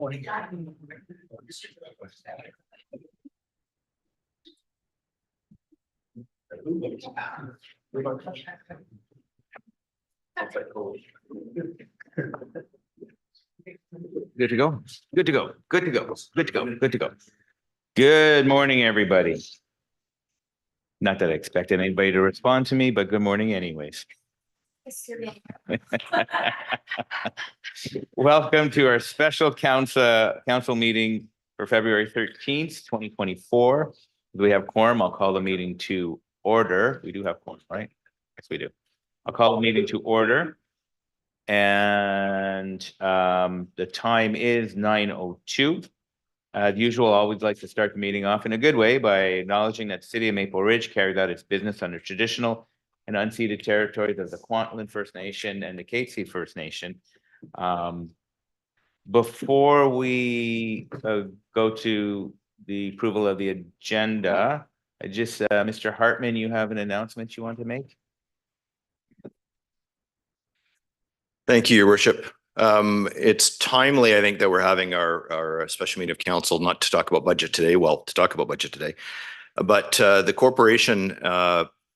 Good to go. Good to go. Good to go. Good to go. Good to go. Good morning, everybody. Not that I expected anybody to respond to me, but good morning anyways. Welcome to our special council meeting for February 13th, 2024. Do we have quorum? I'll call the meeting to order. We do have quorum, right? Yes, we do. I'll call the meeting to order. And the time is 9:02. As usual, I always like to start the meeting off in a good way by acknowledging that the City of Maple Ridge carried out its business under traditional and unceded territories of the Kwantlen First Nation and the Katzie First Nation. Before we go to the approval of the agenda, Mr. Hartman, you have an announcement you want to make? Thank you, Your Worship. It's timely, I think, that we're having our special meeting of council, not to talk about budget today, to talk about budget today, but the corporation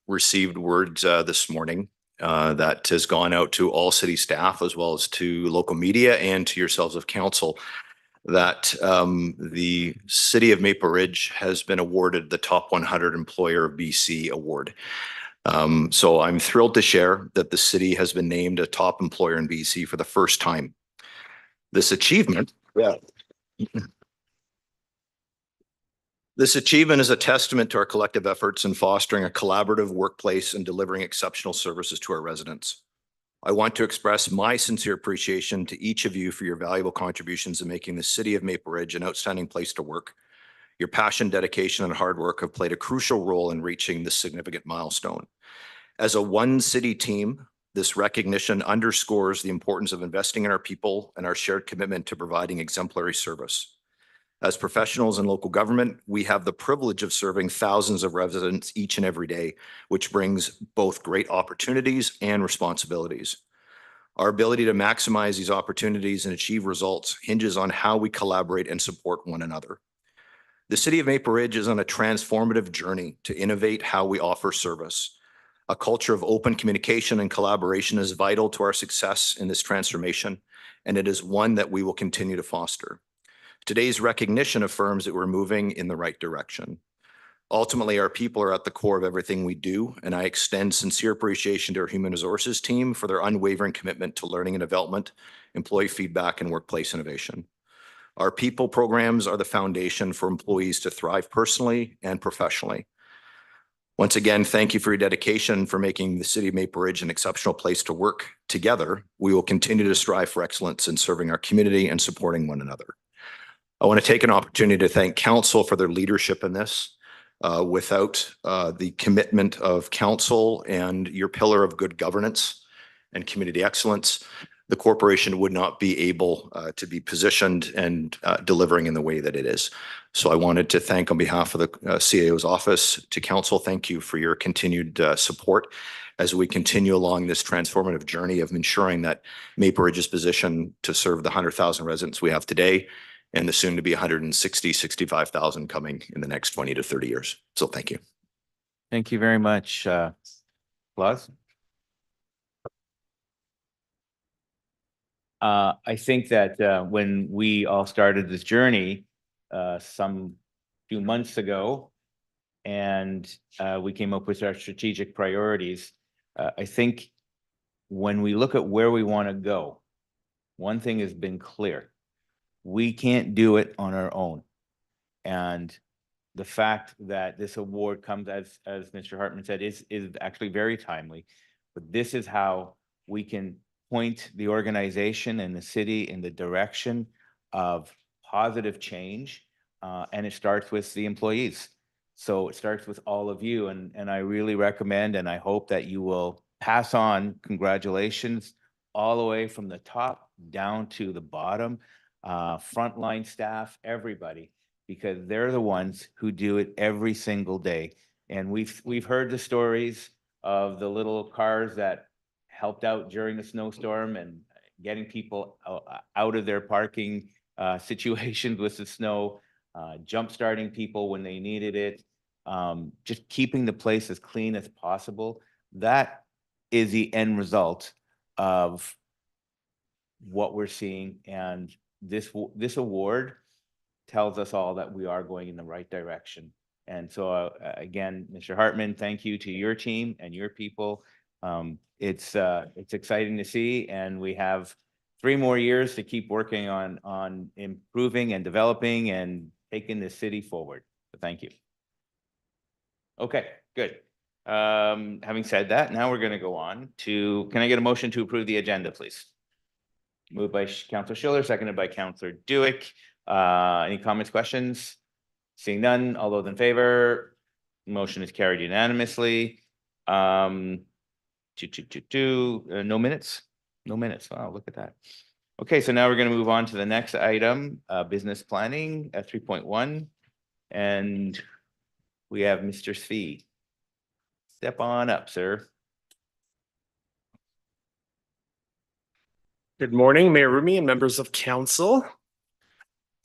received words this morning that has gone out to all city staff as well as to local media and to yourselves of council that the City of Maple Ridge has been awarded the Top 100 Employer of BC Award. So I'm thrilled to share that the city has been named a top employer in BC for the first time. This achievement is a testament to our collective efforts in fostering a collaborative workplace and delivering exceptional services to our residents. I want to express my sincere appreciation to each of you for your valuable contributions in making the City of Maple Ridge an outstanding place to work. Your passion, dedication, and hard work have played a crucial role in reaching this significant milestone. As a one city team, this recognition underscores the importance of investing in our people and our shared commitment to providing exemplary service. As professionals in local government, we have the privilege of serving thousands of residents each and every day, which brings both great opportunities and responsibilities. Our ability to maximize these opportunities and achieve results hinges on how we collaborate and support one another. The City of Maple Ridge is on a transformative journey to innovate how we offer service. A culture of open communication and collaboration is vital to our success in this transformation, and it is one that we will continue to foster. Today's recognition affirms that we're moving in the right direction. Ultimately, our people are at the core of everything we do, and I extend sincere appreciation to our human resources team for their unwavering commitment to learning and development, employee feedback, and workplace innovation. Our people programs are the foundation for employees to thrive personally and professionally. Once again, thank you for your dedication for making the City of Maple Ridge an exceptional place to work. Together, we will continue to strive for excellence in serving our community and supporting one another. I want to take an opportunity to thank council for their leadership in this. Without the commitment of council and your pillar of good governance and community excellence, the corporation would not be able to be positioned and delivering in the way that it is. So I wanted to thank on behalf of the CAO's office to council, thank you for your continued support as we continue along this transformative journey of ensuring that Maple Ridge is positioned to serve the 100,000 residents we have today and the soon to be 65,000 coming in the next 20 to 30 years. So thank you. Thank you very much, Laz. I think that when we all started this journey some few months ago, and we came up with our strategic priorities, I think when we look at where we want to go, one thing has been clear. We can't do it on our own. And the fact that this award comes, as Mr. Hartman said, is actually very timely. But this is how we can point the organization and the city in the direction of positive change. And it starts with the employees. So it starts with all of you. And I really recommend, and I hope that you will pass on congratulations all the way from the top down to the bottom, frontline staff, everybody, because they're the ones who do it every single day. And we've heard the stories of the little cars that helped out during the snowstorm and getting people out of their parking situations with the snow, jump-starting people when they needed it, just keeping the place as clean as possible. That is the end result of what we're seeing, and this award tells us all that we are going in the right direction. And so again, Mr. Hartman, thank you to your team and your people. It's exciting to see, and we have 3 more years to keep working on improving and developing and taking the city forward. So thank you. Okay, good. Having said that, now we're going to go on to, can I get a motion to approve the agenda, please? Moved by Councillor Schiller, seconded by Councillor Dewick. Any comments, questions? Seeing none, all those in favor, motion is carried unanimously. No minutes? No minutes. Wow, look at that. Okay, so now we're going to move on to the next item, business planning at 3.1. And we have Mr. Svee. Step on up, sir. Good morning, Mayor Rumi and members of council.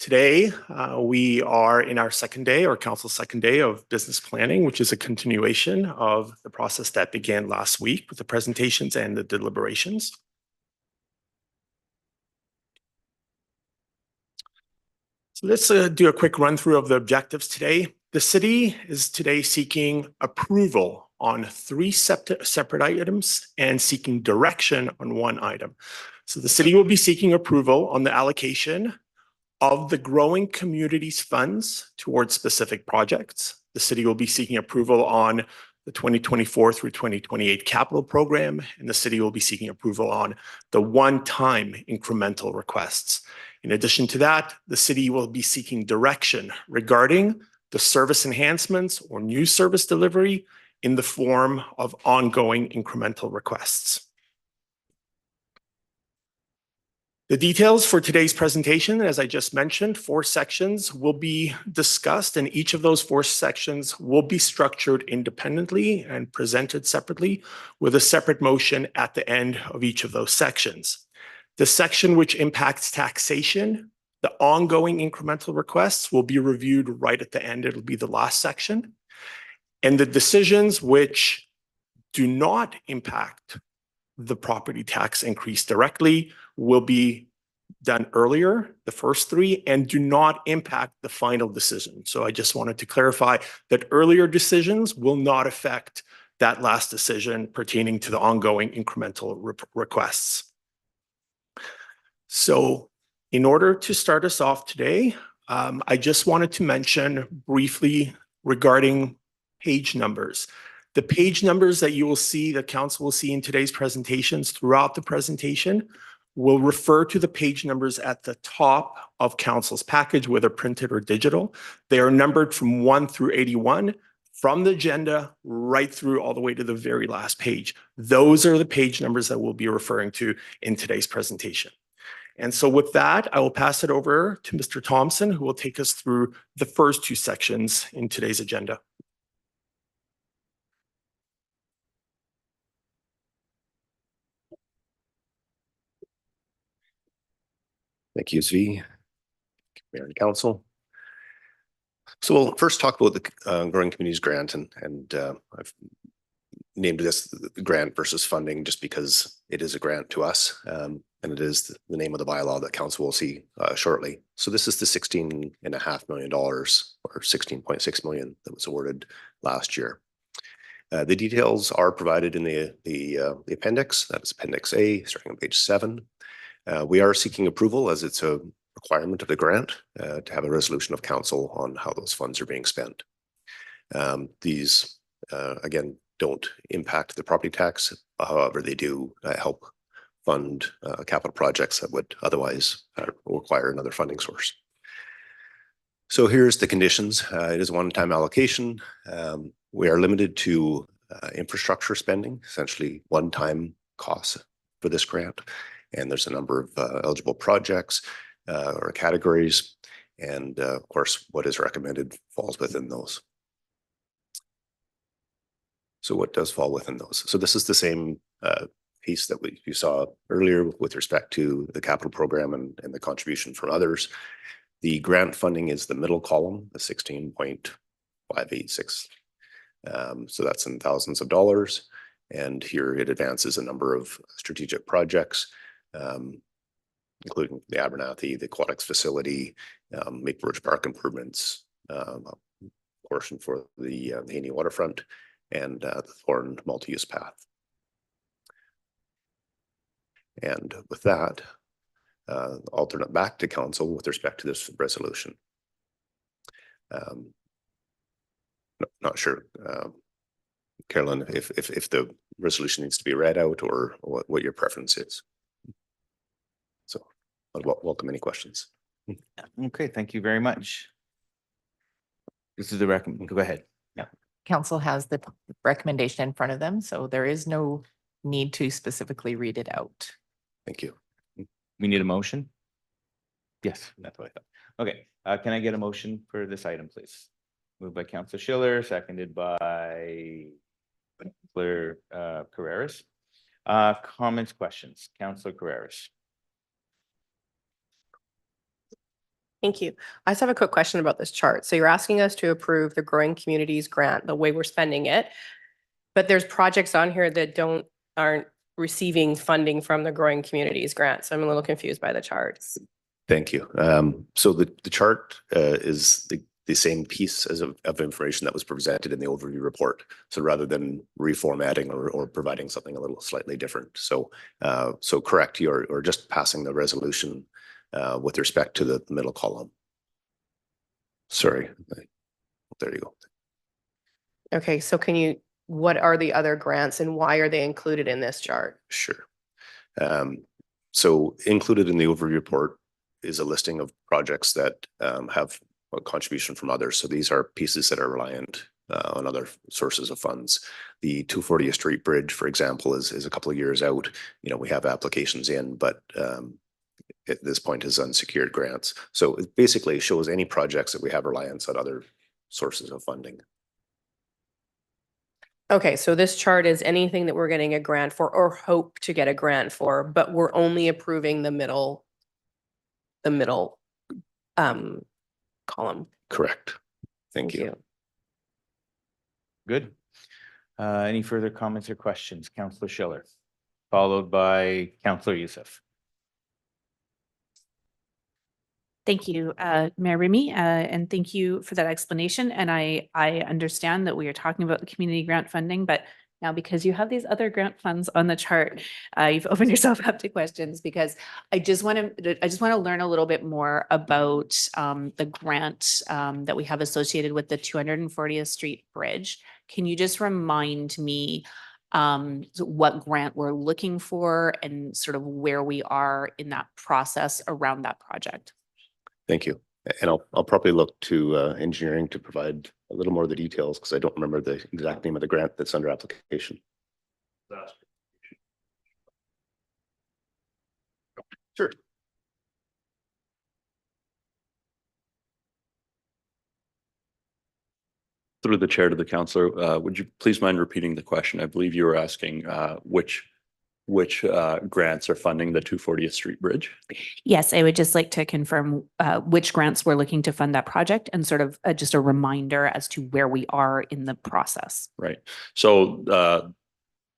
Today, we are in our second day, or council's second day of business planning, which is a continuation of the process that began last week with the presentations and the deliberations. So let's do a quick run through of the objectives today. The city is today seeking approval on 3 separate items and seeking direction on 1 item. So the city will be seeking approval on the allocation of the growing communities funds towards specific projects. The city will be seeking approval on the 2024 through 2028 capital program, and the city will be seeking approval on the one-time incremental requests. In addition to that, the city will be seeking direction regarding the service enhancements or new service delivery in the form of ongoing incremental requests. The details for today's presentation, as I just mentioned, 4 sections will be discussed, and each of those 4 sections will be structured independently and presented separately with a separate motion at the end of each of those sections. The section which impacts taxation, the ongoing incremental requests, will be reviewed right at the end. It'll be the last section. And the decisions which do not impact the property tax increase directly will be done earlier, the first 3, and do not impact the final decision. So I just wanted to clarify that earlier decisions will not affect that last decision pertaining to the ongoing incremental requests. So in order to start us off today, I just wanted to mention briefly regarding page numbers. The page numbers that you will see, the council will see in today's presentations throughout the presentation, will refer to the page numbers at the top of council's package, whether printed or digital. They are numbered from 1 through 81, from the agenda right through all the way to the very last page. Those are the page numbers that we'll be referring to in today's presentation. And so with that, I will pass it over to Mr. Thompson, who will take us through the first 2 sections in today's agenda. Thank you, Zvi, Mayor and Council. So we'll first talk about the Growing Communities Grant, and I've named this the grant versus funding just because it is a grant to us, and it is the name of the bylaw that Council will see shortly. So this is the $16.5 million or $16.6 million that was awarded last year. The details are provided in the appendix. That is Appendix A, starting on page 7. We are seeking approval, as it's a requirement of the grant, to have a resolution of council on how those funds are being spent. These, again, don't impact the property tax. However, they do help fund capital projects that would otherwise require another funding source. So here's the conditions. It is a one-time allocation. We are limited to infrastructure spending, essentially one-time costs for this grant. And there's a number of eligible projects or categories. And of course, what is recommended falls within those. So what does fall within those? So this is the same piece that you saw earlier with respect to the capital program and the contribution from others. The grant funding is the middle column, the 16.586. So that's in thousands of dollars. And here it advances a number of strategic projects, including the Abernathy, the aquatics facility, Maple Ridge Park improvements, a portion for the Haney waterfront, and the Thorn multi-use path. And with that, I'll turn it back to council with respect to this resolution. Not sure, Carolyn, if the resolution needs to be read out or what your preference is. So I'd welcome any questions. Okay, thank you very much. This is the recommend. Go ahead. Council has the recommendation in front of them, so there is no need to specifically read it out. Thank you. We need a motion? Yes, that's what I thought. Okay, can I get a motion for this item, please? Moved by Councillor Schiller, seconded by Councillor Carreras. Comments, questions? Councillor Carreras. Thank you. I just have a quick question about this chart. So you're asking us to approve the Growing Communities grant, the way we're spending it. But there's projects on here that aren't receiving funding from the Growing Communities grant. So I'm a little confused by the charts. Thank you. So the chart is the same piece of information that was presented in the overview report. So rather than reformatting or providing something a little slightly different. So correct, you're just passing the resolution with respect to the middle column. Sorry. There you go. Okay, so what are the other grants and why are they included in this chart? Sure. So included in the overview report is a listing of projects that have a contribution from others. So these are pieces that are reliant on other sources of funds. The 240th Street Bridge, for example, is a couple of years out. You know, we have applications in, but at this point is unsecured grants. So it basically shows any projects that we have reliance on other sources of funding. Okay, so this chart is anything that we're getting a grant for or hope to get a grant for, but we're only approving the middle column. Correct. Thank you. Good. Any further comments or questions? Councillor Schiller, followed by Councillor Youssef. Thank you, Mayor Remy, and thank you for that explanation. And I understand that we are talking about the community grant funding, but now because you have these other grant funds on the chart, you've opened yourself up to questions because I just want to learn a little bit more about the grant that we have associated with the 240th Street Bridge. Can you just remind me what grant we're looking for and sort of where we are in that process around that project? Thank you. And I'll probably look to engineering to provide a little more of the details because I don't remember the exact name of the grant that's under application. Sure. Through the chair to the councillor, would you please mind repeating the question? I believe you were asking which grants are funding the 240th Street Bridge? Yes, I would just like to confirm which grants we're looking to fund that project and sort of just a reminder as to where we are in the process. Right. So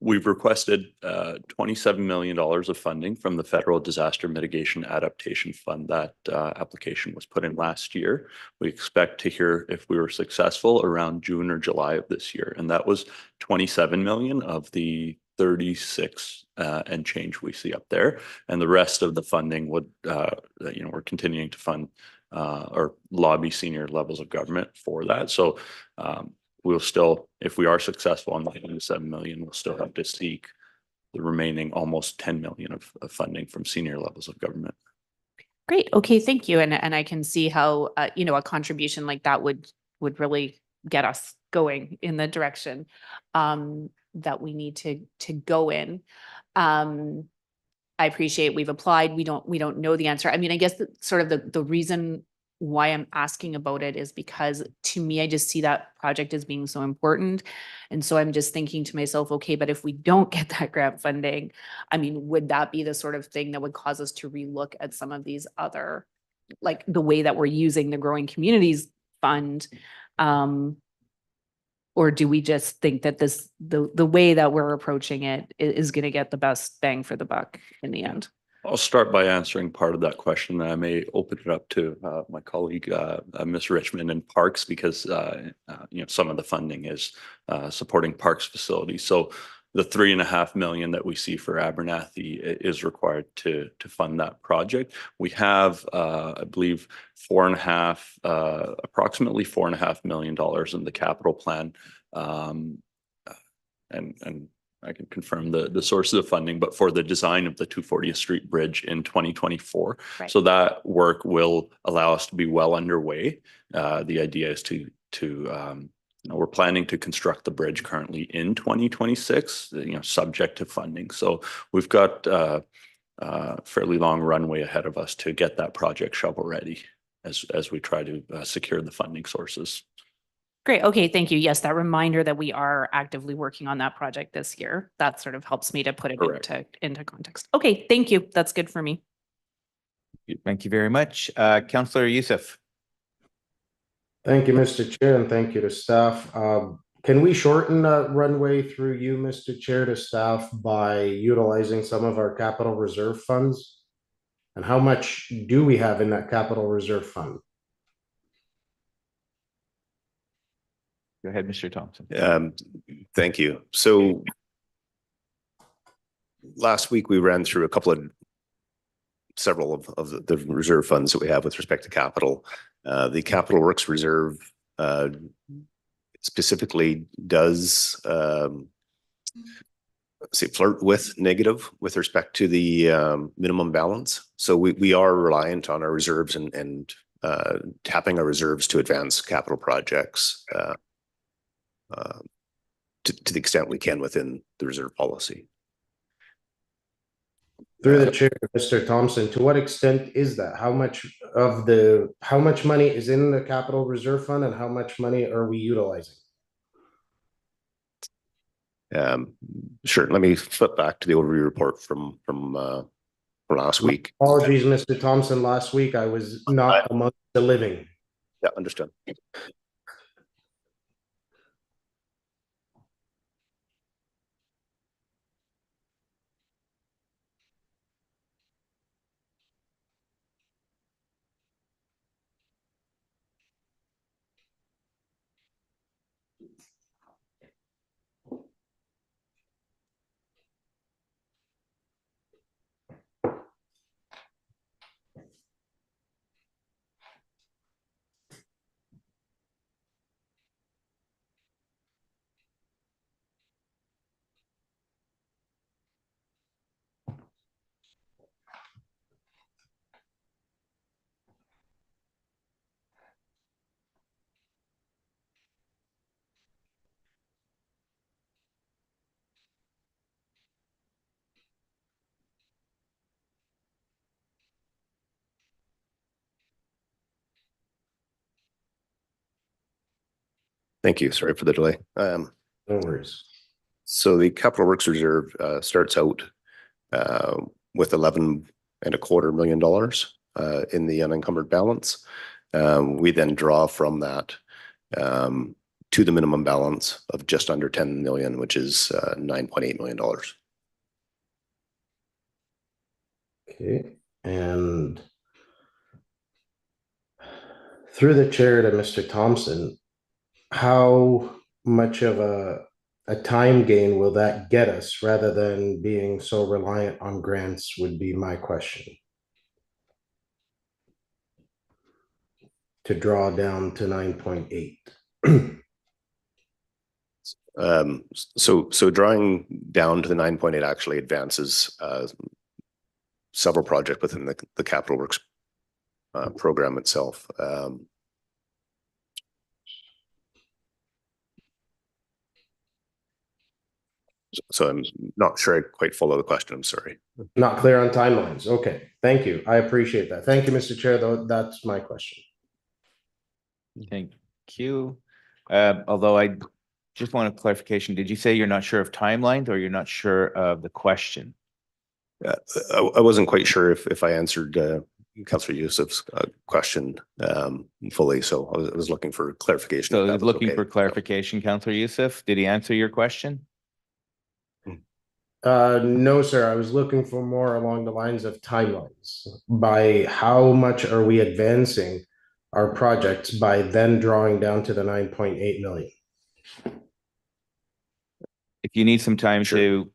we've requested $27 million of funding from the Federal Disaster Mitigation Adaptation Fund. That application was put in last year. We expect to hear if we were successful around June or July of this year. And that was 27 million of the 36 and change we see up there. And the rest of the funding would, we're continuing to fund or lobby senior levels of government for that. So we'll still, if we are successful on the 27 million, we'll still have to seek the remaining almost 10 million of funding from senior levels of government. Great. Okay. Thank you. And I can see how, a contribution like that would really get us going in the direction that we need to go in. I appreciate we've applied. We don't know the answer. I mean, I guess sort of the reason why I'm asking about it is because to me, I just see that project as being so important. And so I'm just thinking to myself, okay, but if we don't get that grant funding, I mean, would that be the sort of thing that would cause us to relook at some of these other, like the way that we're using the Growing Communities Fund? Or do we just think that the way that we're approaching it is going to get the best bang for the buck in the end? I'll start by answering part of that question. I may open it up to my colleague, Ms. Richmond in Parks, because some of the funding is supporting Parks facilities. So the $3.5 million that we see for Abernathy is required to fund that project. We have, I believe, approximately $4.5 million in the capital plan, and I can confirm the sources of funding, but for the design of the 240th Street Bridge in 2024. Right. So that work will allow us to be well underway. The idea is we're planning to construct the bridge currently in 2026, subject to funding. So we've got a fairly long runway ahead of us to get that project shovel ready as we try to secure the funding sources. Great. Okay. Thank you. Yes, that reminder that we are actively working on that project this year, that sort of helps me to put it Correct. into context. Okay. Thank you. That's good for me. Thank you very much. Councillor Youssef. Thank you, Mr. Chair, and thank you to staff. Can we shorten that runway through you, Mr. Chair, to staff by utilizing some of our capital reserve funds? And how much do we have in that capital reserve fund? Go ahead, Mr. Thompson. Thank you. So last week we ran through several of the reserve funds that we have with respect to capital. The Capital Works Reserve specifically does flirt with negative with respect to the minimum balance. So we are reliant on our reserves and tapping our reserves to advance capital projects to the extent we can within the reserve policy. Through the chair, Mr. Thompson, to what extent is that? How much money is in the capital reserve fund and how much money are we utilizing? Sure. Let me flip back to the overview report from last week. Apologies, Mr. Thompson. Last week I was not among the living. Yeah, understood. Thank you. Sorry for the delay. No worries. So the Capital Works Reserve starts out with $11.25 million in the unencumbered balance. We then draw from that to the minimum balance of just under 10 million, which is $9.8 million. Okay, and through the chair to Mr. Thompson, how much of a time gain will that get us rather than being so reliant on grants would be my question. To draw down to 9.8. So drawing down to the 9.8 actually advances several projects within the Capital Works program itself. So I'm not sure I quite follow the question. I'm sorry. Not clear on timelines. Okay, thank you. I appreciate that. Thank you, Mr. Chair, though. That's my question. Thank you. Although I just want a clarification, did you say you're not sure of timelines or you're not sure of the question? I wasn't quite sure if I answered Councillor Youssef's question fully, so I was looking for clarification. So if that was looking okay. for clarification, Councillor Youssef, did he answer your question? No, sir. I was looking for more along the lines of timelines. By how much are we advancing our projects by then drawing down to the 9.8 million? If you need some time Sure. to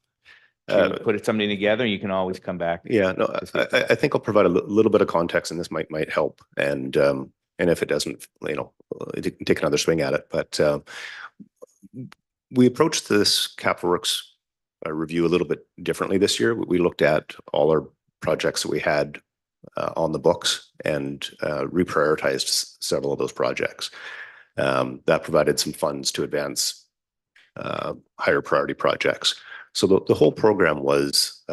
Uh, put something together, you can always come back. Yeah, no, I think I'll provide a little bit of context, and this might help. And if it doesn't, take another swing at it. But we approached this Capital Works review a little bit differently this year. We looked at all our projects that we had on the books and reprioritized several of those projects. That provided some funds to advance higher priority projects. So the whole program was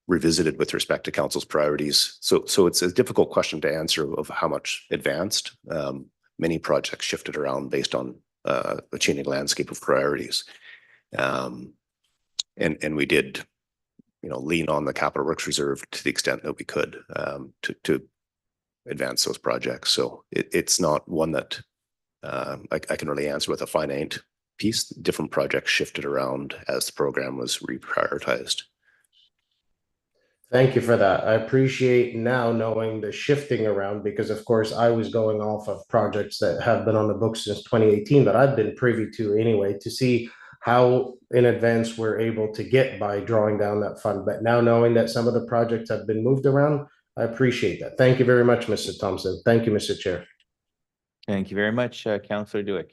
revisited with respect to council's priorities. So it's a difficult question to answer of how much advanced. Many projects shifted around based on a changing landscape of priorities. And we did, lean on the Capital Works Reserve to the extent that we could to advance those projects. So it's not one that I can really answer with a finite piece. Different projects shifted around as the program was reprioritized. Thank you for that. I appreciate now knowing the shifting around because, of course, I was going off of projects that have been on the books since 2018 that I've been privy to anyway, to see how in advance we're able to get by drawing down that fund. But now knowing that some of the projects have been moved around, I appreciate that. Thank you very much, Mr. Thompson. Thank you, Mr. Chair. Thank you very much, Councillor Dewick.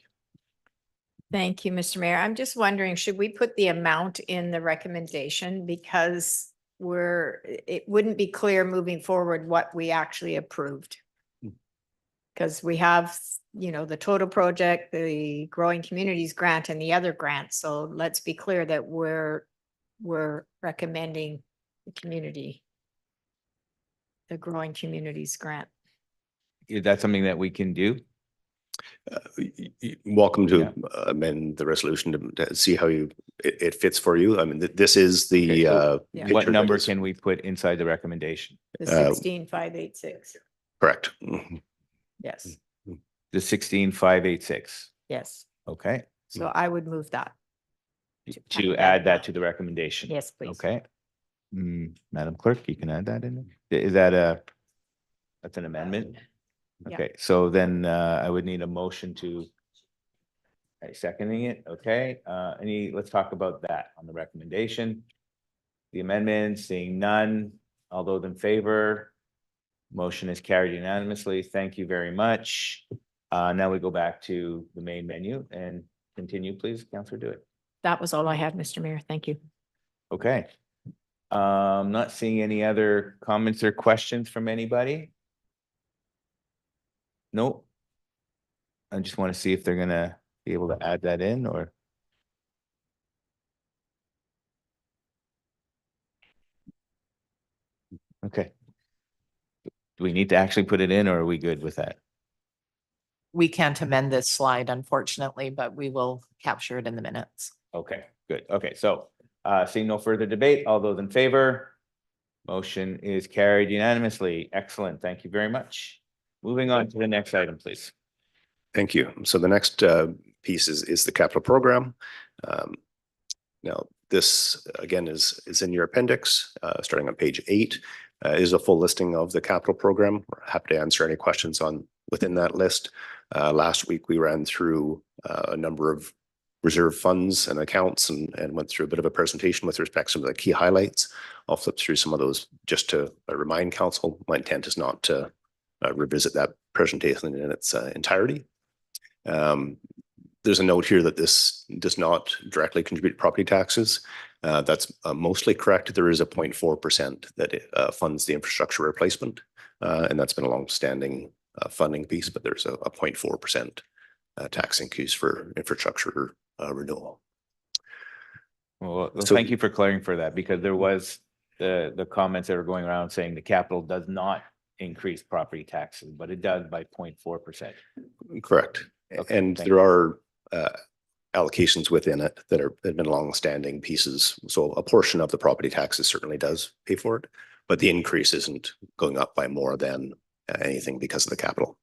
Thank you, Mr. Mayor. I'm just wondering, should we put the amount in the recommendation? Because it wouldn't be clear moving forward what we actually approved. Because we have, the total project, the Growing Communities Grant and the other grants. So let's be clear that we're recommending the Growing Communities Grant. Is that something that we can do? Welcome to amend the resolution to see how it fits for you. I mean, this is the Yeah. What picture number that is- can we put inside the recommendation? The 16,586. correct. Yes, The 16,586. yes. Okay, So I would move that. to add that to the recommendation. Yes, please. Okay. Madam Clerk, you can add that in. Is that's an amendment? Yeah. Okay, so then I would need a motion to seconding it. Okay, let's talk about that on the recommendation. The amendment, seeing none, all those in favor. Motion is carried unanimously. Thank you very much. Now we go back to the main menu and continue, please, Councillor Dewitt. That was all I had, Mr. Mayor. Thank you. Okay. Not seeing any other comments or questions from anybody. Nope. I just want to see if they're gonna be able to add that in or. Okay. Do we need to actually put it in or are we good with that? We can't amend this slide, unfortunately, but we will capture it in the minutes. Okay, good. Okay, so seeing no further debate, all those in favor? Motion is carried unanimously. Excellent. Thank you very much. Moving on to the next item, please. Thank you. So the next piece is the capital program. Now, this again is in your appendix, starting on page 8, is a full listing of the capital program. We're happy to answer any questions within that list. Last week, we ran through a number of reserve funds and accounts and went through a bit of a presentation with respect to some of the key highlights. I'll flip through some of those just to remind council. My intent is not to revisit that presentation in its entirety. There's a note here that this does not directly contribute to property taxes. That's mostly correct. There is a 0.4% that funds the infrastructure replacement, and that's been a long-standing funding piece, but there's a 0.4% tax increase for infrastructure renewal. Well, So- thank you for clearing for that because there was the comments that were going around saying the capital does not increase property taxes, but it does by 0.4%. Correct. Okay, And thank there are allocations within it that have been long-standing pieces. So a portion of the property taxes certainly does pay for it, but the increase isn't going up by more than anything because of the capital,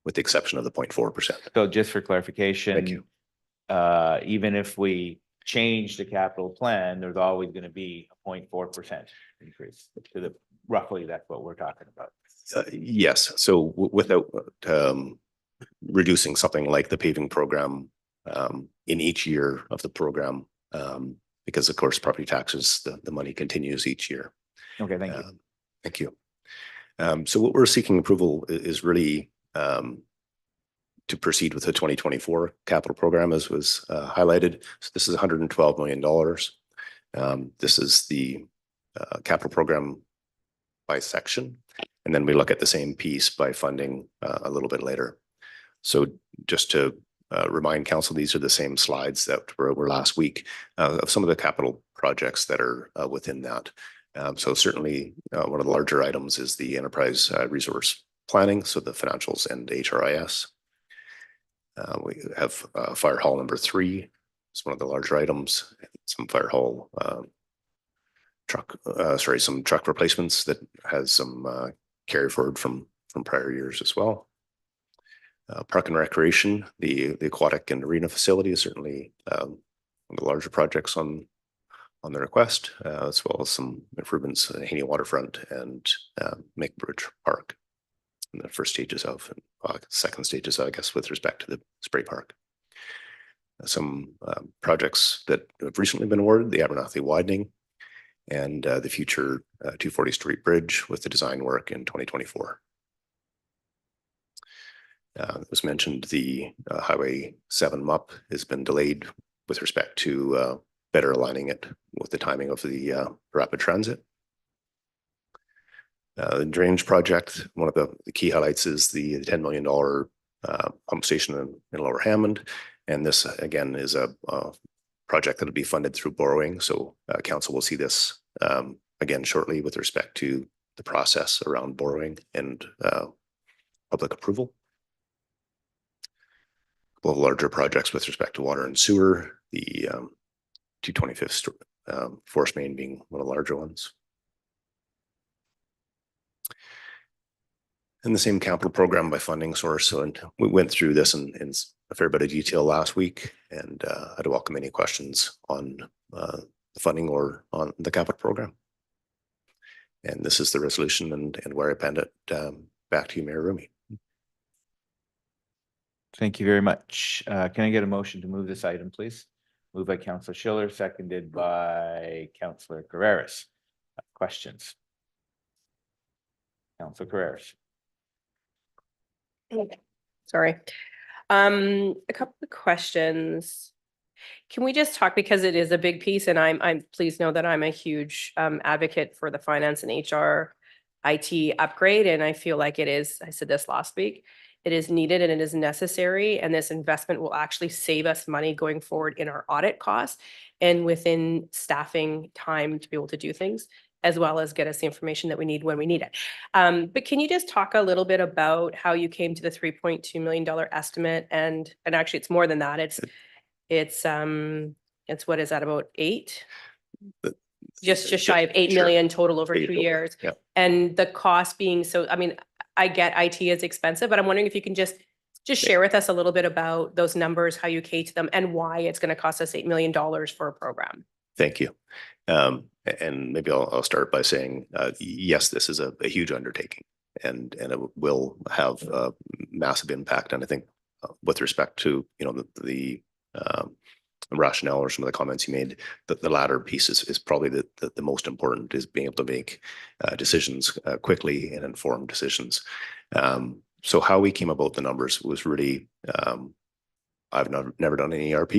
with the exception of the 0.4%. So just for clarification. Thank you. Even if we change the capital plan, there's always going to be a 0.4% increase to the, roughly that's what we're talking about. Yes, so without reducing something like the paving program in each year of the program, because of course, property taxes, the money continues each year. Okay, thank you. Thank you. So what we're seeking approval is really to proceed with the 2024 capital program, as was highlighted. So this is $112 million. This is the capital program by section. And then we look at the same piece by funding a little bit later. So just to remind council, these are the same slides that were last week of some of the capital projects that are within that. So certainly one of the larger items is the enterprise resource planning, so the financials and HRIS. We have fire hall number 3. It's one of the larger items. Some fire hall some truck replacements that has some carry forward from prior years as well. Park and recreation, the aquatic and arena facility is certainly one of the larger projects on the request, as well as some improvements in Haney Waterfront and Make-Bridge Park in the first stages of, second stages, I guess, with respect to the spray park. Some projects that have recently been awarded, the Abernathy widening and the future 240 Street Bridge with the design work in 2024. As mentioned, the Highway 7 MUP has been delayed with respect to better aligning it with the timing of the rapid transit. The drainage project, one of the key highlights is the $10 million pump station in Lower Hammond. And this, again, is a project that will be funded through borrowing. So council will see this again shortly with respect to the process around borrowing and public approval. A couple of larger projects with respect to water and sewer, the 225th Forest Main being one of the larger ones. And the same capital program by funding source. So, and we went through this in a fair bit of detail last week, and I'd welcome any questions on the funding or on the capital program. And this is the resolution and where I append it back to you, Mayor Rumi. Thank you very much. Can I get a motion to move this item, please? Moved by Councillor Schiller, seconded by Councillor Carreras. Questions? Councillor Carreras. Sorry. A couple of questions. Can we just talk, because it is a big piece, and I'm please know that I'm a huge advocate for the finance and HR IT upgrade, and I feel like it is, I said this last week, it is needed and it is necessary, and this investment will actually save us money going forward in our audit costs and within staffing time to be able to do things, as well as get us the information that we need when we need it. But can you just talk a little bit about how you came to the $3.2 million estimate? And actually it's more than that. It's what is that, about 8? Just shy of 8 million total over 2 years. Yep. And the cost being, so, I mean, I get IT is expensive, but I'm wondering if you can just share with us a little bit about those numbers, how you came to them, and why it's going to cost us $8 million for a program. Thank you. And maybe I'll start by saying, yes, this is a huge undertaking, and it will have a massive impact. And I think with respect to, you know, the rationale or some of the comments you made, that the latter piece is probably the most important, is being able to make decisions quickly and informed decisions. So how we came about the numbers was really, I've never done any ERP.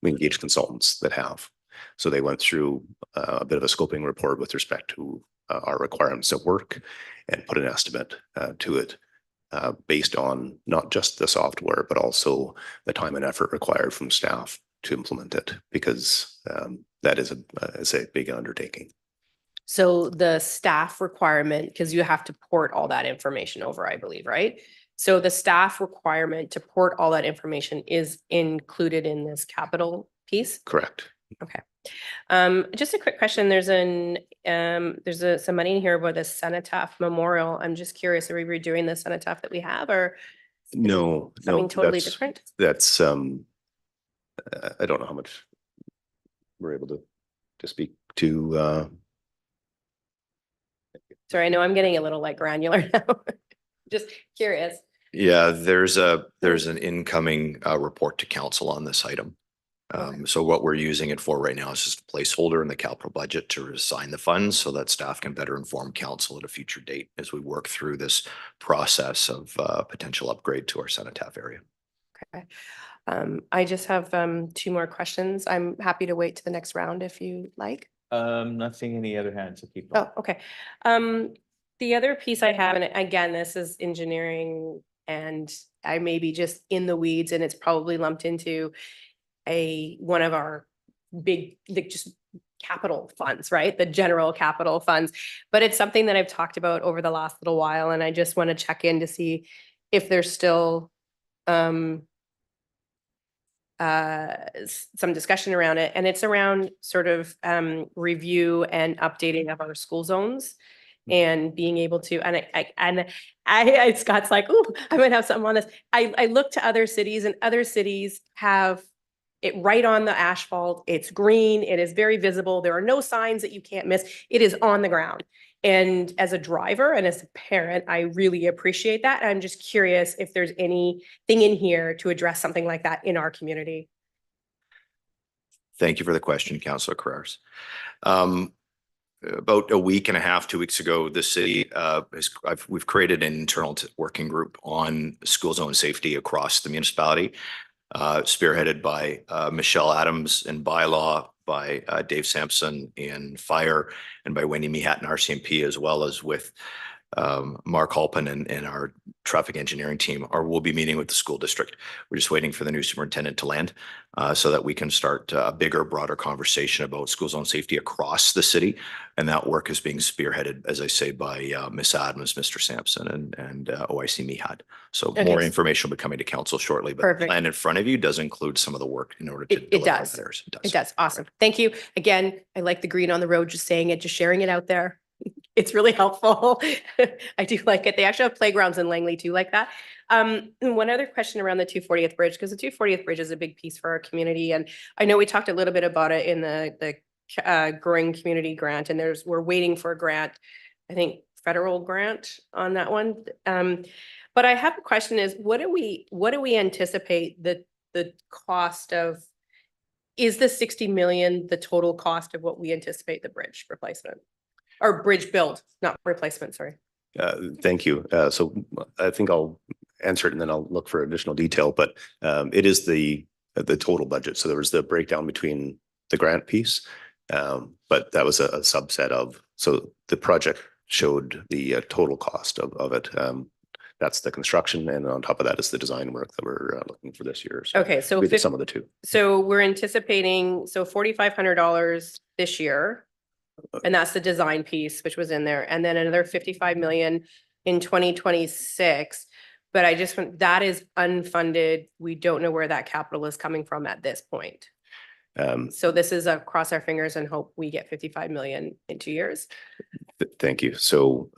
We engaged consultants that have. So they went through a bit of a scoping report with respect to our requirements at work and put an estimate to it based on not just the software, but also the time and effort required from staff to implement it, because that is a big undertaking. So the staff requirement, because you have to port all that information over, I believe, right? So the staff requirement to port all that information is included in this capital piece? Correct. Just a quick question. There's some money in here about the Cenotaph Memorial. I'm just curious, are we redoing the cenotaph that we have or No, something no, totally that's, different? that's, I don't know how much we're able to speak to, Sorry, I know I'm getting a little like granular now. Just curious. Yeah, there's an incoming report to council on this item. Okay. So what we're using it for right now is just a placeholder in the capital budget to assign the funds so that staff can better inform council at a future date as we work through this process of potential upgrade to our cenotaph area. Okay. I just have 2 more questions. I'm happy to wait to the next round if you like. Not seeing any other hands, so keep going. Oh, okay. The other piece I have, and again, this is engineering and I may be just in the weeds and it's probably lumped into one of our big, like just capital funds, right? The general capital funds. But it's something that I've talked about over the last little while, and I just want to check in to see if there's still some discussion around it. And it's around sort of review and updating of our school zones and being able to, and I Scott's like, ooh, I might have something on this. I look to other cities and other cities have it right on the asphalt. It's green. It is very visible. There are no signs that you can't miss. It is on the ground. And as a driver and as a parent, I really appreciate that. I'm just curious if there's anything in here to address something like that in our community. Thank you for the question, Councillor Carrers. About a week and a half, 2 weeks ago, the city we've created an internal working group on school zone safety across the municipality, spearheaded by Michelle Adams in bylaw, by Dave Sampson in fire, and by Wendy Mehat in RCMP, as well as with Mark Halpin and our traffic engineering team. Or we'll be meeting with the school district. We're just waiting for the new superintendent to land so that we can start a bigger, broader conversation about school zone safety across the city. And that work is being spearheaded, as I say, by Miss Adams, Mr. Sampson, and OIC Mehat. So Okay. more information will be coming to council shortly, but the Perfect. plan in front of you does include some of the work in order to It deliver on does. that areas. It does. Awesome. Thank you. Again, I like the green on the road, just saying it, just sharing it out there. It's really helpful. I do like it. They actually have playgrounds in Langley too, like that. And one other question around the 240th Bridge, because the 240th Bridge is a big piece for our community. And I know we talked a little bit about it in the growing community grant, and we're waiting for a grant, I think federal grant on that one. But I have a question is, what do we anticipate the cost of, is the 60 million the total cost of what we anticipate the bridge replacement? Or bridge build, not replacement, sorry. Thank you. So I think I'll answer it and then I'll look for additional detail, but it is the total budget. So there was the breakdown between the grant piece, but that was a subset of, so the project showed the total cost of it. That's the construction, and on top of that is the design work that we're looking for this year. So Okay, so we did some of the two. So we're anticipating, so $4,500 this year. And that's the design piece, which was in there, and then another 55 million in 2026. But I just want, that is unfunded. We don't know where that capital is coming from at this point. So this is a cross our fingers and hope we get 55 million in 2 years. Thank you. So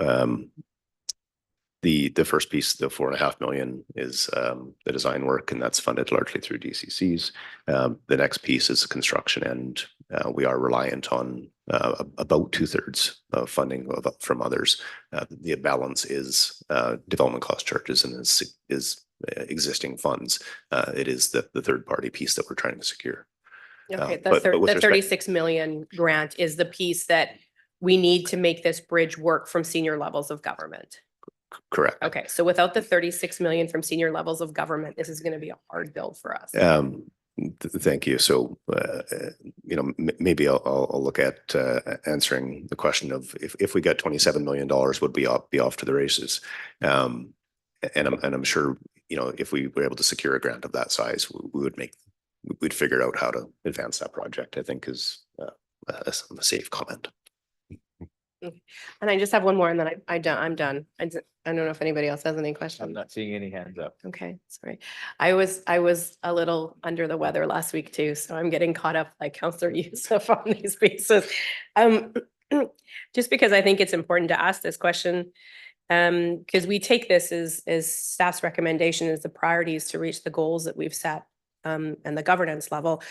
the first piece, the 4.5 million, is the design work, and that's funded largely through DCCs. The next piece is construction, and we are reliant on about 2/3 of funding from others. The balance is development cost charges and is existing funds. It is the third party piece that we're trying to secure. Okay, but with the respect- 36 million grant is the piece that we need to make this bridge work from senior levels of government. Correct. Okay, so without the 36 million from senior levels of government, this is going to be a hard build for us. Thank you. So, maybe I'll look at answering the question of if we got $27 million, would we be off to the races? And I'm sure, if we were able to secure a grant of that size, we'd figure out how to advance that project, I think is a safe comment. And I just have one more and then I'm done. I don't know if anybody else has any I'm questions. not seeing any hands up. Okay, sorry. I was a little under the weather last week too, so I'm getting caught up like Counselor Youssef on these pieces. Just because I think it's important to ask this question, because we take this as staff's recommendation as the priorities to reach the goals that we've set, and the governance level.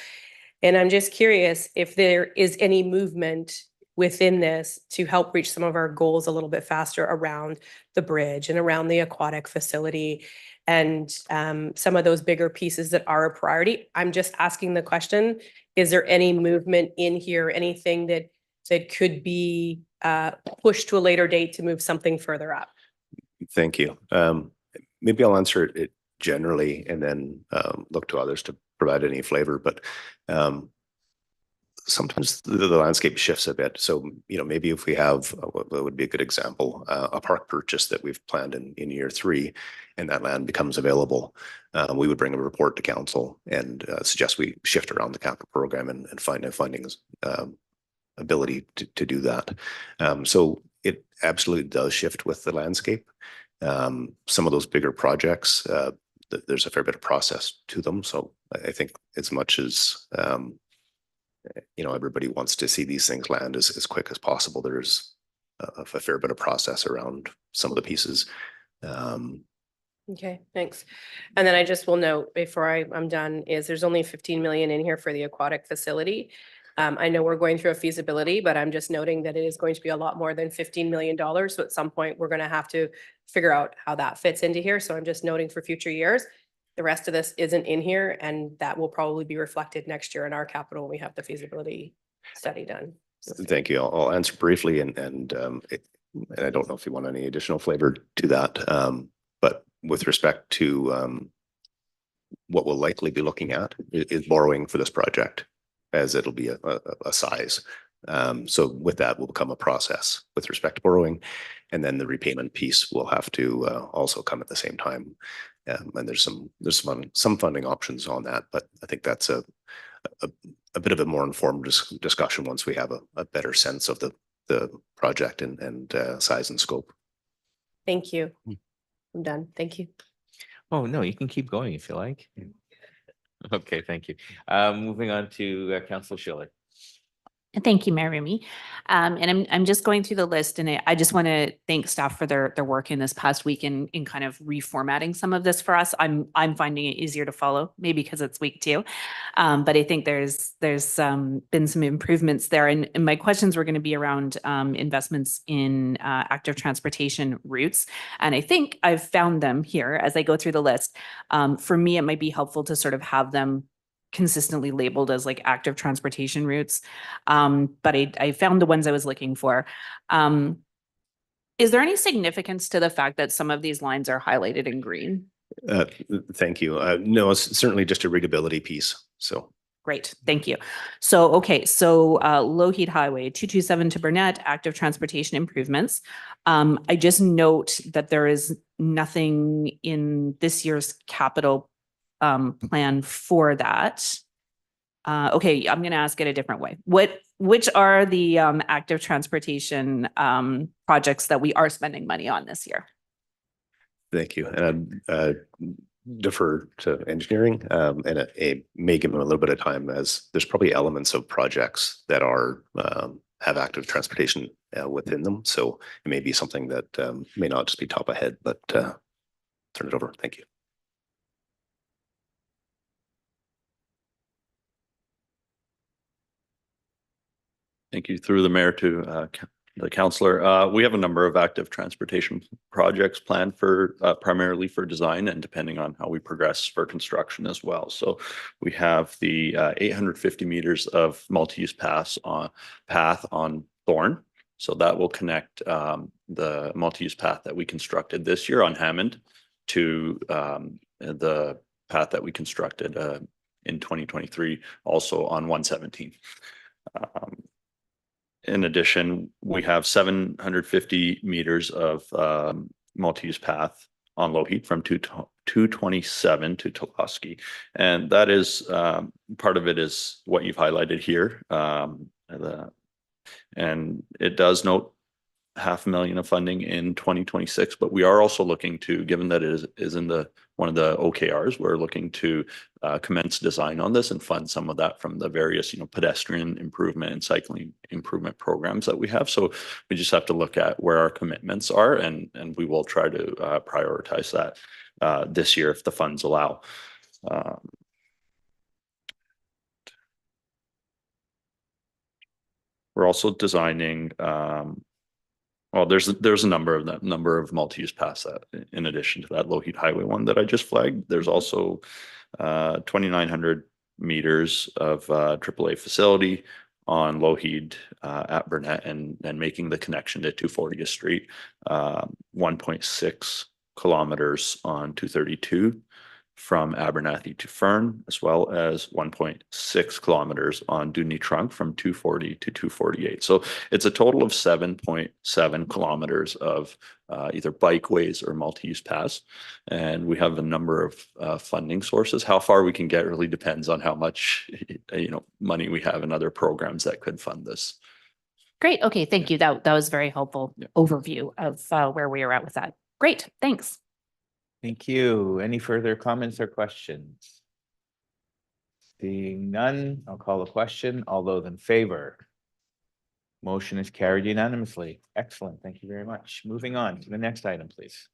And I'm just curious if there is any movement within this to help reach some of our goals a little bit faster around the bridge and around the aquatic facility and some of those bigger pieces that are a priority. I'm just asking the question, is there any movement in here, anything that could be pushed to a later date to move something further up? Thank you. Maybe I'll answer it generally and then look to others to provide any flavor, but sometimes the landscape shifts a bit. So, maybe if we have, what would be a good example, a park purchase that we've planned in year 3, and that land becomes available, we would bring a report to council and suggest we shift around the capital program and find funding's ability to do that. So it absolutely does shift with the landscape. Some of those bigger projects, there's a fair bit of process to them. So I think as much as, everybody wants to see these things land as quick as possible, there's a fair bit of process around some of the pieces. Okay, thanks. And then I just will note before I'm done is there's only 15 million in here for the aquatic facility. I know we're going through a feasibility, but I'm just noting that it is going to be a lot more than $15 million. So at some point, we're going to have to figure out how that fits into here. So I'm just noting for future years, the rest of this isn't in here, and that will probably be reflected next year in our capital when we have the feasibility study done. Thank you. I'll answer briefly, and I don't know if you want any additional flavor to that, but with respect to what we'll likely be looking at is borrowing for this project, as it'll be a size. So with that will come a process with respect to borrowing, and then the repayment piece will have to also come at the same time. And there's some funding options on that, but I think that's a bit of a more informed discussion once we have a better sense of the project and size and scope. Thank you. I'm done. Thank you. Oh, no, you can keep going if you like. Okay, thank you. Moving on to Councillor Schiller. Thank you, Mayor Remy. And I'm just going through the list, and I just want to thank staff for their work in this past week in kind of reformatting some of this for us. I'm finding it easier to follow, maybe because it's week 2. But I think there's been some improvements there. And my questions were going to be around investments in active transportation routes. And I think I've found them here as I go through the list. For me, it might be helpful to sort of have them consistently labeled as like active transportation routes. But I found the ones I was looking for. Is there any significance to the fact that some of these lines are highlighted in green? Thank you. No, it's certainly just a readability piece. So great, thank you. So, okay, so Lougheed Highway 227 to Burnett, active transportation improvements. I just note that there is nothing in this year's capital plan for that. Okay, I'm going to ask it a different way. Which are the active transportation projects that we are spending money on this year? Thank you. And I'd defer to engineering, and it may give them a little bit of time, as there's probably elements of projects that are have active transportation within them. So it may be something that may not just be top of head, but turn it over. Thank you. Thank you. Through the mayor to the councillor. We have a number of active transportation projects planned for primarily for design and depending on how we progress for construction as well. So we have the 850 meters of multi-use path on Thorn. So that will connect the multi-use path that we constructed this year on Hammond to the path that we constructed in 2023, also on 117. In addition, we have 750 meters of multi-use path on Lougheed from 227 to Tulaski. And that is, part of it is what you've highlighted here. And it does note 500,000 of funding in 2026, but we are also looking to, given that it is in one of the OKRs, we're looking to commence design on this and fund some of that from the various, pedestrian improvement and cycling improvement programs that we have. So we just have to look at where our commitments are, and we will try to prioritize that this year if the funds allow. We're also designing, well, there's a number of multi-use paths that, in addition to that Lougheed Highway one that I just flagged. There's also 2,900 meters of AAA facility on Lougheed at Burnett and making the connection to 240th Street, 1.6 kilometers on 232 from Abernathy to Fern, as well as 1.6 kilometers on Dewdney Trunk from 240 to 248. So it's a total of 7.7 kilometers of either bikeways or multi-use paths. And we have a number of funding sources. How far we can get really depends on how much money we have in other programs that could fund this. Great. Okay. Thank you. That was very helpful overview of where we are at with that. Great. Thanks. Thank you. Any further comments or questions? Seeing none, I'll call a question. All those in favor? Motion is carried unanimously. Excellent. Thank you very much. Moving on to the next item, please.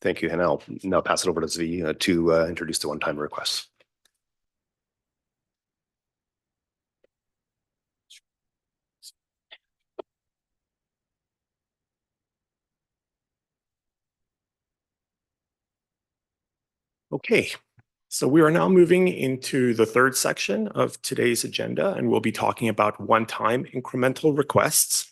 Thank you. And I'll now pass it over to Zvi to introduce the one-time requests. Okay, so we are now moving into the third section of today's agenda, and we'll be talking about one-time incremental requests.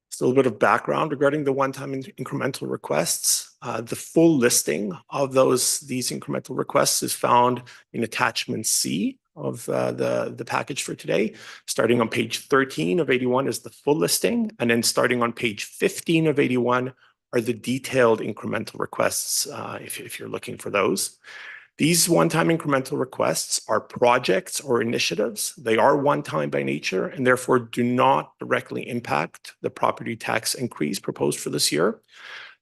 Just a little bit of background regarding the one-time incremental requests. The full listing of these incremental requests is found in attachment C of the package for today. Starting on page 13 of 81 is the full listing, and then starting on page 15 of 81 are the detailed incremental requests, if you're looking for those. These one-time incremental requests are projects or initiatives. They are one-time by nature and therefore do not directly impact the property tax increase proposed for this year.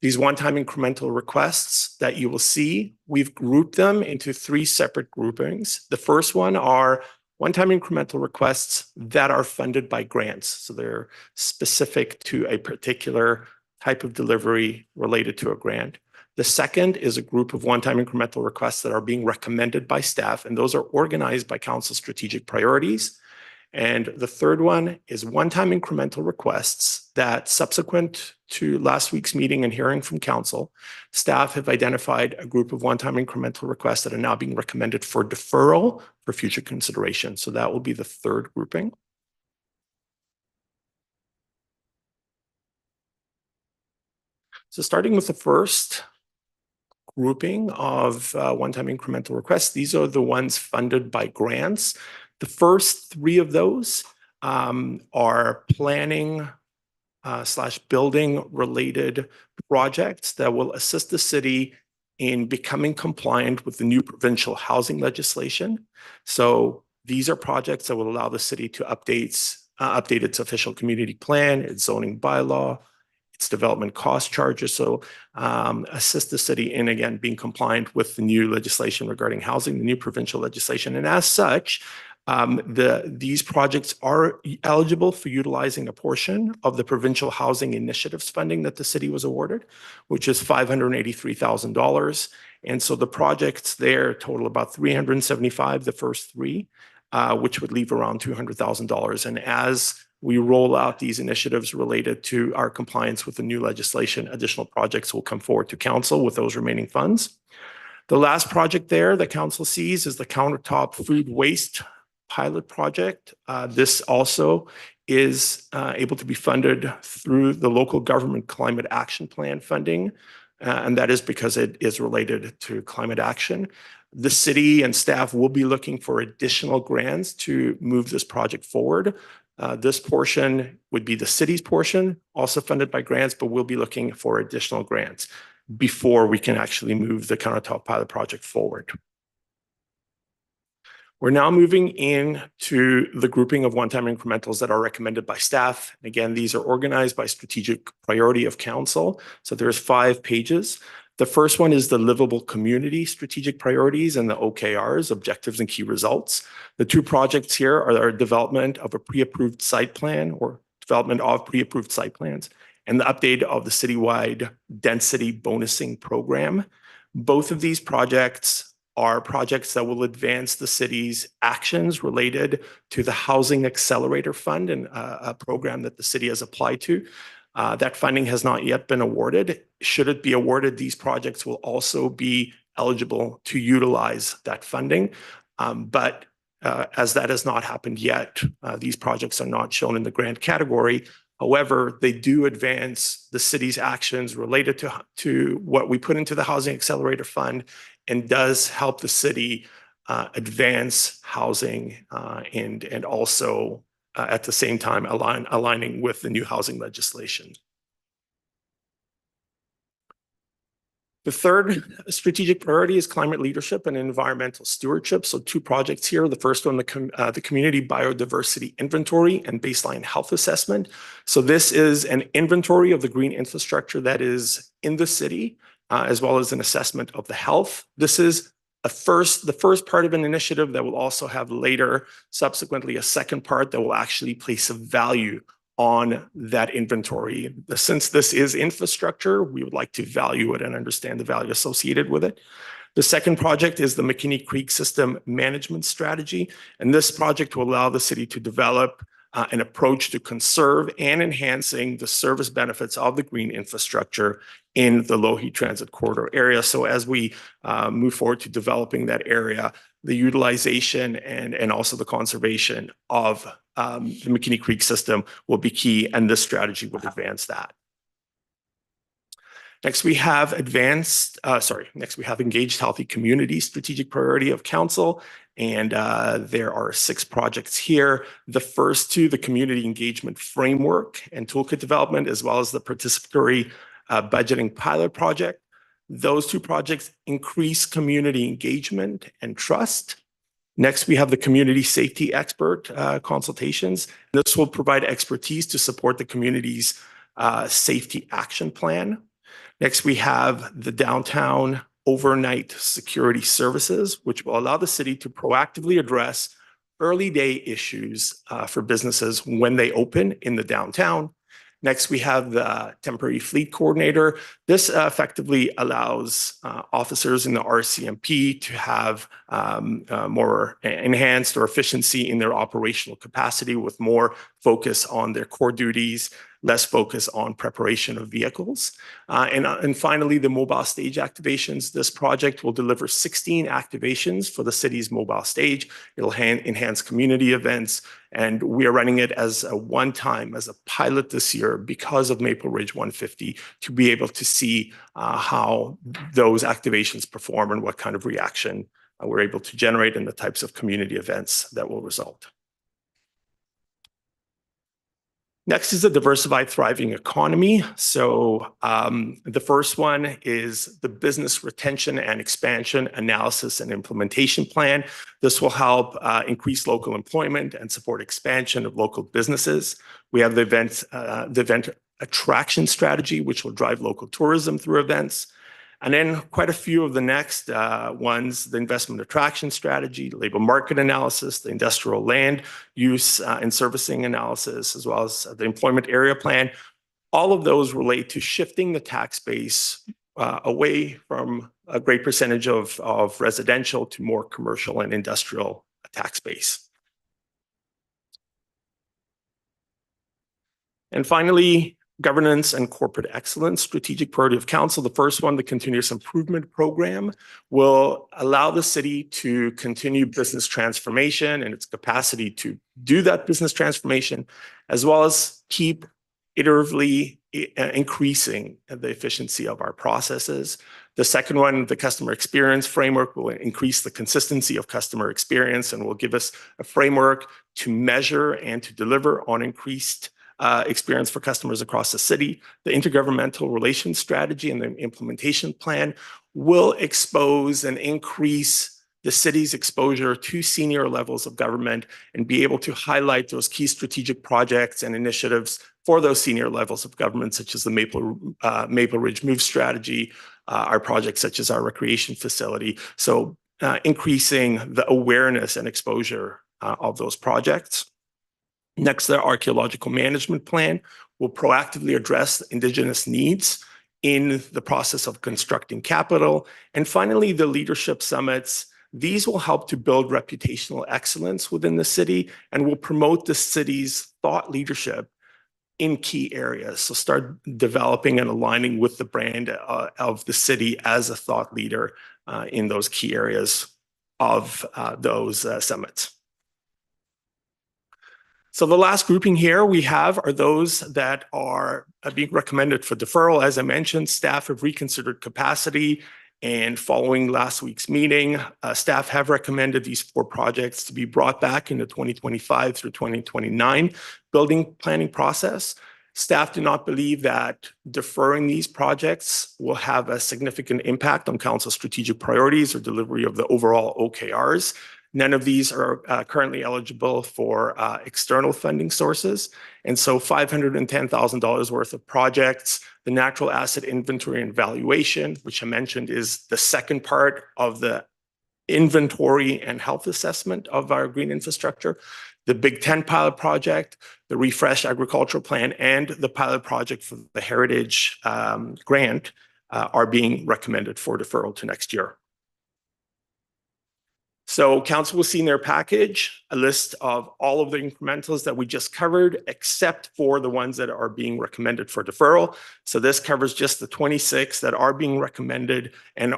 These one-time incremental requests that you will see, we've grouped them into three separate groupings. The first one are one-time incremental requests that are funded by grants. So they're specific to a particular type of delivery related to a grant. The second is a group of one-time incremental requests that are being recommended by staff, and those are organized by council strategic priorities. And the third one is one-time incremental requests that, subsequent to last week's meeting and hearing from council, staff have identified a group of one-time incremental requests that are now being recommended for deferral for future consideration. So that will be the third grouping. So starting with the first grouping of one-time incremental requests, these are the ones funded by grants. The first three of those are planning / building related projects that will assist the city in becoming compliant with the new provincial housing legislation. So these are projects that will allow the city to update its official community plan, its zoning bylaw, its development cost charges. So assist the city in, again, being compliant with the new legislation regarding housing, the new provincial legislation. And as such, these projects are eligible for utilizing a portion of the provincial housing initiatives funding that the city was awarded, which is $583,000. And so the projects there total about $375,000, the first three, which would leave around $200,000. And as we roll out these initiatives related to our compliance with the new legislation, additional projects will come forward to council with those remaining funds. The last project there that council sees is the countertop food waste pilot project. This also is able to be funded through the local government climate action plan funding. And that is because it is related to climate action. The city and staff will be looking for additional grants to move this project forward. This portion would be the city's portion, also funded by grants, but we'll be looking for additional grants before we can actually move the countertop pilot project forward. We're now moving into the grouping of one-time incrementals that are recommended by staff. Again, these are organized by strategic priority of council. So there's 5 pages. The first one is the livable community strategic priorities and the OKRs, objectives and key results. The 2 projects here are development of a pre-approved site plan or development of pre-approved site plans and the update of the citywide density bonusing program. Both of these projects are projects that will advance the city's actions related to the Housing Accelerator Fund and a program that the city has applied to. That funding has not yet been awarded. Should it be awarded, these projects will also be eligible to utilize that funding. But as that has not happened yet, these projects are not shown in the grant category. However, they do advance the city's actions related to what we put into the Housing Accelerator Fund and does help the city advance housing and also at the same time aligning with the new housing legislation. The third strategic priority is climate leadership and environmental stewardship. So 2 projects here. The first one, the community biodiversity inventory and baseline health assessment. So this is an inventory of the green infrastructure that is in the city, as well as an assessment of the health. This is the first part of an initiative that will also have later, subsequently, a second part that will actually place a value on that inventory. Since this is infrastructure, we would like to value it and understand the value associated with it. The second project is the McKinney Creek System Management Strategy. And this project will allow the city to develop an approach to conserve and enhancing the service benefits of the green infrastructure in the Lougheed Transit Corridor area. So as we move forward to developing that area, the utilization and also the conservation of the McKinney Creek system will be key, and this strategy would advance that. Next, we have engaged healthy communities strategic priority of council. And there are 6 projects here. The first 2, the community engagement framework and toolkit development, as well as the participatory budgeting pilot project. Those 2 projects increase community engagement and trust. Next, we have the community safety expert consultations. This will provide expertise to support the community's safety action plan. Next, we have the downtown overnight security services, which will allow the city to proactively address early day issues for businesses when they open in the downtown. Next, we have the temporary fleet coordinator. This effectively allows officers in the RCMP to have more enhanced or efficiency in their operational capacity with more focus on their core duties, less focus on preparation of vehicles. And finally, the mobile stage activations. This project will deliver 16 activations for the city's mobile stage. It'll enhance community events, and we are running it as a one-time, as a pilot this year because of Maple Ridge 150 to be able to see how those activations perform and what kind of reaction we're able to generate and the types of community events that will result. Next is a diversified, thriving economy. So the first one is the business retention and expansion analysis and implementation plan. This will help increase local employment and support expansion of local businesses. We have the event attraction strategy, which will drive local tourism through events. And then quite a few of the next ones, the investment attraction strategy, labor market analysis, the industrial land use and servicing analysis, as well as the employment area plan. All of those relate to shifting the tax base away from a great percentage of residential to more commercial and industrial tax base. And finally, governance and corporate excellence, strategic priority of council. The first one, the continuous improvement program, will allow the city to continue business transformation and its capacity to do that business transformation, as well as keep iteratively increasing the efficiency of our processes. The second one, the customer experience framework, will increase the consistency of customer experience and will give us a framework to measure and to deliver on increased experience for customers across the city. The intergovernmental relations strategy and the implementation plan will expose and increase the city's exposure to senior levels of government and be able to highlight those key strategic projects and initiatives for those senior levels of government, such as the Maple Ridge Move Strategy, our projects such as our recreation facility. So increasing the awareness and exposure of those projects. Next, the archaeological management plan will proactively address Indigenous needs in the process of constructing capital. And finally, the leadership summits. These will help to build reputational excellence within the city and will promote the city's thought leadership in key areas. So start developing and aligning with the brand of the city as a thought leader in those key areas of those summits. So the last grouping here we have are those that are being recommended for deferral. As I mentioned, staff have reconsidered capacity, and following last week's meeting, staff have recommended these 4 projects to be brought back in the 2025 through 2029 building planning process. Staff do not believe that deferring these projects will have a significant impact on council's strategic priorities or delivery of the overall OKRs. None of these are currently eligible for external funding sources. And so $510,000 worth of projects, the natural asset inventory and valuation, which I mentioned is the second part of the inventory and health assessment of our green infrastructure, the Big 10 pilot project, the refresh agricultural plan, and the pilot project for the heritage grant are being recommended for deferral to next year. So council will see in their package a list of all of the incrementals that we just covered, except for the ones that are being recommended for deferral. So this covers just the 26 that are being recommended and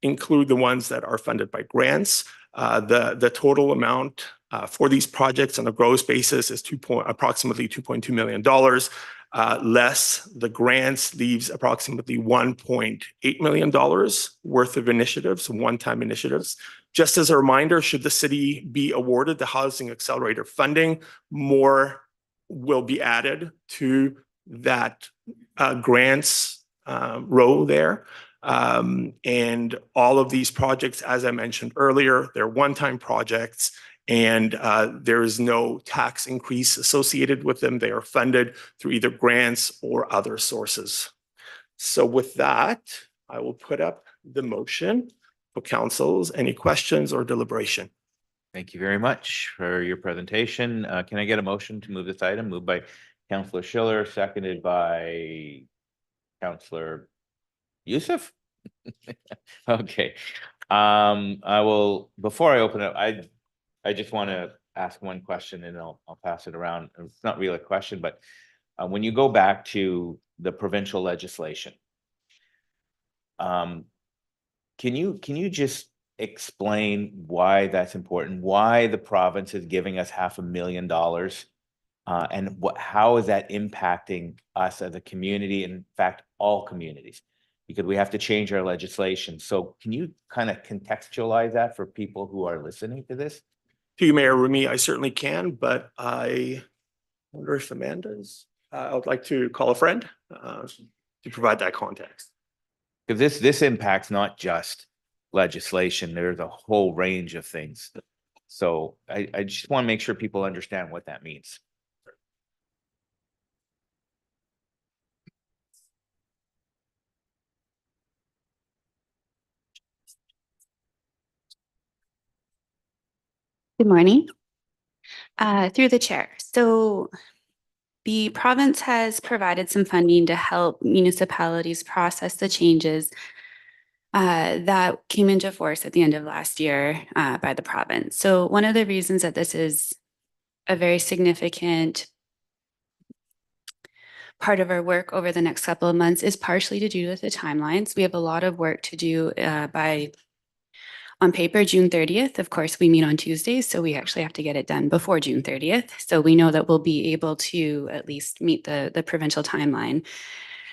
include the ones that are funded by grants. The total amount for these projects on a gross basis is approximately $2.2 million. Less the grants leaves approximately $1.8 million worth of initiatives, one-time initiatives. Just as a reminder, should the city be awarded the Housing Accelerator funding, more will be added to that grants row there. And all of these projects, as I mentioned earlier, they're one-time projects, and there is no tax increase associated with them. They are funded through either grants or other sources. So with that, I will put up the motion for councils. Any questions or deliberation? Thank you very much for your presentation. Can I get a motion to move this item? Moved by Councillor Schiller, seconded by Councillor Youssef? Okay. I will, before I open it, I just want to ask one question and I'll pass it around. It's not really a question, but when you go back to the provincial legislation, can you just explain why that's important? Why the province is giving us $500,000, and how is that impacting us as a community? In fact, all communities, because we have to change our legislation. So can you kind of contextualize that for people who are listening to this? To you, Mayor Remy, I certainly can, but I wonder if Amanda's. I would like to call a friend to provide that context. Because this impacts not just legislation, there's a whole range of things. So I just want to make sure people understand what that means. Good morning. Through the chair. So the province has provided some funding to help municipalities process the changes that came into force at the end of last year by the province. So one of the reasons that this is a very significant part of our work over the next couple of months is partially to do with the timelines. We have a lot of work to do by on paper, June 30th. Of course, we meet on Tuesdays, so we actually have to get it done before June 30th. So we know that we'll be able to at least meet the provincial timeline.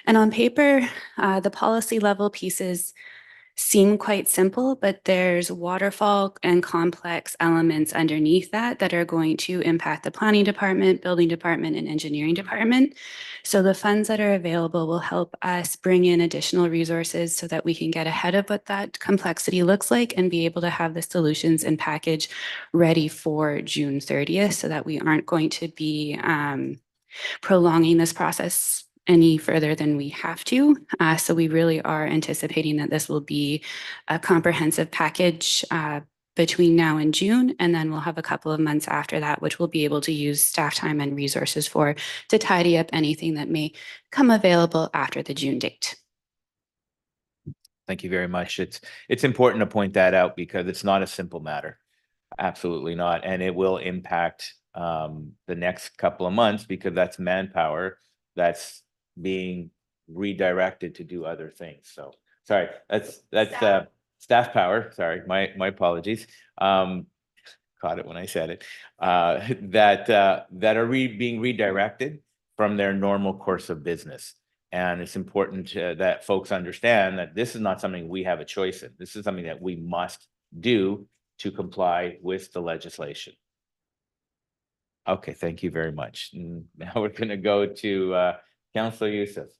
And on paper, the policy level pieces seem quite simple, but there's waterfall and complex elements underneath that that are going to impact the planning department, building department, and engineering department. So the funds that are available will help us bring in additional resources so that we can get ahead of what that complexity looks like and be able to have the solutions and package ready for June 30th so that we aren't going to be prolonging this process any further than we have to. So we really are anticipating that this will be a comprehensive package between now and June, and then we'll have a couple of months after that, which we'll be able to use staff time and resources for to tidy up anything that may come available after the June date. Thank you very much. It's important to point that out because it's not a simple matter. Absolutely not. And it will impact the next couple of months because that's manpower that's being redirected to do other things. So sorry, that's staff power. Sorry, my apologies. Caught it when I said it. That are being redirected from their normal course of business. And it's important that folks understand that this is not something we have a choice in. This is something that we must do to comply with the legislation. Okay, thank you very much. Now we're going to go to Councillor Youssef.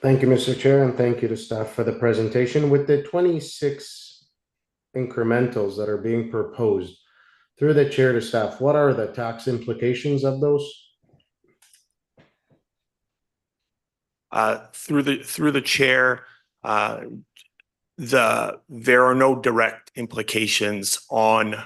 Thank you, Mr. Chair, and thank you to staff for the presentation. With the 26 incrementals that are being proposed, through the chair to staff, what are the tax implications of those? Through the chair, there are no direct implications on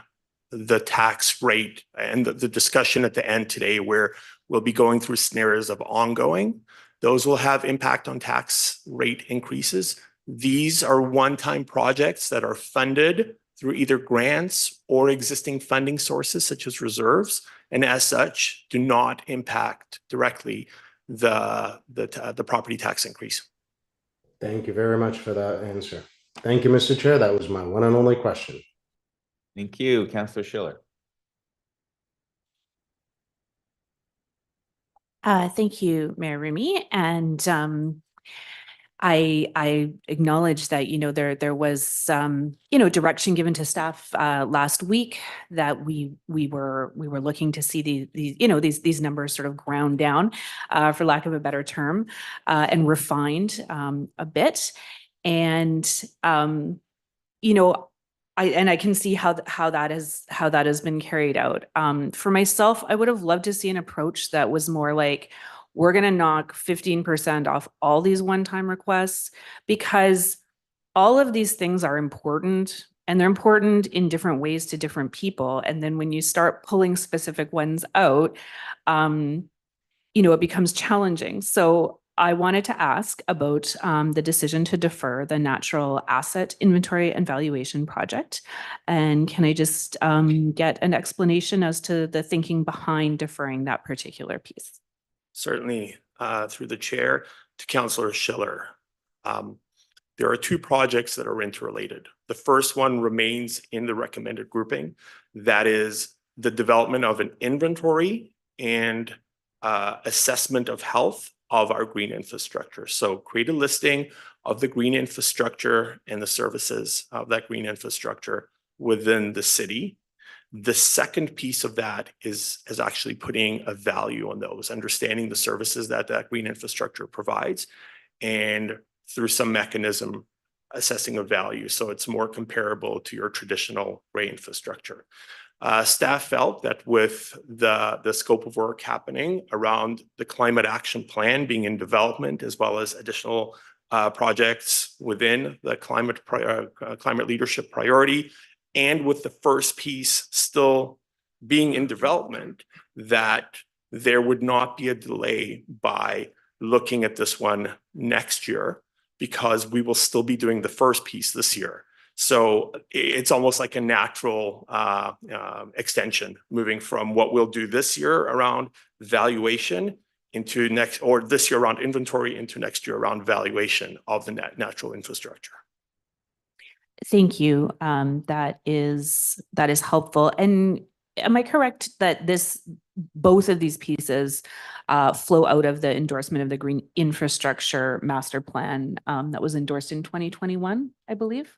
the tax rate, and the discussion at the end today where we'll be going through scenarios of ongoing, those will have impact on tax rate increases. These are one-time projects that are funded through either grants or existing funding sources such as reserves, and as such do not impact directly the property tax increase. Thank you very much for that answer. Thank you, Mr. Chair. That was my one and only question. Thank you, Councillor Schiller. Thank you, Mayor Remy. And I acknowledge that, there was direction given to staff last week that we were looking to see these numbers sort of ground down, for lack of a better term, and refined a bit. And I can see how that has been carried out. For myself, I would have loved to see an approach that was more like, we're going to knock 15% off all these one-time requests, because all of these things are important, and they're important in different ways to different people. And then when you start pulling specific ones out, it becomes challenging. So I wanted to ask about the decision to defer the natural asset inventory and valuation project. And can I just get an explanation as to the thinking behind deferring that particular piece? Certainly, through the chair to Councillor Schiller. There are two projects that are interrelated. The first one remains in the recommended grouping. That is the development of an inventory and assessment of health of our green infrastructure. So create a listing of the green infrastructure and the services of that green infrastructure within the city. The second piece of that is actually putting a value on those, understanding the services that green infrastructure provides, and through some mechanism assessing a value so it's more comparable to your traditional gray infrastructure. Staff felt that with the scope of work happening around the climate action plan being in development, as well as additional projects within the climate leadership priority, and with the first piece still being in development, that there would not be a delay by looking at this one next year, because we will still be doing the first piece this year. So it's almost like a natural extension, moving from what we'll do this year around valuation into next, or this year around inventory into next year around valuation of the natural infrastructure. Thank you. That is helpful. And am I correct that both of these pieces flow out of the endorsement of the Green Infrastructure Master Plan that was endorsed in 2021, I believe.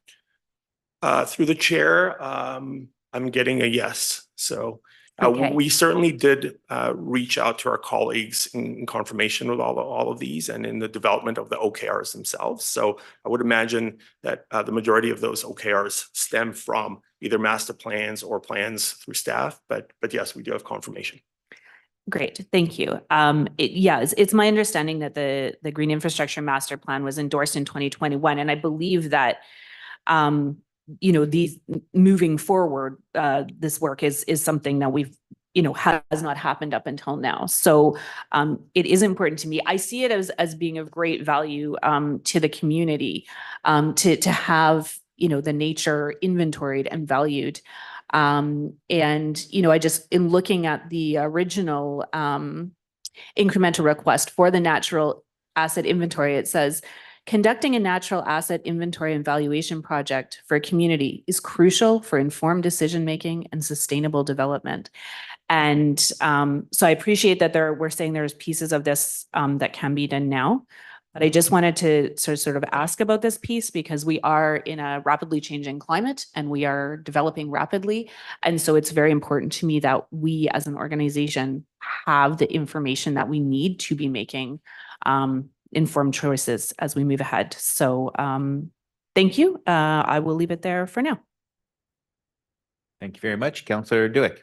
Through the chair, I'm getting a yes. So Okay. we certainly did reach out to our colleagues in confirmation with all of these and in the development of the OKRs themselves. So I would imagine that the majority of those OKRs stem from either master plans or plans through staff. But yes, we do have confirmation. Great, thank you. It's my understanding that the Green Infrastructure Master Plan was endorsed in 2021, and I believe that these moving forward, this work is something that we've has not happened up until now. So it is important to me. I see it as being of great value to the community to have the nature inventoried and valued. And I just, in looking at the original incremental request for the natural asset inventory, it says, conducting a natural asset inventory and valuation project for a community is crucial for informed decision-making and sustainable development. And so I appreciate that we're saying there's pieces of this that can be done now. But I just wanted to sort of ask about this piece because we are in a rapidly changing climate and we are developing rapidly. And so it's very important to me that we as an organization have the information that we need to be making informed choices as we move ahead. So thank you. I will leave it there for now. Thank you very much, Councillor Duick.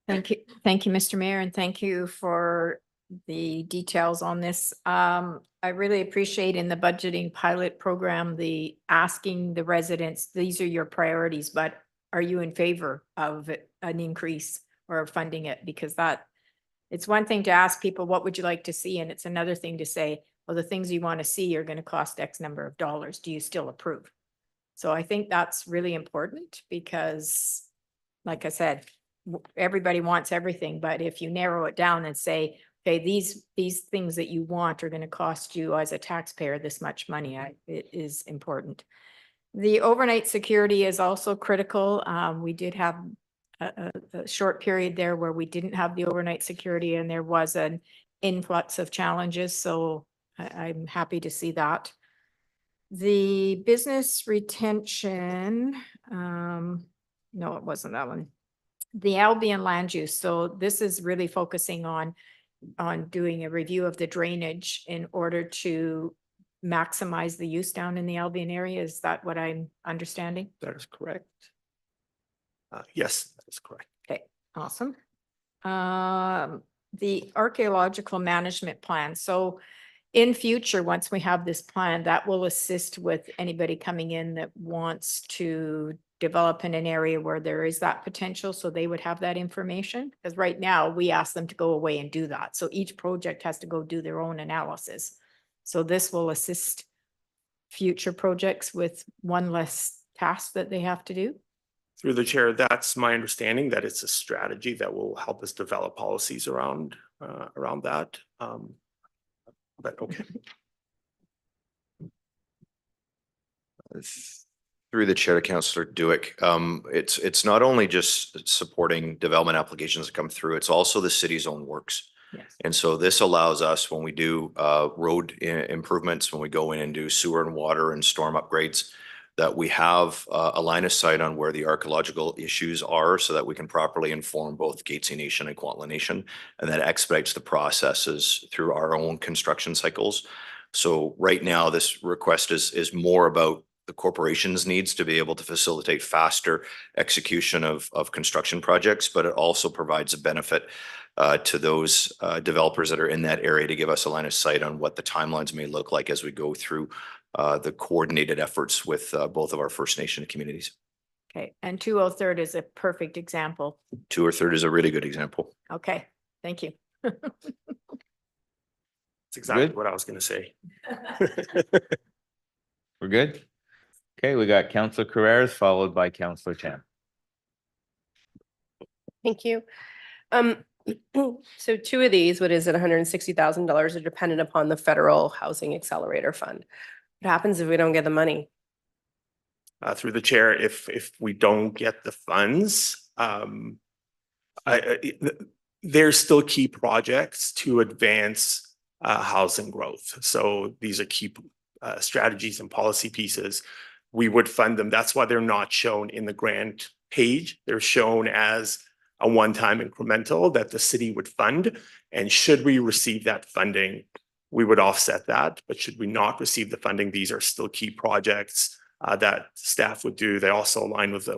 Thank you. Thank you, Mr. Mayor, and thank you for the details on this. I really appreciate in the budgeting pilot program, the asking the residents, these are your priorities, but are you in favor of an increase or funding it? Because it's one thing to ask people, what would you like to see? And it's another thing to say, well, the things you want to see are going to cost X number of dollars. Do you still approve? So I think that's really important because, like I said, everybody wants everything, but if you narrow it down and say, okay, these things that you want are going to cost you as a taxpayer this much money, it is important. The overnight security is also critical. We did have a short period there where we didn't have the overnight security and there was an influx of challenges. So I'm happy to see that. The business retention, no, it wasn't that one. The Albion land use. So this is really focusing on doing a review of the drainage in order to maximize the use down in the Albion area. Is that what I'm understanding? That is correct. Yes, that is correct. Okay, awesome. The archaeological management plan. So in future, once we have this plan, that will assist with anybody coming in that wants to develop in an area where there is that potential. So they would have that information. Because right now we ask them to go away and do that. So each project has to go do their own analysis. So this will assist future projects with one less task that they have to do. Through the chair, that's my understanding that it's a strategy that will help us develop policies around that. But okay. Through the chair to Councillor Duick, it's not only just supporting development applications that come through, it's also the city's own works. Yes. And so this allows us, when we do road improvements, when we go in and do sewer and water and storm upgrades, that we have a line of sight on where the archaeological issues are so that we can properly inform both Gatesy Nation and Kwantlen Nation, and that expedites the processes through our own construction cycles. So right now, this request is more about the corporation's needs to be able to facilitate faster execution of construction projects, but it also provides a benefit to those developers that are in that area to give us a line of sight on what the timelines may look like as we go through the coordinated efforts with both of our First Nation communities. Okay, and 203rd is a perfect example. 203rd is a really good example. Okay, thank you. That's exactly Good. what I was going to say. We're good? Okay, we got Councillor Carreras followed by Councillor Chan. Thank you. So two of these, what is it, $160,000 are dependent upon the Federal Housing Accelerator Fund. What happens if we don't get the money? Through the chair, if we don't get the funds, there's still key projects to advance housing growth. So these are key strategies and policy pieces. We would fund them. That's why they're not shown in the grant page. They're shown as a one-time incremental that the city would fund. And should we receive that funding, we would offset that. But should we not receive the funding, these are still key projects that staff would do. They also align with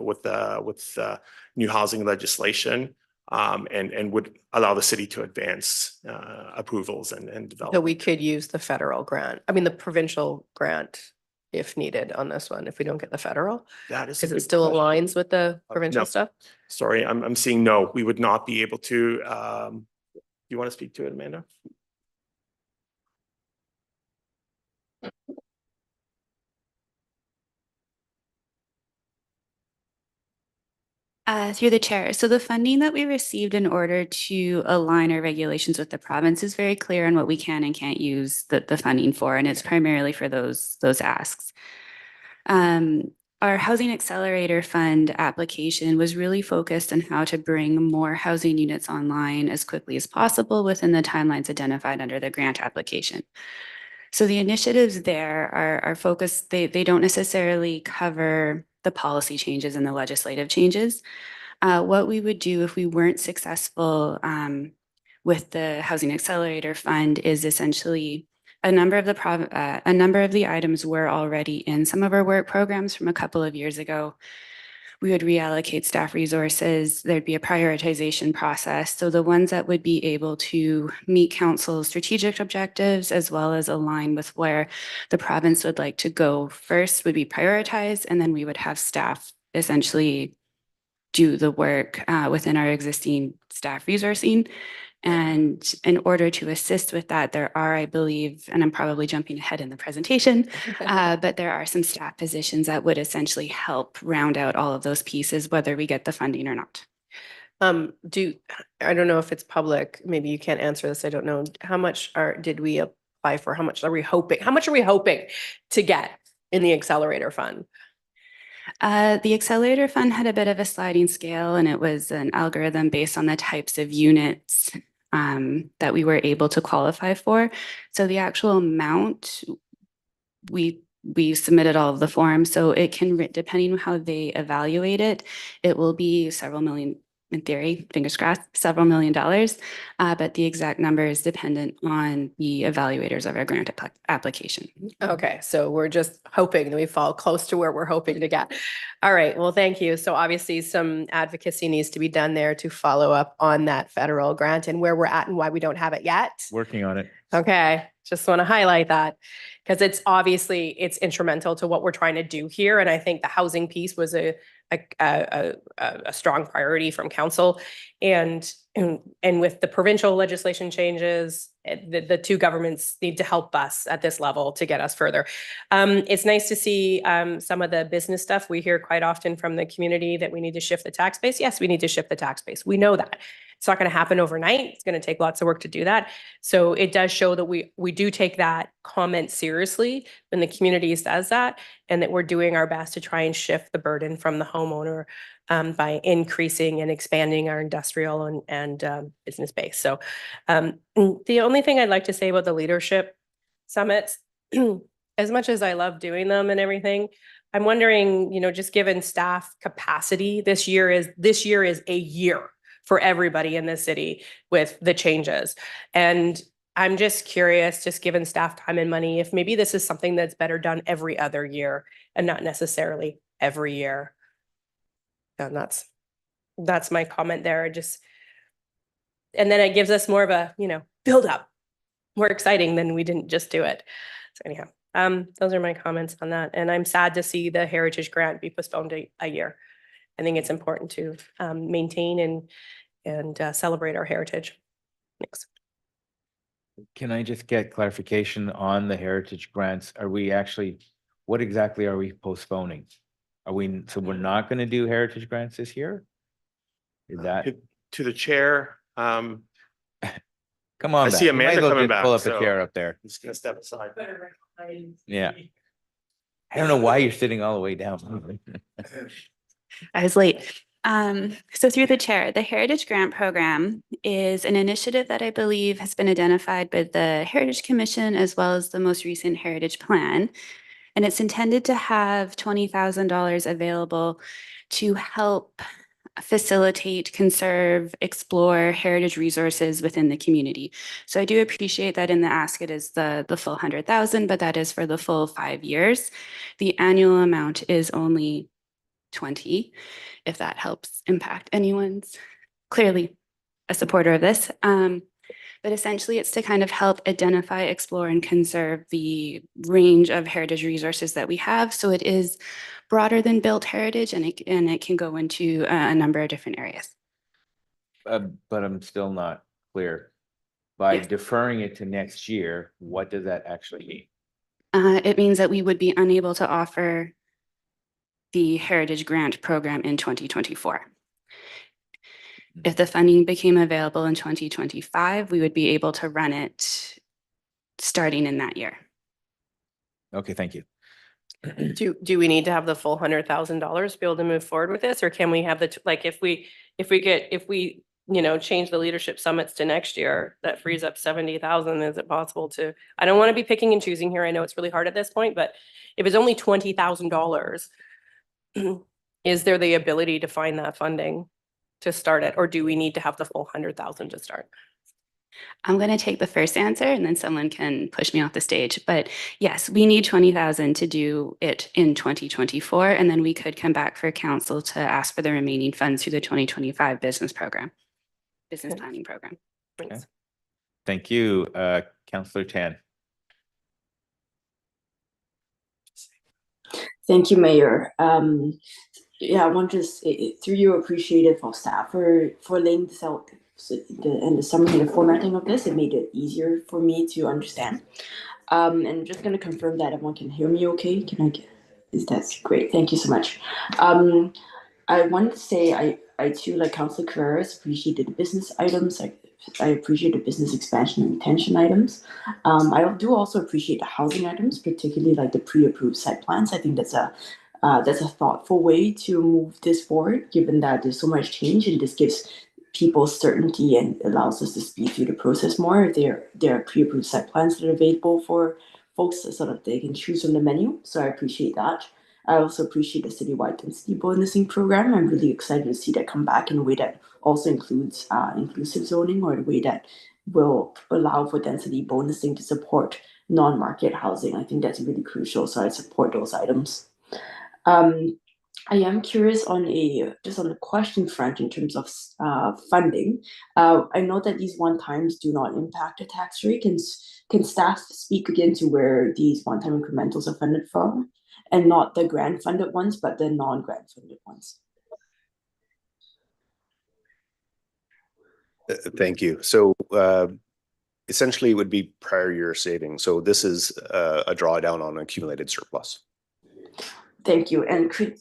new housing legislation and would allow the city to advance approvals and develop. So we could use the federal grant, I mean, the provincial grant if needed on this one, if we don't get the federal, That is a because it good still question. aligns with the provincial no. stuff. Sorry, I'm seeing no, we would not be able to. You want to speak to it, Amanda? Through the chair. So the funding that we received in order to align our regulations with the province is very clear on what we can and can't use the funding for, and it's primarily for those asks. Our Housing Accelerator Fund application was really focused on how to bring more housing units online as quickly as possible within the timelines identified under the grant application. So the initiatives there are focused, they don't necessarily cover the policy changes and the legislative changes. What we would do if we weren't successful with the Housing Accelerator Fund is essentially a number of the items were already in some of our work programs from a couple of years ago. We would reallocate staff resources. There'd be a prioritization process. So the ones that would be able to meet council's strategic objectives as well as align with where the province would like to go first would be prioritized. And then we would have staff essentially do the work within our existing staff resourcing. And in order to assist with that, there are, I believe, and I'm probably jumping ahead in the presentation, but there are some staff positions that would essentially help round out all of those pieces, whether we get the funding or not. I don't know if it's public, maybe you can't answer this, I don't know. How much did we apply for? How much are we hoping to get in the Accelerator Fund? The Accelerator Fund had a bit of a sliding scale, and it was an algorithm based on the types of units that we were able to qualify for. So the actual amount, we submitted all of the forms, so it can, depending on how they evaluate it, it will be several million, in theory, fingers crossed, several $1 million, but the exact number is dependent on the evaluators of our grant application. Okay, so we're just hoping that we fall close to where we're hoping to get. All right, well, thank you. So obviously some advocacy needs to be done there to follow up on that federal grant and where we're at and why we don't have it yet. Working on it. Okay, just want to highlight that because it's instrumental to what we're trying to do here. And I think the housing piece was a strong priority from council. And with the provincial legislation changes, the two governments need to help us at this level to get us further. It's nice to see some of the business stuff. We hear quite often from the community that we need to shift the tax base. Yes, we need to shift the tax base. We know that. It's not going to happen overnight. It's going to take lots of work to do that. So it does show that we do take that comment seriously when the community says that, and that we're doing our best to try and shift the burden from the homeowner by increasing and expanding our industrial and business base. So the only thing I'd like to say about the leadership summits, as much as I love doing them and everything, I'm wondering, just given staff capacity, this year is a year for everybody in the city with the changes. And I'm just curious, just given staff time and money, if maybe this is something that's better done every other year and not necessarily every year. And that's my comment there. And then it gives us more of a, build up, more exciting than we didn't just do it. So anyhow, those are my comments on that. And I'm sad to see the Heritage Grant be postponed a year. I think it's important to maintain and celebrate our heritage. Thanks. Can I just get clarification on the heritage grants? What exactly are we postponing? So we're not going to do heritage grants this year? Is that? To the chair. Come on. I see back. You might Amanda as well coming just back, Pull up so- a chair up there. I'm just gonna step aside. Yeah. I don't know why you're sitting all the way down. I was late. So through the chair, the Heritage Grant Program is an initiative that I believe has been identified by the Heritage Commission as well as the most recent Heritage Plan. And it's intended to have $20,000 available to help facilitate, conserve, explore heritage resources within the community. So I do appreciate that in the ask it is the full 100,000, but that is for the full 5 years. The annual amount is only 20, if that helps impact anyone's clearly a supporter of this. But essentially it's to kind of help identify, explore, and conserve the range of heritage resources that we have. So it is broader than built heritage, and it can go into a number of different areas. But I'm still not clear. By Yes. deferring it to next year, what does that actually mean? It means that we would be unable to offer the Heritage Grant Program in 2024. If the funding became available in 2025, we would be able to run it starting in that year. Okay, thank you. Do we need to have the full $100,000 to be able to move forward with this, or can we have like if we change the leadership summits to next year, that frees up 70,000? Is it possible to? I don't want to be picking and choosing here. I know it's really hard at this point, but if it's only $20,000, is there the ability to find that funding to start it, or do we need to have the full 100,000 to start? I'm going to take the first answer and then someone can push me off the stage. But yes, we need 20,000 to do it in 2024. And then we could come back for council to ask for the remaining funds through the 2025 business planning program. Thanks. Thank you, Councillor Tan. Thank you, Mayor. Yeah, I want to say, through you, appreciative of staff for laying this out and the summary and the formatting of this. It made it easier for me to understand. And I'm just going to confirm that everyone can hear me okay. That's great. Thank you so much. I wanted to say I too, like Councillor Carreras, appreciated the business items. I appreciate the business expansion and retention items. I do also appreciate the housing items, particularly like the pre-approved site plans. I think that's a thoughtful way to move this forward, given that there's so much change, and this gives people certainty and allows us to speed through the process more. There are pre-approved site plans that are available for folks so that they can choose from the menu. So I appreciate that. I also appreciate the citywide density bonusing program. I'm really excited to see that come back in a way that also includes inclusive zoning, or a way that will allow for density bonusing to support non-market housing. I think that's really crucial. So I support those items. I am curious on just on the question front in terms of funding. I know that these one-times do not impact the tax rate. Can staff speak again to where these one-time incrementals are funded from, and not the grant funded ones, but the non-grant funded ones? Thank you. So essentially it would be prior year savings. So this is a drawdown on accumulated surplus. Thank you. And could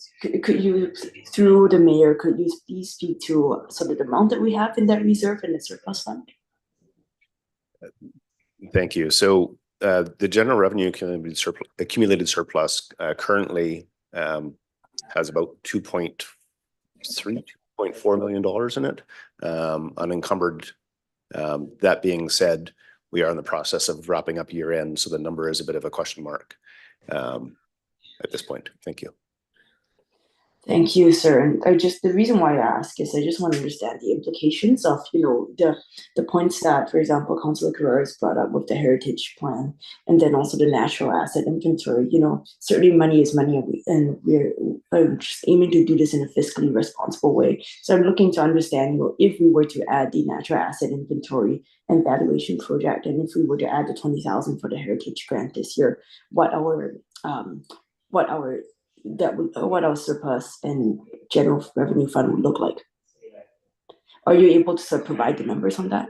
you, through the mayor, could you please speak to sort of the amount that we have in that reserve and the surplus fund? Thank you. So the general revenue accumulated surplus currently has about $2.4 million in it, unencumbered. That being said, we are in the process of wrapping up year end, so the number is a bit of a question mark at this point. Thank you. Thank you, sir. And the reason why I ask is I just want to understand the implications of, the points that, for example, Councillor Carreras brought up with the heritage plan, and then also the natural asset inventory. Certainly money is money, and we're just aiming to do this in a fiscally responsible way. So I'm looking to understand, if we were to add the natural asset inventory and valuation project, and if we were to add the 20,000 for the heritage grant this year, what our surplus and general revenue fund would look like. Are you able to provide the numbers on that?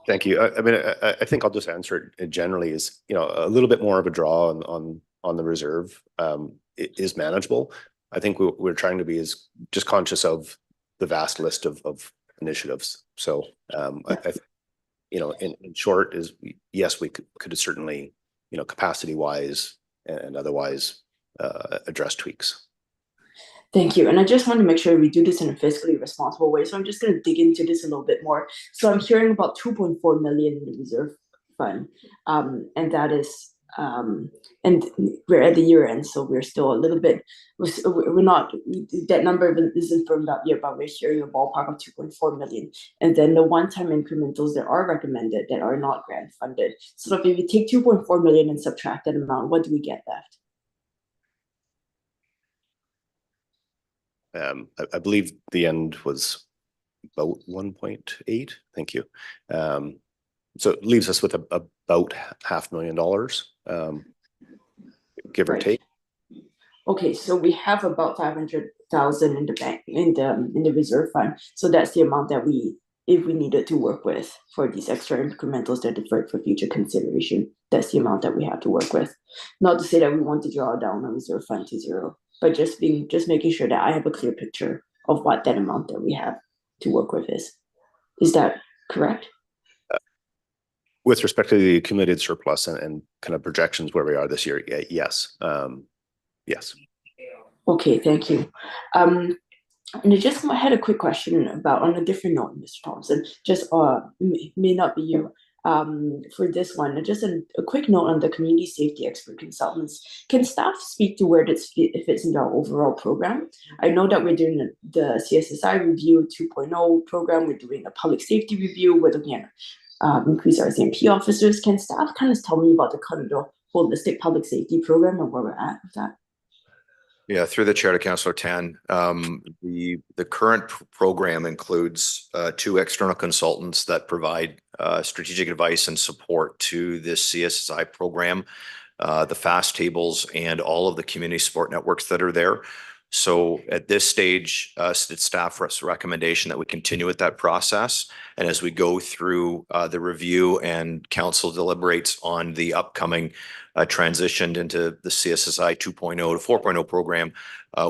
Thank you. I think I'll just answer it generally. Is a little bit more of a draw on the reserve is manageable. I think we're trying to be just conscious of the vast list of initiatives. So I think in short is yes, we could certainly capacity wise and otherwise address tweaks. Thank you. And I just want to make sure we do this in a fiscally responsible way. So I'm just going to dig into this a little bit more. So I'm hearing about 2.4 million in the reserve fund. And that is, and we're at the year end, so we're still a little bit, we're not, that number isn't firmed up yet, but we're hearing a ballpark of 2.4 million. And then the one-time incrementals that are recommended that are not grant funded. So if we take 2.4 million and subtract that amount, what do we get left? I believe the end was about 1.8. Thank you. So it leaves us with about $500,000, give or Right. take. Okay, so we have about 500,000 in the bank, in the reserve fund. So that's the amount that if we needed to work with for these extra incrementals that are deferred for future consideration, that's the amount that we have to work with. Not to say that we want to draw down the reserve fund to zero, but just making sure that I have a clear picture of what that amount that we have to work with is. Is that correct? With respect to the accumulated surplus and kind of projections where we are this year, yes. Yes. Okay, thank you. And I had a quick question about, on a different note, Mr. Thompson, just may not be you for this one, just a quick note on the community safety expert consultants. Can staff speak to where it fits into our overall program? I know that we're doing the CSSI review 2.0 program, we're doing a public safety review, we're looking at increase our CMP officers. Can staff kind of tell me about the kind of holistic public safety program and where we're at with that? Yeah, through the chair to Councillor Tan, the current program includes 2 external consultants that provide strategic advice and support to this CSSI program, the FAST tables and all of the community support networks that are there. So at this stage, it's staff's recommendation that we continue with that process. And as we go through the review and council deliberates on the upcoming transitioned into the CSSI 2.0 to 4.0 program,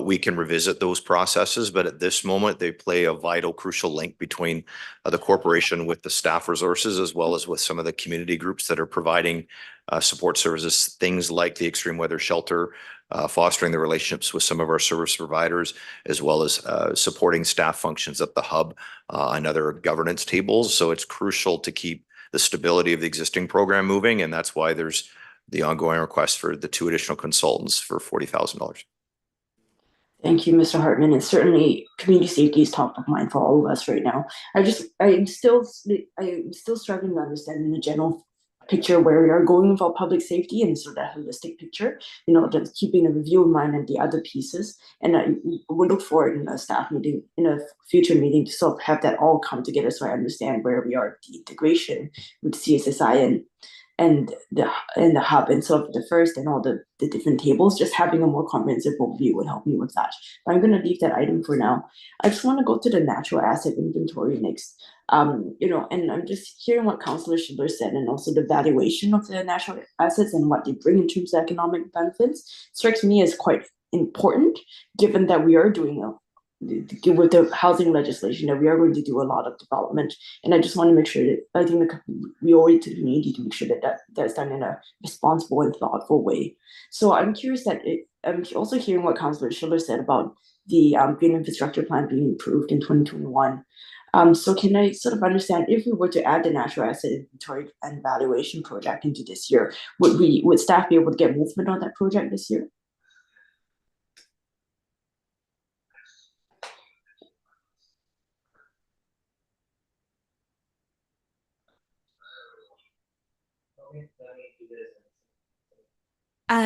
we can revisit those processes. But at this moment, they play a vital, crucial link between the corporation with the staff resources, as well as with some of the community groups that are providing support services, things like the extreme weather shelter, fostering the relationships with some of our service providers, as well as supporting staff functions at the hub and other governance tables. So it's crucial to keep the stability of the existing program moving. And that's why there's the ongoing request for the 2 additional consultants for $40,000. Thank you, Mr. Hartman. And certainly community safety is top of mind for all of us right now. I'm still struggling to understand in the general picture where we are going with our public safety, and so that holistic picture, just keeping a review in mind and the other pieces. And I would look forward in a staff meeting, in a future meeting, to sort of have that all come together so I understand where we are, the integration with CSSI and the hub and sort of the first and all the different tables. Just having a more comprehensive overview would help me with that. But I'm going to leave that item for now. I just want to go to the natural asset inventory next. And I'm just hearing what Councillor Schiller said, and also the valuation of the natural assets and what they bring in terms of economic benefits strikes me as quite important, given that we are doing with the housing legislation, that we are going to do a lot of development. And I just want to make sure that I think we owe it to the community to make sure that that's done in a responsible and thoughtful way. So I'm curious I'm also hearing what Councillor Schiller said about the green infrastructure plan being approved in 2021. So can I sort of understand, if we were to add the natural asset inventory and valuation project into this year, would staff be able to get movement on that project this year?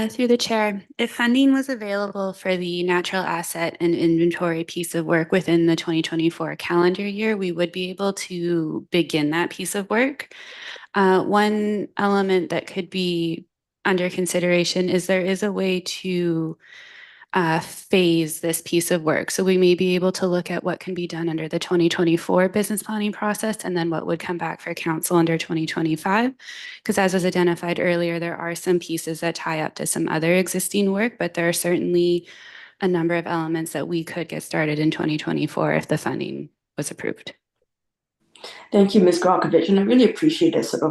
Through the chair, if funding was available for the natural asset and inventory piece of work within the 2024 calendar year, we would be able to begin that piece of work. One element that could be under consideration is there is a way to phase this piece of work. So we may be able to look at what can be done under the 2024 business planning process, and then what would come back for council under 2025. Because as was identified earlier, there are some pieces that tie up to some other existing work, but there are certainly a number of elements that we could get started in 2024 if the funding was approved. Thank you, Ms. Grockovich, and I really appreciate that sort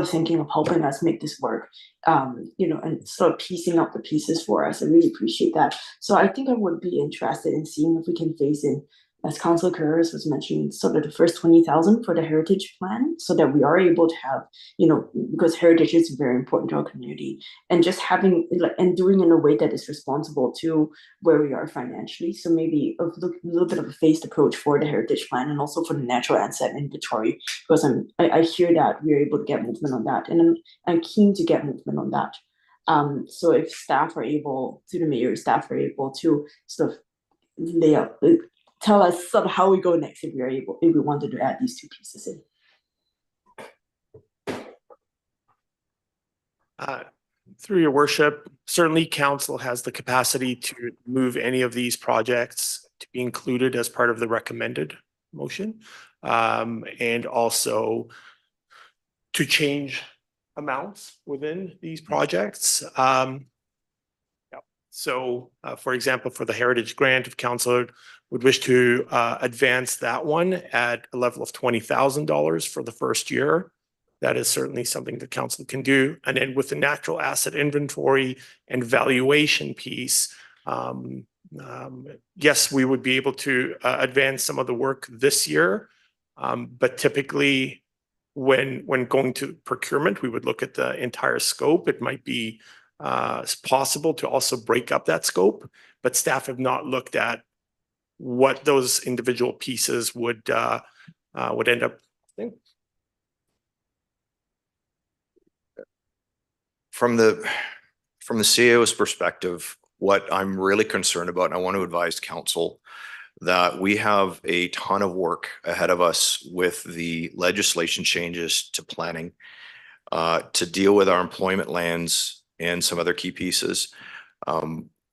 of thinking of helping us make this work. And sort of piecing up the pieces for us. I really appreciate that. So I think I would be interested in seeing if we can phase in, as Councilor Carreras was mentioning, sort of the first 20,000 for the heritage plan, so that we are able to have, because heritage is very important to our community, and just having and doing in a way that is responsible to where we are financially. So maybe a little bit of a phased approach for the heritage plan and also for the natural asset inventory, because I hear that we're able to get movement on that, and I'm keen to get movement on that. So if staff are able, to the mayor, staff are able to sort of lay out, tell us sort of how we go next if we wanted to add these two pieces in. Through your worship, certainly council has the capacity to move any of these projects to be included as part of the recommended motion, and also to change amounts within these projects. So, for example, for the heritage grant, if council would wish to advance that one at a level of $20,000 for the first year, that is certainly something the council can do. And then with the natural asset inventory and valuation piece, yes, we would be able to advance some of the work this year. But typically, when going to procurement, we would look at the entire scope. It might be possible to also break up that scope, but staff have not looked at what those individual pieces would end up being. From the CAO's perspective, what I'm really concerned about, and I want to advise council that we have a ton of work ahead of us with the legislation changes to planning to deal with our employment lands and some other key pieces.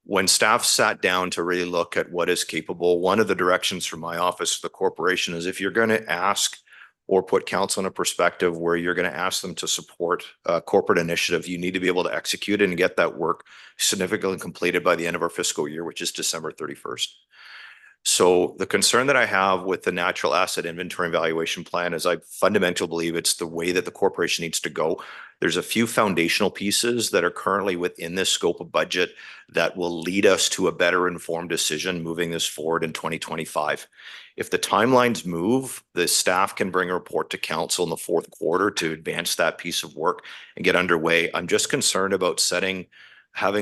When staff sat down to really look at what is capable, one of the directions from my office to the corporation is if you're going to ask or put council in a perspective where you're going to ask them to support a corporate initiative, you need to be able to execute it and get that work significantly completed by the end of our fiscal year, which is December 31st. So the concern that I have with the natural asset inventory and valuation plan is I fundamentally believe it's the way that the corporation needs to go. There's a few foundational pieces that are currently within this scope of budget that will lead us to a better informed decision moving this forward in 2025. If the timelines move, the staff can bring a report to council in the fourth quarter to advance that piece of work and get underway. I'm just concerned about setting a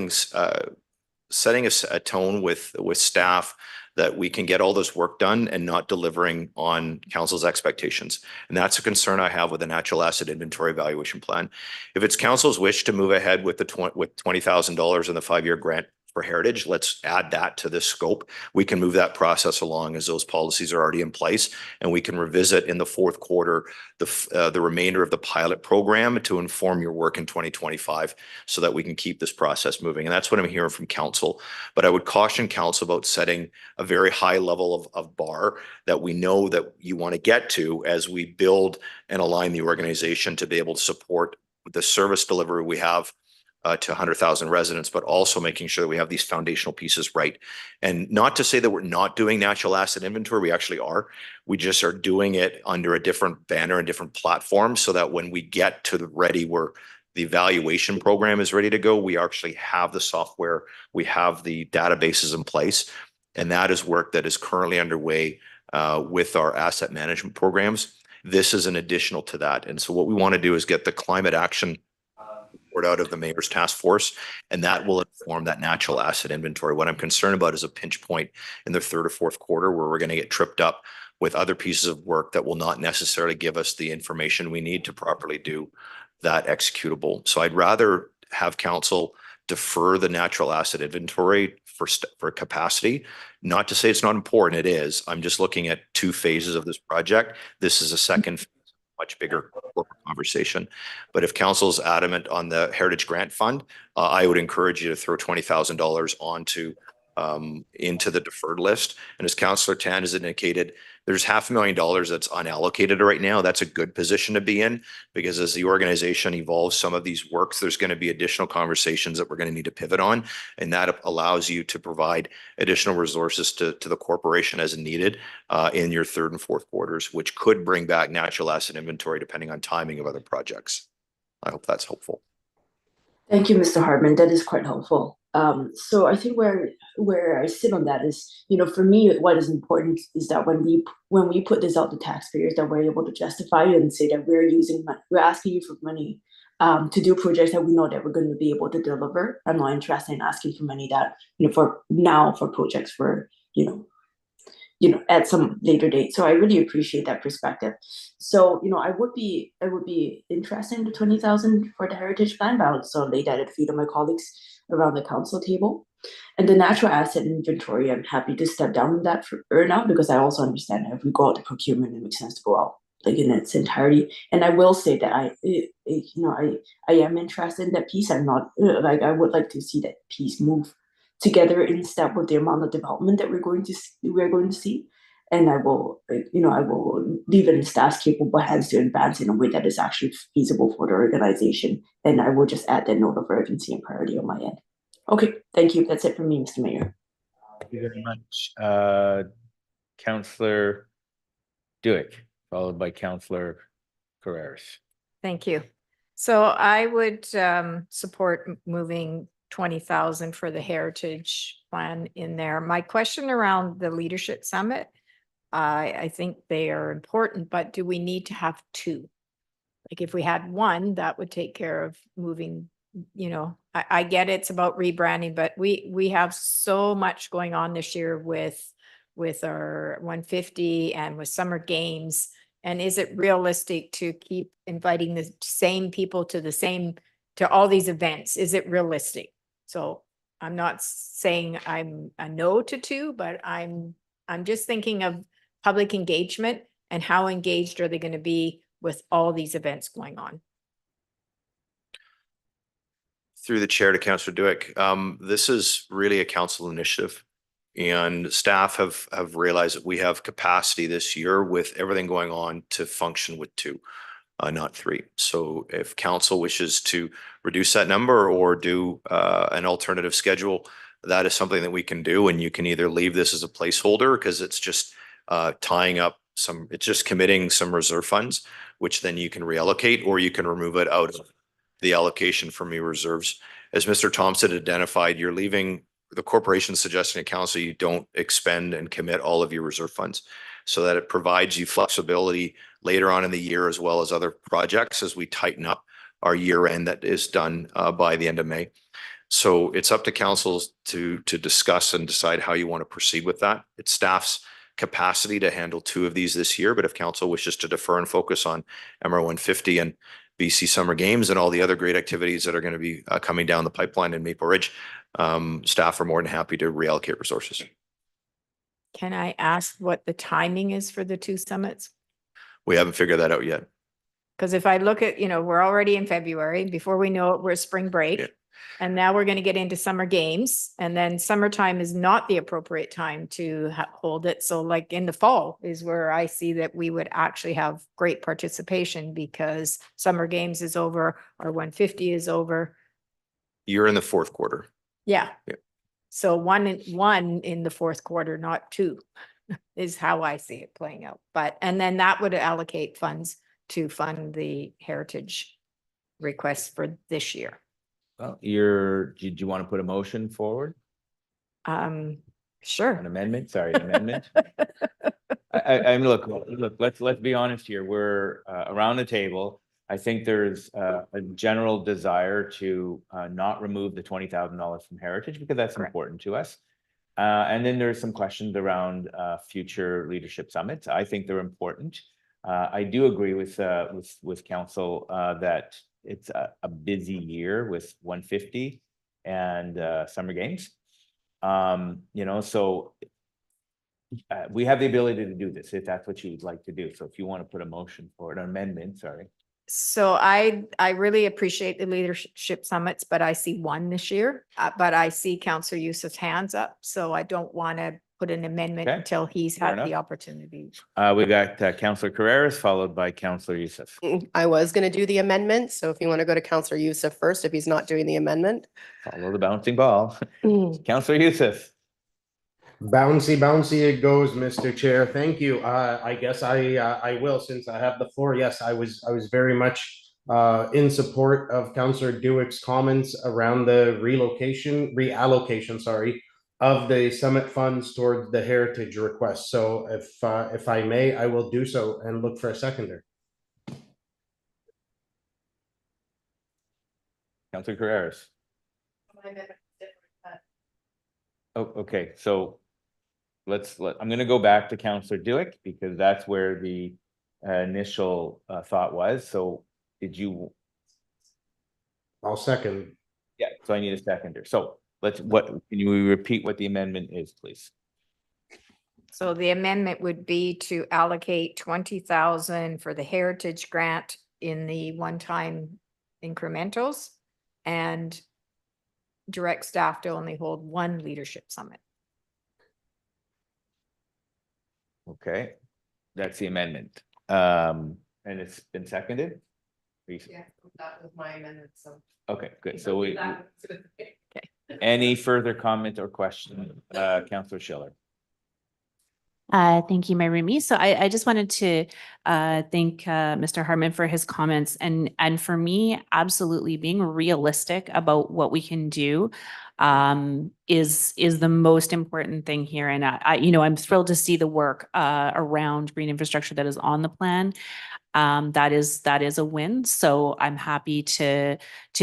tone with staff that we can get all this work done and not delivering on council's expectations. And that's a concern I have with the natural asset inventory valuation plan. If it's council's wish to move ahead with $20,000 in the 5-year grant for heritage, let's add that to this scope. We can move that process along as those policies are already in place, and we can revisit in the fourth quarter the remainder of the pilot program to inform your work in 2025 so that we can keep this process moving. And that's what I'm hearing from council. But I would caution council about setting a very high level of bar that we know that you want to get to as we build and align the organization to be able to support the service delivery we have to 100,000 residents, but also making sure that we have these foundational pieces right. And not to say that we're not doing natural asset inventory, we actually are. We just are doing it under a different banner and different platform so that when we get to the ready where the evaluation program is ready to go, we actually have the software, we have the databases in place. And that is work that is currently underway with our asset management programs. This is an additional to that. And so what we want to do is get the climate action report out of the mayor's task force, and that will inform that natural asset inventory. What I'm concerned about is a pinch point in the third or fourth quarter where we're going to get tripped up with other pieces of work that will not necessarily give us the information we need to properly do that executable. So I'd rather have council defer the natural asset inventory for capacity. Not to say it's not important, it is. I'm just looking at 2 phases of this project. This is a second much bigger corporate conversation. But if council's adamant on the Heritage Grant Fund, I would encourage you to throw $20,000 onto into the deferred list. And as Councillor Tan has indicated, there's $500,000 that's unallocated right now. That's a good position to be in, because as the organization evolves some of these works, there's going to be additional conversations that we're going to need to pivot on. And that allows you to provide additional resources to the corporation as needed in your third and fourth quarters, which could bring back natural asset inventory depending on timing of other projects. I hope that's helpful. Thank you, Mr. Hartman. That is quite helpful. So I think where I sit on that is, for me, what is important is that when we put this out to taxpayers, that we're able to justify it and say that we're using money, we're asking you for money to do projects that we know that we're going to be able to deliver. I'm not interested in asking for money that, for projects for, at some later date. So I really appreciate that perspective. So, I would be interested in the 20,000 for the heritage plan, but I'll also lay that at the feet of my colleagues around the council table. And the natural asset inventory, I'm happy to step down on that for now, because I also understand that if we go out to procurement, it makes sense to go out in its entirety. And I will say that I am interested in that piece. I'm not I would like to see that piece move together in step with the amount of development that we're going to see. And I will leave it in staff's capable hands to advance in a way that is actually feasible for the organization. And I will just add that note of urgency and priority on my end. Okay, thank you. That's it for me, Mr. Mayor. Thank you very much. Councillor Duick, followed by Councillor Carreras. Thank you. So I would support moving 20,000 for the heritage plan in there. My question around the leadership summit, I think they are important, but do we need to have two? Like if we had one, that would take care of moving, I get it's about rebranding, but we have so much going on this year with our 150 and with summer games. And is it realistic to keep inviting the same people to all these events? Is it realistic? So I'm not saying I'm a no to two, but I'm just thinking of public engagement and how engaged are they going to be with all these events going on? Through the chair to Councillor Duick, this is really a council initiative, and staff have realized that we have capacity this year with everything going on to function with two, not three. So if council wishes to reduce that number or do an alternative schedule, that is something that we can do. And you can either leave this as a placeholder because it's just it's just committing some reserve funds, which then you can reallocate, or you can remove it out of the allocation from your reserves. As Mr. Thompson identified, you're leaving the corporation suggesting to council you don't expend and commit all of your reserve funds, so that it provides you flexibility later on in the year, as well as other projects as we tighten up our year end that is done by the end of May. So it's up to councils to discuss and decide how you want to proceed with that. It's staff's capacity to handle two of these this year, but if council wishes to defer and focus on MR 150 and BC Summer Games and all the other great activities that are going to be coming down the pipeline in Maple Ridge, staff are more than happy to reallocate resources. Can I ask what the timing is for the two summits? We haven't figured that out yet. Because if I look at, we're already in February, before we know it, we're spring break. Yeah. And now we're going to get into summer games, and then summertime is not the appropriate time to hold it. So like in the fall is where I see that we would actually have great participation, because summer games is over, our 150 is over. You're in the fourth quarter. Yeah. Yeah. So one in the fourth quarter, not two, is how I see it playing out. And then that would allocate funds to fund the heritage requests for this year. Well, did you want to put a motion forward? Sure. An amendment? Sorry, an amendment. Look, let's be honest here. We're around the table. I think there's a general desire to not remove the $20,000 from heritage, because that's important to us. And then there's some questions around future leadership summits. I think they're important. I do agree with council that it's a busy year with 150 and summer games. So we have the ability to do this if that's what you would like to do. So if you want to put a motion for an amendment, sorry. So I really appreciate the leadership summits, but I see one this year. But I see Councillor Youssef's hands up, so I don't want to put an amendment Okay, until he's fair had the enough. opportunity. We got Councillor Carreras followed by Councillor Youssef. I was going to do the amendment, so if you want to go to Councillor Youssef first, if he's not doing the amendment. Follow the bouncing ball. Councillor Youssef. Bouncy, bouncy it goes, Mr. Chair. Thank you. I guess I will, since I have the floor. Yes, I was very much in support of Councillor Dewick's comments around the reallocation, sorry, of the summit funds towards the heritage request. So if I may, I will do so and look for a seconder. Councillor Carreras. Oh, okay, so I'm gonna go back to Councillor Dewick because that's where the initial thought was. So did you? I'll second. Yeah, so I need a seconder. So can you repeat what the amendment is, please? So the amendment would be to allocate 20,000 for the heritage grant in the one-time incrementals and direct staff to only hold one leadership summit. Okay, that's the amendment. And it's been seconded? Yeah, that was my amendment, so. Okay, good. So any further comment or question, Councillor Schiller? Thank you, Mayor Remy. So I just wanted to thank Mr. Hartman for his comments, and for me, absolutely being realistic about what we can do is the most important thing here. And I'm thrilled to see the work around green infrastructure that is on the plan. That is a win. So I'm happy to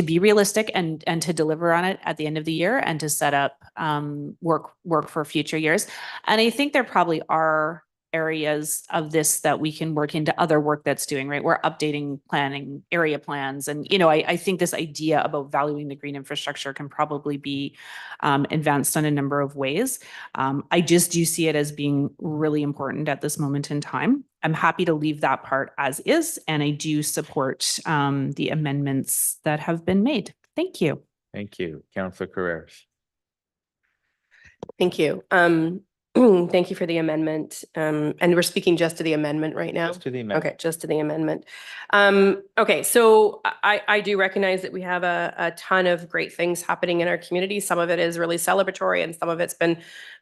be realistic and to deliver on it at the end of the year and to set up work for future years. And I think there probably are areas of this that we can work into other work that's doing, right? We're updating planning area plans. And, I think this idea about valuing the green infrastructure can probably be advanced in a number of ways. I just do see it as being really important at this moment in time. I'm happy to leave that part as is, and I do support the amendments that have been made. Thank you. Thank you, Councillor Carreras. Thank you. Thank you for the amendment. And we're speaking just to the amendment right now? Just to the amendment. Okay, just to the amendment. Okay, so I do recognize that we have a ton of great things happening in our community. Some of it is really celebratory and some of it's been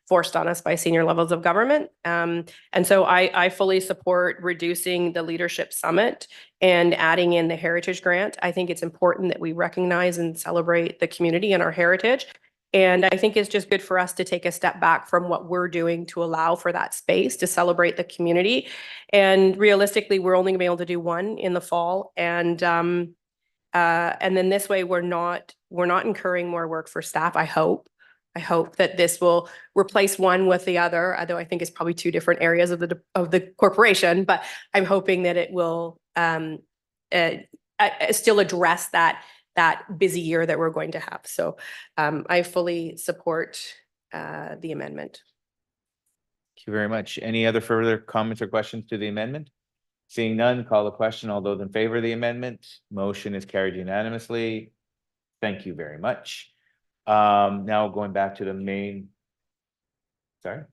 forced on us by senior levels of government. And so I fully support reducing the leadership summit and adding in the heritage grant. I think it's important that we recognize and celebrate the community and our heritage. And I think it's just good for us to take a step back from what we're doing to allow for that space to celebrate the community. And realistically, we're only gonna be able to do one in the fall. And then this way we're not incurring more work for staff, I hope. I hope that this will replace one with the other, although I think it's probably two different areas of the corporation, but I'm hoping that it will still address that busy year that we're going to have. So I fully support the amendment. Thank you very much. Any other further comments or questions to the amendment? Seeing none, call the question. All those in favor of the amendment, motion is carried unanimously. Thank you very much. Now going back to the main. Sorry.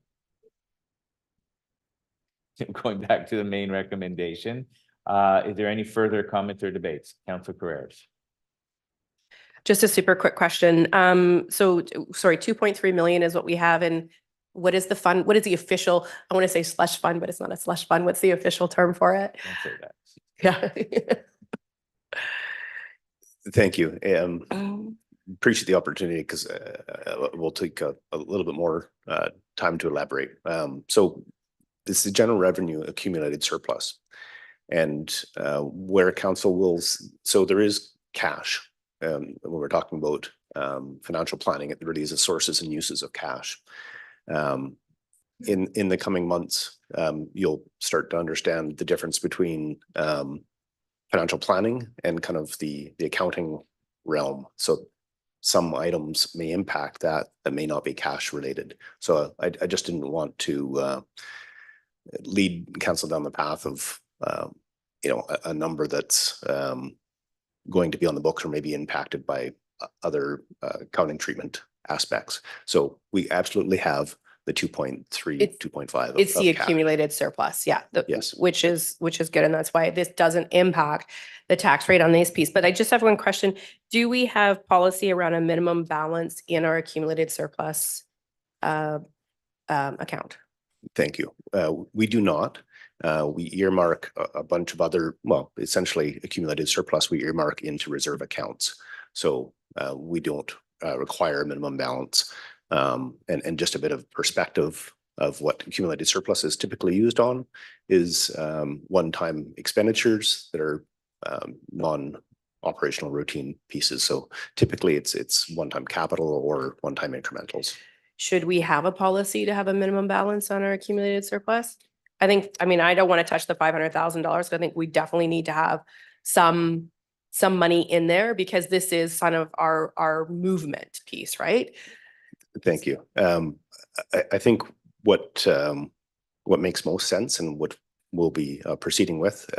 Going back to the main recommendation. Is there any further comments or debates? Councillor Carreras. Just a super quick question. So sorry, 2.3 million is what we have. And what is the fund? What is the official, I want to say slush fund, but it's not a slush fund. What's the official term for it? Don't say that. Yeah. Thank you. Appreciate the opportunity because we'll take a little bit more time to elaborate. So this is the general revenue accumulated surplus, and where council will, so there is cash. When we're talking about financial planning, it really is a sources and uses of cash. In the coming months, you'll start to understand the difference between financial planning and kind of the accounting realm. So some items may impact that may not be cash related. So I just didn't want to lead council down the path of a number that's going to be on the books or maybe impacted by other accounting treatment aspects. So we absolutely have the 2.3, It's- 2.5. It's the of cash. accumulated surplus, yeah. Yes. Which is good, and that's why this doesn't impact the tax rate on these piece. But I just have one question. Do we have policy around a minimum balance in our accumulated surplus account? Thank you. We do not. We earmark a bunch of other, well, essentially accumulated surplus, we earmark into reserve accounts. So we don't require a minimum balance. And just a bit of perspective of what accumulated surplus is typically used on is one-time expenditures that are non-operational routine pieces. So typically it's one-time capital or one-time incrementals. Should we have a policy to have a minimum balance on our accumulated surplus? I mean, I don't want to touch the $500,000. I think we definitely need to have some money in there because this is kind of our movement piece, right? Thank you. I think what makes most sense and what we'll be proceeding with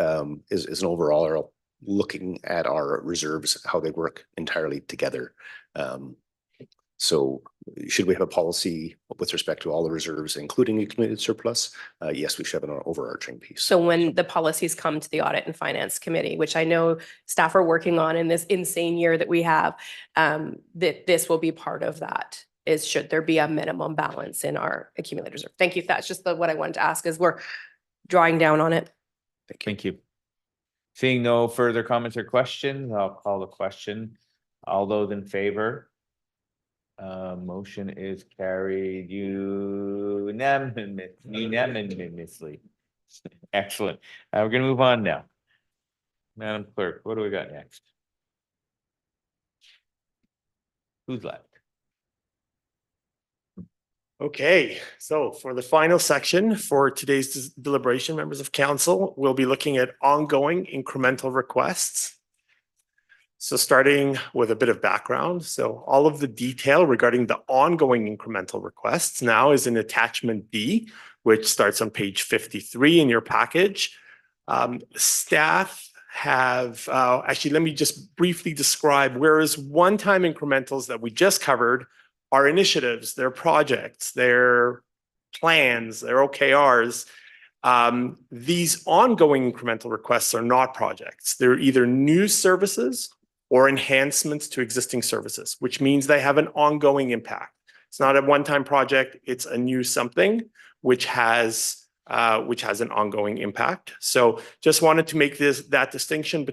is an overall or looking at our reserves, how they work entirely together. So should we have a policy with respect to all the reserves, including accumulated surplus? Yes, we should have an overarching piece. So when the policies come to the Audit and Finance Committee, which I know staff are working on in this insane year that we have, that this will be part of that. Is should there be a minimum balance in our accumulated reserve? Thank you. That's just what I wanted to ask as we're drawing down on it. Thank you. Seeing no further comments or questions, I'll call the question. All those in favor? Motion is carried unanimously. Excellent. We're gonna move on now. Madam Clerk, what do we got next? Who's left? Okay, so for the final section for today's deliberation, members of council, we'll be looking at ongoing incremental requests. So starting with a bit of background, so all of the detail regarding the ongoing incremental requests now is in attachment B, which starts on page 53 in your package. Staff have, actually, let me just briefly describe, whereas one-time incrementals that we just covered are initiatives, they're projects, they're plans, they're OKRs. These ongoing incremental requests are not projects. They're either new services or enhancements to existing services, which means they have an ongoing impact. It's not a one-time project, it's a new something which has an ongoing impact. So just wanted to make that distinction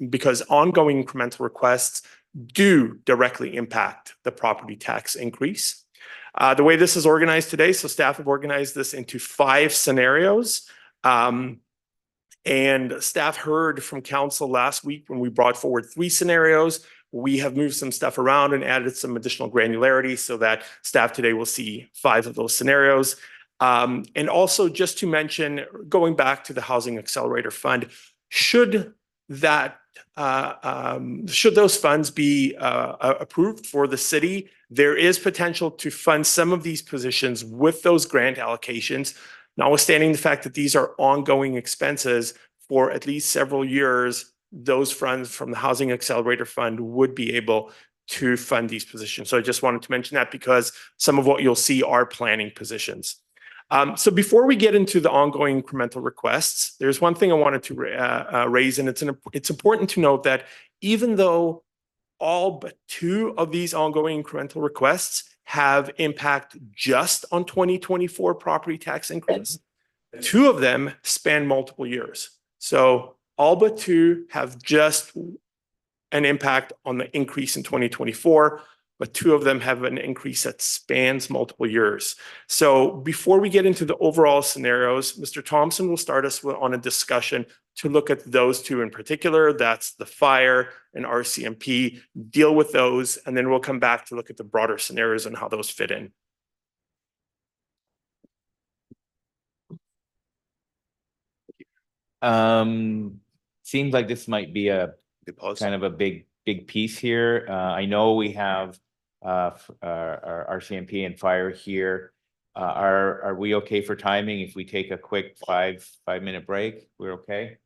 because ongoing incremental requests do directly impact the property tax increase. The way this is organized today, so staff have organized this into 5 scenarios. And staff heard from council last week when we brought forward 3 scenarios. We have moved some stuff around and added some additional granularity so that staff today will see 5 of those scenarios. And also just to mention, going back to the Housing Accelerator Fund, should those funds be approved for the city, there is potential to fund some of these positions with those grant allocations, notwithstanding the fact that these are ongoing expenses for at least several years. Those funds from the Housing Accelerator Fund would be able to fund these positions. So I just wanted to mention that because some of what you'll see are planning positions. So before we get into the ongoing incremental requests, there's one thing I wanted to raise, and it's important to note that even though all but 2 of these ongoing incremental requests have impact just on 2024 property tax increase, 2 of them span multiple years. So all but 2 have just an impact on the increase in 2024, but 2 of them have an increase that spans multiple years. So before we get into the overall scenarios, Mr. Thompson will start us on a discussion to look at those 2 in particular. That's the fire and RCMP, deal with those, and then we'll come back to look at the broader scenarios and how those fit in. Seems like this might be a kind of a big piece here. I know we have our RCMP and fire here. Are we okay for timing if we take a quick 5-minute break? We're okay?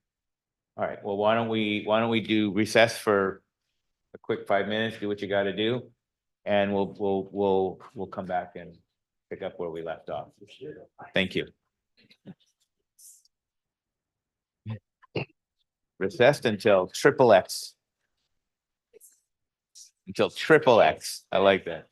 All right, well, why don't we do recess for a quick 5 minutes, do what you gotta do. And we'll come back and pick up where we left off. Thank you. Recessed until triple X. Until triple X. I like that.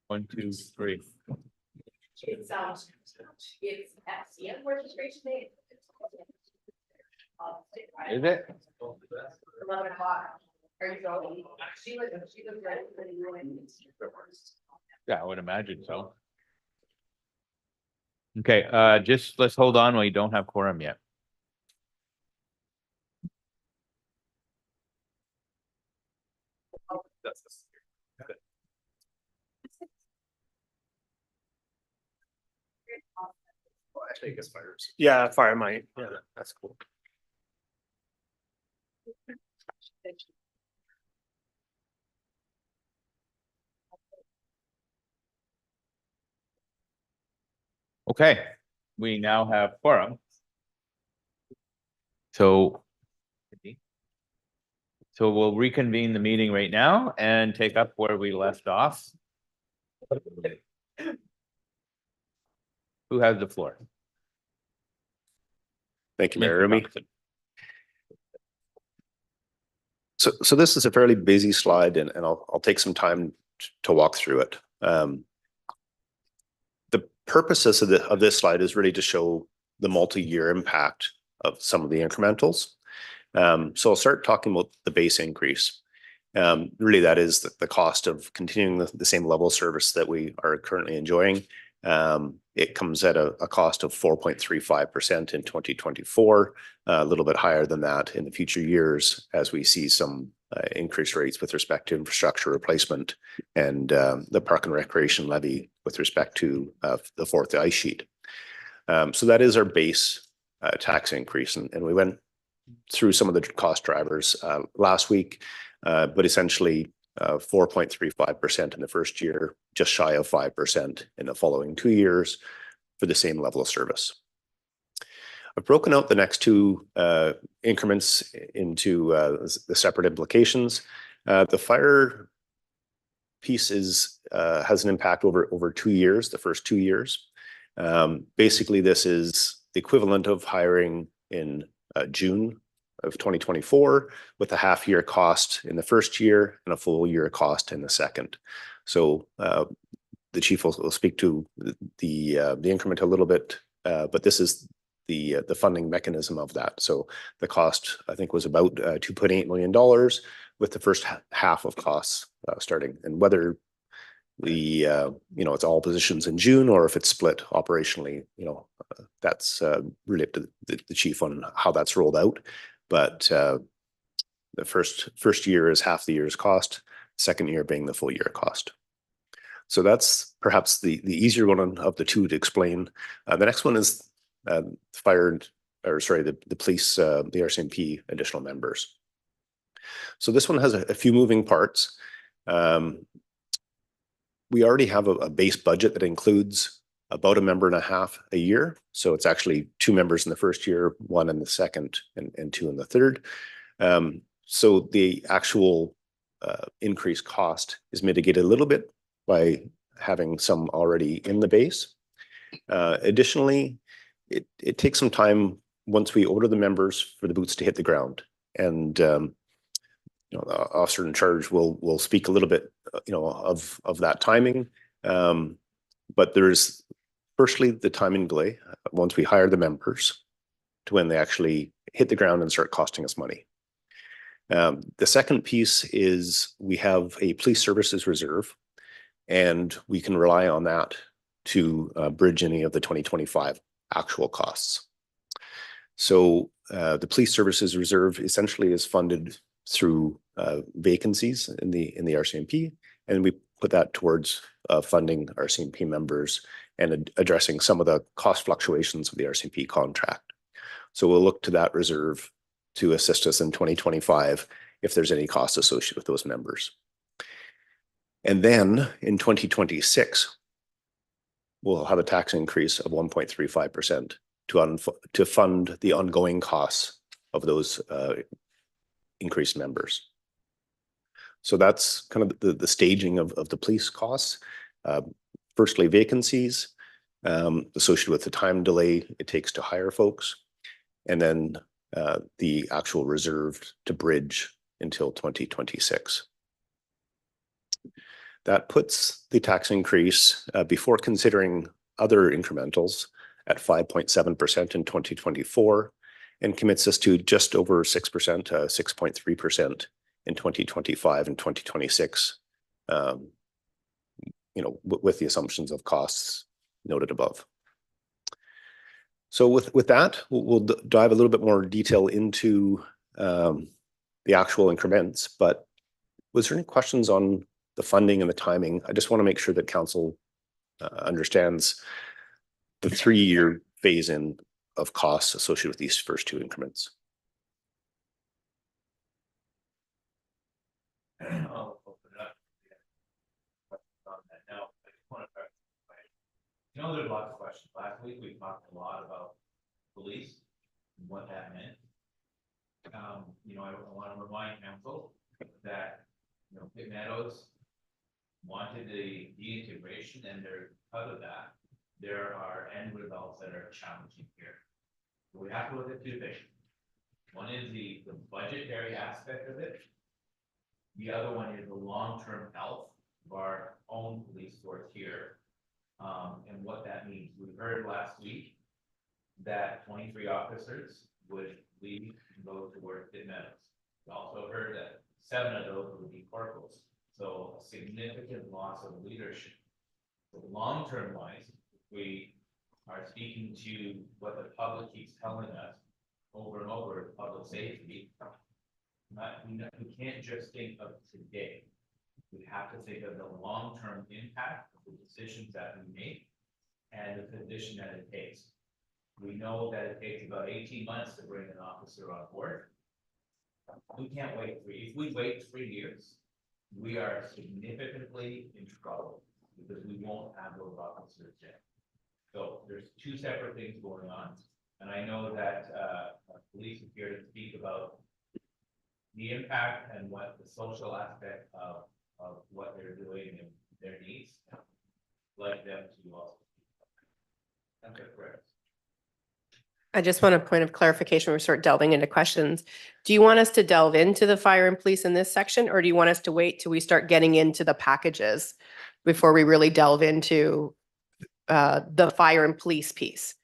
1, 2, 3. It's FCM registration day. Is it? 11 o'clock. Are you going? She was ready. Yeah, I would imagine so. Okay, just let's hold on while you don't have quorum yet. Actually, I guess fires. Yeah, fire might. Yeah, that's cool. Okay, we now have quorum. So we'll reconvene the meeting right now and take up where we left off. Who has the floor? Thank you, Mayor Mr. Remy. Thompson. So this is a fairly busy slide and I'll take some time to walk through it. The purposes of this slide is really to show the multi-year impact of some of the incrementals. So I'll start talking about the base increase. Really, that is the cost of continuing the same level of service that we are currently enjoying. It comes at a cost of 4.35% in 2024, a little bit higher than that in the future years as we see some increased rates with respect to infrastructure replacement and the park and recreation levy with respect to the fourth ice sheet. So that is our base tax increase. And we went through some of the cost drivers last week, but essentially 4.35% in the first year, just shy of 5% in the following 2 years for the same level of service. I've broken out the next two increments into the separate implications. The fire piece has an impact over 2 years, the first 2 years. Basically, this is the equivalent of hiring in June of 2024 with a half-year cost in the first year and a full year cost in the second. So the chief will speak to the increment a little bit, but this is the funding mechanism of that. So the cost, I think, was about $2.8 million with the first half of costs starting. And whether it's all positions in June or if it's split operationally, that's really up to the chief on how that's rolled out. But the first year is half the year's cost, second year being the full year cost. So that's perhaps the easier one of the two to explain. The next one is the police, the RCMP additional members. So this one has a few moving parts. We already have a base budget that includes about 1.5 members a year. So it's actually 2 members in the first year, 1 in the second, and 2 in the third. So the actual increased cost is mitigated a little bit by having some already in the base. Additionally, it takes some time once we order the members for the boots to hit the ground. And the officer in charge will speak a little bit of that timing. But there's firstly the timing delay once we hire the members to when they actually hit the ground and start costing us money. The second piece is we have a police services reserve, and we can rely on that to bridge any of the 2025 actual costs. So the police services reserve essentially is funded through vacancies in the RCMP, and we put that towards funding RCMP members and addressing some of the cost fluctuations of the RCMP contract. So we'll look to that reserve to assist us in 2025 if there's any costs associated with those members. And then in 2026, we'll have a tax increase of 1.35% to fund the ongoing costs of those increased members. So that's kind of the staging of the police costs. Firstly, vacancies associated with the time delay it takes to hire folks, and then the actual reserve to bridge until 2026. That puts the tax increase before considering other incrementals at 5.7% in 2024 and commits us to just over 6%, 6.3% in 2025 and 2026, with the assumptions of costs noted above. So with that, we'll dive a little bit more detail into the actual increments, but was there any questions on the funding and the timing? I just want to make sure that council understands the 3-year phase-in of costs associated with these first 2 increments. I'll open it up. On that now, I just want to there's lots of questions. Last week we talked a lot about police and what that meant. I want to remind council that Pitt Meadows wanted the de-integration, and because of that, there are end results that are challenging here. So we have to look at 2 things. One is the budgetary aspect of it. The other one is the long-term health of our own police force here, and what that means. We heard last week that 23 officers would leave and go to work at Meadows. We also heard that 7 of those would be corporals. So a significant loss of leadership. So long-term wise, we are speaking to what the public keeps telling us over and over, public safety. We can't just think of today. We have to think of the long-term impact of the decisions that we make and the position that it takes. We know that it takes about 18 months to bring an officer on board. We can't wait if we wait 3 years, we are significantly in trouble because we won't have those officers yet. So there's 2 separate things going on. And I know that police are here to speak about the impact and what the social aspect of what they're doing and their needs. I'd like them to also speak. Okay, correct. I just want a point of clarification. We start delving into questions. Do you want us to delve into the fire and police in this section, or do you want us to wait till we start getting into the packages before we really delve into the fire and police piece?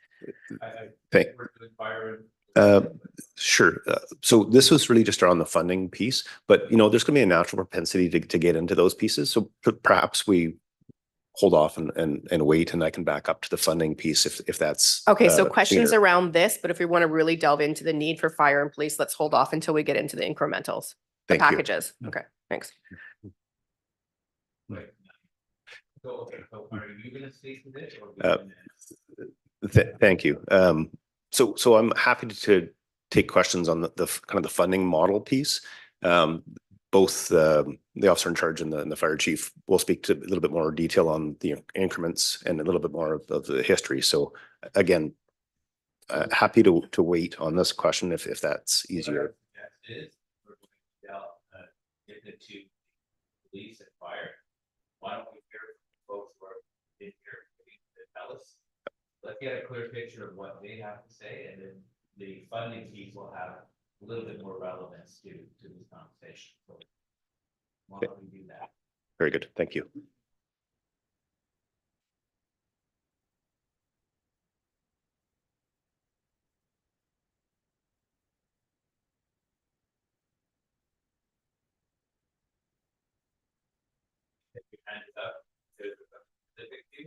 Sure. So this was really just around the funding piece, but there's going to be a natural propensity to get into those pieces. So perhaps we hold off and wait, and I can back up to the funding piece if that's okay. So questions around this, but if we want to really delve into the need for fire and police, let's hold off until we get into the incrementals, the packages. Okay, thanks. Right. So are you going to speak to this? Thank you. So I'm happy to take questions on the kind of the funding model piece. Both the officer in charge and the fire chief will speak to a little bit more detail on the increments and a little bit more of the history. So again, happy to wait on this question if that's easier. That is, we're going to get the 2 police and fire. Why don't we hear from folks who are in here to tell us? Let's get a clear picture of what they have to say, and then the funding piece will have a little bit more relevance to this conversation. So why don't we do that? Very good. Thank you. If your hand is up, there's a specific view.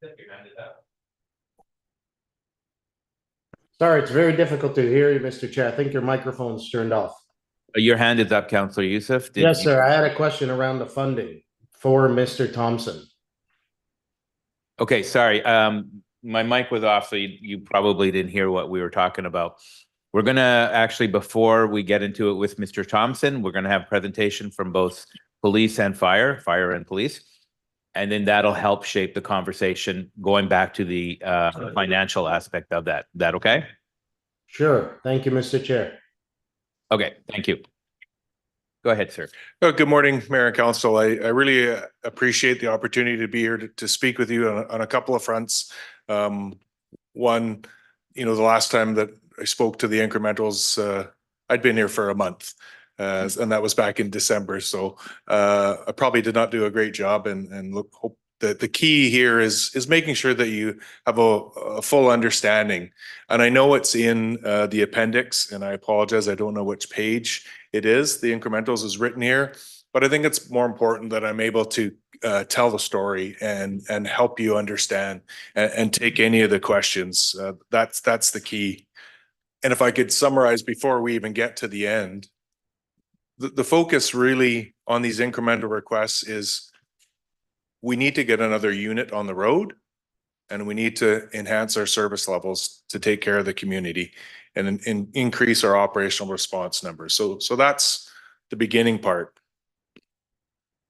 If your hand is up. Sorry, it's very difficult to hear you, Mr. Chair. I think your microphone's turned off. Your hand is up, Councillor Youssef. Yes, sir. I had a question around the funding for Mr. Thompson. Okay, sorry. My mic was off, so you probably didn't hear what we were talking about. We're gonna actually, before we get into it with Mr. Thompson, we're gonna have a presentation from both police and fire and police. And then that'll help shape the conversation going back to the financial aspect of that. That okay? Sure. Thank you, Mr. Chair. Okay, thank you. Go ahead, sir. Good morning, Mayor and Council. I really appreciate the opportunity to be here to speak with you on a couple of fronts. One, the last time that I spoke to the incrementals, I'd been here for a month. And that was back in December. So I probably did not do a great job, and hope that the key here is making sure that you have a full understanding. And I know it's in the appendix, and I apologize, I don't know which page it is. The incrementals is written here, but I think it's more important that I'm able to tell the story and help you understand and take any of the questions. That's the key. And if I could summarize before we even get to the end, the focus really on these incremental requests is we need to get another unit on the road, and we need to enhance our service levels to take care of the community and increase our operational response numbers. So that's the beginning part.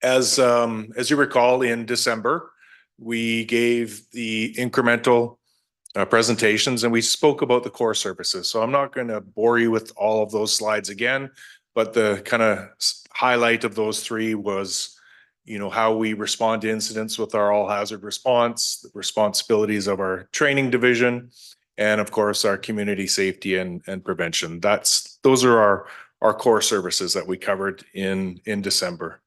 As you recall, in December, we gave the incremental presentations, and we spoke about the core services. So I'm not going to bore you with all of those slides again, but the kind of highlight of those three was, you know, how we respond to incidents with our all hazard response, the responsibilities of our training division, and of course our community safety and prevention. Those are our core services that we covered in December.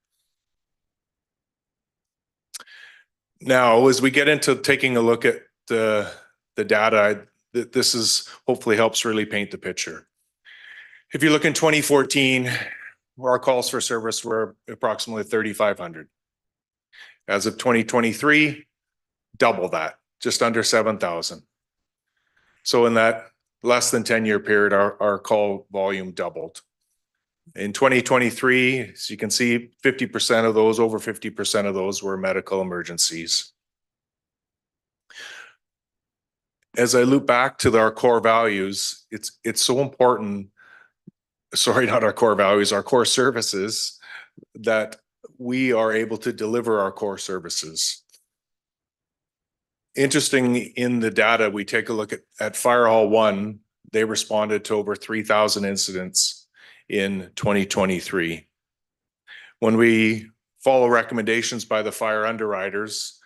Now, as we get into taking a look at the data, this is hopefully helps really paint the picture. If you look in 2014, our calls for service were approximately 3,500. As of 2023, double that, just under 7,000. So in that less than 10-year period, our call volume doubled. In 2023, as you can see, 50% of those, over 50% of those were medical emergencies. As I loop back to our core values, it's so important, sorry, not our core values, our core services, that we are able to deliver our core services. Interesting, in the data, we take a look at Fire Hall 1, they responded to over 3,000 incidents in 2023. When we follow recommendations by the fire underwriters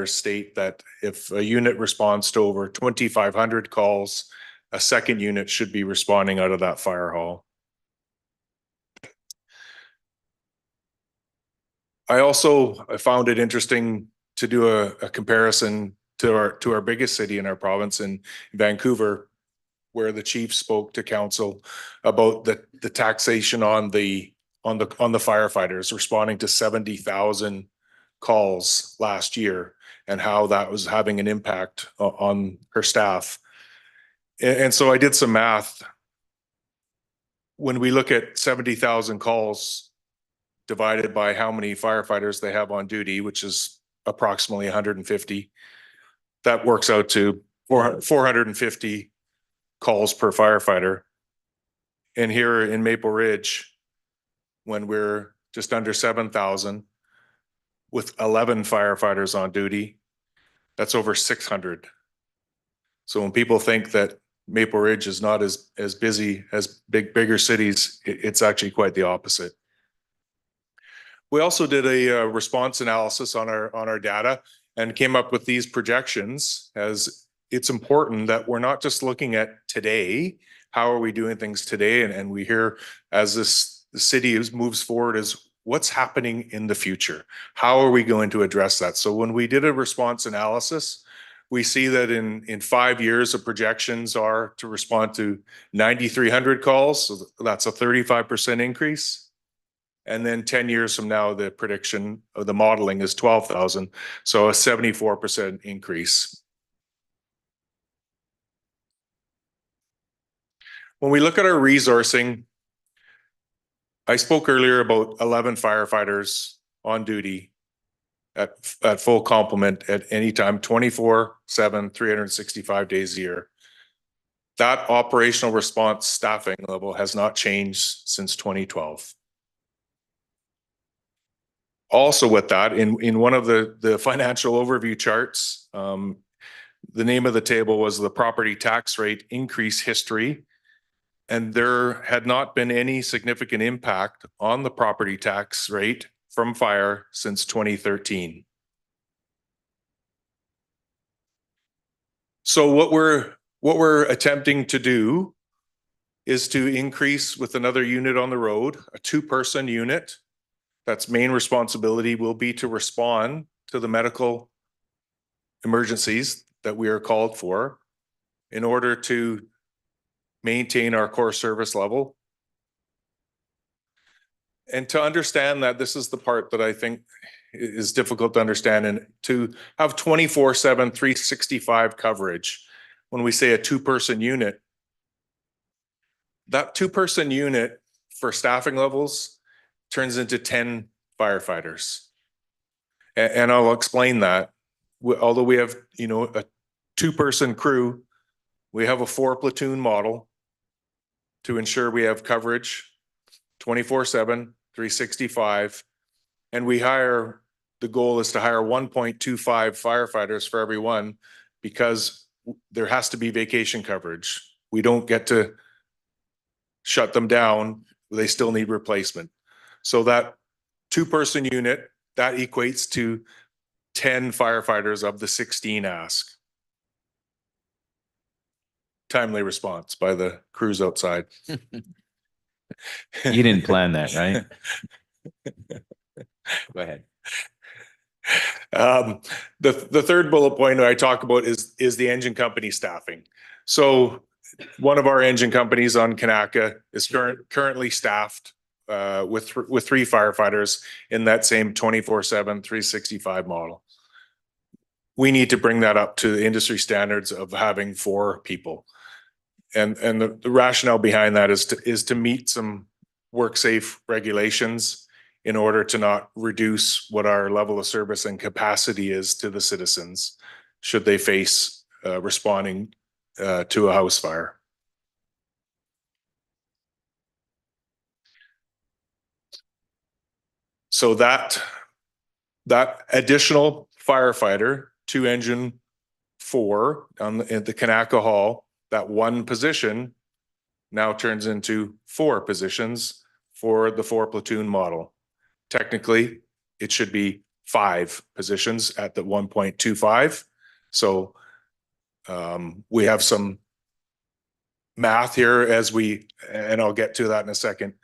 state that if a unit responds to over 2,500 calls, a second unit should be responding out of that fire hall. I found it interesting to do a comparison to our biggest city in our province, in Vancouver, where the chief spoke to council about the taxation on the firefighters responding to 70,000 calls last year, and how that was having an impact on her staff. And so I did some math. When we look at 70,000 calls divided by how many firefighters they have on duty, which is approximately 150, that works out to 450 calls per firefighter. And here in Maple Ridge, when we're just under 7,000 with 11 firefighters on duty, that's over 600. So when people think that Maple Ridge is not as busy as bigger cities, it's actually quite the opposite. We also did a response analysis on our data and came up with these projections, as it's important that we're not just looking at today, how are we doing things today? And we hear as the city moves forward is what's happening in the future? How are we going to address that? So when we did a response analysis, we see that in 5 years, the projections are to respond to 9,300 calls. So that's a 35% increase. And then 10 years from now, the prediction of the modeling is 12,000. So a 74% increase. When we look at our resourcing, I spoke earlier about 11 firefighters on duty at full complement at any time, 24/7, 365 days a year. That operational response staffing level has not changed since 2012. Also with that, in one of the financial overview charts, the name of the table was the property tax rate increase history. And there had not been any significant impact on the property tax rate from fire since 2013. So what we're attempting to do is to increase with another unit on the road, a 2-person unit. That's main responsibility will be to respond to the medical emergencies that we are called for in order to maintain our core service level. And to understand that, this is the part that I think is difficult to understand, and to have 24/7, 365 coverage. When we say a 2-person unit, that 2-person unit for staffing levels turns into 10 firefighters. And I'll explain that. Although we have, you know, a 2-person crew, we have a 4-platoon model to ensure we have coverage 24/7, 365. And the goal is to hire 1.25 firefighters for every one, because there has to be vacation coverage. We don't get to shut them down. They still need replacement. So that 2-person unit, that equates to 10 firefighters of the 16 ask. Timely response by the crews outside. You didn't plan that, right? Go ahead. The third bullet point I talk about is the engine company staffing. So one of our engine companies on Kanaka is currently staffed with 3 firefighters in that same 24/7, 365 model. We need to bring that up to the industry standards of having 4 people. And the rationale behind that is to meet some work safe regulations in order to not reduce what our level of service and capacity is to the citizens should they face responding to a house fire. So that additional firefighter, 2 engine 4 at the Kanaka Hall, that 1 position now turns into 4 positions for the 4-platoon model. Technically, it should be 5 positions at the 1.25. So we have some math here and I'll get to that in a second.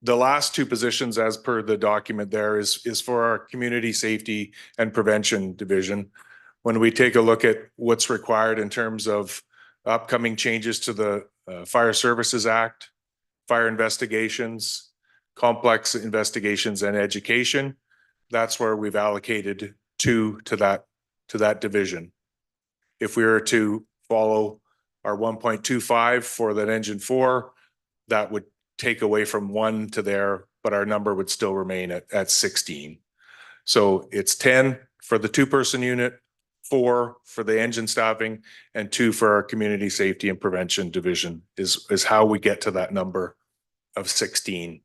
The last 2 positions, as per the document there, is for our community safety and prevention division. When we take a look at what's required in terms of upcoming changes to the Fire Services Act, fire investigations, complex investigations, and education, that's where we've allocated 2 to that division. If we were to follow our 1.25 for that engine 4, that would take away from 1 to there, but our number would still remain at 16. So it's 10 for the 2-person unit, 4 for the engine staffing, and 2 for our community safety and prevention division is how we get to that number of 16.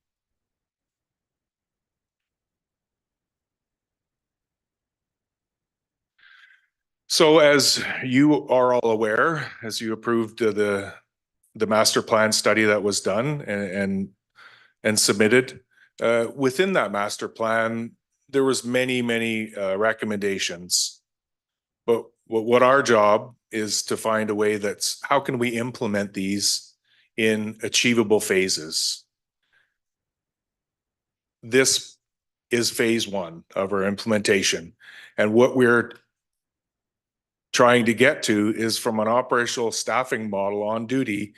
So as you are all aware, as you approved the master plan study that was done and submitted, within that master plan, there was many recommendations. But what our job is to find a way that's how can we implement these in achievable phases. This is phase 1 of our implementation. And what we're trying to get to is from an operational staffing model on duty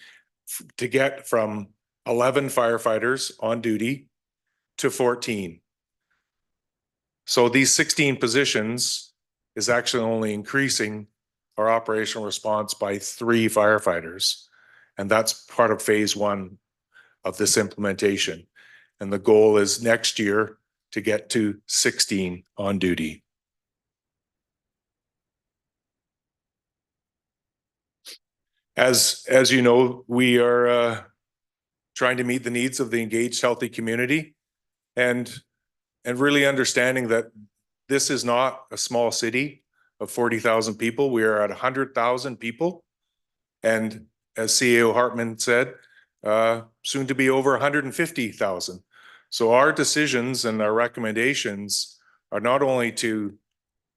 to get from 11 firefighters on duty to 14. So these 16 positions is actually only increasing our operational response by 3 firefighters. And that's part of phase 1 of this implementation. And the goal is next year to get to 16 on duty. As you know, we are trying to meet the needs of the engaged, healthy community and really understanding that this is not a small city of 40,000 people. We are at 100,000 people. And as CEO Hartman said, soon to be over 150,000. So our decisions and our recommendations are not only to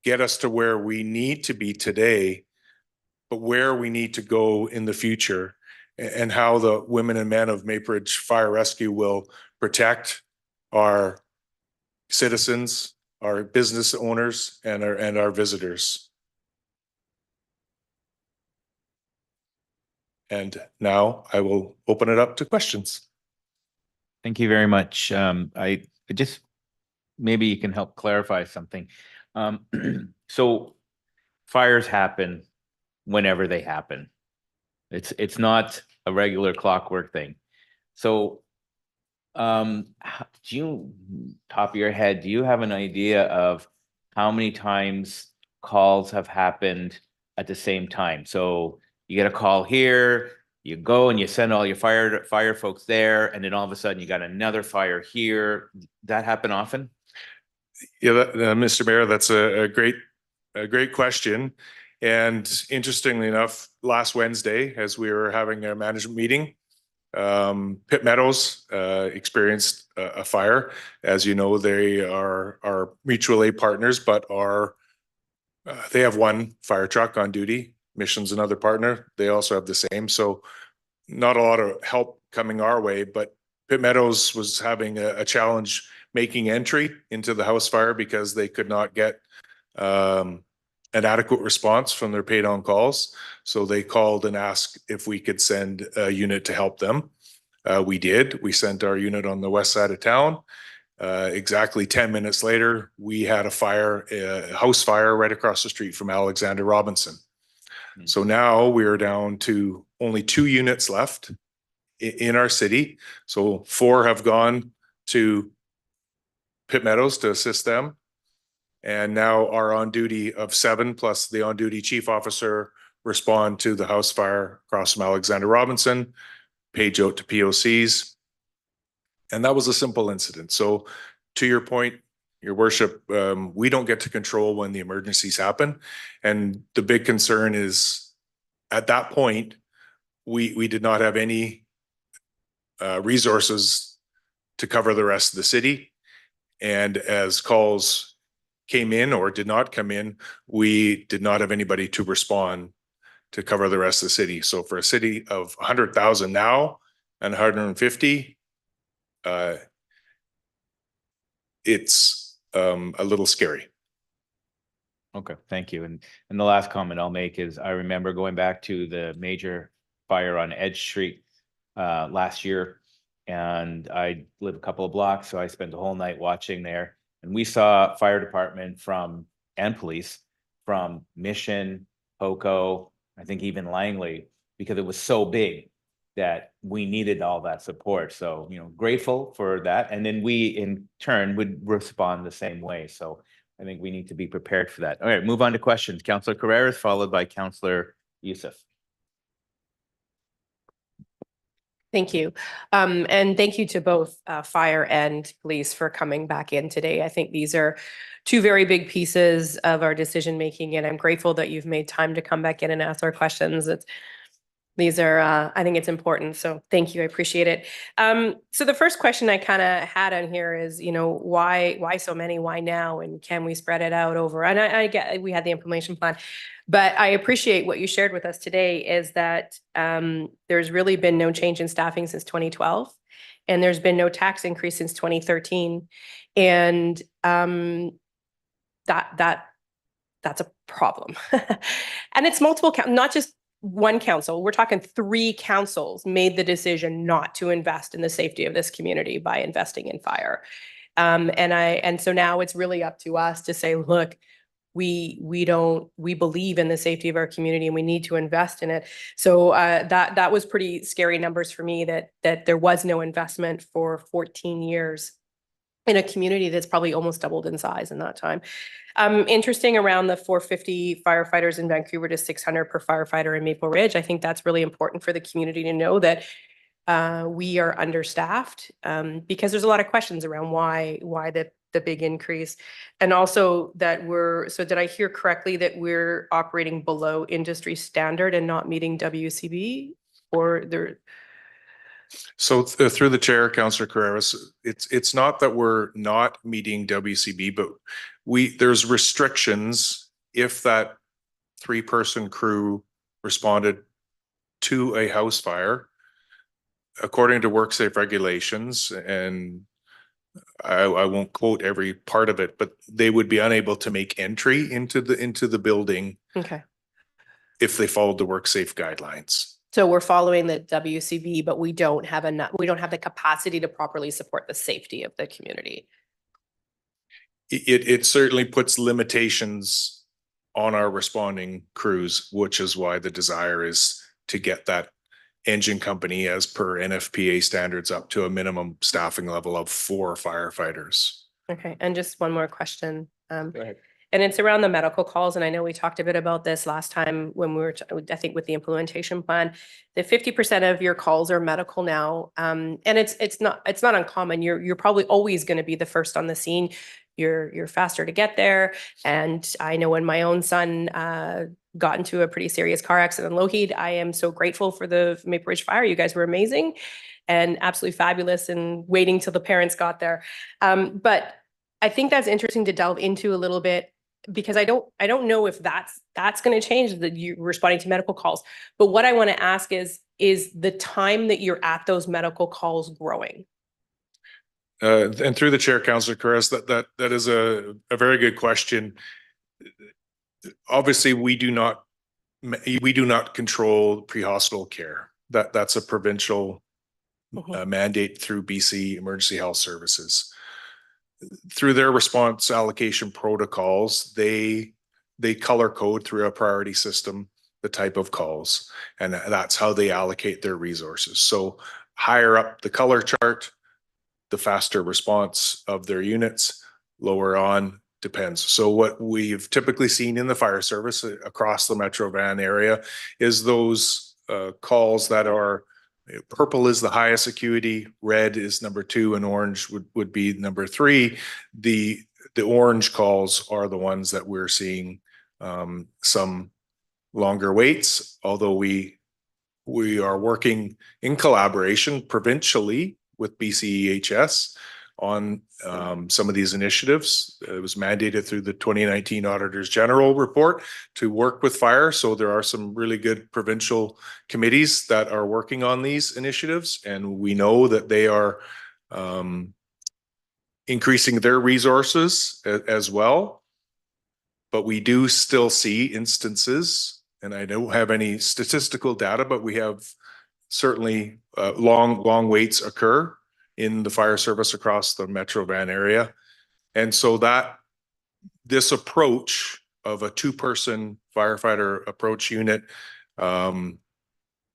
get us to where we need to be today, but where we need to go in the future. and how the women and men of Maperidge Fire Rescue will protect our citizens, our business owners, and our visitors. And now I will open it up to questions. Thank you very much. I just, maybe you can help clarify something. So fires happen whenever they happen. It's not a regular clockwork thing. So do you, top of your head, do you have an idea of how many times calls have happened at the same time? So you get a call here, you go and you send all your fire folks there, and then all of a sudden you got another fire here. That happen often? Yeah, Mr. Mayor, that's a great question. And interestingly enough, last Wednesday, as we were having a management meeting, Pitt Meadows experienced a fire. As you know, they are our mutual aid partners, but they have one fire truck on duty. Mission's another partner. They also have the same. So not a lot of help coming our way, but Pitt Meadows was having a challenge making entry into the house fire because they could not get an adequate response from their paid on calls. So they called and asked if we could send a unit to help them. We did. We sent our unit on the west side of town. Exactly 10 minutes later, we had a house fire right across the street from Alexander Robinson. So now we are down to only 2 units left in our city. So 4 have gone to Pitt Meadows to assist them. And now our on duty of 7 plus the on duty chief officer respond to the house fire across from Alexander Robinson, page out to POCs. And that was a simple incident. So to your point, Your Worship, we don't get to control when the emergencies happen. And the big concern is at that point, we did not have any resources to cover the rest of the city. And as calls came in or did not come in, we did not have anybody to respond to cover the rest of the city. So for a city of 100,000 now and 150, it's a little scary. Okay, thank you. And the last comment I'll make is I remember going back to the major fire on Edge Street last year, and I live a couple of blocks, so I spent the whole night watching there. And we saw fire department and police from Mission, Poco, I think even Langley, because it was so big that we needed all that support. So, grateful for that. And then we in turn would respond the same way. So I think we need to be prepared for that. All right, move on to questions. Councillor Carreras, followed by Councillor Youssef. Thank you. And thank you to both fire and police for coming back in today. I think these are 2 very big pieces of our decision making, and I'm grateful that you've made time to come back in and ask our questions. These are, I think it's important. So thank you. I appreciate it. So the first question I kind of had on here is, why so many? Why now? And can we spread it out over? And I get we had the implementation plan, but I appreciate what you shared with us today is that there's really been no change in staffing since 2012, and there's been no tax increase since 2013, and that's a problem. And it's multiple, not just one council. We're talking 3 councils made the decision not to invest in the safety of this community by investing in fire. And so now it's really up to us to say, look, we believe in the safety of our community and we need to invest in it. So that was pretty scary numbers for me that there was no investment for 14 years in a community that's probably almost doubled in size in that time. Interesting around the 450 firefighters in Vancouver to 600 per firefighter in Maple Ridge. I think that's really important for the community to know that we are understaffed because there's a lot of questions around why the big increase. And also that so did I hear correctly that we're operating below industry standard and not meeting WCB or there? So through the chair, Councillor Carreras, it's not that we're not meeting WCB, but there's restrictions if that 3-person crew responded to a house fire, according to WorkSafe regulations, and I won't quote every part of it, but they would be unable to make entry into the building Okay. if they followed the WorkSafe guidelines. So we're following the WCB, but we don't have the capacity to properly support the safety of the community. It certainly puts limitations on our responding crews, which is why the desire is to get that engine company, as per NFPA standards, up to a minimum staffing level of 4 firefighters. Okay, and just one more question. Go ahead. And it's around the medical calls. And I know we talked a bit about this last time when we were, I think with the implementation plan, that 50% of your calls are medical now. And it's not uncommon. You're probably always going to be the first on the scene. You're faster to get there. And I know when my own son got into a pretty serious car accident in Lougheed, I am so grateful for the Maple Ridge Fire. You guys were amazing and absolutely fabulous and waiting till the parents got there. But I think that's interesting to delve into a little bit, because I don't know if that's going to change, that you're responding to medical calls. But what I want to ask is the time that you're at those medical calls growing? And through the chair, Councillor Caress, that is a very good question. Obviously, we do not control pre-hospital care. That's a provincial mandate through BC Emergency Health Services. Through their response allocation protocols, they color code through a priority system the type of calls, and that's how they allocate their resources. So higher up the color chart, the faster response of their units. Lower on, depends. So what we've typically seen in the fire service across the Metro Van area is those calls that are purple is the highest acuity, red is number 2, and orange would be number 3. The orange calls are the ones that we're seeing some longer waits, although we are working in collaboration provincially with BCEHS on some of these initiatives. It was mandated through the 2019 Auditors General report to work with fire. So there are some really good provincial committees that are working on these initiatives, and we know that they are increasing their resources as well. But we do still see instances, and I don't have any statistical data, but we have certainly long waits occur in the fire service across the Metro Van area. And so that this approach of a 2-person firefighter approach unit,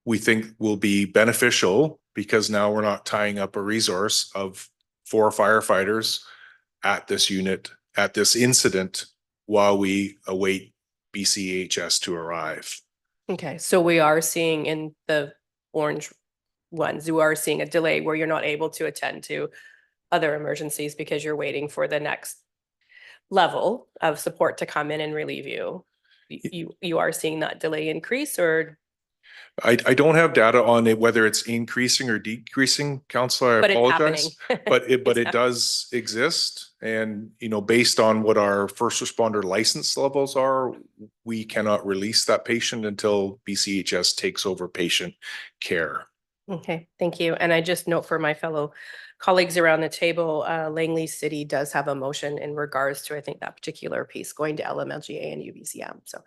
we think will be beneficial, because now we're not tying up a resource of 4 firefighters at this unit, at this incident, while we await BCEHS to arrive. Okay, so we are seeing in the orange ones, you are seeing a delay where you're not able to attend to other emergencies because you're waiting for the next level of support to come in and relieve you. You are seeing that delay increase, or? I don't have data on it, whether it's increasing or decreasing, Councillor. I apologize. But it does exist. And, based on what our first responder license levels are, we cannot release that patient until BCEHS takes over patient care. Okay, thank you. And I just note for my fellow colleagues around the table, Langley City does have a motion in regards to, I think, that particular piece going to LMLGA and UBCM. So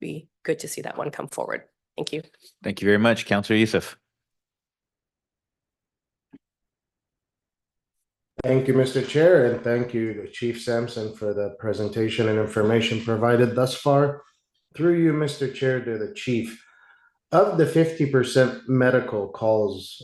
be good to see that one come forward. Thank you. Thank you very much, Councillor Youssef. Thank you, Mr. Chair, and thank you to Chief Sampson for the presentation and information provided thus far. Through you, Mr. Chair, to the Chief. Of the 50% medical calls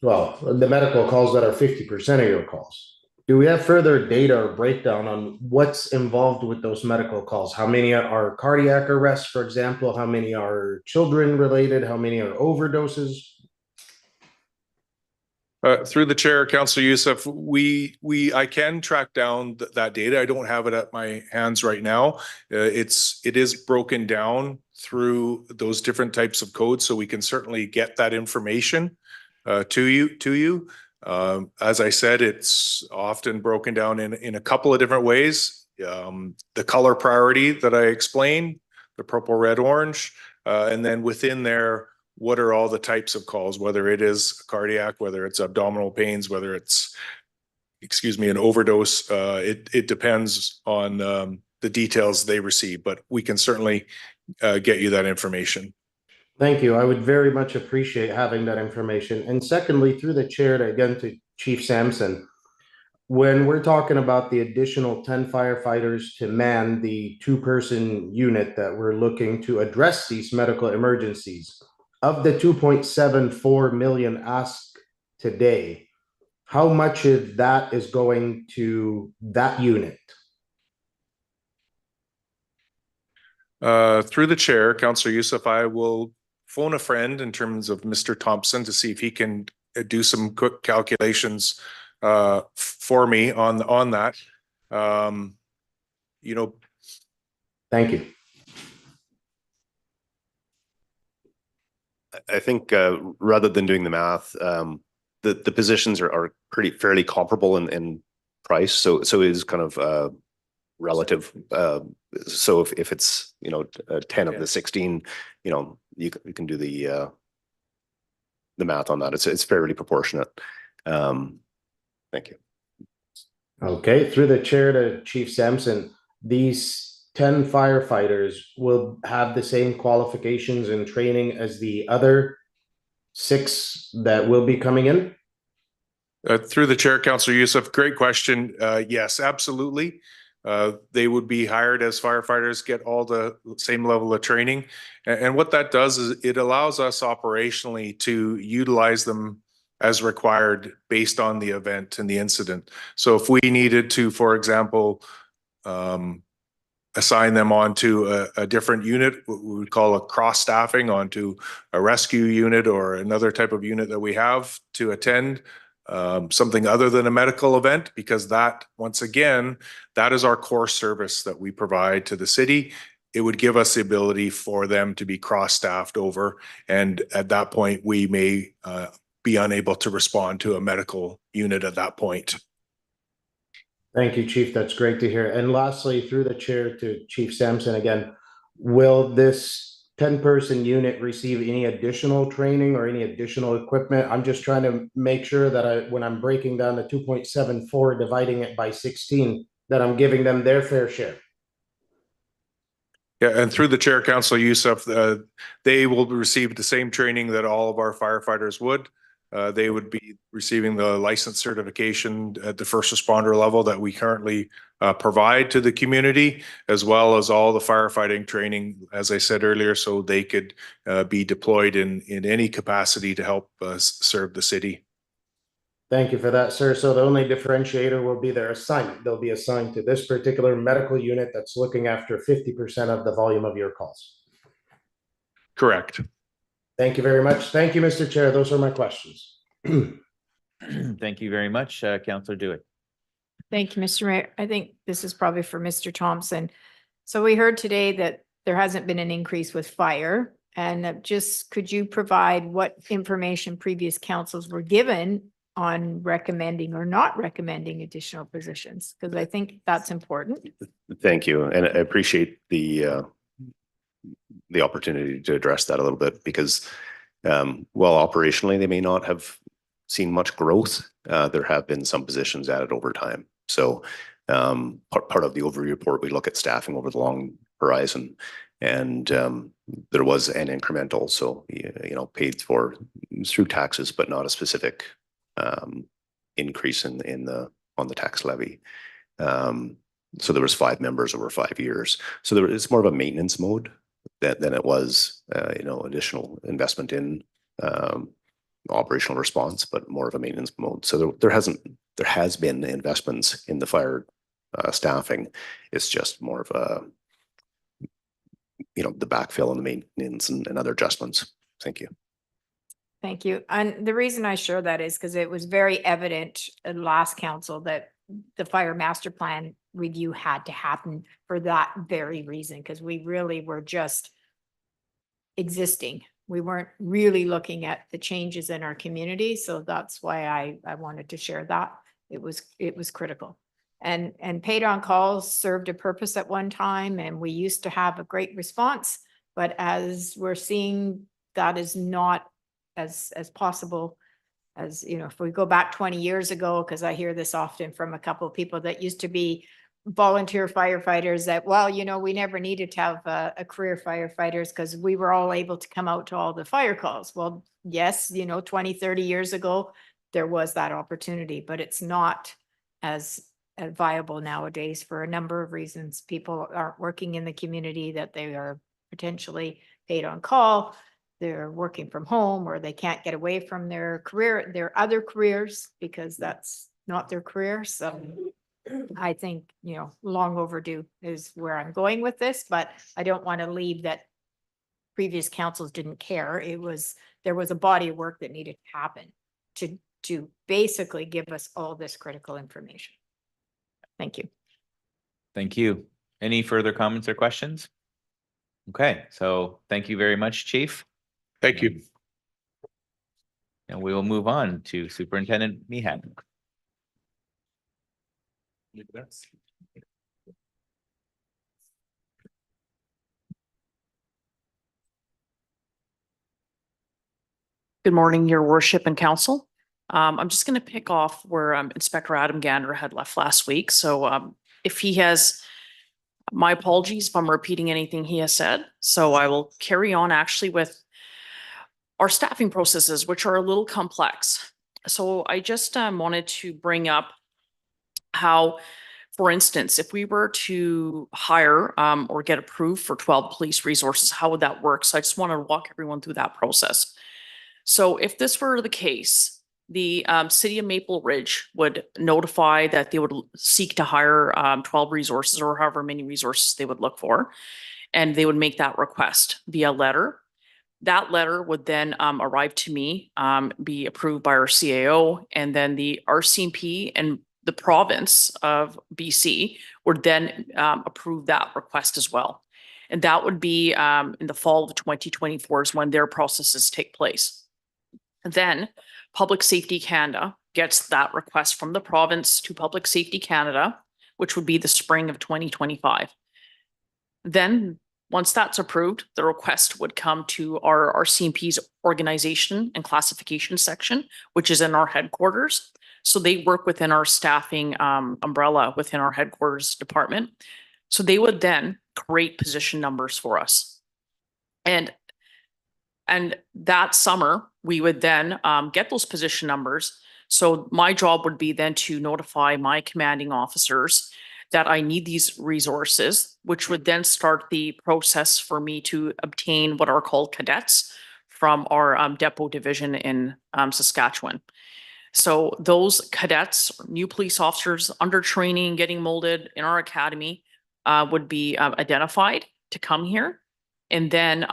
the medical calls that are 50% of your calls, do we have further data or breakdown on what's involved with those medical calls? How many are cardiac arrests, for example? How many are children related? How many are overdoses? Through the chair, Councillor Youssef, I can track down that data. I don't have it at my hands right now. It is broken down through those different types of codes, so we can certainly get that information to you. As I said, it's often broken down in a couple of different ways. The color priority that I explained, the purple, red, orange, and then within there, what are all the types of calls, whether it is cardiac, whether it's abdominal pains, whether it's, excuse me, an overdose. It depends on the details they receive, but we can certainly get you that information. Thank you. I would very much appreciate having that information. And secondly, through the chair, again to Chief Sampson, when we're talking about the additional 10 firefighters to man the two-person unit that we're looking to address these medical emergencies, of the 2.74 million asked today, how much of that is going to that unit? Through the chair, Councillor Youssef, I will phone a friend in terms of Mr. Thompson to see if he can do some quick calculations for me on that. You know. Thank you. I think rather than doing the math, the positions are fairly comparable in price. So it is kind of relative. So if it's 10 of the 16, you can do the math on that. It's fairly proportionate. Thank you. Okay, through the chair to Chief Sampson, these 10 firefighters will have the same qualifications and training as the other 6 that will be coming in? Through the chair, Councillor Youssef, great question. Yes, absolutely. They would be hired as firefighters, get all the same level of training. And what that does is it allows us operationally to utilize them as required based on the event and the incident. So if we needed to, for example, assign them onto a different unit, what we would call a cross staffing onto a rescue unit or another type of unit that we have to attend something other than a medical event, because that, once again, that is our core service that we provide to the city. It would give us the ability for them to be cross-staffed over. And at that point, we may be unable to respond to a medical unit at that point. Thank you, Chief. That's great to hear. And lastly, through the chair to Chief Sampson again, will this 10-person unit receive any additional training or any additional equipment? I'm just trying to make sure that when I'm breaking down the 2.74, dividing it by 16, that I'm giving them their fair share. Yeah, and through the chair, Councillor Youssef, they will receive the same training that all of our firefighters would. They would be receiving the license certification at the first responder level that we currently provide to the community, as well as all the firefighting training, as I said earlier, so they could be deployed in any capacity to help serve the city. Thank you for that, sir. So the only differentiator will be their assignment. They'll be assigned to this particular medical unit that's looking after 50% of the volume of your calls. Correct. Thank you very much. Thank you, Mr. Chair. Those are my questions. Thank you very much, Councillor Dewitt. Thank you, Mr. Mayor. I think this is probably for Mr. Thompson. So we heard today that there hasn't been an increase with fire. And just could you provide what information previous councils were given on recommending or not recommending additional positions? Because I think that's important. Thank you. And I appreciate the opportunity to address that a little bit, because while operationally they may not have seen much growth, there have been some positions added over time. So part of the overview report, we look at staffing over the long horizon, and there was an incremental, so paid for through taxes, but not a specific increase on the tax levy. So there was 5 members over 5 years. So it's more of a maintenance mode than it was, additional investment in operational response, but more of a maintenance mode. So there has been investments in the fire staffing. It's just more of a, the backfill and the maintenance and other adjustments. Thank you. Thank you. And the reason I share that is because it was very evident in last council that the fire master plan review had to happen for that very reason, because we really were just existing. We weren't really looking at the changes in our community. So that's why I wanted to share that. It was critical. And paid on calls served a purpose at one time, and we used to have a great response. But as we're seeing that is not as possible as, you know, if we go back 20 years ago, because I hear this often from a couple of people that used to be volunteer firefighters that, well, you know, we never needed to have a career firefighters because we were all able to come out to all the fire calls. Well, yes, you know, 20, 30 years ago, there was that opportunity, but it's not as viable nowadays for a number of reasons. People aren't working in the community that they are potentially paid on call. They're working from home, or they can't get away from their career, their other careers, because that's not their career. So I think, you know, long overdue is where I'm going with this, but I don't want to leave that previous councils didn't care. There was a body of work that needed to happen to basically give us all this critical information. Thank you. Thank you. Any further comments or questions? Okay, so thank you very much, Chief. Thank you. And we will move on to Superintendent Meehan. Good morning, Your Worship and Council. I'm just going to pick off where Inspector Adam Gander had left last week. So if he has, my apologies if I'm repeating anything he has said. So I will carry on actually with our staffing processes, which are a little complex. So I just wanted to bring up how, for instance, if we were to hire or get approved for 12 police resources, how would that work? So I just want to walk everyone through that process. So if this were the case, the city of Maple Ridge would notify that they would seek to hire 12 resources or however many resources they would look for, and they would make that request via letter. That letter would then arrive to me, be approved by our CAO, and then the RCMP and the province of BC would then approve that request as well. And that would be in the fall of 2024 is when their processes take place. Then Public Safety Canada gets that request from the province to Public Safety Canada, which would be the spring of 2025. Then once that's approved, the request would come to our RCMP's organization and classification section, which is in our headquarters. So they work within our staffing umbrella within our headquarters department. So they would then create position numbers for us. And that summer, we would then get those position numbers. So my job would be then to notify my commanding officers that I need these resources, which would then start the process for me to obtain what are called cadets from our depot division in Saskatchewan. So those cadets, new police officers under training, getting molded in our academy would be identified to come here. And then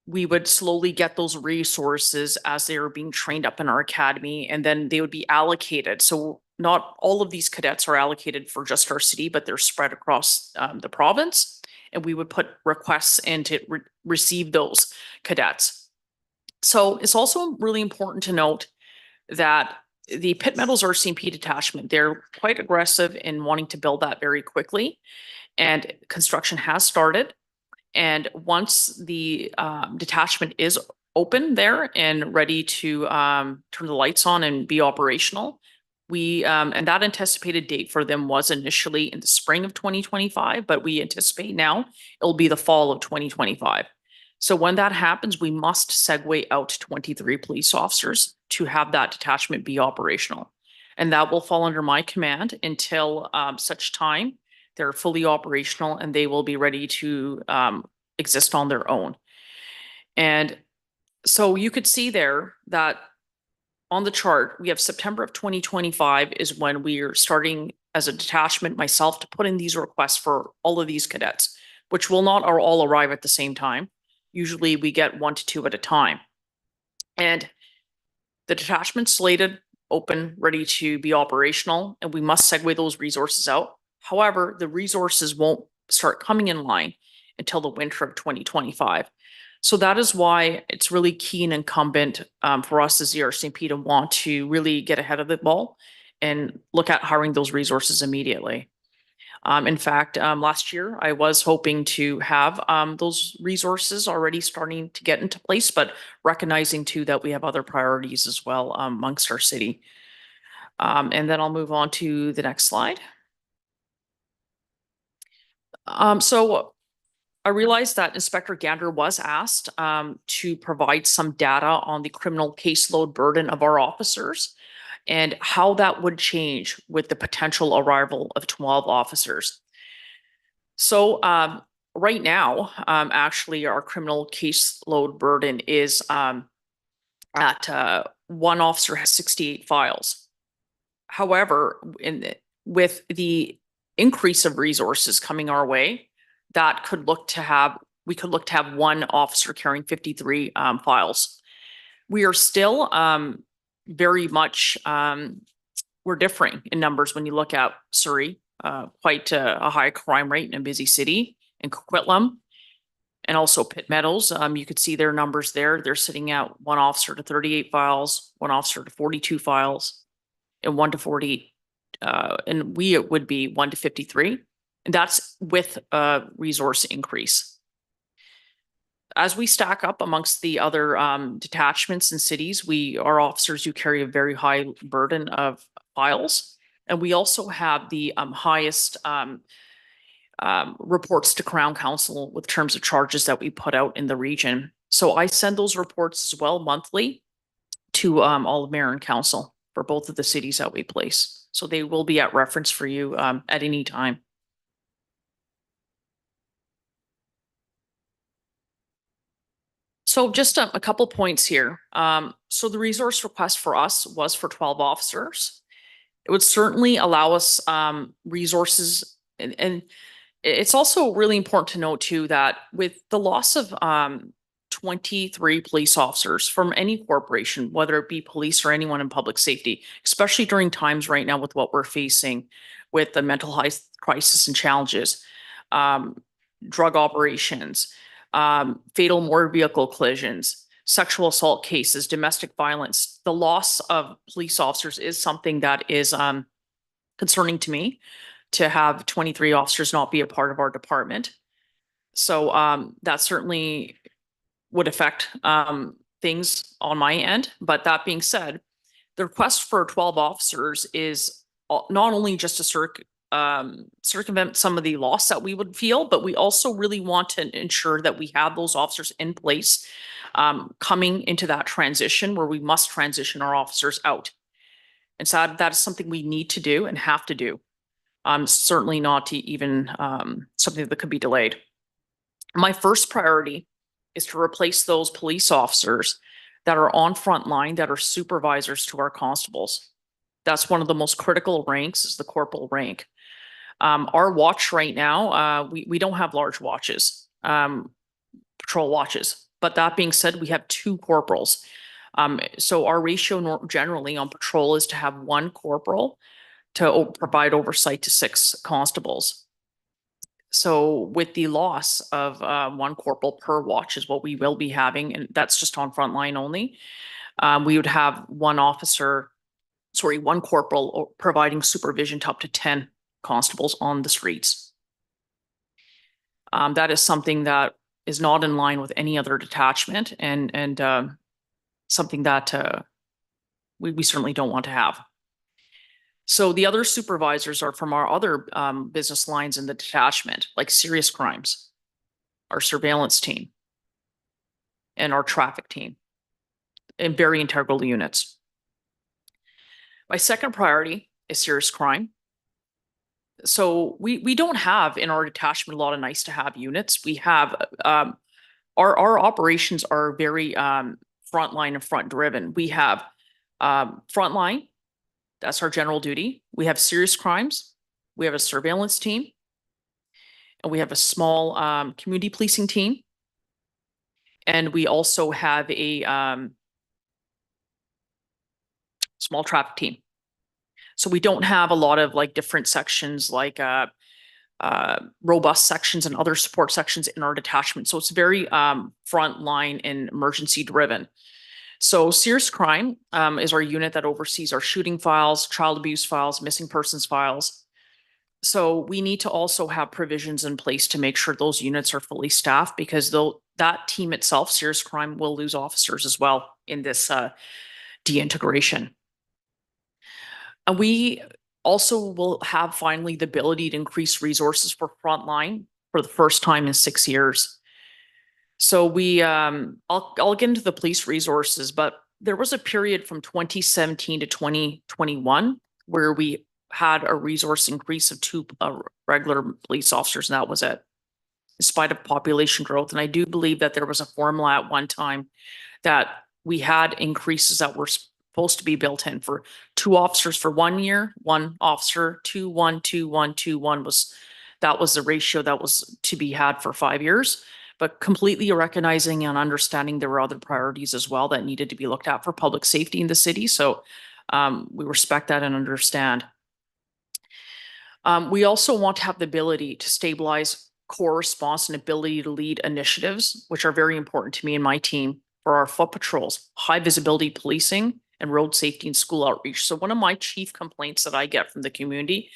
we would slowly get those resources as they are being trained up in our academy, and then they would be allocated. So not all of these cadets are allocated for just our city, but they're spread across the province. And we would put requests in to receive those cadets. So it's also really important to note that the Pitt Meadows RCMP detachment, they're quite aggressive in wanting to build that very quickly. And construction has started. And once the detachment is open there and ready to turn the lights on and be operational, we and that anticipated date for them was initially in the spring of 2025, but we anticipate now it'll be the fall of 2025. So when that happens, we must segue out 23 police officers to have that detachment be operational. And that will fall under my command until such time they're fully operational and they will be ready to exist on their own. And so you could see there that on the chart, we have September of 2025 is when we are starting as a detachment, myself, to put in these requests for all of these cadets, which will not all arrive at the same time. Usually we get 1 to 2 at a time. And the detachment slated, open, ready to be operational, and we must segue those resources out. However, the resources won't start coming in line until the winter of 2025. So that is why it's really key and incumbent for us as the RCMP to want to really get ahead of the ball and look at hiring those resources immediately. In fact, last year I was hoping to have those resources already starting to get into place, but recognizing too that we have other priorities as well amongst our city. And then I'll move on to the next slide. So I realized that Inspector Gander was asked to provide some data on the criminal caseload burden of our officers and how that would change with the potential arrival of 12 officers. So right now, actually, our criminal caseload burden is at one officer has 68 files. However, with the increase of resources coming our way, that could look to have, we could look to have one officer carrying 53 files. We are still very much, we're differing in numbers when you look at Surrey, quite a high crime rate in a busy city, in Coquitlam, and also Pitt Meadows. You could see their numbers there. They're sitting at one officer to 38 files, one officer to 42 files, and 1 to 40. And we would be 1 to 53. And that's with a resource increase. As we stack up amongst the other detachments and cities, our officers do carry a very high burden of files. And we also have the highest reports to Crown Council with terms of charges that we put out in the region. So I send those reports as well monthly to all of mayor and council for both of the cities that we place. So they will be at reference for you at any time. So just a couple points here. So the resource request for us was for 12 officers. It would certainly allow us resources. And it's also really important to note too that with the loss of 23 police officers from any corporation, whether it be police or anyone in public safety, especially during times right now with what we're facing with the mental health crisis and challenges, drug operations, fatal motor vehicle collisions, sexual assault cases, domestic violence. The loss of police officers is something that is concerning to me, to have 23 officers not be a part of our department. So that certainly would affect things on my end. But that being said, the request for 12 officers is not only just to circumvent some of the loss that we would feel, but we also really want to ensure that we have those officers in place coming into that transition where we must transition our officers out. And so that is something we need to do and have to do. Certainly not to even something that could be delayed. My first priority is to replace those police officers that are on front line, that are supervisors to our constables. That's one of the most critical ranks, is the corporal rank. Our watch right now, we don't have large watches, patrol watches. But that being said, we have 2 corporals. So our ratio generally on patrol is to have 1 corporal to provide oversight to 6 constables. So with the loss of 1 corporal per watch is what we will be having, and that's just on front line only. We would have 1 corporal providing supervision to up to 10 constables on the streets. That is something that is not in line with any other detachment, and something that we certainly don't want to have. So the other supervisors are from our other business lines in the detachment, like serious crimes, our surveillance team, and our traffic team, and very integral units. My second priority is serious crime. So we don't have in our detachment a lot of nice to have units. We have our operations are very frontline and front driven. We have frontline. That's our general duty. We have serious crimes. We have a surveillance team. And we have a small community policing team. And we also have a small traffic team. So we don't have a lot of like different sections like robust sections and other support sections in our detachment. So it's very frontline and emergency driven. So serious crime is our unit that oversees our shooting files, child abuse files, missing persons files. So we need to also have provisions in place to make sure those units are fully staffed, because that team itself, serious crime, will lose officers as well in this deintegration. And we also will have finally the ability to increase resources for frontline for the first time in 6 years. So I'll get into the police resources, but there was a period from 2017 to 2021 where we had a resource increase of 2 regular police officers, and that was it, in spite of population growth. And I do believe that there was a formula at one time that we had increases that were supposed to be built in for 2 officers for 1 year, 1 officer, 2, 1, 2, 1, 2, 1 that was the ratio that was to be had for 5 years. But completely recognizing and understanding there were other priorities as well that needed to be looked at for public safety in the city. So we respect that and understand. We also want to have the ability to stabilize core response and ability to lead initiatives, which are very important to me and my team, for our foot patrols, high visibility policing, and road safety and school outreach. So one of my chief complaints that I get from the community,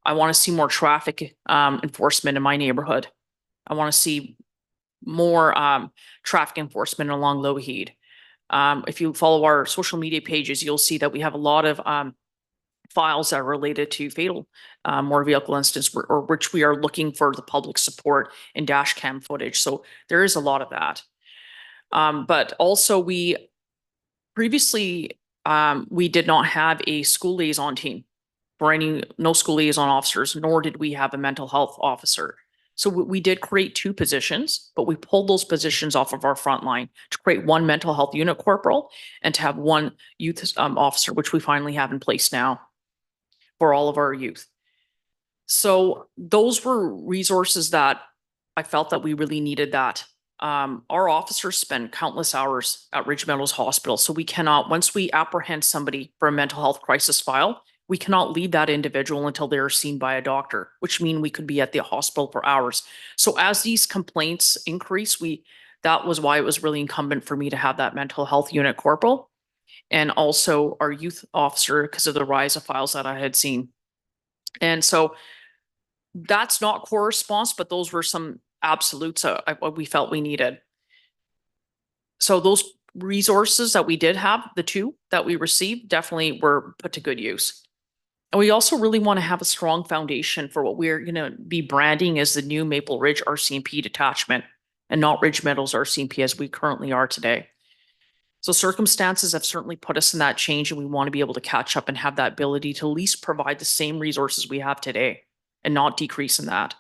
I want to see more traffic enforcement in my neighborhood. I want to see more traffic enforcement along Lougheed. If you follow our social media pages, you'll see that we have a lot of files that are related to fatal motor vehicle incidents, or which we are looking for the public support and dash cam footage. So there is a lot of that. But also we previously, we did not have a school liaison team for no school liaison officers, nor did we have a mental health officer. So we did create 2 positions, but we pulled those positions off of our front line to create 1 mental health unit corporal and to have 1 youth officer, which we finally have in place now for all of our youth. So those were resources that I felt that we really needed that. Our officers spend countless hours at Ridge Meadows Hospital. So we cannot, once we apprehend somebody for a mental health crisis file, we cannot leave that individual until they are seen by a doctor, which means we could be at the hospital for hours. So as these complaints increase, that was why it was really incumbent for me to have that mental health unit corporal and also our youth officer, because of the rise of files that I had seen. And so that's not core response, but those were some absolutes what we felt we needed. So those resources that we did have, the 2 that we received, definitely were put to good use. And we also really want to have a strong foundation for what we're going to be branding as the new Maple Ridge RCMP detachment, and not Ridge Meadows RCMP as we currently are today. So circumstances have certainly put us in that change, and we want to be able to catch up and have that ability to at least provide the same resources we have today and not decrease in that.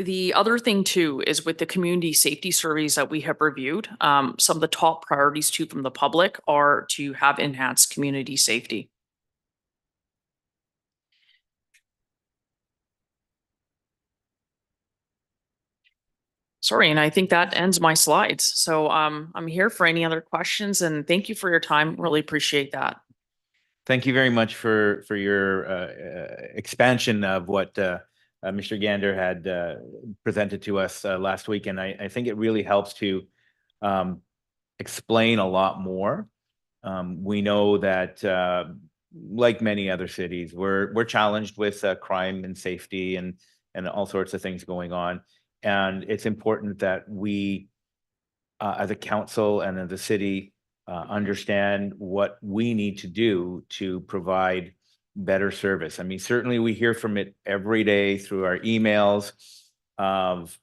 The other thing too is with the community safety surveys that we have reviewed, some of the top priorities too from the public are to have enhanced community safety. Sorry, and I think that ends my slides. So I'm here for any other questions, and thank you for your time. Really appreciate that. Thank you very much for your expansion of what Mr. Gander had presented to us last week. And I think it really helps to explain a lot more. We know that like many other cities, we're challenged with crime and safety and all sorts of things going on. And it's important that we, as a council and as a city, understand what we need to do to provide better service. I mean, certainly we hear from it every day through our emails of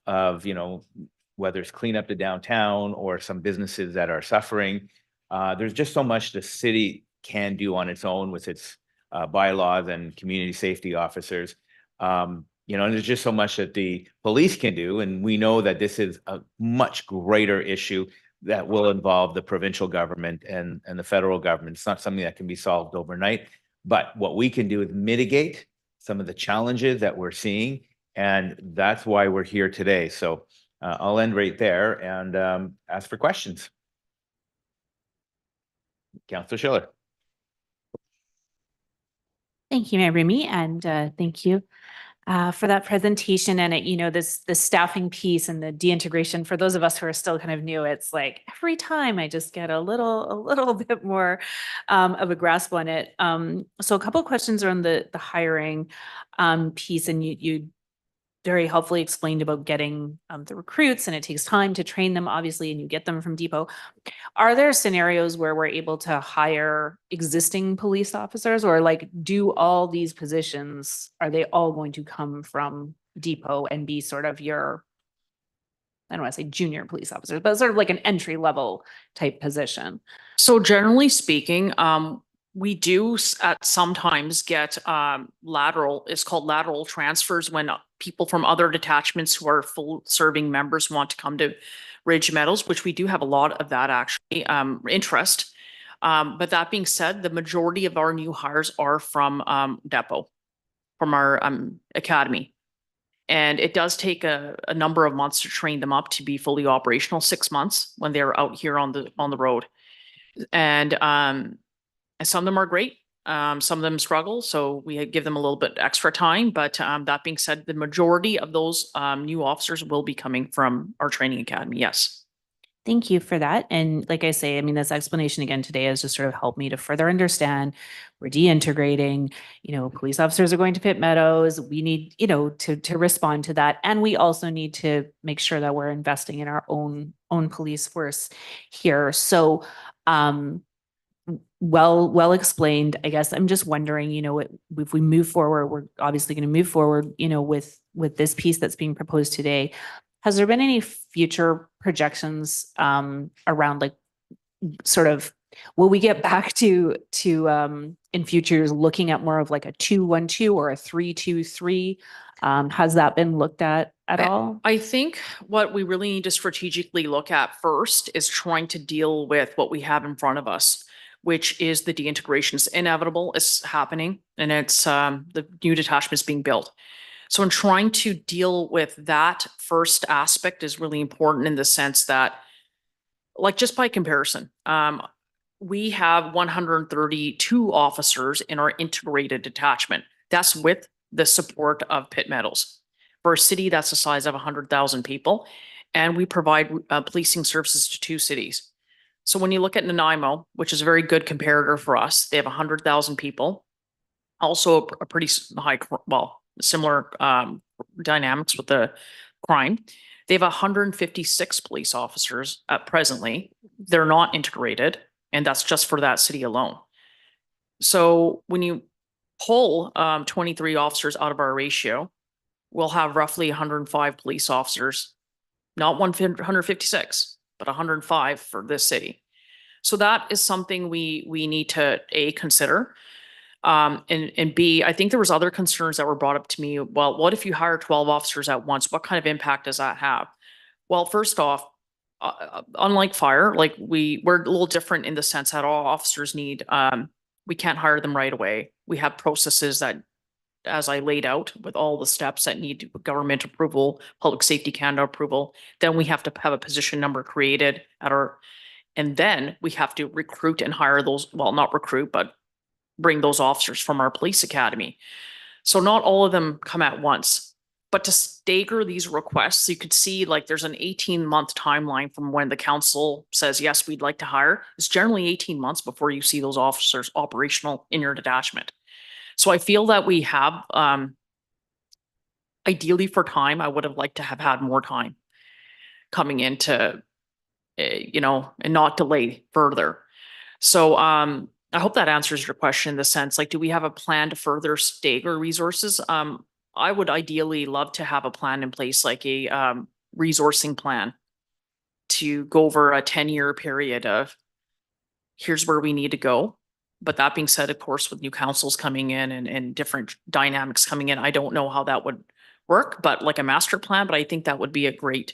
whether it's clean up the downtown or some businesses that are suffering. There's just so much the city can do on its own with its bylaws and community safety officers. And there's just so much that the police can do. And we know that this is a much greater issue that will involve the provincial government and the federal government. It's not something that can be solved overnight, but what we can do is mitigate some of the challenges that we're seeing. And that's why we're here today. So I'll end right there and ask for questions. Councillor Schiller. Thank you, Mayor Remy, and thank you for that presentation and the staffing piece and the deintegration. For those of us who are still kind of new, it's like every time I just get a little bit more of a grasp on it. So a couple of questions around the hiring piece, and you very helpfully explained about getting the recruits, and it takes time to train them, obviously, and you get them from Depot. Are there scenarios where we're able to hire existing police officers, or like do all these positions, are they all going to come from Depot and be sort of your, I don't want to say junior police officers, but sort of like an entry level type position? So generally speaking, we do sometimes get it's called lateral transfers when people from other detachments who are full serving members want to come to Ridge Meadows, which we do have a lot of that actually, interest. But that being said, the majority of our new hires are from Depot, from our academy. And it does take a number of months to train them up to be fully operational, 6 months when they're out here on the road. And some of them are great. Some of them struggle, so we give them a little bit extra time. But that being said, the majority of those new officers will be coming from our training academy. Yes. Thank you for that. And like I say, I mean, this explanation again today has just sort of helped me to further understand we're deintegrating, police officers are going to Pitt Meadows. We need, to respond to that. And we also need to make sure that we're investing in our own police force here. So, well explained. I guess I'm just wondering, if we move forward, we're obviously going to move forward, with this piece that's being proposed today. Has there been any future projections around like sort of, will we get back to in future years looking at more of like a 2-1-2 or a 3-2-3? Has that been looked at all? I think what we really need to strategically look at first is trying to deal with what we have in front of us, which is the deintegration. Is inevitable, it's happening, and it's the new detachments being built. So in trying to deal with that first aspect is really important in the sense that, like just by comparison, we have 132 officers in our integrated detachment. That's with the support of Pitt Meadows. For a city that's the size of 100,000 people, and we provide policing services to 2 cities. So when you look at Nanaimo, which is a very good comparator for us, they have 100,000 people, also a pretty high, similar dynamics with the crime. They have 156 police officers presently. They're not integrated, and that's just for that city alone. So when you pull 23 officers out of our ratio, we'll have roughly 105 police officers, not 156, but 105 for this city. So that is something we need to A, consider. And B, I think there was other concerns that were brought up to me. Well, what if you hire 12 officers at once? What kind of impact does that have? Well, first off, unlike fire, like we're a little different in the sense that all officers need, we can't hire them right away. We have processes that, as I laid out, with all the steps that need government approval, Public Safety Canada approval. Then we have to have a position number created and then we have to recruit and hire those, well, not recruit, but bring those officers from our police academy. So not all of them come at once, but to stagger these requests, you could see like there's an 18-month timeline from when the council says, yes, we'd like to hire. It's generally 18 months before you see those officers operational in your detachment. So I feel that we have, ideally for time, I would have liked to have had more time coming into, and not delay further. So I hope that answers your question in the sense, like, do we have a plan to further stagger resources? I would ideally love to have a plan in place, like a resourcing plan to go over a 10-year period of here's where we need to go. But that being said, of course, with new councils coming in and different dynamics coming in, I don't know how that would work, but like a master plan, but I think that would be a great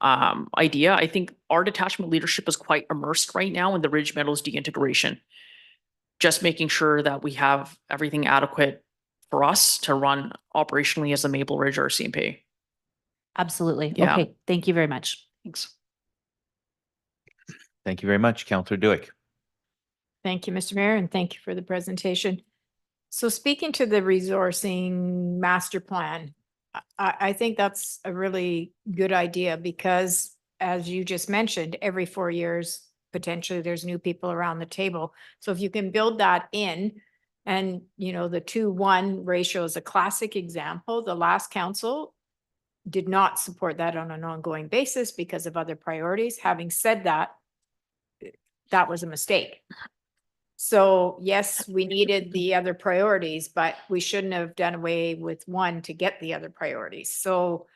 idea. I think our detachment leadership is quite immersed right now in the Ridge Meadows deintegration. Just making sure that we have everything adequate for us to run operationally as a Maple Ridge RCMP. Absolutely. Yeah. Okay. Thank you very much. Thanks. Thank you very much, Councillor Duick. Thank you, Mr. Mayor, and thank you for the presentation. So speaking to the resourcing master plan, I think that's a really good idea because as you just mentioned, every 4 years, potentially there's new people around the table. So if you can build that in and, you know, the 2-1 ratio is a classic example. The last council did not support that on an ongoing basis because of other priorities. Having said that, that was a mistake. So yes, we needed the other priorities, but we shouldn't have done away with one to get the other priorities. So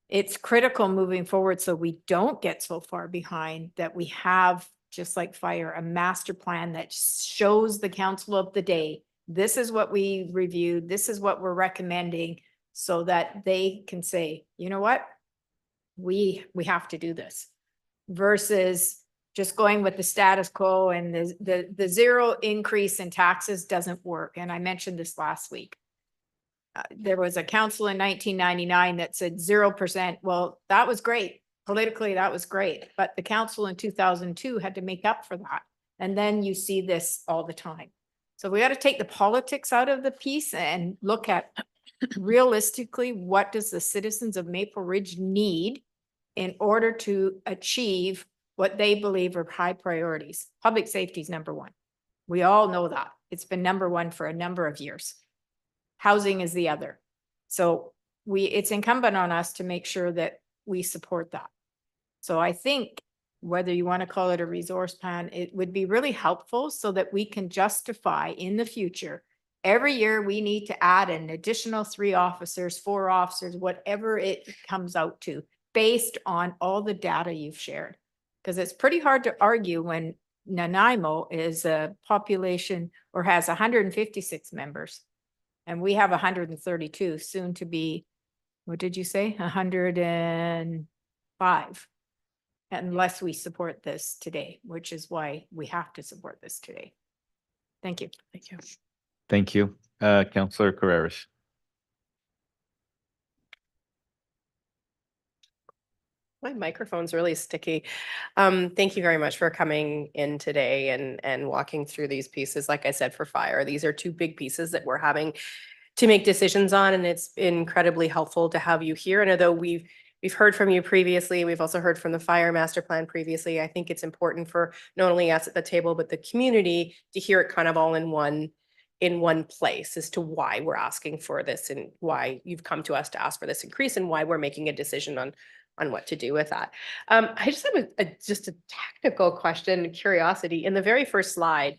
it's critical moving forward so we don't get so far behind that we have, just like fire, a master plan that shows the council of the day, this is what we reviewed, this is what we're recommending, so that they can say, you know what? We have to do this versus just going with the status quo and the zero increase in taxes doesn't work. And I mentioned this last week. There was a council in 1999 that said 0%. Well, that was great. Politically, that was great. But the council in 2002 had to make up for that. And then you see this all the time. So we got to take the politics out of the piece and look at realistically, what does the citizens of Maple Ridge need in order to achieve what they believe are high priorities? Public safety is number one. We all know that. It's been number one for a number of years. Housing is the other. So it's incumbent on us to make sure that we support that. So I think whether you want to call it a resource plan, it would be really helpful so that we can justify in the future, every year we need to add an additional 3 officers, 4 officers, whatever it comes out to, based on all the data you've shared. Because it's pretty hard to argue when Nanaimo is a population or has 156 members. And we have 132, soon to be, what did you say? 105. Unless we support this today, which is why we have to support this today. Thank you. Thank you. Thank you. Councillor Carreras. My microphone's really sticky. Thank you very much for coming in today and walking through these pieces. Like I said, for fire, these are 2 big pieces that we're having to make decisions on, and it's incredibly helpful to have you here. And although we've heard from you previously, we've also heard from the fire master plan previously. I think it's important for not only us at the table, but the community to hear it kind of all in one place as to why we're asking for this and why you've come to us to ask for this increase and why we're making a decision on what to do with that. I just have just a technical question, curiosity. In the very first slide,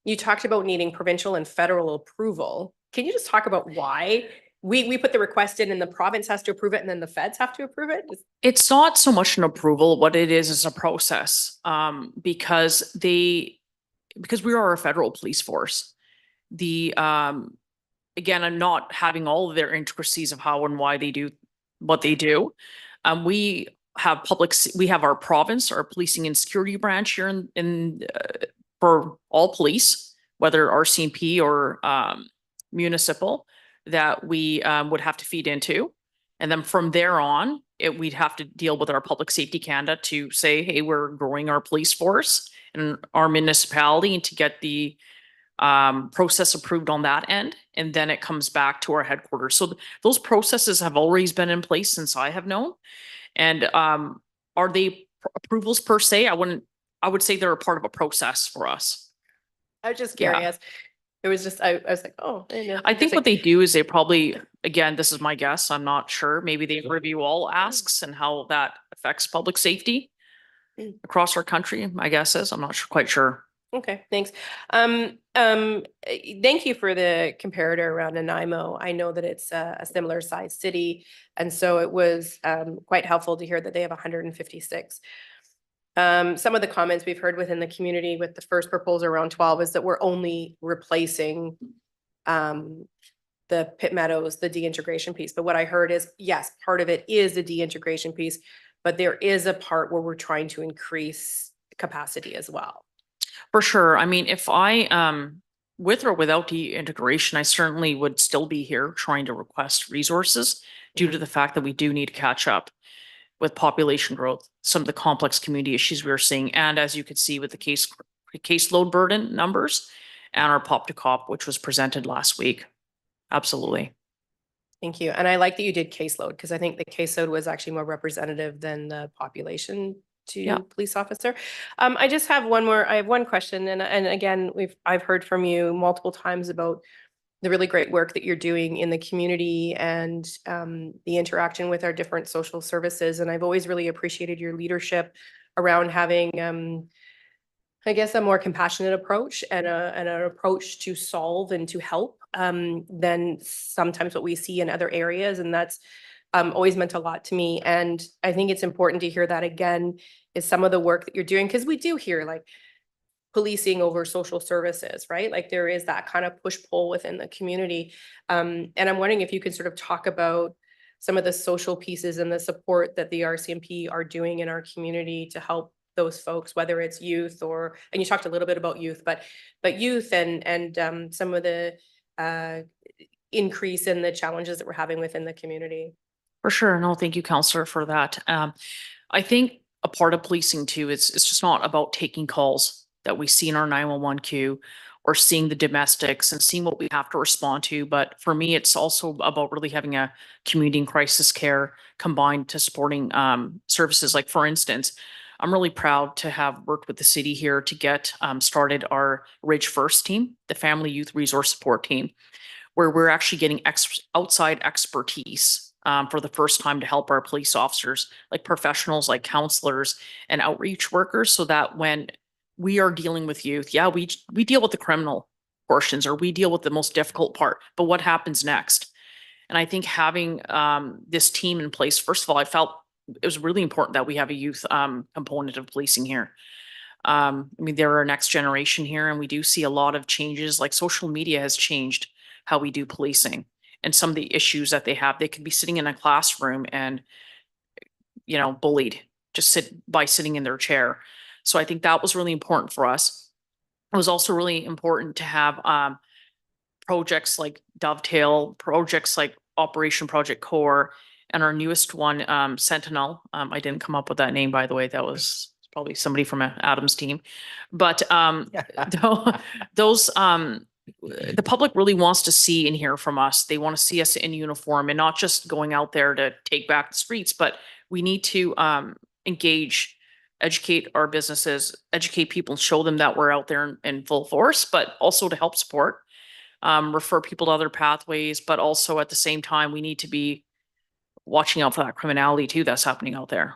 you talked about needing provincial and federal approval. Can you just talk about why we put the request in and the province has to approve it and then the feds have to approve it? It's not so much an approval. What it is a process, because we are a federal police force. Again, I'm not having all of their intricacies of how and why they do what they do. We have our province, our policing and security branch here for all police, whether RCMP or municipal, that we would have to feed into. And then from there on, we'd have to deal with our Public Safety Canada to say, hey, we're growing our police force and our municipality, and to get the process approved on that end. And then it comes back to our headquarters. So those processes have always been in place since I have known. And are they approvals per se? I would say they're a part of a process for us. I was just curious. It was just, I was like, oh. I think what they do is they probably, again, this is my guess, I'm not sure. Maybe they review all asks and how that affects public safety across our country. My guess is, I'm not quite sure. Okay, thanks. Thank you for the comparator around Nanaimo. I know that it's a similar size city, and so it was quite helpful to hear that they have 156. Some of the comments we've heard within the community with the first proposal around 12 is that we're only replacing the Pitt Meadows, the deintegration piece. But what I heard is, yes, part of it is the deintegration piece, but there is a part where we're trying to increase capacity as well. For sure. I mean, if I, with or without deintegration, I certainly would still be here trying to request resources due to the fact that we do need to catch up with population growth, some of the complex community issues we are seeing. And as you could see with the caseload burden numbers and our Pop to Cop, which was presented last week. Absolutely. Thank you. And I like that you did caseload, because I think the caseload was actually more representative than the population Yeah. to police officer. I just have I have one question, and again, I've heard from you multiple times about the really great work that you're doing in the community and the interaction with our different social services. And I've always really appreciated your leadership around having I guess a more compassionate approach and an approach to solve and to help than sometimes what we see in other areas. And that's always meant a lot to me. And I think it's important to hear that again, is some of the work that you're doing, because we do hear like policing over social services, right? Like there is that kind of push-pull within the community. And I'm wondering if you could sort of talk about some of the social pieces and the support that the RCMP are doing in our community to help those folks, whether it's youth and you talked a little bit about youth, but youth and some of the increase in the challenges that we're having within the community. For sure. No, thank you, Counselor, for that. I think a part of policing too is it's just not about taking calls that we see in our 911 queue or seeing the domestics and seeing what we have to respond to. But for me, it's also about really having a community and crisis care combined to supporting services. Like, for instance, I'm really proud to have worked with the city here to get started our Ridge First team, the Family Youth Resource Support team, where we're actually getting outside expertise for the first time to help our police officers, like professionals, like counselors and outreach workers, so that when we are dealing with youth, yeah, we deal with the criminal portions or we deal with the most difficult part, but what happens next? And I think having this team in place, first of all, I felt it was really important that we have a youth component of policing here. I mean, they're our next generation here, and we do see a lot of changes. Like social media has changed how we do policing and some of the issues that they have. They could be sitting in a classroom and, you know, bullied just sitting in their chair. So I think that was really important for us. It was also really important to have projects like Dovetail, projects like Operation Project Core, and our newest one, Sentinel. I didn't come up with that name, by the way. That was probably somebody from Adam's team. But those, the public really wants to see and hear from us. They want to see us in uniform and not just going out there to take back the streets, but we need to engage, educate our businesses, educate people and show them that we're out there in full force, but also to help support, refer people to other pathways, but also at the same time, we need to be watching out for that criminality too that's happening out there.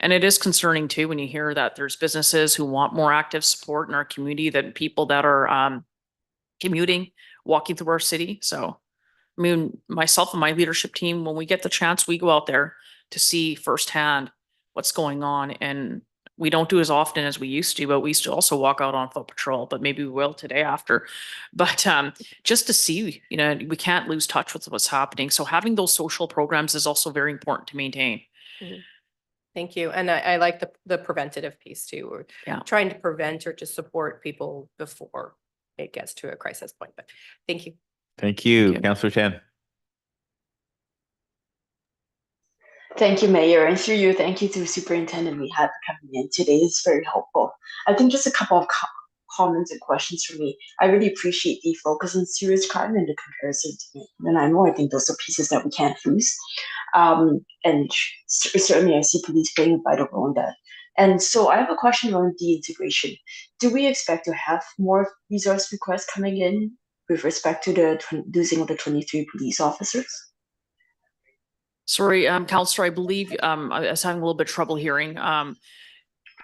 And it is concerning too when you hear that there's businesses who want more active support in our community than people that are commuting, walking through our city. So, I mean, myself and my leadership team, when we get the chance, we go out there to see firsthand what's going on. And we don't do as often as we used to, but we used to also walk out on foot patrol, but maybe we will today after. But just to see, you know, we can't lose touch with what's happening. So having those social programs is also very important to maintain. Mm-hmm. Thank you. And I like the preventative piece too. We're trying to prevent or to support people before it gets to a crisis point. But thank you. Thank you, Councillor Chen. Thank you, Mayor, and through you, thank you to the Superintendent we had coming in today. It's very helpful. I think just a couple of comments and questions from me. I really appreciate the focus on serious crime and the comparison to me. And I know I think those are pieces that we can't lose. And certainly I see police playing a vital role in that. And so I have a question on the integration. Do we expect to have more resource requests coming in with respect to the losing of the 23 police officers? Sorry, Councillor, I believe I was having a little bit of trouble hearing.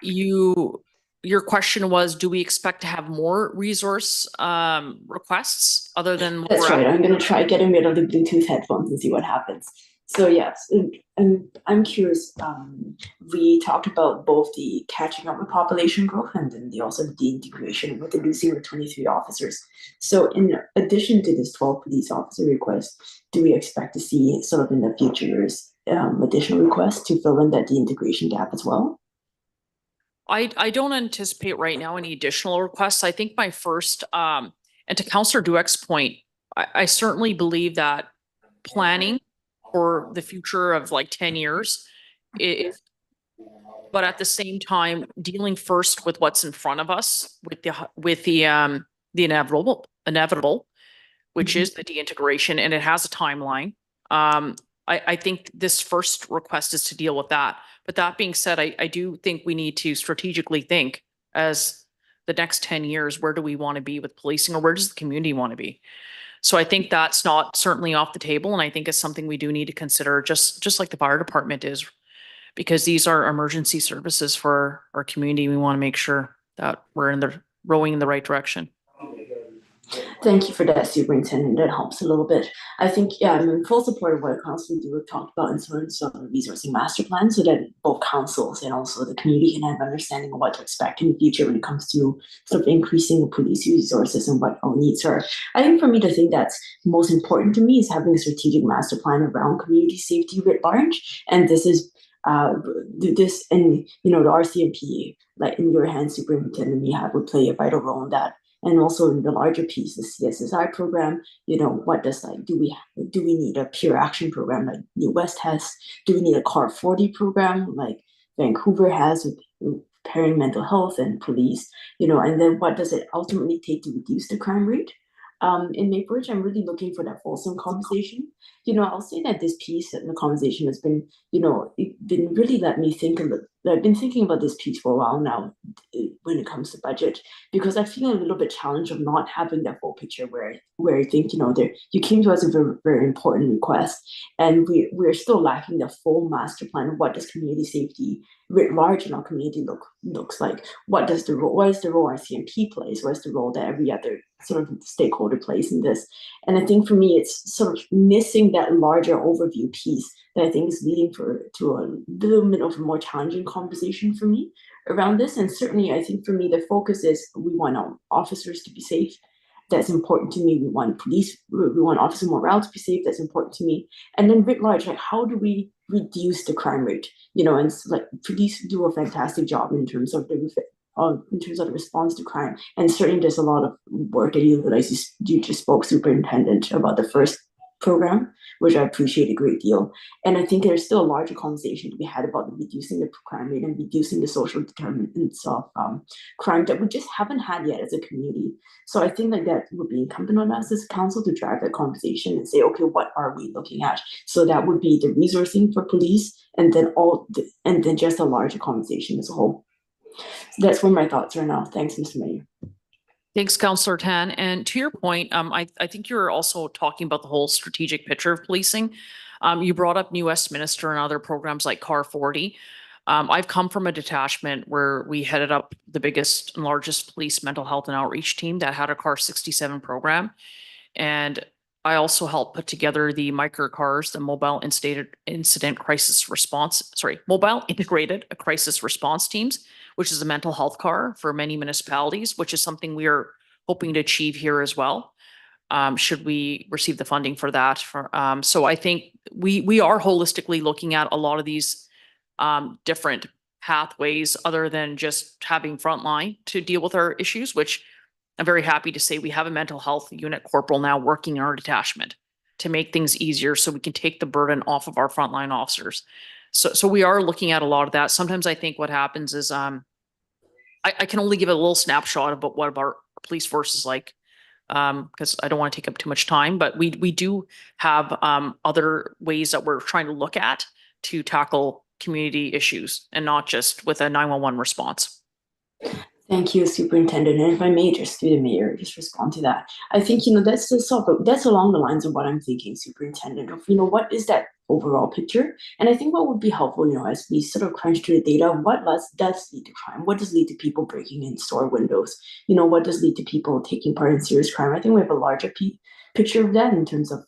Your question was, do we expect to have more resource requests other than what That's right. I'm going to try getting rid of the Bluetooth headphones and see what happens. So yes, I'm curious. We talked about both the catching up with population growth and then also the integration with the losing of 23 officers. So in addition to this 12 police officer request, do we expect to see sort of in the future years additional requests to fill in that integration gap as well? I don't anticipate right now any additional requests. I think my first, and to Councillor Dueck's point, I certainly believe that planning for the future of like 10 years, but at the same time, dealing first with what's in front of us, with the the inevitable, which is the deintegration, and it has a timeline. I think this first request is to deal with that. But that being said, I do think we need to strategically think as the next 10 years, where do we want to be with policing, or where does the community want to be? So I think that's not certainly off the table. And I think it's something we do need to consider, just like the fire department is, because these are emergency services for our community. We want to make sure that we're rowing in the right direction. Thank you for that, Superintendent. That helps a little bit. I think, yeah, I'm in full support of what Councilor Dewar talked about in terms of the resourcing master plan, so that both councils and also the community can have understanding of what to expect in the future when it comes to sort of increasing the police resources and what our needs are. I think for me, the thing that's most important to me is having a strategic master plan around community safety writ large. And this is this, and the RCMP, like in your hands, Superintendent Mihai, would play a vital role in that. And also in the larger piece, the CSSI program, what does do we need a peer action program like New West has? Do we need a CAR 40 program like Vancouver has with pairing mental health and police? And then what does it ultimately take to reduce the crime rate? In Maple Ridge, I'm really looking for that fulsome conversation. I'll say that this piece and the conversation has been, it been really let me think a little. I've been thinking about this piece for a while now when it comes to budget, because I feel a little bit challenged of not having that full picture where I think, you came to us with a very important request, and we're still lacking the full master plan of what does community safety writ large in our community looks like. What is the role RCMP plays? What is the role that every other sort of stakeholder plays in this? And I think for me, it's sort of missing that larger overview piece that I think is leading to a little bit of a more challenging conversation for me around this. And certainly, I think for me, the focus is we want our officers to be safe. That's important to me. We want officer morale to be safe. That's important to me. And then writ large, how do we reduce the crime rate? And police do a fantastic job in terms of the response to crime. And certainly there's a lot of work that you just spoke, Superintendent, about the first program, which I appreciate a great deal. And I think there's still a larger conversation to be had about reducing the crime rate and reducing the social determinants of crime that we just haven't had yet as a community. So I think that would be incumbent on us as a council to drive that conversation and say, okay, what are we looking at? So that would be the resourcing for police, and then just a larger conversation as a whole. So that's where my thoughts are now. Thanks, Mr. Mayor. Thanks, Councillor Tan. And to your point, I think you're also talking about the whole strategic picture of policing. You brought up New Westminster and other programs like CAR 40. I've come from a detachment where we headed up the biggest and largest police mental health and outreach team that had a CAR 67 program. And I also helped put together the MICRE-CARS, the Mobile Integrated Crisis Response Teams, which is a mental health CAR for many municipalities, which is something we are hoping to achieve here as well, should we receive the funding for that. So I think we are holistically looking at a lot of these different pathways other than just having frontline to deal with our issues, which I'm very happy to say we have a mental health unit corporal now working in our detachment to make things easier so we can take the burden off of our frontline officers. So we are looking at a lot of that. Sometimes I think what happens is I can only give a little snapshot about what our police force is like, because I don't want to take up too much time, but we do have other ways that we're trying to look at to tackle community issues and not just with a 911 response. Thank you, Superintendent. And if I may, just through the mayor, just respond to that. I think, that's that's along the lines of what I'm thinking, Superintendent, of, what is that overall picture? And I think what would be helpful, as we sort of crunch through the data, what does lead to crime? What does lead to people breaking in store windows? What does lead to people taking part in serious crime? I think we have a larger picture of that in terms of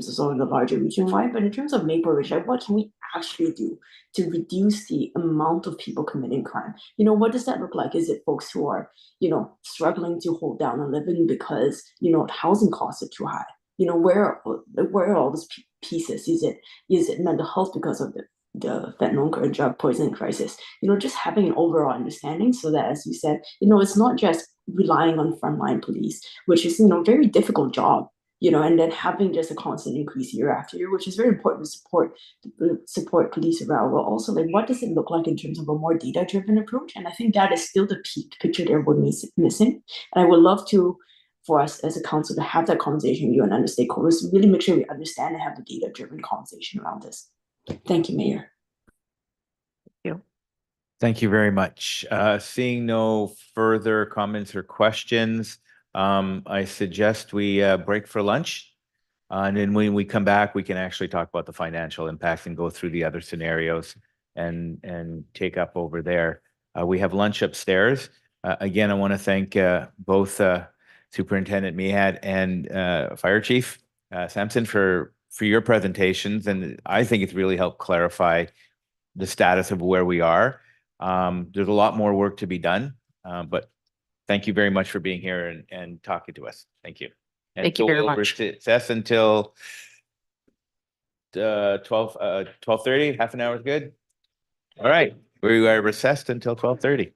sort of the larger region-wide, but in terms of Maple Ridge, what can we actually do to reduce the amount of people committing crime? What does that look like? Is it folks who are, struggling to hold down a living because, housing costs are too high? Where are all those pieces? Is it mental health because of the fentanyl and drug poisoning crisis? Just having an overall understanding so that, as you said, it's not just relying on frontline police, which is, very difficult job. and then having just a constant increase year after year, which is very important to support police morale. But also, like, what does it look like in terms of a more data-driven approach? And I think that is still the picture that we're missing. And I would love for us as a council to have that conversation with you and other stakeholders, to really make sure we understand and have the data-driven conversation around this. Thank you, Mayor. Thank you very much. Seeing no further comments or questions, I suggest we break for lunch. And then when we come back, we can actually talk about the financial impacts and go through the other scenarios and take up over there. We have lunch upstairs. Again, I want to thank both Superintendent Mihad and Fire Chief Sampson for your presentations. And I think it's really helped clarify the status of where we are. There's a lot more work to be done, but thank you very much for being here and talking to us. Thank you. And Thank you very we'll much. recess until 12:30, half an hour is good. All right, we are recessed until 12:30.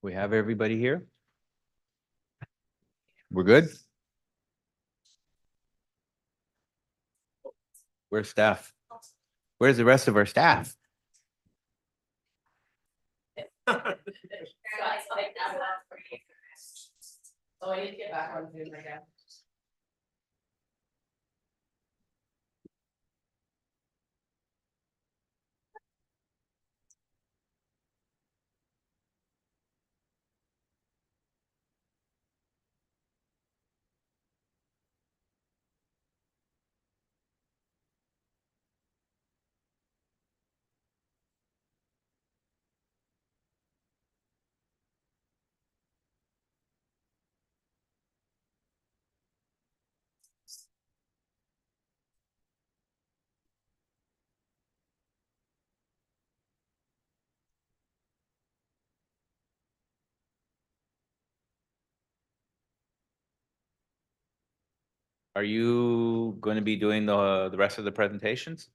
We have everybody here? We're good? Where's staff? Where's the rest of our staff? So I need to get back on Zoom again. Are you going to be doing the rest of the presentations?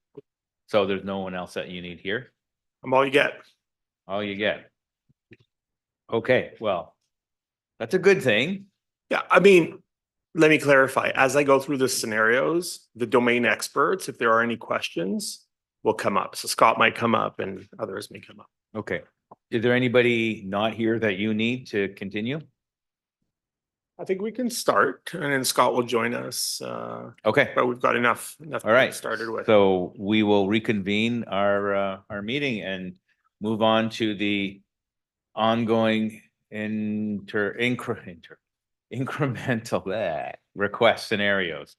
So there's no one else that you need here? I'm all you get. All you get. Okay, well, that's a good thing. Yeah, I mean, let me clarify. As I go through the scenarios, the domain experts, if there are any questions, will come up. So Scott might come up and others may come up. Okay. Is there anybody not here that you need to continue? I think we can start and then Scott will join us. Okay. But we've got enough All to get right. started with. So we will reconvene our meeting and move on to the ongoing incremental request scenarios.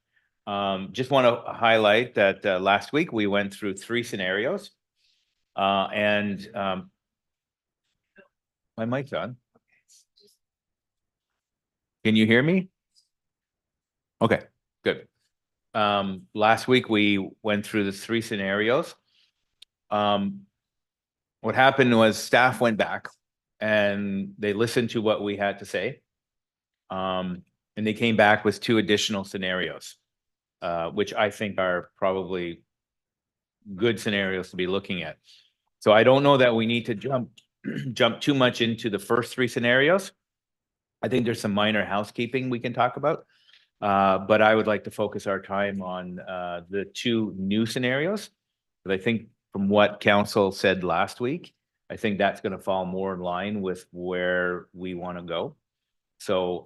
Just want to highlight that last week we went through 3 scenarios. And my mic's on. Can you hear me? Okay, good. Last week we went through the 3 scenarios. What happened was staff went back and they listened to what we had to say. And they came back with 2 additional scenarios, which I think are probably good scenarios to be looking at. So I don't know that we need to jump too much into the first 3 scenarios. I think there's some minor housekeeping we can talk about. But I would like to focus our time on the 2 new scenarios. But I think from what council said last week, I think that's going to fall more in line with where we want to go. So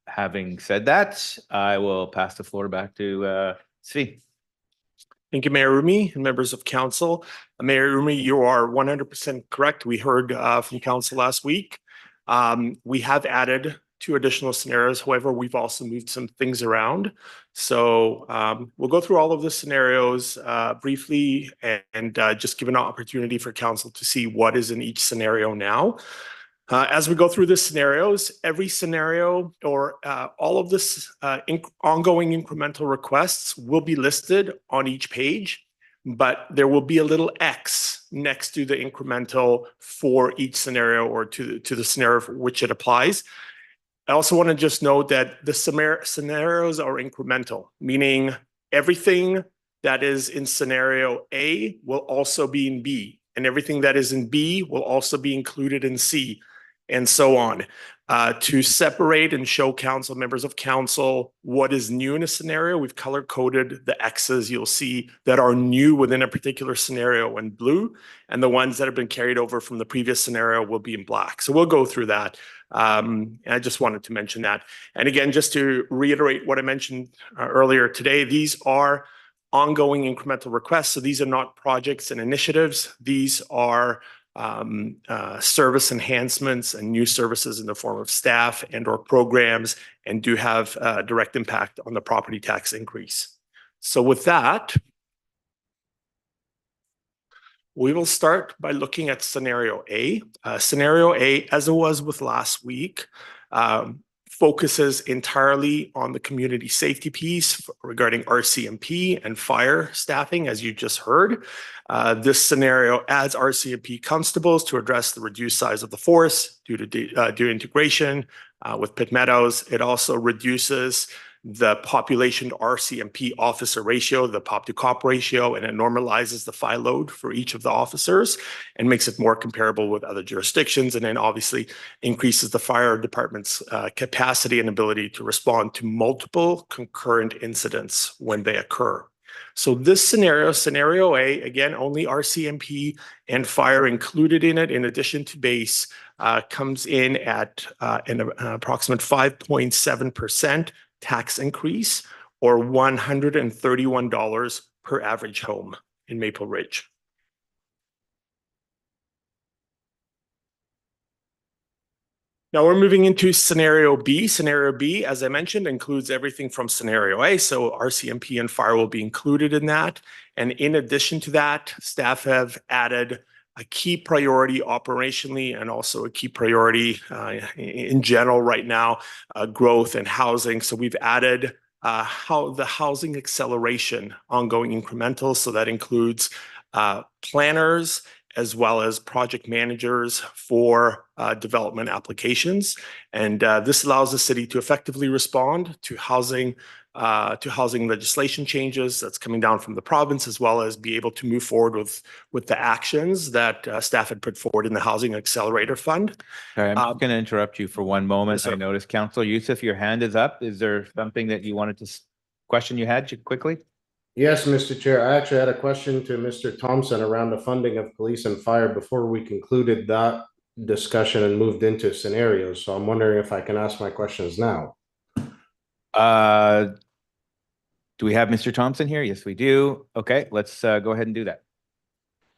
having said that, I will pass the floor back to Svi. Thank you, Mayor Rumi and members of council. Mayor Rumi, you are 100% correct. We heard from council last week. We have added 2 additional scenarios. However, we've also moved some things around. So we'll go through all of the scenarios briefly and just give an opportunity for council to see what is in each scenario now. As we go through the scenarios, every scenario or all of this ongoing incremental requests will be listed on each page, but there will be a little X next to the incremental for each scenario or to the scenario for which it applies. I also want to just note that the scenarios are incremental, meaning everything that is in scenario A will also be in B, and everything that is in B will also be included in C, and so on. To separate and show council, members of council, what is new in a scenario, we've color-coded the X's you'll see that are new within a particular scenario in blue, and the ones that have been carried over from the previous scenario will be in black. So we'll go through that. And I just wanted to mention that. And again, just to reiterate what I mentioned earlier today, these are ongoing incremental requests. So these are not projects and initiatives. These are service enhancements and new services in the form of staff and or programs, and do have a direct impact on the property tax increase. So with that, we will start by looking at scenario A. Scenario A, as it was with last week, focuses entirely on the community safety piece regarding RCMP and fire staffing, as you just heard. This scenario adds RCMP constables to address the reduced size of the force due to integration with Pitt Meadows. It also reduces the population to RCMP officer ratio, the pop to cop ratio, and it normalizes the fire load for each of the officers and makes it more comparable with other jurisdictions. And then obviously increases the fire department's capacity and ability to respond to multiple concurrent incidents when they occur. So this scenario A, again, only RCMP and fire included in it, in addition to base, comes in at an approximate 5.7% tax increase, or $131 per average home in Maple Ridge. Now we're moving into scenario B. Scenario B, as I mentioned, includes everything from scenario A. So RCMP and fire will be included in that. And in addition to that, staff have added a key priority operationally and also a key priority in general right now, growth and housing. So we've added the housing acceleration ongoing incremental. So that includes planners as well as project managers for development applications. And this allows the city to effectively respond to housing legislation changes that's coming down from the province, as well as be able to move forward with the actions that staff had put forward in the Housing Accelerator Fund. Sorry, I'm just going to interrupt you for one moment. Yes, I sir. noticed Councillor Youssef, your hand is up. Is there something that you wanted to question you had quickly? Yes, Mr. Chair. I actually had a question to Mr. Thompson around the funding of police and fire before we concluded that discussion and moved into scenarios. So I'm wondering if I can ask my questions now. Do we have Mr. Thompson here? Yes, we do. Okay, let's go ahead and do that.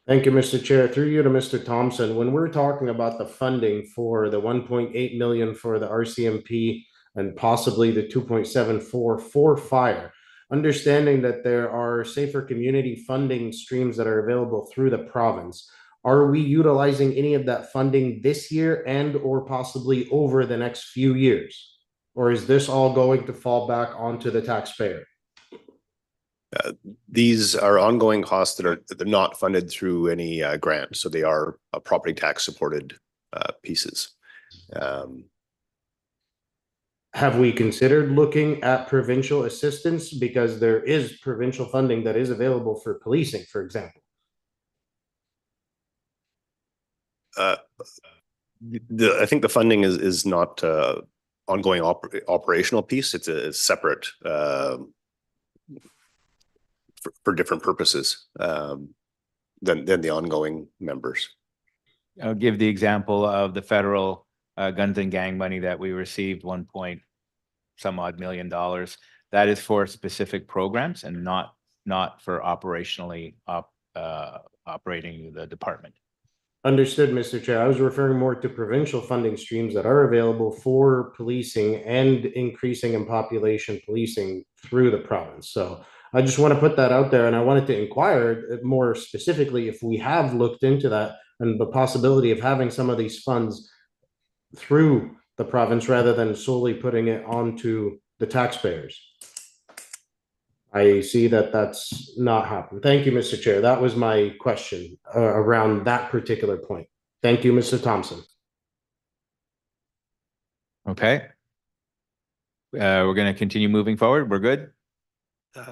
Thank you, Mr. Chair. Through you to Mr. Thompson, when we're talking about the funding for the 1.8 million for the RCMP and possibly the 2.74 for fire, understanding that there are safer community funding streams that are available through the province, are we utilizing any of that funding this year and or possibly over the next few years? Or is this all going to fall back onto the taxpayer? These are ongoing costs that they're not funded through any grant, so they are property tax supported pieces. Have we considered looking at provincial assistance, because there is provincial funding that is available for policing, for example? I think the funding is not ongoing operational piece. It's a separate for different purposes than the ongoing members. I'll give the example of the federal guns and gang money that we received, $1 odd million. That is for specific programs and not for operationally operating the department. Understood, Mr. Chair. I was referring more to provincial funding streams that are available for policing and increasing in population policing through the province. So I just want to put that out there, and I wanted to inquire more specifically if we have looked into that and the possibility of having some of these funds through the province rather than solely putting it onto the taxpayers. I see that that's not happened. Thank you, Mr. Chair. That was my question around that particular point. Thank you, Mr. Thompson. Okay. We're going to continue moving forward. We're good?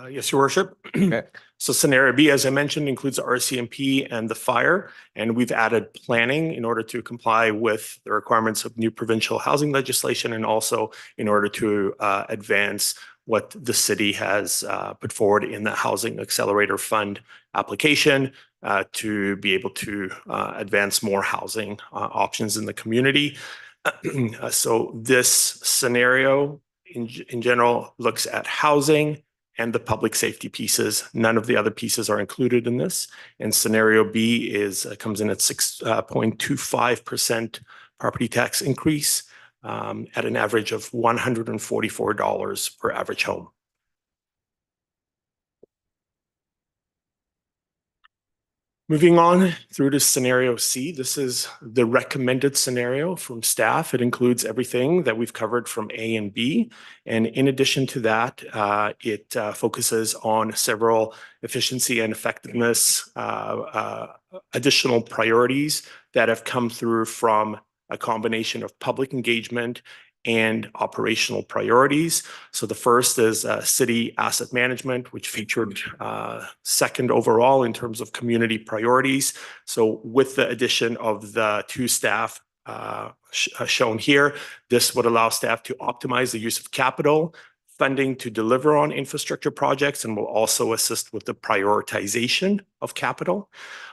Yes, Your Worship. Okay. So scenario B, as I mentioned, includes RCMP and the fire, and we've added planning in order to comply with the requirements of new provincial housing legislation, and also in order to advance what the city has put forward in the Housing Accelerator Fund application to be able to advance more housing options in the community. So this scenario in general looks at housing and the public safety pieces. None of the other pieces are included in this. And scenario B comes in at 6.25% property tax increase at an average of $144 per average home. Moving on through to scenario C, this is the recommended scenario from staff. It includes everything that we've covered from A and B. And in addition to that, it focuses on several efficiency and effectiveness additional priorities that have come through from a combination of public engagement and operational priorities. So the first is city asset management, which featured second overall in terms of community priorities. So with the addition of the 2 staff shown here, this would allow staff to optimize the use of capital funding to deliver on infrastructure projects, and will also assist with the prioritization of capital.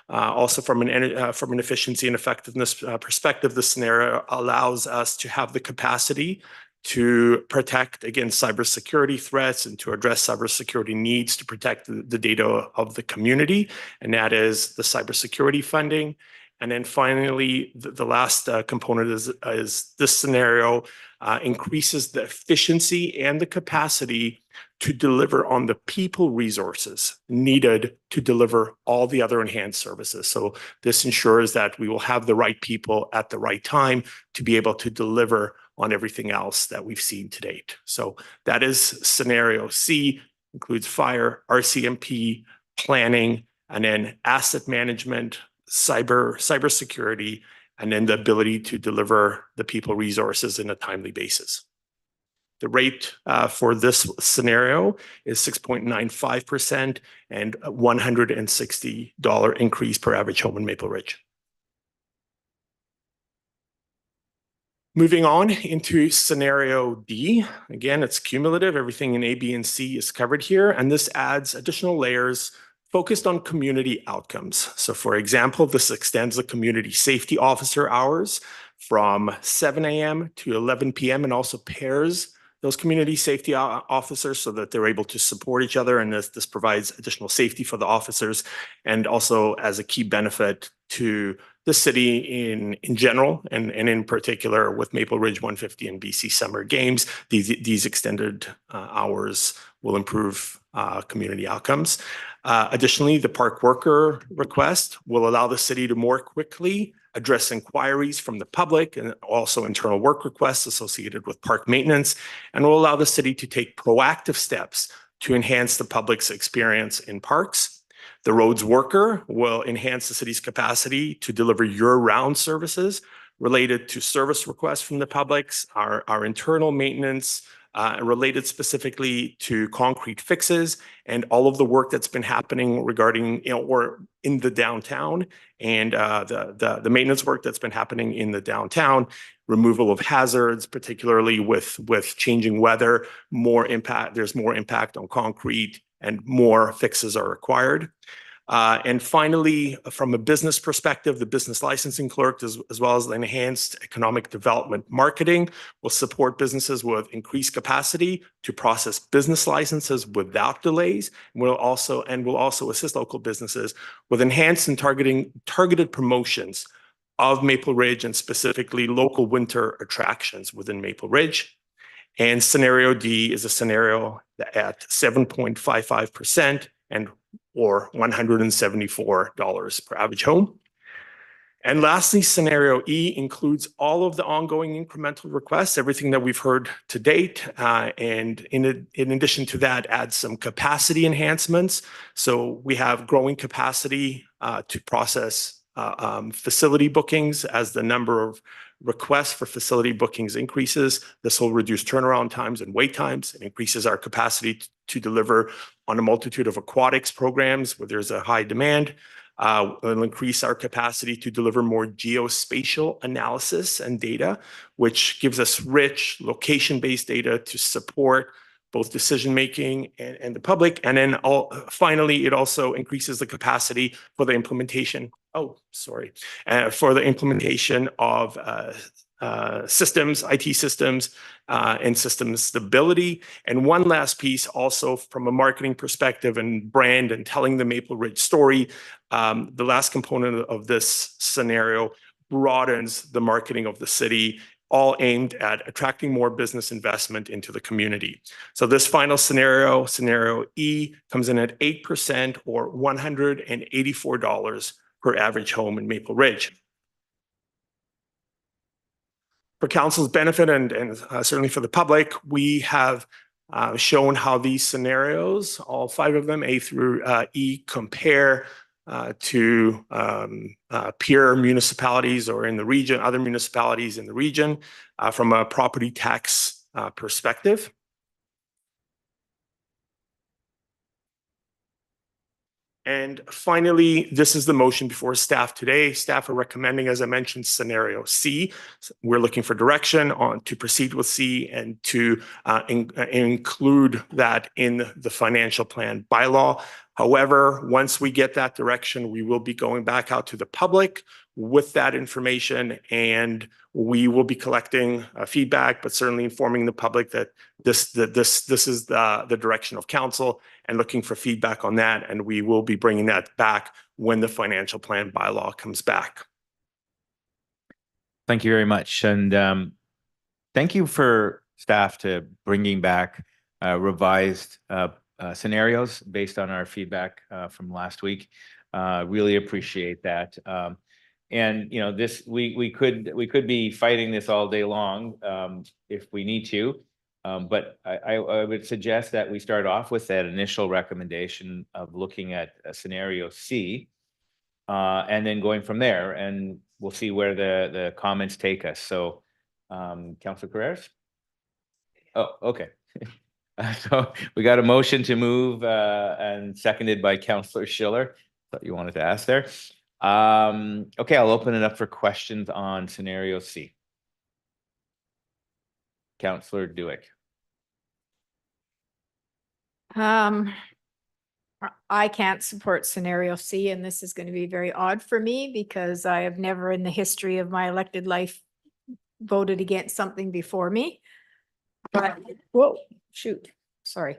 Also from an efficiency and effectiveness perspective, this scenario allows us to have the capacity to protect against cybersecurity threats and to address cybersecurity needs to protect the data of the community, and that is the cybersecurity funding. And then finally, the last component is this scenario increases the efficiency and the capacity to deliver on the people resources needed to deliver all the other enhanced services. So this ensures that we will have the right people at the right time to be able to deliver on everything else that we've seen to date. So that is scenario C, includes fire, RCMP, planning, and then asset management, cybersecurity, and then the ability to deliver the people resources in a timely basis. The rate for this scenario is 6.95% and a $160 increase per average home in Maple Ridge. Moving on into scenario D, again, it's cumulative. Everything in A, B, and C is covered here, and this adds additional layers focused on community outcomes. So for example, this extends the community safety officer hours from 7 a.m. to 11 p.m. and also pairs those community safety officers so that they're able to support each other. And this provides additional safety for the officers, and also as a key benefit to the city in general, and in particular with Maple Ridge 150 and BC Summer Games, these extended hours will improve community outcomes. Additionally, the park worker request will allow the city to more quickly address inquiries from the public and also internal work requests associated with park maintenance, and will allow the city to take proactive steps to enhance the public's experience in parks. The roads worker will enhance the city's capacity to deliver year-round services related to service requests from the publics, our internal maintenance, related specifically to concrete fixes, and all of the work that's been happening regarding, or in the downtown, and the maintenance work that's been happening in the downtown, removal of hazards, particularly with changing weather, there's more impact on concrete and more fixes are required. And finally, from a business perspective, the business licensing clerk, as well as the enhanced economic development marketing, will support businesses with increased capacity to process business licenses without delays, and will also assist local businesses with enhanced and targeted promotions of Maple Ridge, and specifically local winter attractions within Maple Ridge. And scenario D is a scenario at 7.55% or $174 per average home. And lastly, scenario E includes all of the ongoing incremental requests, everything that we've heard to date. And in addition to that, add some capacity enhancements. So we have growing capacity to process facility bookings. As the number of requests for facility bookings increases, this will reduce turnaround times and wait times. It increases our capacity to deliver on a multitude of aquatics programs where there's a high demand. It'll increase our capacity to deliver more geospatial analysis and data, which gives us rich location-based data to support both decision-making and the public. And then finally, it also increases the capacity for the implementation. For the implementation of systems, IT systems, and system stability. And one last piece also from a marketing perspective and brand and telling the Maple Ridge story, the last component of this scenario broadens the marketing of the city, all aimed at attracting more business investment into the community. So this final scenario, scenario E, comes in at 8% or $184 per average home in Maple Ridge. For council's benefit and certainly for the public, we have shown how these scenarios, all 5 of them, A through E, compare to peer municipalities or in the region, other municipalities in the region. from a property tax perspective. And finally, this is the motion before staff today. Staff are recommending, as I mentioned, scenario C. We're looking for direction on to proceed with C and to include that in the financial plan bylaw. However, once we get that direction, we will be going back out to the public with that information, and we will be collecting feedback, but certainly informing the public that this is the direction of council and looking for feedback on that. And we will be bringing that back when the financial plan bylaw comes back. Thank you very much. And thank you for staff to bringing back revised scenarios based on our feedback from last week. Really appreciate that. And you know, this we could be fighting this all day long if we need to. But I would suggest that we start off with that initial recommendation of looking at a scenario C, and then going from there, and we'll see where the comments take us. So, Councilor Carreras? Oh, okay. So we got a motion to move and seconded by Councilor Schiller. Thought you wanted to ask there. Okay, I'll open it up for questions on scenario C. Councilor Duick. I can't support scenario C, and this is going to be very odd for me because I have never in the history of my elected life voted against something before me. But, whoa, shoot, sorry.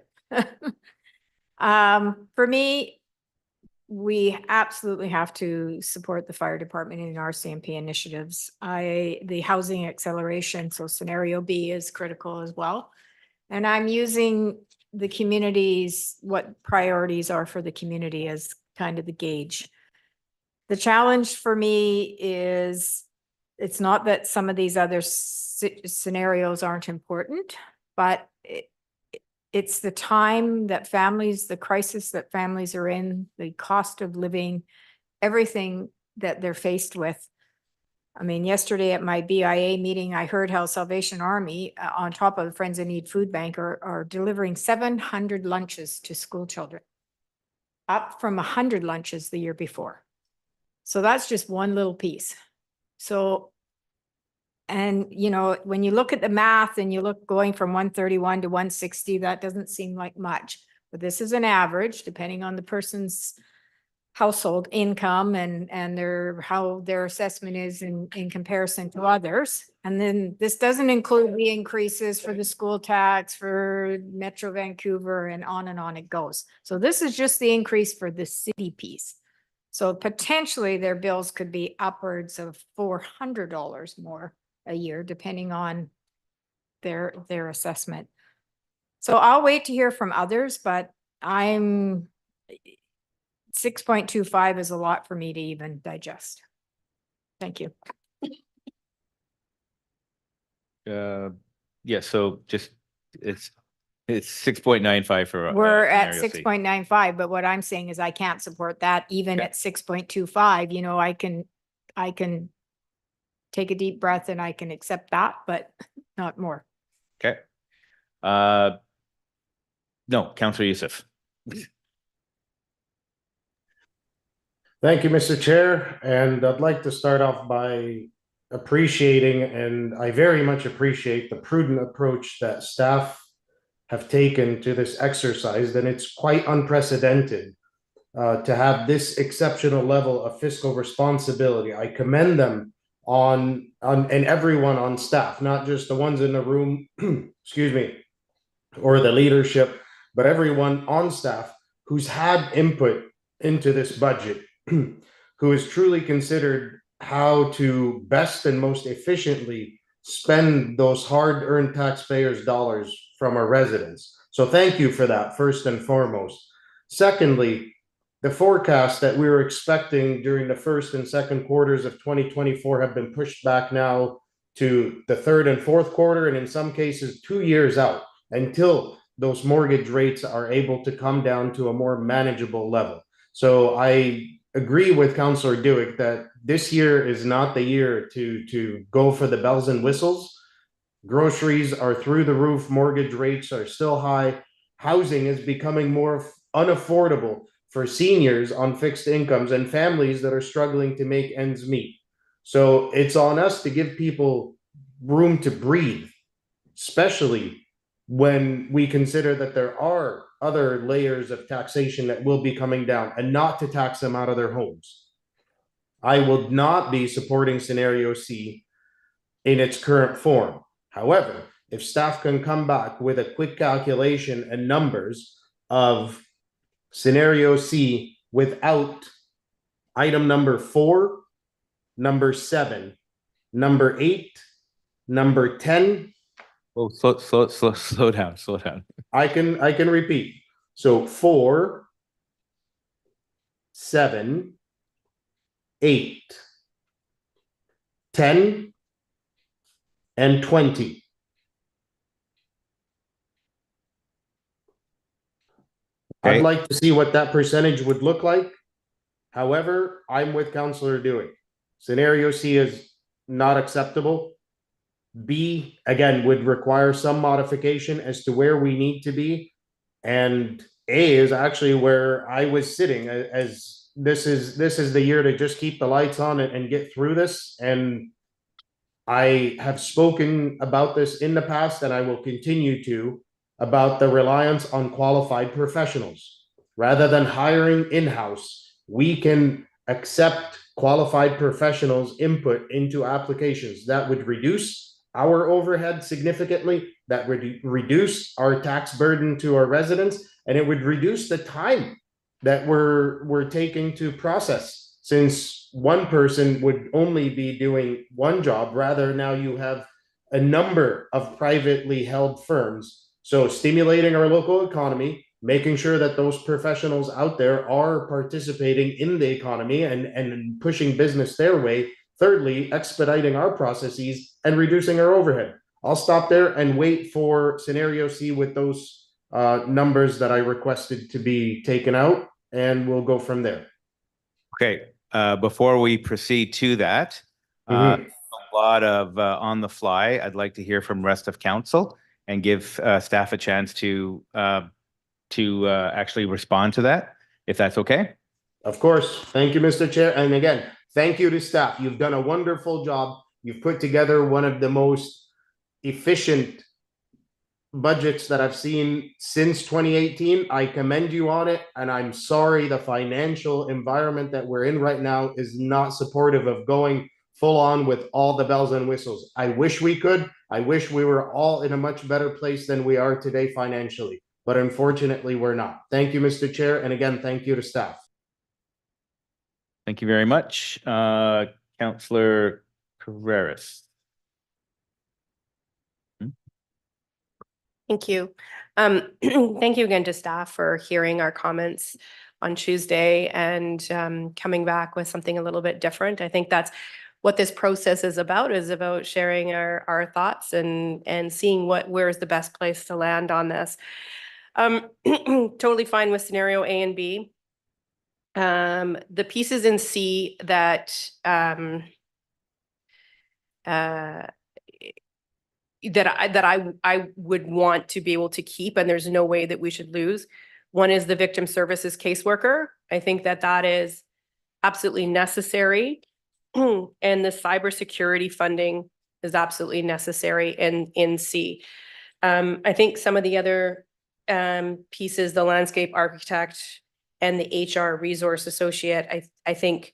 For me, we absolutely have to support the fire department in RCMP initiatives. The housing acceleration, so scenario B is critical as well. And I'm using the communities, what priorities are for the community as kind of the gauge. The challenge for me is it's not that some of these other scenarios aren't important, but it's the time that families, the crisis that families are in, the cost of living, everything that they're faced with. I mean, yesterday at my BIA meeting, I heard how Salvation Army, on top of the Friends in Need Food Bank, are delivering 700 lunches to school children, up from 100 lunches the year before. So that's just one little piece. So, and you know, when you look at the math and you look going from 131 to 160, that doesn't seem like much, but this is an average depending on the person's household income and how their assessment is in comparison to others. And then this doesn't include the increases for the school tax, for Metro Vancouver, and on it goes. So this is just the increase for the city piece. So potentially their bills could be upwards of $400 more a year, depending on their assessment. So I'll wait to hear from others, but 6.25 is a lot for me to even digest. Thank you. Yeah, so just it's 6.95 for We're at scenario C. 6.95, but what I'm saying is I can't support that even at 6.25. You know, I can take a deep breath and I can accept that, but not more. Okay. No, Councilor Youssef. Thank you, Mr. Chair, and I'd like to start off by appreciating, and I very much appreciate the prudent approach that staff have taken to this exercise, and it's quite unprecedented to have this exceptional level of fiscal responsibility. I commend them on and everyone on staff, not just the ones in the room, excuse me, or the leadership, but everyone on staff who's had input into this budget, who has truly considered how to best and most efficiently spend those hard-earned taxpayers' dollars from our residents. So thank you for that, first and foremost. Secondly, the forecast that we were expecting during the first and second quarters of 2024 have been pushed back now to the third and fourth quarter, and in some cases 2 years out, until those mortgage rates are able to come down to a more manageable level. So I agree with Councillor Duick that this year is not the year to go for the bells and whistles. Groceries are through the roof. Mortgage rates are still high. Housing is becoming more unaffordable for seniors on fixed incomes and families that are struggling to make ends meet. So it's on us to give people room to breathe, especially when we consider that there are other layers of taxation that will be coming down, and not to tax them out of their homes. I will not be supporting scenario C in its current form. However, if staff can come back with a quick calculation and numbers of scenario C without item number 4, number 7, number 8, number 10. Oh, slow down, slow down. I can repeat. So 4, 7, 8, 10, and 20. Okay. I'd like to see what that percentage would look like. However, I'm with Councillor Dewey. Scenario C is not acceptable. B, again, would require some modification as to where we need to be. And A is actually where I was sitting, as this is the year to just keep the lights on and get through this. And I have spoken about this in the past, and I will continue to, about the reliance on qualified professionals. Rather than hiring in-house, we can accept qualified professionals' input into applications. That would reduce our overhead significantly, that would reduce our tax burden to our residents, and it would reduce the time that we're taking to process, since one person would only be doing one job. Rather, now you have a number of privately held firms. So stimulating our local economy, making sure that those professionals out there are participating in the economy and pushing business their way. Thirdly, expediting our processes and reducing our overhead. I'll stop there and wait for scenario C with those numbers that I requested to be taken out, and we'll go from there. Okay, before we proceed to that, a lot of on the fly, I'd like to hear from rest of council and give staff a chance to actually respond to that, if that's okay. Of course. Thank you, Mr. Chair. And again, thank you to staff. You've done a wonderful job. You've put together one of the most efficient budgets that I've seen since 2018. I commend you on it, and I'm sorry the financial environment that we're in right now is not supportive of going full on with all the bells and whistles. I wish we could. I wish we were all in a much better place than we are today financially, but unfortunately we're not. Thank you, Mr. Chair, and again, thank you to staff. Thank you very much. Councillor Carreras. Thank you. Thank you again to staff for hearing our comments on Tuesday and coming back with something a little bit different. I think that's what this process is about sharing our thoughts and seeing where's the best place to land on this. Totally fine with scenario A and B. The pieces in C that I would want to be able to keep, and there's no way that we should lose. One is the victim services caseworker. I think that is absolutely necessary. And the cybersecurity funding is absolutely necessary in C. I think some of the other pieces, the landscape architect and the HR resource associate, I think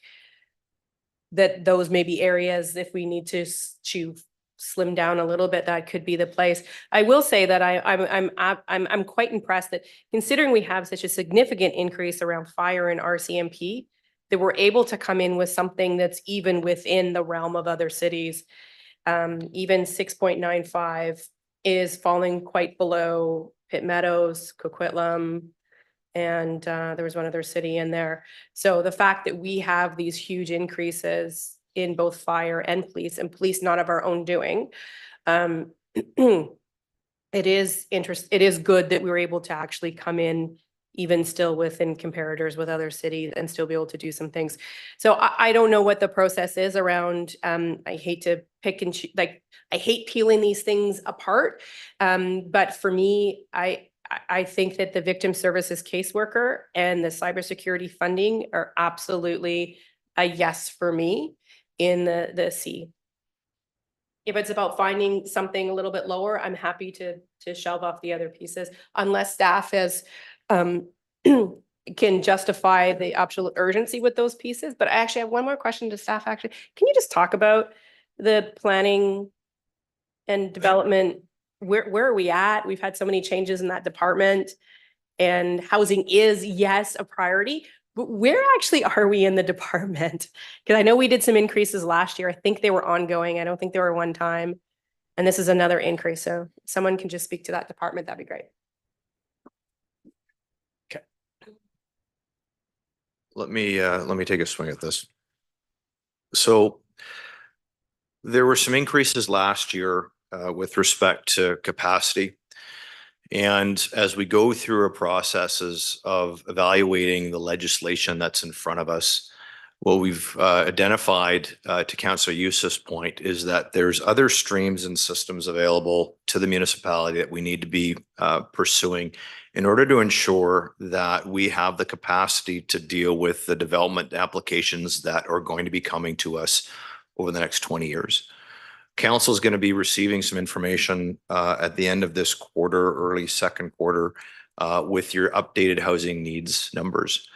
that those may be areas, if we need to slim down a little bit, that could be the place. I will say that I'm quite impressed that, considering we have such a significant increase around fire and RCMP, that we're able to come in with something that's even within the realm of other cities. Even 6.95 is falling quite below Pitt Meadows, Coquitlam, and there was one other city in there. So the fact that we have these huge increases in both fire and police not of our own doing, it is good that we were able to actually come in even still within comparators with other cities and still be able to do some things. So I don't know what the process is around, I hate to pick and choose, like, I hate peeling these things apart. But for me, I think that the victim services caseworker and the cybersecurity funding are absolutely a yes for me in the C. If it's about finding something a little bit lower, I'm happy to shelve off the other pieces unless staff has can justify the absolute urgency with those pieces. But I actually have one more question to staff, actually. Can you just talk about the planning and development? Where are we at? We've had so many changes in that department, and housing is, yes, a priority. But where actually are we in the department? Because I know we did some increases last year. I think they were ongoing. I don't think they were one time. And this is another increase. So if someone can just speak to that department, that'd be great. Let me take a swing at this. So there were some increases last year with respect to capacity. And as we go through our processes of evaluating the legislation that's in front of us, what we've identified to Councillor Youssef's point is that there's other streams and systems available to the municipality that we need to be pursuing in order to ensure that we have the capacity to deal with the development applications that are going to be coming to us over the next 20 years. Council is going to be receiving some information at the end of this quarter, early second quarter, with your updated housing needs numbers.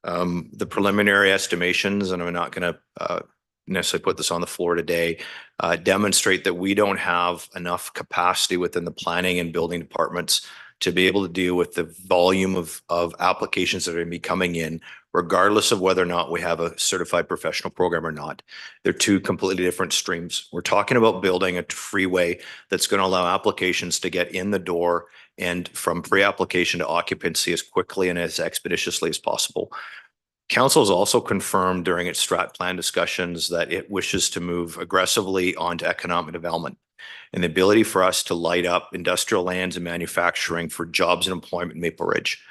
The preliminary estimations, and I'm not going to necessarily put this on the floor today, demonstrate that we don't have enough capacity within the planning and building departments to be able to deal with the volume of applications that are going to be coming in, regardless of whether or not we have a certified professional program or not. They're two completely different streams. We're talking about building a freeway that's going to allow applications to get in the door and from pre-application to occupancy as quickly and as expeditiously as possible. Council has also confirmed during its strat plan discussions that it wishes to move aggressively onto economic development and the ability for us to light up industrial lands and manufacturing for jobs and employment in Maple Ridge.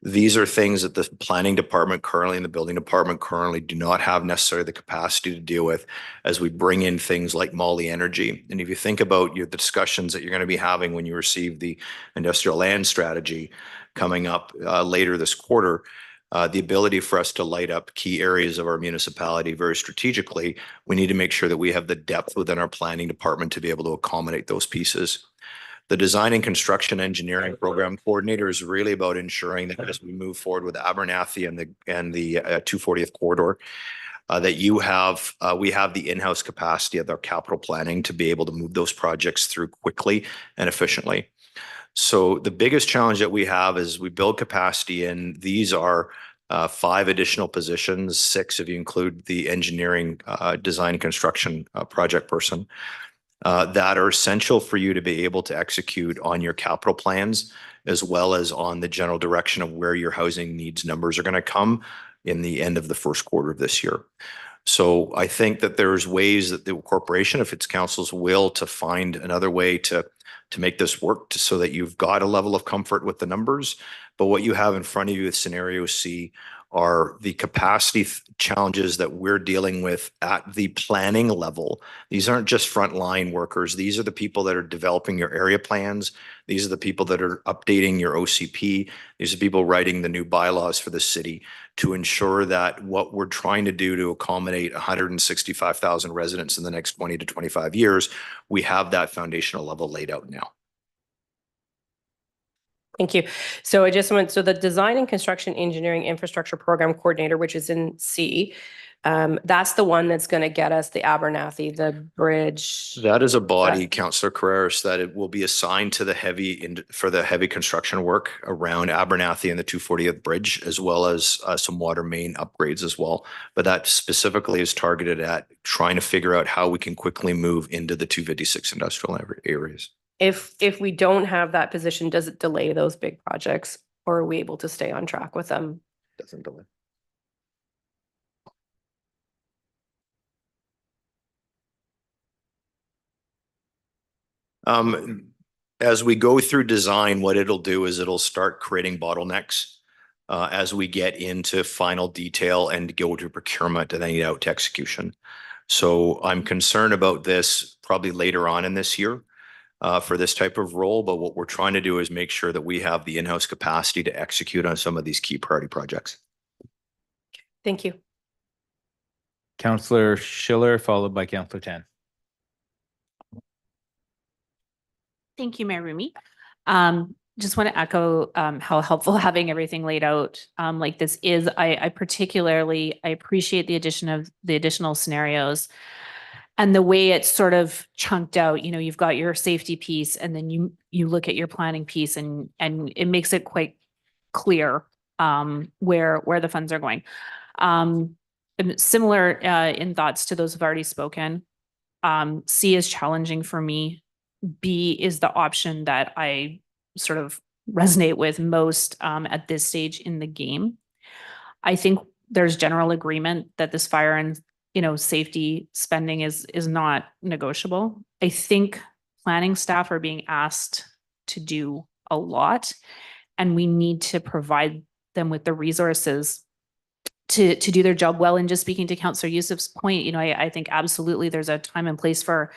These are things that the planning department currently and the building department currently do not have necessarily the capacity to deal with as we bring in things like Molly Energy. And if you think about the discussions that you're going to be having when you receive the industrial land strategy coming up later this quarter, the ability for us to light up key areas of our municipality very strategically, we need to make sure that we have the depth within our planning department to be able to accommodate those pieces. The design and construction engineering program coordinator is really about ensuring that as we move forward with Abernathy and the 240th corridor, that we have the in-house capacity of our capital planning to be able to move those projects through quickly and efficiently. So the biggest challenge that we have is we build capacity, and these are 5 additional positions, 6 if you include the engineering design construction project person, that are essential for you to be able to execute on your capital plans, as well as on the general direction of where your housing needs numbers are going to come in the end of the first quarter of this year. So I think that there's ways that the corporation, if it's council's will, to find another way to make this work so that you've got a level of comfort with the numbers. But what you have in front of you with scenario C are the capacity challenges that we're dealing with at the planning level. These aren't just frontline workers. These are the people that are developing your area plans. These are the people that are updating your OCP. These are people writing the new bylaws for the city to ensure that what we're trying to do to accommodate 165,000 residents in the next 20 to 25 years, we have that foundational level laid out now. Thank you. So I just went, so the design and construction engineering infrastructure program coordinator, which is in C, that's the one that's going to get us the Abernathy, the bridge. That is a body, Councillor Carreras, that it will be assigned to the heavy construction work around Abernathy and the 240th bridge, as well as some water main upgrades as well. But that specifically is targeted at trying to figure out how we can quickly move into the 256 industrial areas. If we don't have that position, does it delay those big projects, or are we able to stay on track with them? Doesn't delay. As we go through design, what it'll do is it'll start creating bottlenecks as we get into final detail and go to procurement and then get out to execution. So I'm concerned about this probably later on in this year for this type of role, but what we're trying to do is make sure that we have the in-house capacity to execute on some of these key priority projects. Thank you. Councillor Schiller, followed by Councillor Tan. Thank you, Mayor Rumi. Just want to echo how helpful having everything laid out like this is. I particularly appreciate the addition of the additional scenarios and the way it's sort of chunked out. You know, you've got your safety piece, and then you look at your planning piece, and it makes it quite clear where the funds are going. Similar in thoughts to those who've already spoken. C is challenging for me. B is the option that I sort of resonate with most at this stage in the game. I think there's general agreement that this fire and safety spending is not negotiable. I think planning staff are being asked to do a lot, and we need to provide them with the resources to do their job well. And just speaking to Councillor Youssef's point, I think absolutely there's a time and place for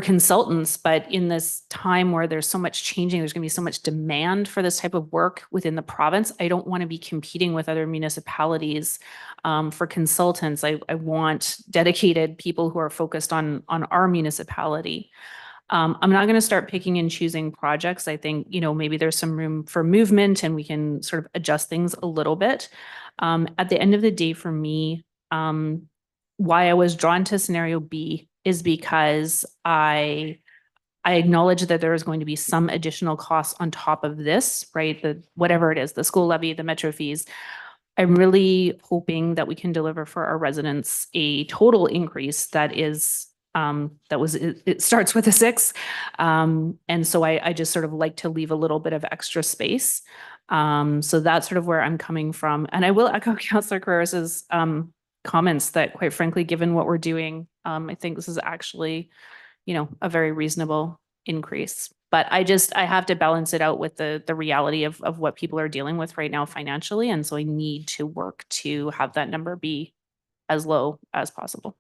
consultants, but in this time where there's so much changing, there's going to be so much demand for this type of work within the province. I don't want to be competing with other municipalities for consultants. I want dedicated people who are focused on our municipality. I'm not going to start picking and choosing projects. I think, maybe there's some room for movement and we can sort of adjust things a little bit. At the end of the day, for me, why I was drawn to scenario B is because I acknowledge that there is going to be some additional costs on top of this, right? Whatever it is, the school levy, the metro fees. I'm really hoping that we can deliver for our residents a total increase that is it starts with a 6. And so I just sort of like to leave a little bit of extra space. So that's sort of where I'm coming from. And I will echo Councillor Carreras' comments that, quite frankly, given what we're doing, I think this is actually, a very reasonable increase. But I have to balance it out with the reality of what people are dealing with right now financially. And so I need to work to have that number be as low as possible.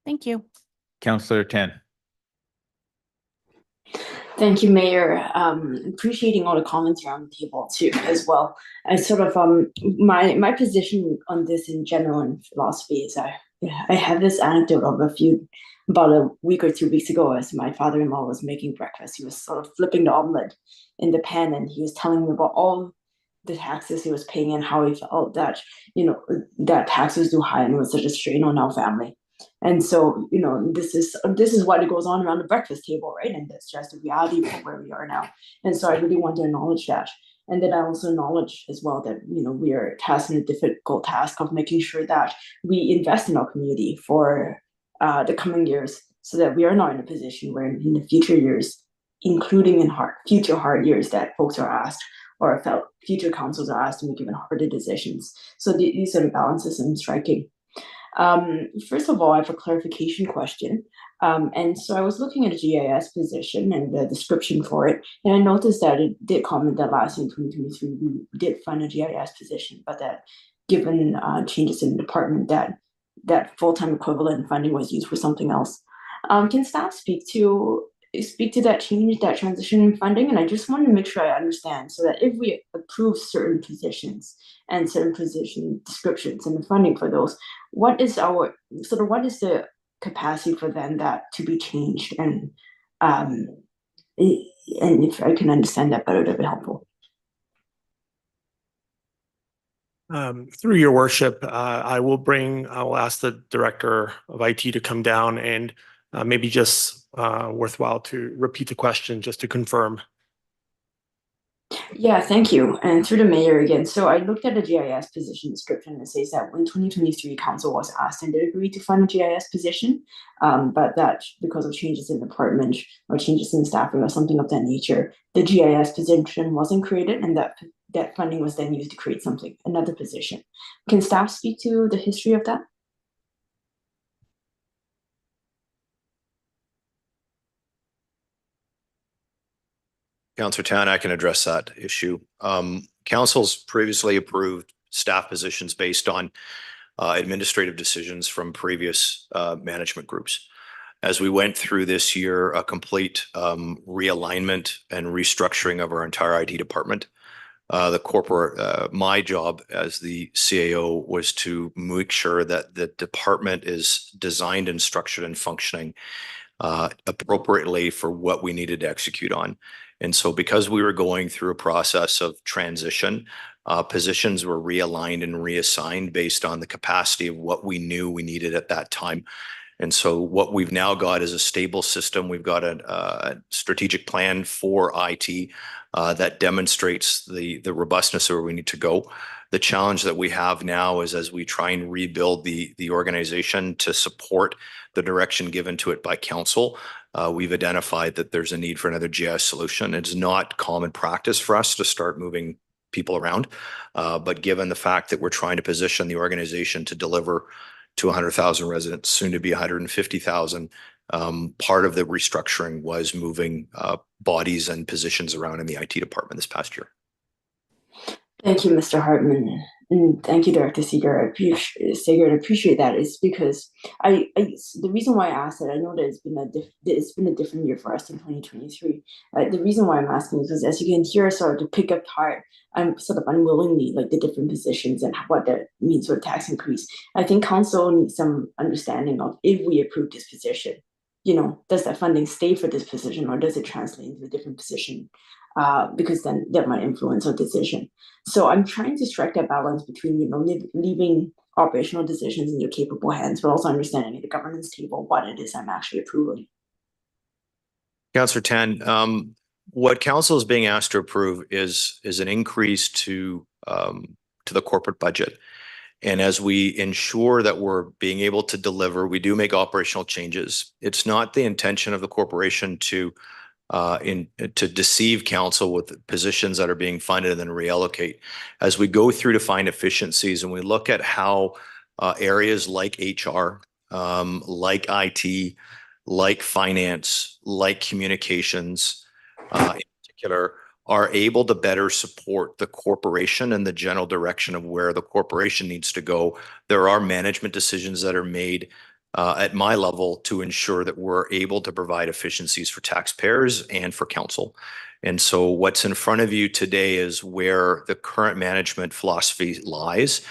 Thank you. Councillor Tan. Thank you, Mayor. Appreciating all the comments around the table too, as well. I sort of my position on this in general and philosophy is I have this anecdote of about a week or 2 weeks ago, as my father-in-law was making breakfast. He was sort of flipping the omelet in the pan, and he was telling me about all the taxes he was paying and how he felt that that taxes too high and it was such a strain on our family. And so, this is what it goes on around the breakfast table, right? And that's just the reality of where we are now. And so I really want to acknowledge that. And then I also acknowledge as well that, we are tasked in a difficult task of making sure that we invest in our community for the coming years, so that we are not in a position where in the future years, including in future hard years, that folks are asked or felt future councils are asked to make even harder decisions. So these are the balances I'm striking. First of all, I have a clarification question. And so I was looking at a GIS position and the description for it, and I noticed that it did comment that last year in 2023, we did fund a GIS position, but that given changes in the department, that full-time equivalent funding was used for something else. Can staff speak to that change, that transition in funding? And I just want to make sure I understand, so that if we approve certain positions and certain position descriptions and the funding for those, what is the capacity for then that to be changed? And if I can understand that better, that'd be helpful. Through your worship, I will ask the director of IT to come down and maybe just worthwhile to repeat the question just to confirm. Yeah, thank you. And through the mayor again. So I looked at the GIS position description and it says that when 2023 council was asked and they agreed to fund a GIS position, but that because of changes in the department or changes in staffing or something of that nature, the GIS position wasn't created, and that funding was then used to create another position. Can staff speak to the history of that? Councillor Tan, I can address that issue. Council's previously approved staff positions based on administrative decisions from previous management groups. As we went through this year, a complete realignment and restructuring of our entire IT department, my job as the CAO was to make sure that the department is designed and structured and functioning appropriately for what we needed to execute on. And so because we were going through a process of transition, positions were realigned and reassigned based on the capacity of what we knew we needed at that time. And so what we've now got is a stable system. We've got a strategic plan for IT that demonstrates the robustness of where we need to go. The challenge that we have now is as we try and rebuild the organization to support the direction given to it by council, we've identified that there's a need for another GIS solution. It's not common practice for us to start moving people around, but given the fact that we're trying to position the organization to deliver to 100,000 residents, soon to be 150,000, part of the restructuring was moving bodies and positions around in the IT department this past year. Thank you, Mr. Hartman. And thank you, Director Seeger. I appreciate that. It's because the reason why I asked that, I know that it's been a different year for us in 2023. The reason why I'm asking is because as you can hear, I started to pick apart, I'm sort of unwillingly, like the different positions and what that means for tax increase. I think council needs some understanding of, if we approve this position, does that funding stay for this position or does it translate into a different position? Because then that might influence our decision. So I'm trying to strike that balance between, leaving operational decisions in your capable hands, but also understanding at the governance table what it is I'm actually approving. Councillor Tan, what council is being asked to approve is an increase to the corporate budget. And as we ensure that we're being able to deliver, we do make operational changes. It's not the intention of the corporation to deceive council with positions that are being funded and then reallocate. As we go through to find efficiencies and we look at how areas like HR, like IT, like finance, like communications in particular, are able to better support the corporation and the general direction of where the corporation needs to go. There are management decisions that are made at my level to ensure that we're able to provide efficiencies for taxpayers and for council. And so what's in front of you today is where the current management philosophy lies.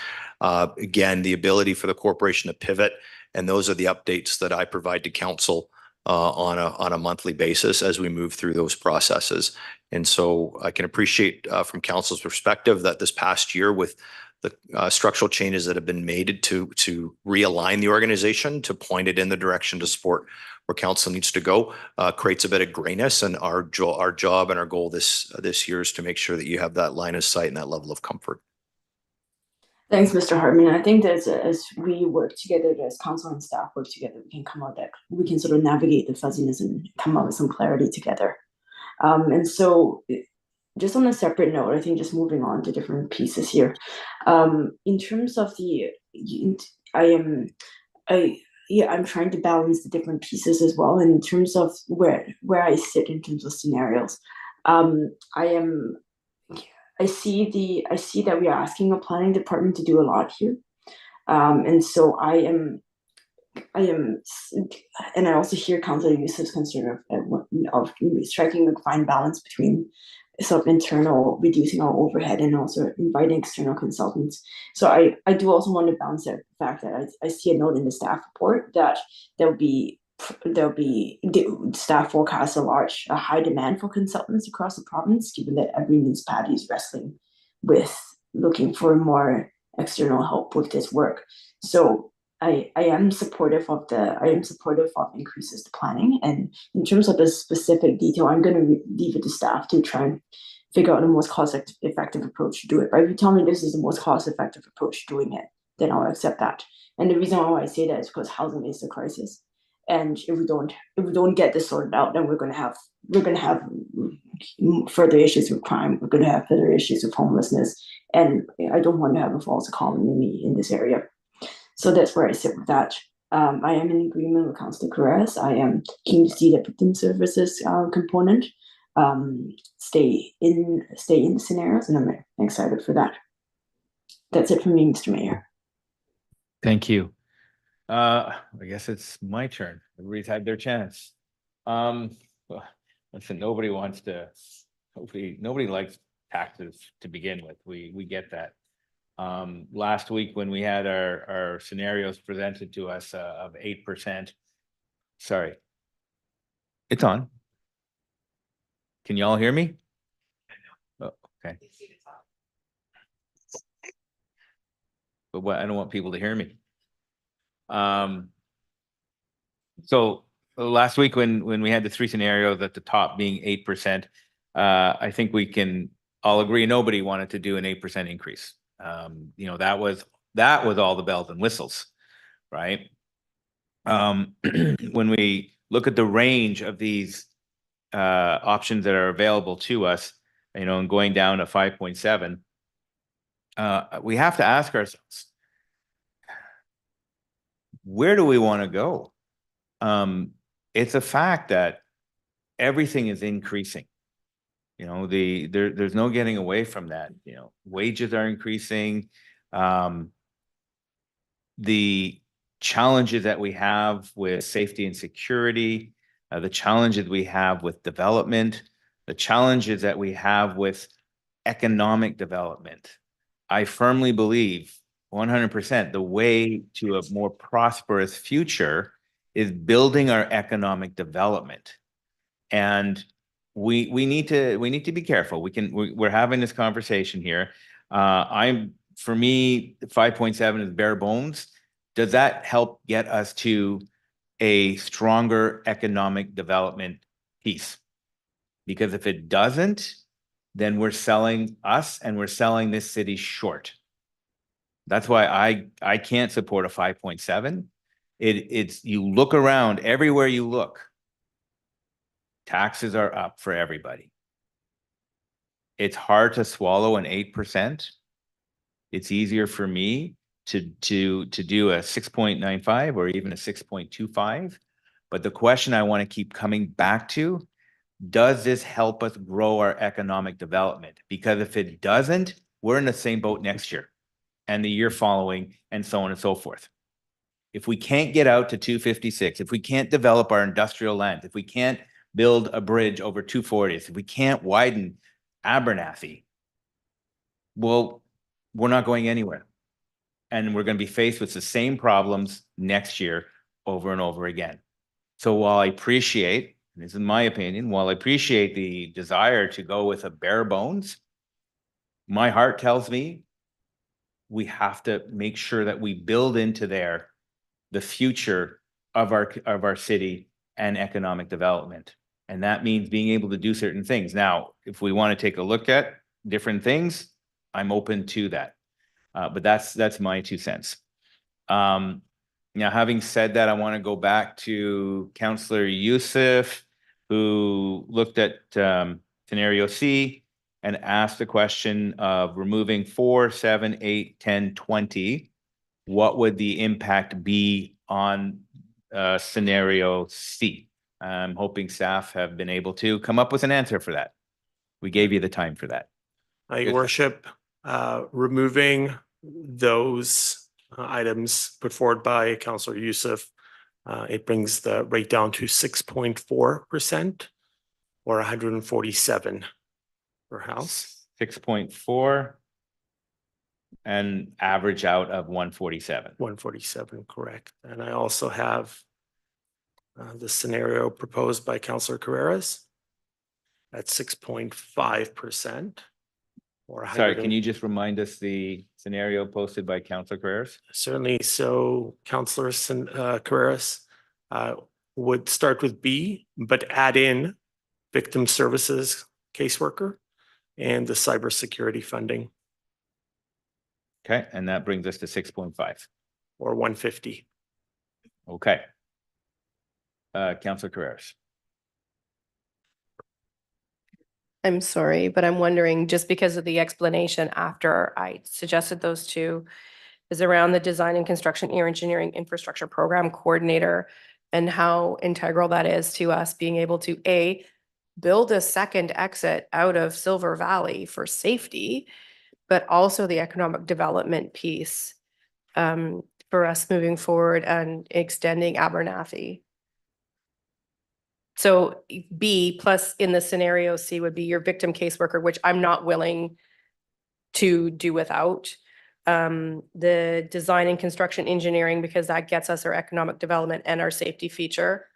Again, the ability for the corporation to pivot, and those are the updates that I provide to council on a monthly basis as we move through those processes. And so I can appreciate from council's perspective that this past year with the structural changes that have been made to realign the organization, to point it in the direction to support where council needs to go, creates a bit of grayness. And our job and our goal this year is to make sure that you have that line of sight and that level of comfort. Thanks, Mr. Hartman. I think that as we work together, as council and staff work together, we can sort of navigate the fuzziness and come up with some clarity together. And so just on a separate note, I think just moving on to different pieces here. In terms of I'm trying to balance the different pieces as well. And in terms of where I sit in terms of scenarios, I see that we are asking a planning department to do a lot here. And so I am, and I also hear Councillor Youssef's concern of striking a fine balance between sort of internal, reducing our overhead and also inviting external consultants. So I do also want to balance that fact that I see a note in the staff report that there'll be the staff forecasts a high demand for consultants across the province, given that every municipality is wrestling with looking for more external help with this work. So I am supportive of increases to planning, and in terms of the specific detail, I'm going to leave it to staff to try and figure out the most cost-effective approach to do it. Right? If you tell me this is the most cost-effective approach to doing it, then I'll accept that. And the reason why I say that is because housing is a crisis, and if we don't get this sorted out, then we're going to have further issues with crime. We're going to have further issues with homelessness, and I don't want to have a false economy in this area. So that's where I sit with that. I am in agreement with Councillor Carreras. I am keen to see the victim services component. stay in the scenarios, and I'm excited for that. That's it for me, Mr. Mayor. Thank you. I guess it's my turn. Everybody's had their chance. Well, listen, nobody likes taxes to begin with. We get that. Last week when we had our scenarios presented to us of 8%. Sorry. It's on. Can you all hear me? Oh, okay. But what, I don't want people to hear me. So last week when we had the three scenarios at the top being 8%, I think we can all agree nobody wanted to do an 8% increase. You know, that was all the bells and whistles, right? When we look at the range of these options that are available to us, you know, and going down to 5.7, we have to ask ourselves, where do we want to go? It's a fact that everything is increasing. You know, there's no getting away from that. You know, wages are increasing. The challenges that we have with safety and security, the challenges we have with development, the challenges that we have with economic development. I firmly believe 100% the way to a more prosperous future is building our economic development. And we need to be careful. We're having this conversation here. For me, 5.7 is bare bones. Does that help get us to a stronger economic development piece? Because if it doesn't, then we're selling us and we're selling this city short. That's why I can't support a 5.7. It's you look around everywhere you look, taxes are up for everybody. It's hard to swallow an 8%. It's easier for me to do a 6.95 or even a 6.25. But the question I want to keep coming back to, does this help us grow our economic development? Because if it doesn't, we're in the same boat next year and the year following and so on and so forth. If we can't get out to 256, if we can't develop our industrial land, if we can't build a bridge over 240s, if we can't widen Abernathy, well, we're not going anywhere. And we're going to be faced with the same problems next year over and over again. So while I appreciate, and this is my opinion, while I appreciate the desire to go with a bare bones, my heart tells me we have to make sure that we build into there the future of our city and economic development. And that means being able to do certain things. Now, if we want to take a look at different things, I'm open to that. But that's my 2 cents. Now, having said that, I want to go back to Councillor Youssef, who looked at scenario C and asked the question of removing 4, 7, 8, 10, 20. What would the impact be on scenario C? I'm hoping staff have been able to come up with an answer for that. We gave you the time for that. Your worship, removing those items put forward by Councillor Youssef, it brings the rate down to 6.4% or 147 per house. 6.4 and average out of 147. 147, correct. And I also have the scenario proposed by Councillor Carreras at 6.5%. Sorry, can you just remind us the scenario posted by Councillor Carreras? Certainly. So Councillor Carreras would start with B, but add in victim services caseworker and the cybersecurity funding. Okay, and that brings us to 6.5. Or 150. Okay. Councillor Carreras. I'm sorry, but I'm wondering, just because of the explanation after I suggested those two, is around the design and construction engineering infrastructure program coordinator and how integral that is to us being able to A, build a second exit out of Silver Valley for safety, but also the economic development piece for us moving forward and extending Abernathy. So B plus in the scenario C would be your victim caseworker, which I'm not willing to do without. The design and construction engineering, because that gets us our economic development and our safety feature.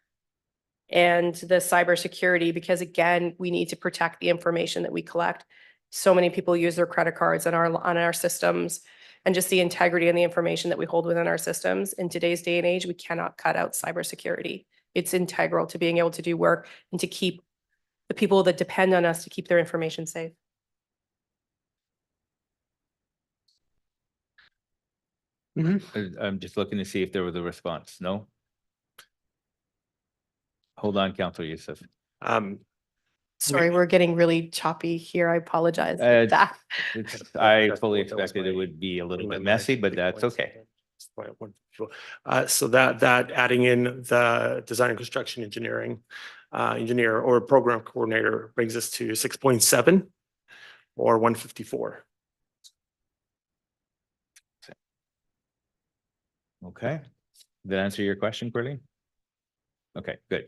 And the cybersecurity, because again, we need to protect the information that we collect. So many people use their credit cards on our systems, and just the integrity and the information that we hold within our systems. In today's day and age, we cannot cut out cybersecurity. It's integral to being able to do work and to keep the people that depend on us to keep their information safe. I'm just looking to see if there was a response. No? Hold on, Councillor Youssef. Sorry, we're getting really choppy here. I apologize. Uh, That- I That- fully that was expected it my- would be a little bit my messy, but big that's points. okay. So that adding in the design and construction engineering engineer or program coordinator brings us to 6.7 or 154. Okay. Did that answer your question, Courtney? Okay, good.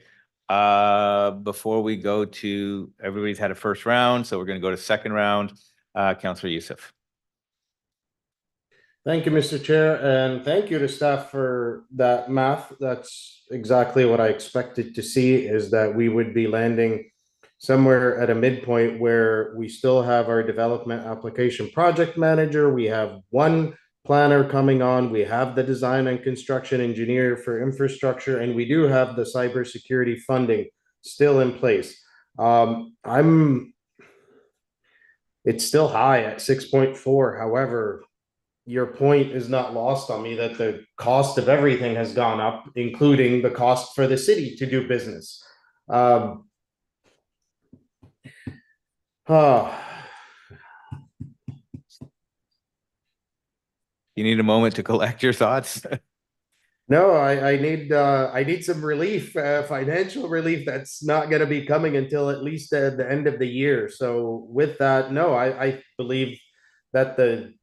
Before we go to, everybody's had a first round, so we're gonna go to second round. Councillor Youssef. Thank you, Mr. Chair, and thank you to staff for that math. That's exactly what I expected to see, is that we would be landing somewhere at a midpoint where we still have our development application project manager, we have one planner coming on, we have the design and construction engineer for infrastructure, and we do have the cybersecurity funding still in place. It's still high at 6.4. However, your point is not lost on me that the cost of everything has gone up, including the cost for the city to do business. You need a moment to collect your thoughts? No, I need some relief, financial relief that's not gonna be coming until at least the end of the year. So with that, no, I believe that the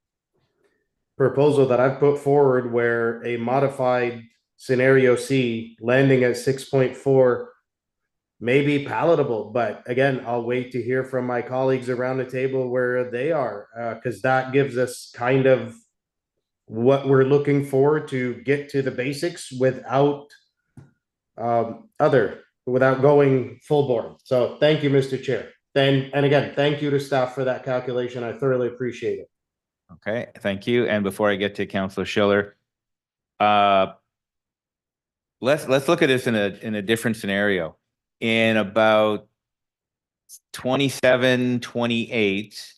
proposal that I've put forward, where a modified scenario C landing at 6.4 may be palatable, but again, I'll wait to hear from my colleagues around the table where they are, because that gives us kind of what we're looking for to get to the basics without without going full board. So thank you, Mr. Chair. And again, thank you to staff for that calculation. I thoroughly appreciate it. Okay, thank you. And before I get to Councillor Schiller, let's look at this in a different scenario. In about 27, 28,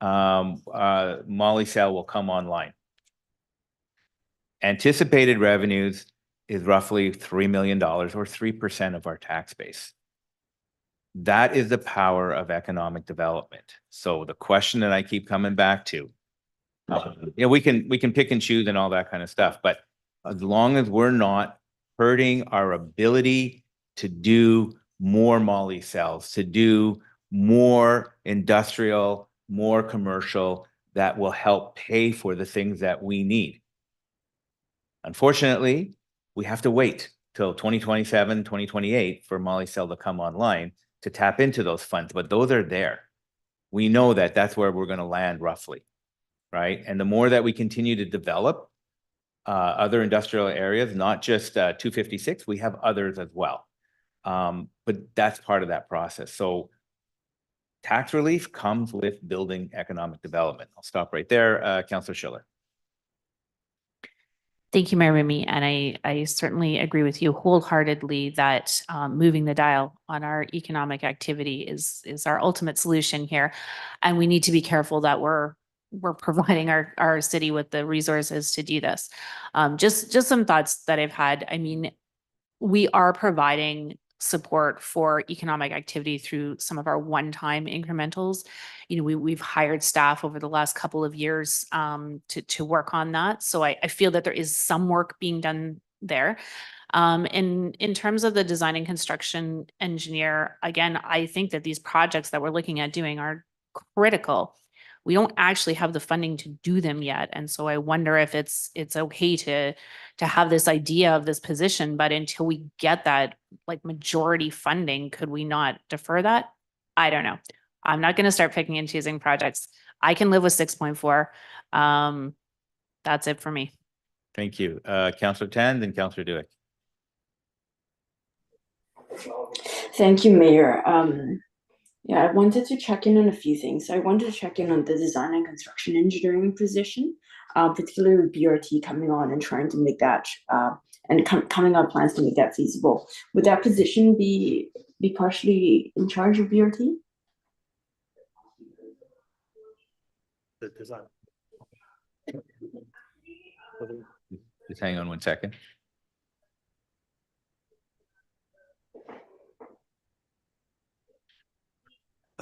Molicel will come online. Anticipated revenues is roughly $3 million or 3% of our tax base. That is the power of economic development. So the question that I keep coming back to, we can pick and choose and all that kind of stuff, but as long as we're not hurting our ability to do more Molicels, to do more industrial, more commercial, that will help pay for the things that we need. Unfortunately, we have to wait till 2027, 2028 for Molicel to come online to tap into those funds, but those are there. We know that that's where we're going to land roughly, right? And the more that we continue to develop other industrial areas, not just 256, we have others as well. But that's part of that process. So tax relief comes with building economic development. I'll stop right there. Councillor Schiller. Thank you, Mayor Remy. And I certainly agree with you wholeheartedly that moving the dial on our economic activity is our ultimate solution here. And we need to be careful that we're providing our city with the resources to do this. Just some thoughts that I've had. I mean, we are providing support for economic activity through some of our one-time incrementals. We've hired staff over the last couple of years to work on that. So I feel that there is some work being done there. In terms of the design and construction engineer, again, I think that these projects that we're looking at doing are critical. We don't actually have the funding to do them yet. And so I wonder if it's okay to have this idea of this position, but until we get that like majority funding, could we not defer that? I don't know. I'm not going to start picking and choosing projects. I can live with 6.4. That's it for me. Thank you. Councillor Tan, then Councillor Duick. Thank you, Mayor. Yeah, I wanted to check in on a few things. I wanted to check in on the design and construction engineering position, particularly with BRT coming on and trying to make that, and coming up plans to make that feasible. Would that position be partially in charge of BRT? The design. Just hang on one second.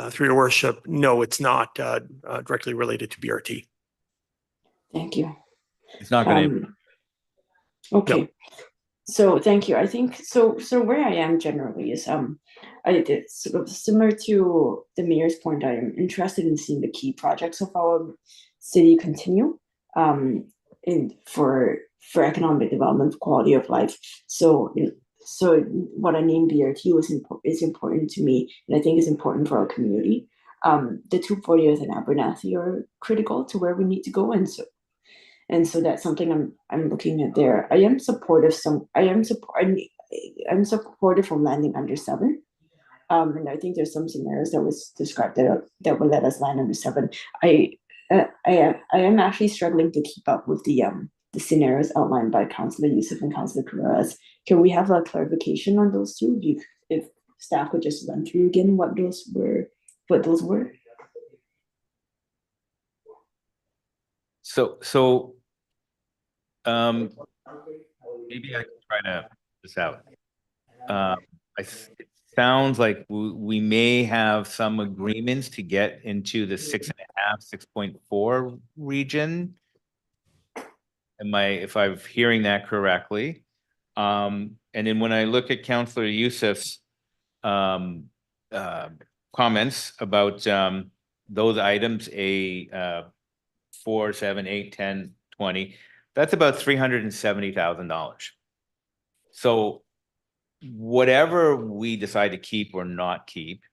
Through your worship, no, it's not directly related to BRT. Thank you. It's not going to. Okay. So thank you. I think so where I am generally is it's sort of similar to the mayor's point. I am interested in seeing the key projects of our city continue for economic development, quality of life. So what I named BRT is important to me, and I think is important for our community. The 240th and Abernathy are critical to where we need to go, and so that's something I'm looking at there. I am supportive. I'm supportive of landing under 7, and I think there's some scenarios that was described that will let us land under 7. I am actually struggling to keep up with the scenarios outlined by Councillor Youssef and Councillor Carreras. Can we have a clarification on those two? If staff could just run through again what those were. So maybe I can try to this out. It sounds like we may have some agreements to get into the 6.5, 6.4 region. If I'm hearing that correctly? And then when I look at Councillor Youssef's comments about those items, 4, 7, 8, 10, 20, that's about $370,000. So whatever we decide to keep or not keep,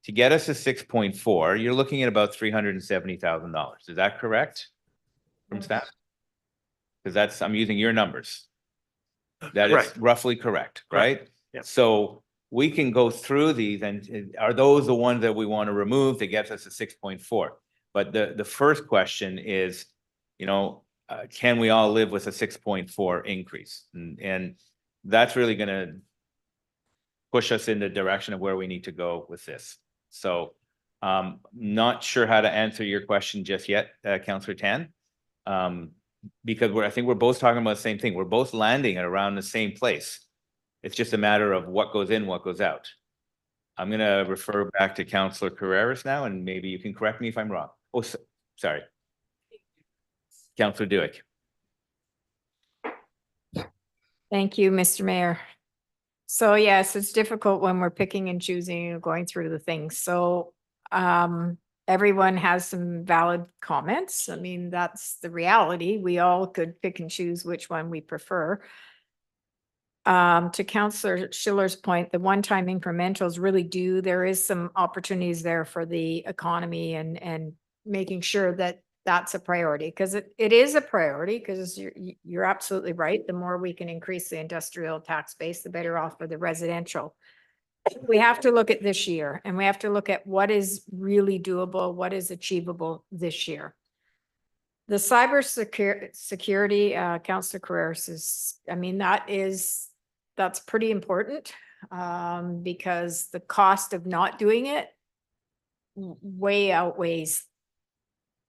to get us to 6.4, you're looking at about $370,000. Is that correct from staff? Because I'm using your numbers. That is roughly correct, right? Yeah. So we can go through these, and are those the ones that we want to remove that gets us to 6.4? But the first question is, can we all live with a 6.4 increase? And that's really going to push us in the direction of where we need to go with this. So not sure how to answer your question just yet, Councillor Tan, because I think we're both talking about the same thing. We're both landing at around the same place. It's just a matter of what goes in, what goes out. I'm going to refer back to Councillor Carreras now, and maybe you can correct me if I'm wrong. Oh, sorry. Councillor Duick. Thank you, Mr. Mayor. So yes, it's difficult when we're picking and choosing and going through the things. So everyone has some valid comments. I mean, that's the reality. We all could pick and choose which one we prefer. To Councillor Schiller's point, the one-time incrementals really do, there is some opportunities there for the economy and making sure that that's a priority, because it is a priority, because you're absolutely right. The more we can increase the industrial tax base, the better off for the residential. We have to look at this year, and we have to look at what is really doable, what is achievable this year. The cyber security, Councillor Carreras is, I mean, that's pretty important, because the cost of not doing it way outweighs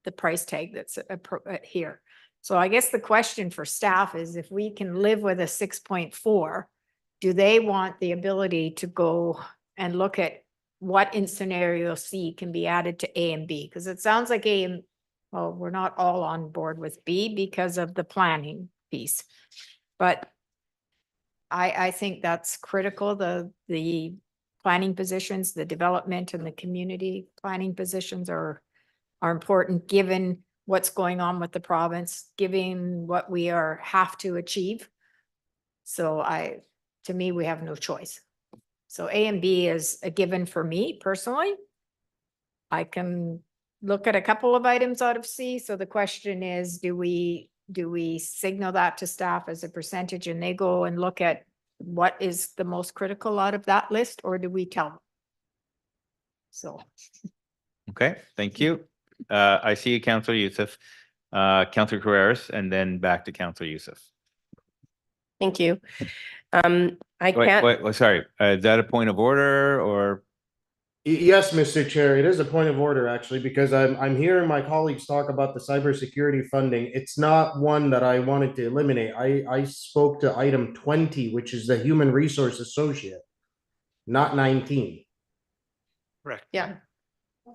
the price tag that's here. So I guess the question for staff is, if we can live with a 6.4, do they want the ability to go and look at what in scenario C can be added to A and B? Because it sounds like well, we're not all on board with B because of the planning piece. But I think that's critical, the planning positions, the development and the community planning positions are important, given what's going on with the province, given what we have to achieve. So to me, we have no choice. So A and B is a given for me personally. I can look at a couple of items out of C. So the question is, do we signal that to staff as a percentage and they go and look at what is the most critical out of that list, or do we tell them? So. Okay, thank you. I see you, Councillor Youssef, Councillor Carreras, and then back to Councillor Youssef. Thank you. I Wait, can't. sorry, is that a point of order or? Yes, Mr. Chair, it is a point of order actually, because I'm hearing my colleagues talk about the cybersecurity funding. It's not one that I wanted to eliminate. I spoke to item 20, which is the human resource associate, not 19. Correct. Yeah.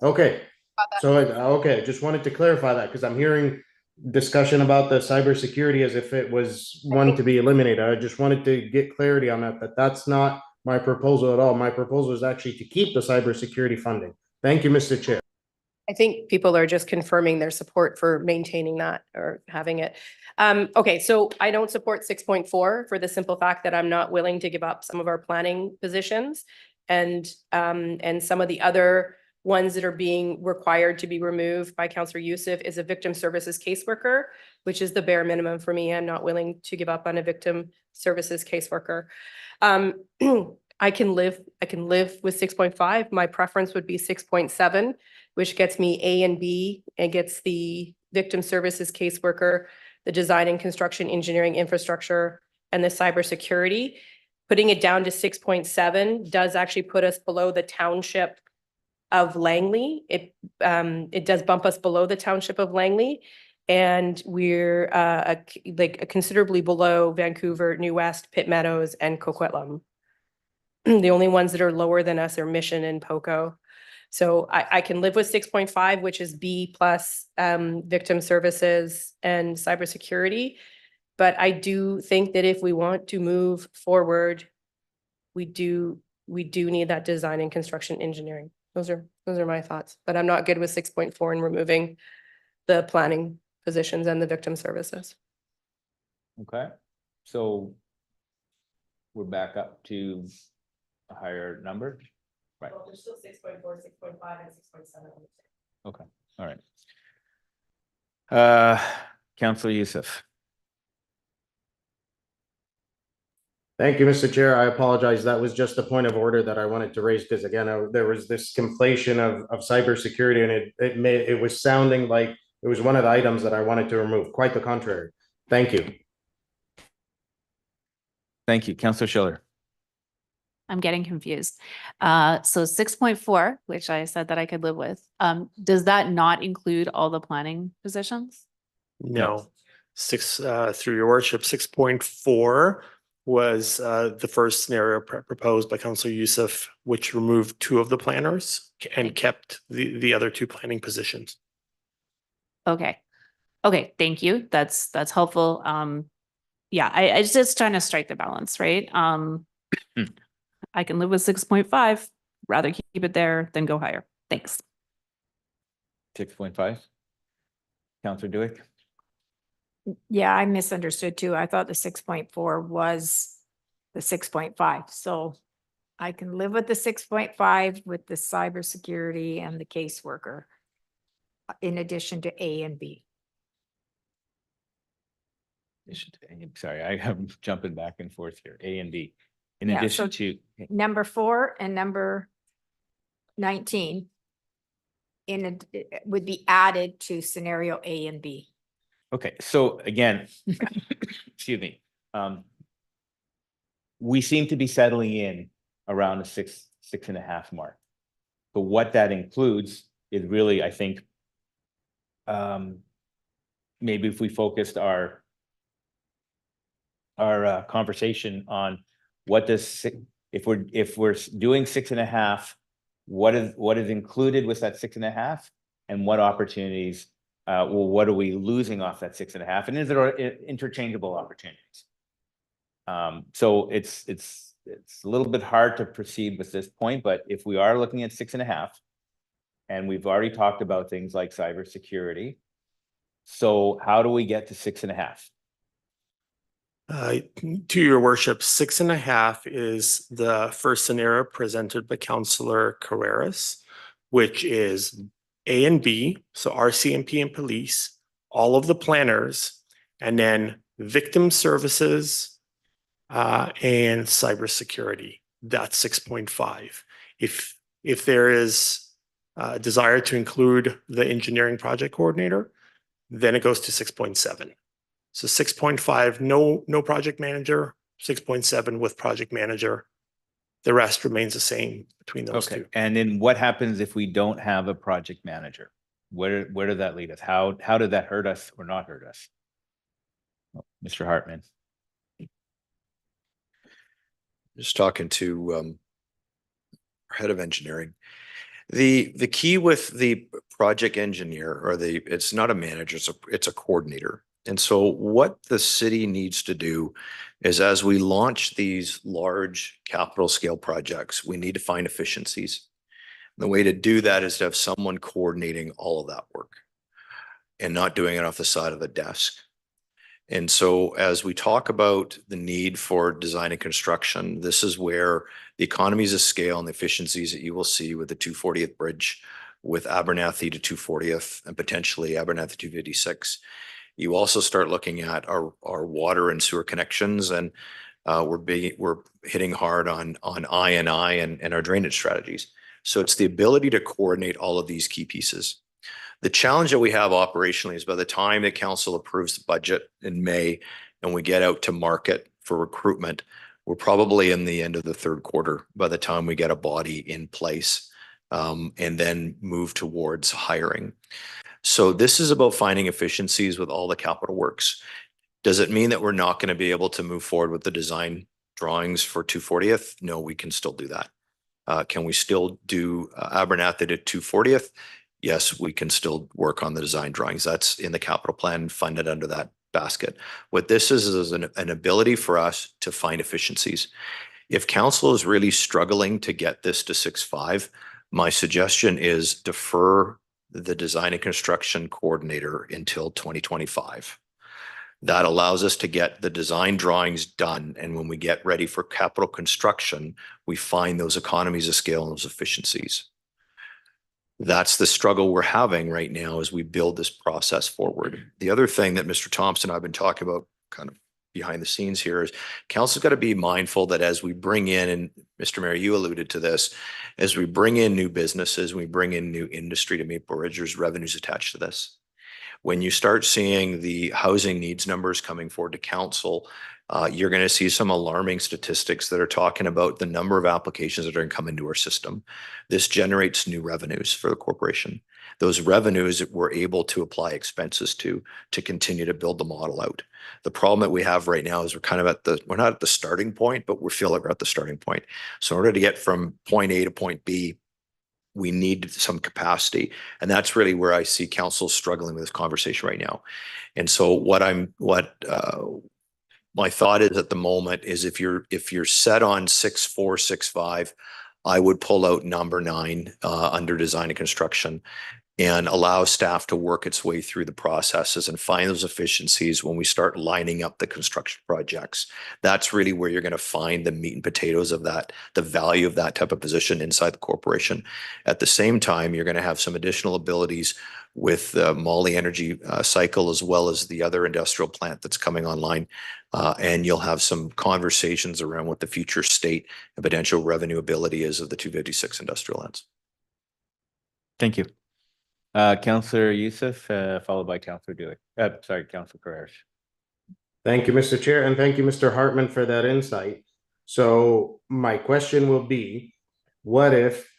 Okay, so, okay, just wanted to clarify that because I'm hearing discussion about the cybersecurity as if it was one to be eliminated. I just wanted to get clarity on that that's not my proposal at all. My proposal is actually to keep the cybersecurity funding. Thank you, Mr. Chair. I think people are just confirming their support for maintaining that or having it. Okay, so I don't support 6.4 for the simple fact that I'm not willing to give up some of our planning positions and some of the other ones that are being required to be removed by Councillor Youssef is a victim services caseworker, which is the bare minimum for me. I'm not willing to give up on a victim services caseworker. I can live with 6.5. My preference would be 6.7, which gets me A and B and gets the victim services caseworker, the design and construction engineering infrastructure, and the cybersecurity. Putting it down to 6.7 does actually put us below the township of Langley. It does bump us below the township of Langley, and we're considerably below Vancouver, New West, Pitt Meadows, and Coquitlam. The only ones that are lower than us are Mission and Poco. So I can live with 6.5, which is B plus victim services and cybersecurity. But I do think that if we want to move forward, we do need that design and construction engineering. Those are my thoughts, but I'm not good with 6.4 and removing the planning positions and the victim services. Okay, so we're back up to a higher number, right? Well, there's still 6.4, 6.5, and 6.7. Okay, all right. Councillor Youssef. Thank you, Mr. Chair. I apologize. That was just a point of order that I wanted to raise because again, there was this conflation of cybersecurity and it was sounding like it was one of the items that I wanted to remove. Quite the contrary. Thank you. Thank you, Councillor Schiller. I'm getting confused. So 6.4, which I said that I could live with, does that not include all the planning positions? No. Through your worship, 6.4 was the first scenario proposed by Councillor Youssef, which removed 2 of the planners and kept the other 2 planning positions. Okay. Okay, thank you. That's helpful. Yeah, I just trying to strike the balance, right? I can live with 6.5, rather keep it there than go higher. Thanks. 6.5. Councillor Dewick. Yeah, I misunderstood too. I thought the 6.4 was the 6.5. So I can live with the 6.5 with the cybersecurity and the caseworker in addition to A and B. Sorry, I am jumping back and forth here. A and B. In Yeah, addition so to number 4 and number 19 would be added to scenario A and B. okay, so again, excuse me. We seem to be settling in around the 6.5 mark. But what that includes is really, I think, maybe if we focused our conversation on what does if we're doing 6.5, what is included with that 6.5, and what opportunities? Well, what are we losing off that 6.5, and is there interchangeable opportunities? So it's a little bit hard to proceed with this point, but if we are looking at 6.5, and we've already talked about things like cybersecurity, so how do we get to 6.5? To your worship, 6.5 is the first scenario presented by Councillor Carreras, which is A and B, so RCMP and police, all of the planners, and then victim services and cybersecurity. That's 6.5. If there is a desire to include the engineering project coordinator, then it goes to 6.7. So 6.5, no project manager, 6.7 with project manager. The rest remains the same between those Okay, two. and then what happens if we don't have a project manager? Where does that lead us? How did that hurt us or not hurt us? Mr. Hartman. Just talking to our head of engineering. The key with the project engineer or it's not a manager, it's a coordinator. And so what the city needs to do is as we launch these large capital scale projects, we need to find efficiencies. The way to do that is to have someone coordinating all of that work and not doing it off the side of the desk. And so as we talk about the need for design and construction, this is where the economies of scale and the efficiencies that you will see with the 240th bridge, with Abernathy to 240th and potentially Abernathy 256. You also start looking at our water and sewer connections, and we're hitting hard on I&I and our drainage strategies. So it's the ability to coordinate all of these key pieces. The challenge that we have operationally is by the time that council approves the budget in May and we get out to market for recruitment, we're probably in the end of the third quarter by the time we get a body in place and then move towards hiring. So this is about finding efficiencies with all the capital works. Does it mean that we're not going to be able to move forward with the design drawings for 240th? No, we can still do that. Can we still do Abernathy to 240th? Yes, we can still work on the design drawings. That's in the capital plan funded under that basket. What this is an ability for us to find efficiencies. If council is really struggling to get this to 6.5, my suggestion is defer the design and construction coordinator until 2025. That allows us to get the design drawings done. And when we get ready for capital construction, we find those economies of scale and those efficiencies. That's the struggle we're having right now as we build this process forward. The other thing that Mr. Thompson and I have been talking about kind of behind the scenes here is council's got to be mindful that as we bring in, and Mr. Mayor, you alluded to this, as we bring in new businesses, we bring in new industry to Maple Ridge, there's revenues attached to this. When you start seeing the housing needs numbers coming forward to council, you're going to see some alarming statistics that are talking about the number of applications that are going to come into our system. This generates new revenues for the corporation. Those revenues that we're able to apply expenses to continue to build the model out. The problem that we have right now is we're not at the starting point, but we feel like we're at the starting point. So in order to get from point A to point B, we need some capacity. And that's really where I see council struggling with this conversation right now. And so my thought is at the moment is if you're set on 6.4, 6.5, I would pull out number 9 under design and construction and allow staff to work its way through the processes and find those efficiencies when we start lining up the construction projects. That's really where you're going to find the meat and potatoes of that, the value of that type of position inside the corporation. At the same time, you're going to have some additional abilities with the Molly Energy cycle as well as the other industrial plant that's coming online. And you'll have some conversations around what the future state and potential revenue ability is of the 256 industrial lands. Thank you. Councillor Youssef, followed by Councillor Dewey. Councillor Carreras. Thank you, Mr. Chair, and thank you, Mr. Hartman, for that insight. So my question will be, what if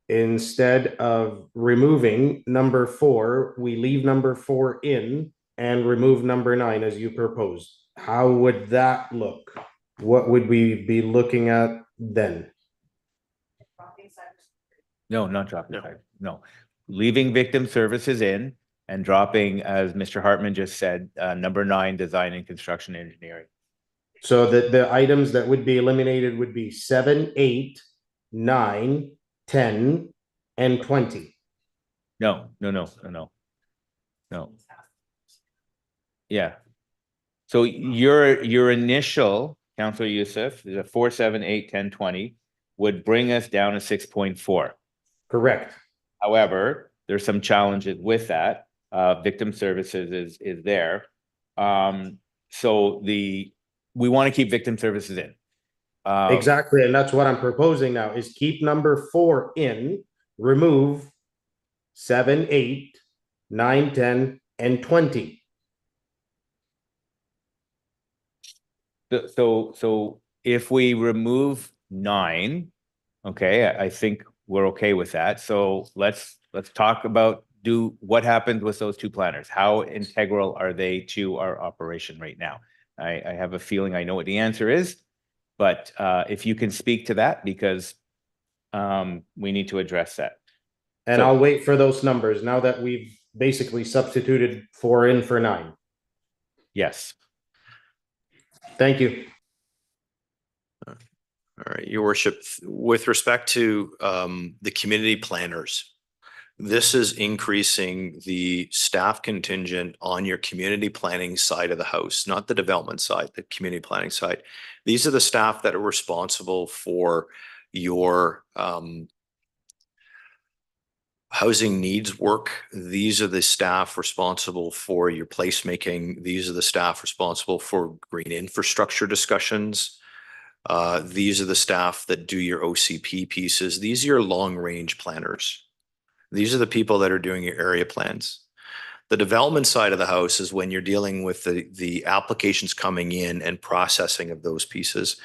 instead of removing number 4, we leave number 4 in and remove number 9 as you proposed? How would that look? What would we be looking at then? No, not dropping. No. Leaving victim services in and dropping, as Mr. Hartman just said, number 9, design and construction engineering. So the items that would be eliminated would be 7, 8, 9, 10, and 20. No. Yeah. So your initial, Councillor Youssef, the 4, 7, 8, 10, 20 would bring us down to 6.4. Correct. However, there's some challenges with that. Victim services is there. So we want to keep victim services in. Exactly, and that's what I'm proposing now, is keep number 4 in, remove 7, 8, 9, 10, and 20. So if we remove 9, okay, I think we're okay with that. So let's talk about what happened with those 2 planners. How integral are they to our operation right now? I have a feeling I know what the answer is, but if you can speak to that, because we need to address that. And So- I'll wait for those numbers now that we've basically substituted 4 in for 9. Yes. Thank you. All right, Your Worship, with respect to the community planners, this is increasing the staff contingent on your community planning side of the house, not the development side, the community planning side. These are the staff that are responsible for your housing needs work. These are the staff responsible for your placemaking. These are the staff responsible for green infrastructure discussions. These are the staff that do your OCP pieces. These are your long-range planners. These are the people that are doing your area plans. The development side of the house is when you're dealing with the applications coming in and processing of those pieces.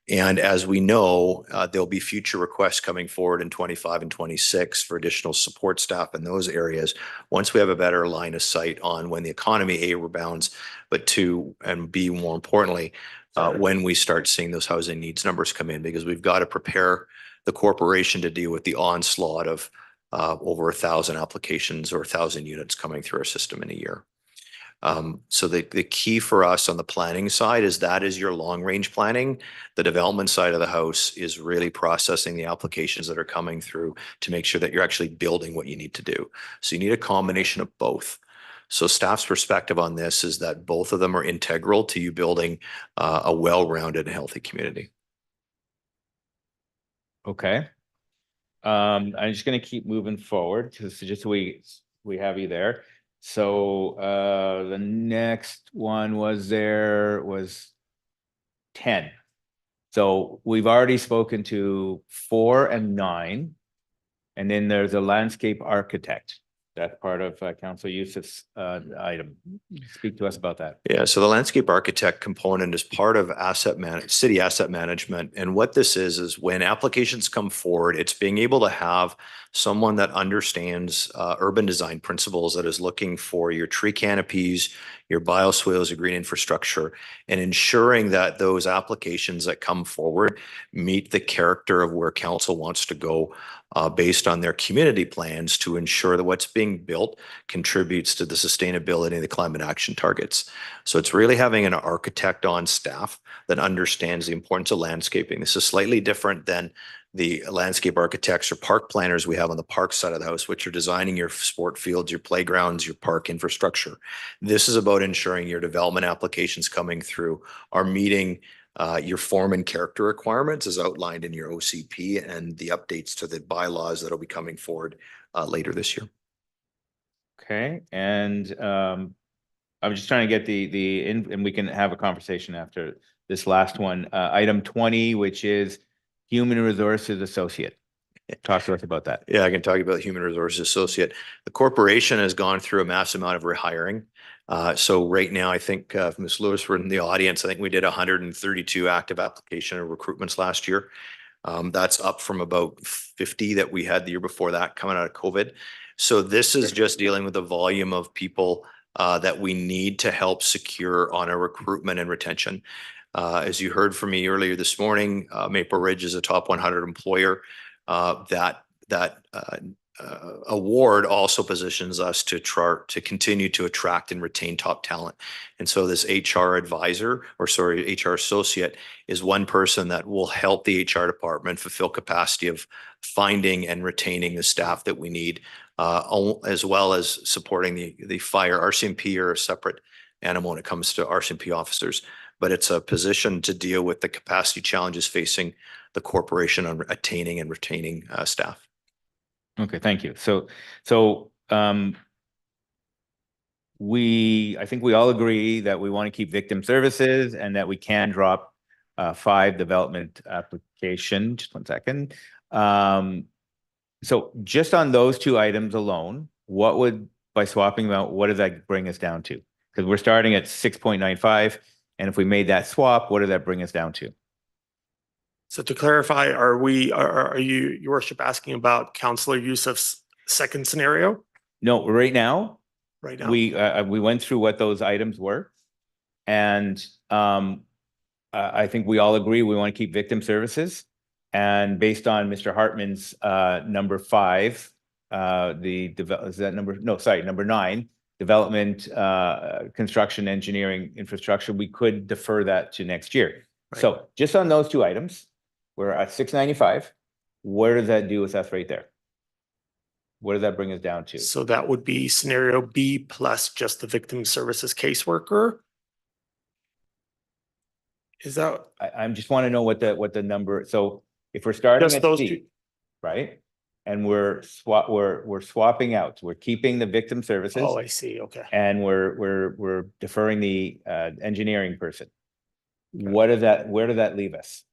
And as we know, there'll be future requests coming forward in 25 and 26 for additional support staff in those areas. Once we have a better line of sight on when the economy, A, rebounds, but 2, and B, more importantly, when we start seeing those housing needs numbers come in, because we've got to prepare the corporation to deal with the onslaught of over 1,000 applications or 1,000 units coming through our system in a year. So the key for us on the planning side is that is your long range planning. The development side of the house is really processing the applications that are coming through to make sure that you're actually building what you need to do. So you need a combination of both. So staff's perspective on this is that both of them are integral to you building a well-rounded and healthy community. Okay. I'm just going to keep moving forward because just so we have you there. So the next one was 10. So we've already spoken to 4 and 9. And then there's a landscape architect. That's part of Councillor Youssef's item. Speak to us about that. Yeah, so the landscape architect component is part of city asset management. And what this is when applications come forward, it's being able to have someone that understands urban design principles, that is looking for your tree canopies, your bioswales, your green infrastructure, and ensuring that those applications that come forward meet the character of where council wants to go based on their community plans to ensure that what's being built contributes to the sustainability and the climate action targets. So it's really having an architect on staff that understands the importance of landscaping. This is slightly different than the landscape architects or park planners we have on the park side of the house, which are designing your sport fields, your playgrounds, your park infrastructure. This is about ensuring your development applications coming through are meeting your form and character requirements as outlined in your OCP and the updates to the bylaws that will be coming forward later this year. Okay, and I'm just trying to get and we can have a conversation after this last one. Item 20, which is Human Resources Associate. Talk to us about that. Yeah, I can talk about Human Resources Associate. The corporation has gone through a massive amount of rehiring. So right now, I think if Ms. Lewis were in the audience, I think we did 132 active application and recruitments last year. That's up from about 50 that we had the year before that coming out of COVID. So this is just dealing with the volume of people that we need to help secure on our recruitment and retention. As you heard from me earlier this morning, Maple Ridge is a top 100 employer that award also positions us to continue to attract and retain top talent. And so this HR advisor, or sorry, HR associate, is one person that will help the HR department fulfill capacity of finding and retaining the staff that we need, as well as supporting the fire. RCMP are a separate animal when it comes to RCMP officers, but it's a position to deal with the capacity challenges facing the corporation on attaining and retaining staff. Okay, thank you. So, I think we all agree that we want to keep victim services and that we can drop 5 development application. Just one second. So just on those 2 items alone, by swapping them out, what does that bring us down to? Because we're starting at 6.95, and if we made that swap, what does that bring us down to? So to clarify, are you, Your Worship, asking about Councillor Youssef's second scenario No, right now, right now? we went through what those items were, and I think we all agree we want to keep victim services. And based on Mr. Hartman's number 5, number 9, development, construction, engineering, infrastructure, we could defer that to next year. Right. So just on those 2 items, we're at 695. Where does that do with us right there? What does that bring us down to? So that would be scenario B plus just the victim services caseworker. Is that I just want to know what the number, so if we're starting just at those C, 2? right? And we're swapping out, we're keeping the victim services. Oh, I see. Okay. And we're deferring the engineering person. Where does that leave us?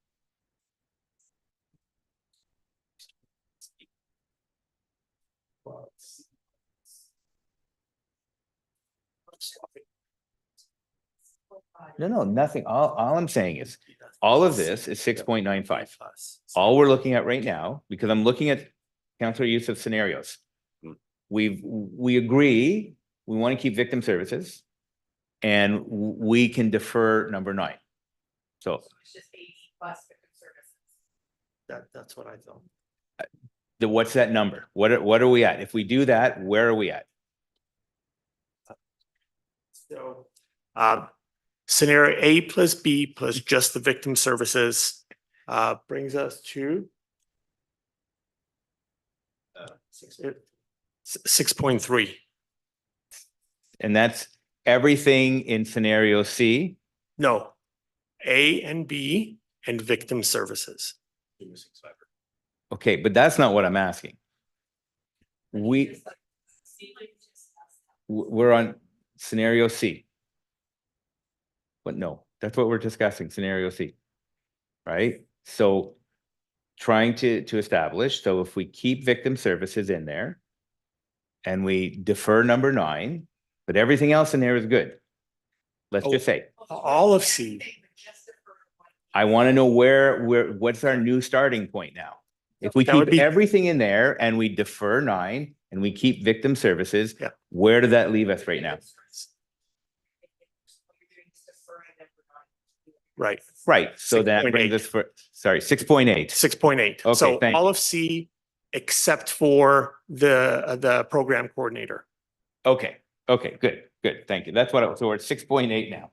No, nothing. All I'm saying is, all of this is 6.95. All we're looking at right now, because I'm looking at Councillor Youssef's scenarios. We agree, we want to keep victim services, and we can defer number 9. So It's just 80 plus victim services. That's what I thought. what's that number? What are we at? If we do that, where are we at? So, scenario A plus B plus just the victim services brings us to 6.3. And that's everything in scenario C? No, A and B and victim services. Okay, but that's not what I'm asking. We're on scenario C. But no, that's what we're discussing, scenario C. Right? So trying to establish, so if we keep victim services in there and we defer number 9, but everything else in there is good. Let's just say. All of C. I want to know what's our new starting point now? If we keep everything in there and we defer 9 and we keep victim services, where did that leave us right now? Right. Right. So that brings us 6.8. 6.8. Okay, So thanks. all of C except for the program coordinator. Okay. Okay, good. Thank you. That's so we're at 6.8 now.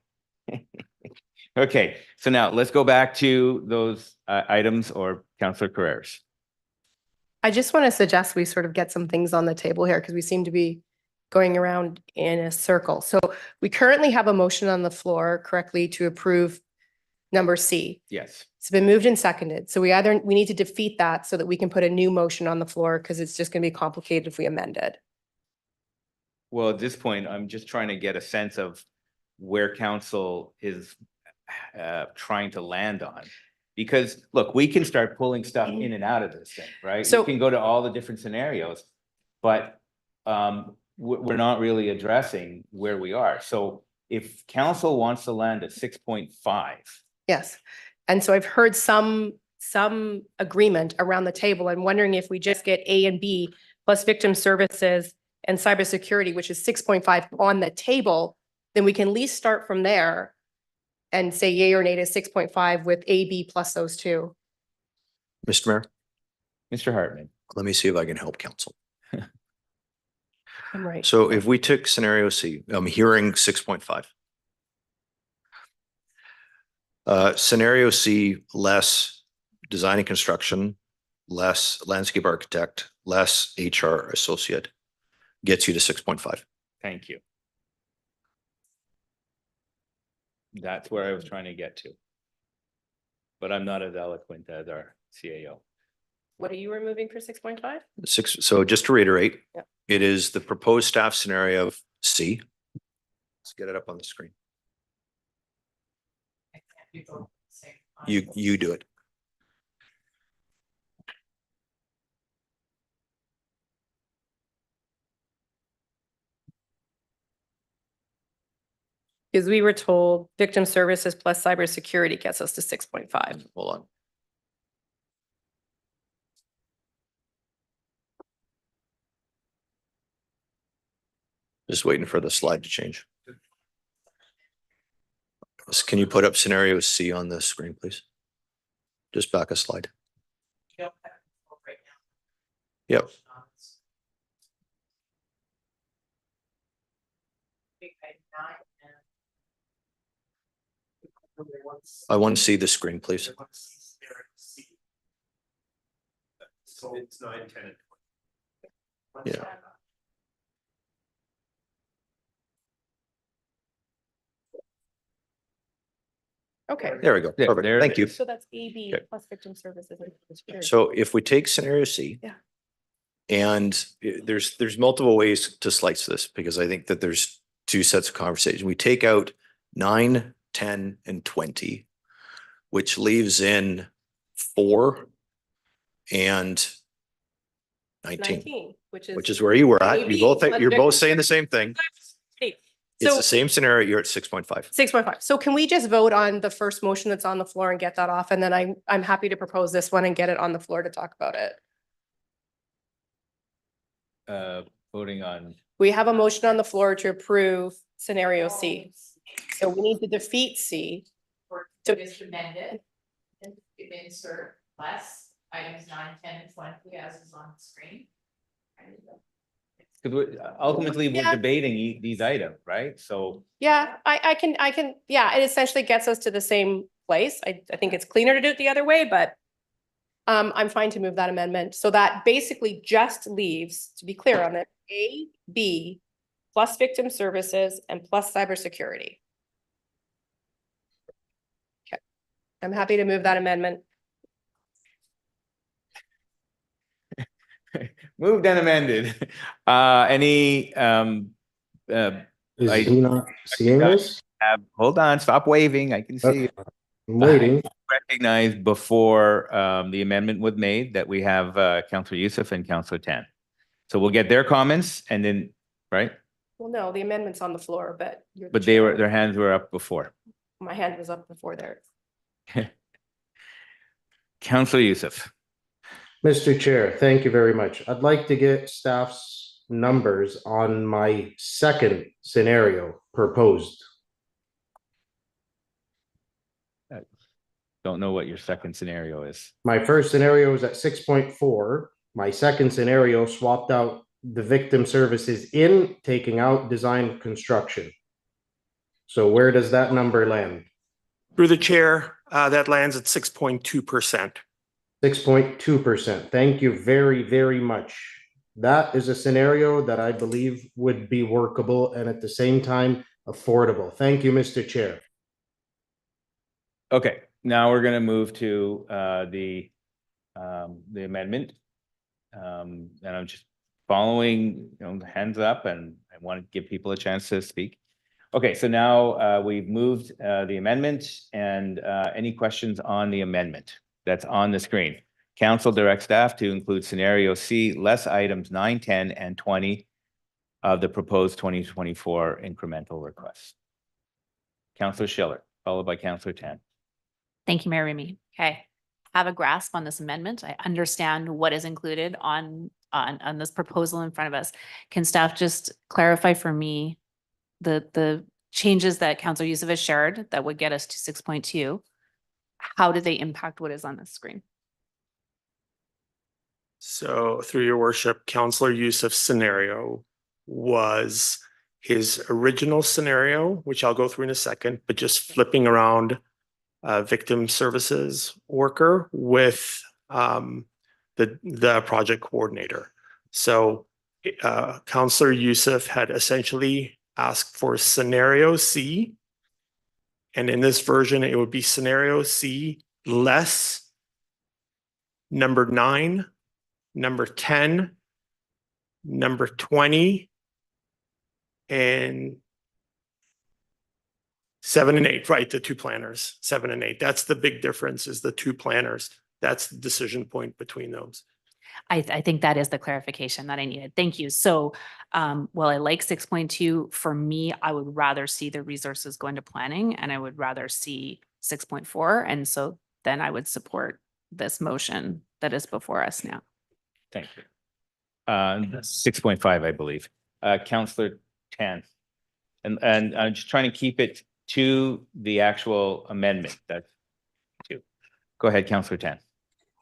Okay, so now let's go back to those items, or Councillor Carreras. I just want to suggest we sort of get some things on the table here because we seem to be going around in a circle. So we currently have a motion on the floor correctly to approve number C. Yes. It's been moved and seconded. So we need to defeat that so that we can put a new motion on the floor because it's just going to be complicated if we amend it. Well, at this point, I'm just trying to get a sense of where council is trying to land on. Because look, we can start pulling stuff in and out of this thing, right? So- We can go to all the different scenarios, but we're not really addressing where we are. So if council wants to land at 6.5. Yes. And so I've heard some agreement around the table. I'm wondering if we just get A and B plus victim services and cybersecurity, which is 6.5 on the table, then we can at least start from there and say yay or nay to 6.5 with A, B plus those 2. Mr. Mayor, Mr. Hartman. let me see if I can help council. I'm right. So if we took scenario C, I'm hearing 6.5. Scenario C, less design and construction, less landscape architect, less HR associate, gets you to 6.5. Thank you. That's where I was trying to get to. But I'm not as eloquent as our CAO. What are you removing for 6.5? So just to reiterate, Yeah. it is the proposed staff scenario of C. Let's get it up on the screen. You do it. Because we were told victim services plus cybersecurity gets us to 6.5. Hold on. Just waiting for the slide to change. Can you put up scenario C on the screen, please? Just back a slide. Yep. I want to see the screen, please. So it's 9, 10, and 20. Yeah. Okay. There we go. Yeah, Perfect. there it Thank you. So that's AB Okay. plus victim services. And security. So if we take scenario C. Yeah. And there's multiple ways to slice this because I think that there's two sets of conversation. We take out 9, 10, and 20, which leaves in 4 and 19, which is where you were at. You both, you're both saying the same thing. It's So the same scenario. You're at 6.5. 6.5. So can we just vote on the first motion that's on the floor and get that off? And then I'm happy to propose this one and get it on the floor to talk about it. Voting on, We have a motion on the floor to approve scenario C. So we need to defeat C. To just amend it. And insert less items 9, 10, and 20 as is on the screen. because ultimately we're Yeah. debating these items, right? So Yeah, I can, yeah, it essentially gets us to the same place. I think it's cleaner to do it the other way, but I'm fine to move that amendment. So that basically just leaves, to be clear on it, A, B, plus victim services and plus cybersecurity. Okay, I'm happy to move that amendment. moved and amended. Any Is I- he not seeing this? hold on, stop waving. I can see. I'm waiting. Recognize before the amendment was made that we have Councillor Youssef and Councillor Tan. So we'll get their comments and then, right? Well, no, the amendment's on the floor, but you're the But they were, chair. their hands were up before. My hand was up before there. Councillor Youssef. Mr. Chair, thank you very much. I'd like to get staff's numbers on my second scenario proposed. Don't know what your second scenario is. My first scenario is at 6.4. My second scenario swapped out the victim services in, taking out design construction. So where does that number land? Through the chair, that lands at 6.2%. 6.2%. Thank you very, very much. That is a scenario that I believe would be workable and at the same time affordable. Thank you, Mr. Chair. Okay, now we're gonna move to the amendment. And I'm just following, hands up, and I want to give people a chance to speak. Okay, so now we've moved the amendment, and any questions on the amendment that's on the screen? Council directs staff to include scenario C, less items 9, 10, and 20 of the proposed 2024 incremental requests. Councillor Schiller, followed by Councillor Tan. Thank you, Mayor Remy. Okay, have a grasp on this amendment. I understand what is included on this proposal in front of us. Can staff just clarify for me the changes that Councillor Youssef has shared that would get us to 6.2? How do they impact what is on the screen? So through your worship, Councillor Youssef's scenario was his original scenario, which I'll go through in a second, but just flipping around victim services worker with the project coordinator. So Councillor Youssef had essentially asked for scenario C. And in this version, it would be scenario C less number 9, number 10, number 20, and 7 and 8, right? The two planners, 7 and 8. That's the big difference, is the two planners. That's the decision point between those. I think that is the clarification that I needed. Thank you. So, while I like 6.2, for me, I would rather see the resources go into planning, and I would rather see 6.4. And so then I would support this motion that is before us now. Thank you. 6.5, I believe. Councillor Tan. And I'm just trying to keep it to the actual amendment. That's two. Go ahead, Councillor Tan.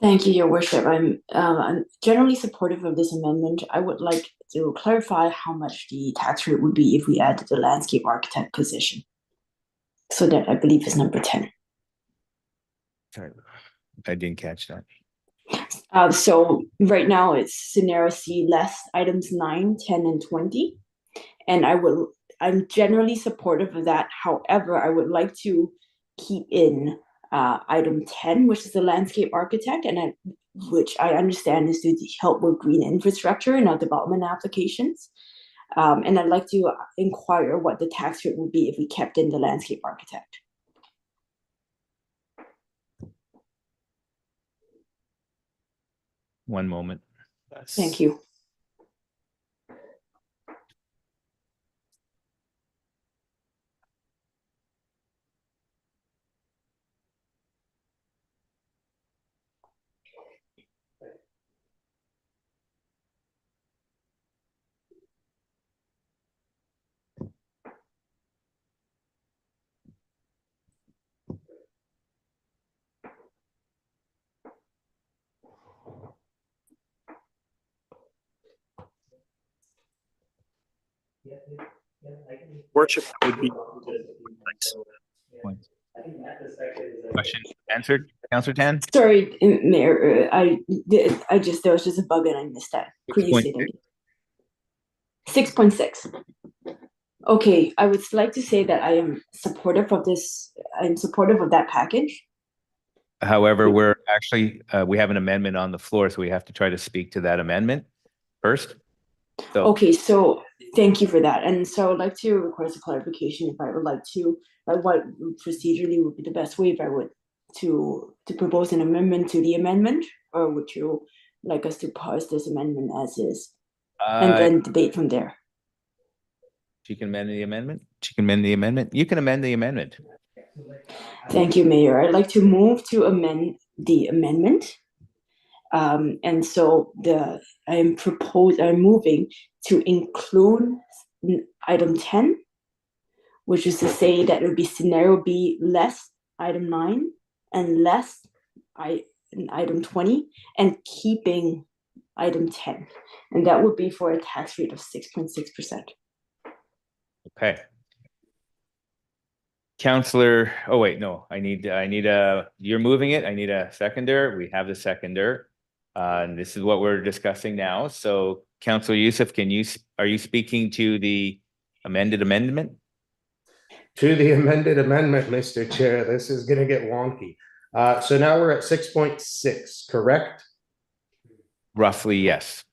Thank you, Your Worship. I'm generally supportive of this amendment. I would like to clarify how much the tax rate would be if we added the landscape architect position. So that I believe is number 10. Sorry, I didn't catch that. So right now it's scenario C less items 9, 10, and 20. And I'm generally supportive of that. However, I would like to keep in item 10, which is the landscape architect, and which I understand is to help with green infrastructure in our development applications. And I'd like to inquire what the tax rate would be if we kept in the landscape architect. One moment. Thank you. Worship would be. Question answered, Councillor Tan? Sorry, Mayor, there was just a bug and I missed that. Could you say that again? 6.6. Okay, I would like to say that I am supportive of this. I'm supportive of that package. However, we're actually, we have an amendment on the floor, so we have to try to speak to that amendment first. So, Okay, so thank you for that. And so I would like to request a clarification if I would like to, like what procedurally would be the best way if I would to propose an amendment to the amendment, or would you like us to pause this amendment as is and then debate from there? She can amend the amendment? She can amend the amendment? You can amend the amendment. Thank you, Mayor. I'd like to move to amend the amendment. And so I'm moving to include item 10, which is to say that it would be scenario B less item 9 and less item 20 and keeping item 10. And that would be for a tax rate of 6.6%. Okay. Councillor, oh wait, no, I need a, you're moving it. I need a seconder. We have the seconder. And this is what we're discussing now. So Councillor Youssef, are you speaking to the amended amendment? To the amended amendment, Mr. Chair, this is gonna get wonky. So now we're at 6.6, correct? Roughly, yes.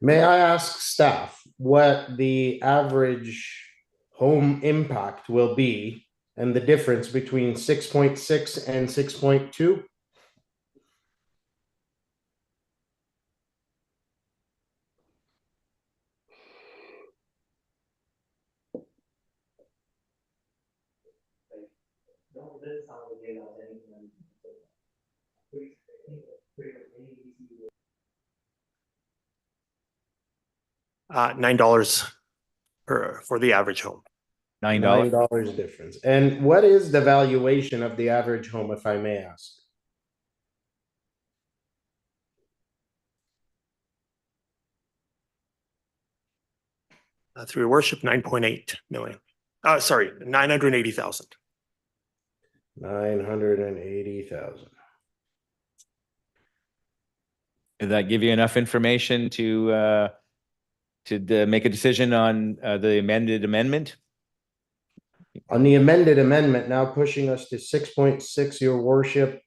May I ask staff what the average home impact will be and the difference between 6.6 and 6.2? $9 for the average home. $9. $9 difference. And what is the valuation of the average home, if I may ask? Through your worship, 9.8 million. Sorry, 980,000. 980,000. Did that give you enough information to make a decision on the amended amendment? On the amended amendment, now pushing us to 6.6, your worship,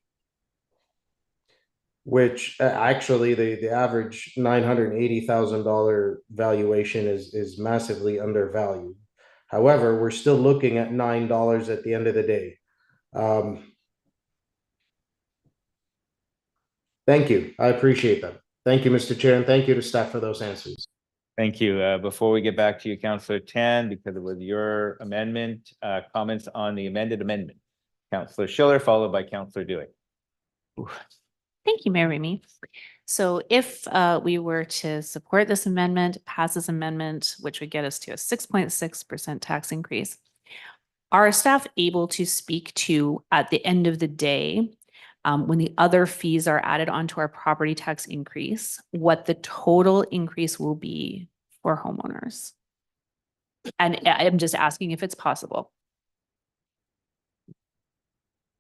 which actually the average $980,000 valuation is massively undervalued. However, we're still looking at $9 at the end of the day. Thank you. I appreciate that. Thank you, Mr. Chair, and thank you to staff for those answers. Thank you. Before we get back to you, Councillor Tan, because it was your amendment, comments on the amended amendment. Councillor Schiller, followed by Councillor Dewey. Thank you, Mayor Remy. So if we were to support this amendment, pass this amendment, which would get us to a 6.6% tax increase, are staff able to speak to, at the end of the day, when the other fees are added onto our property tax increase, what the total increase will be for homeowners? And I'm just asking if it's possible.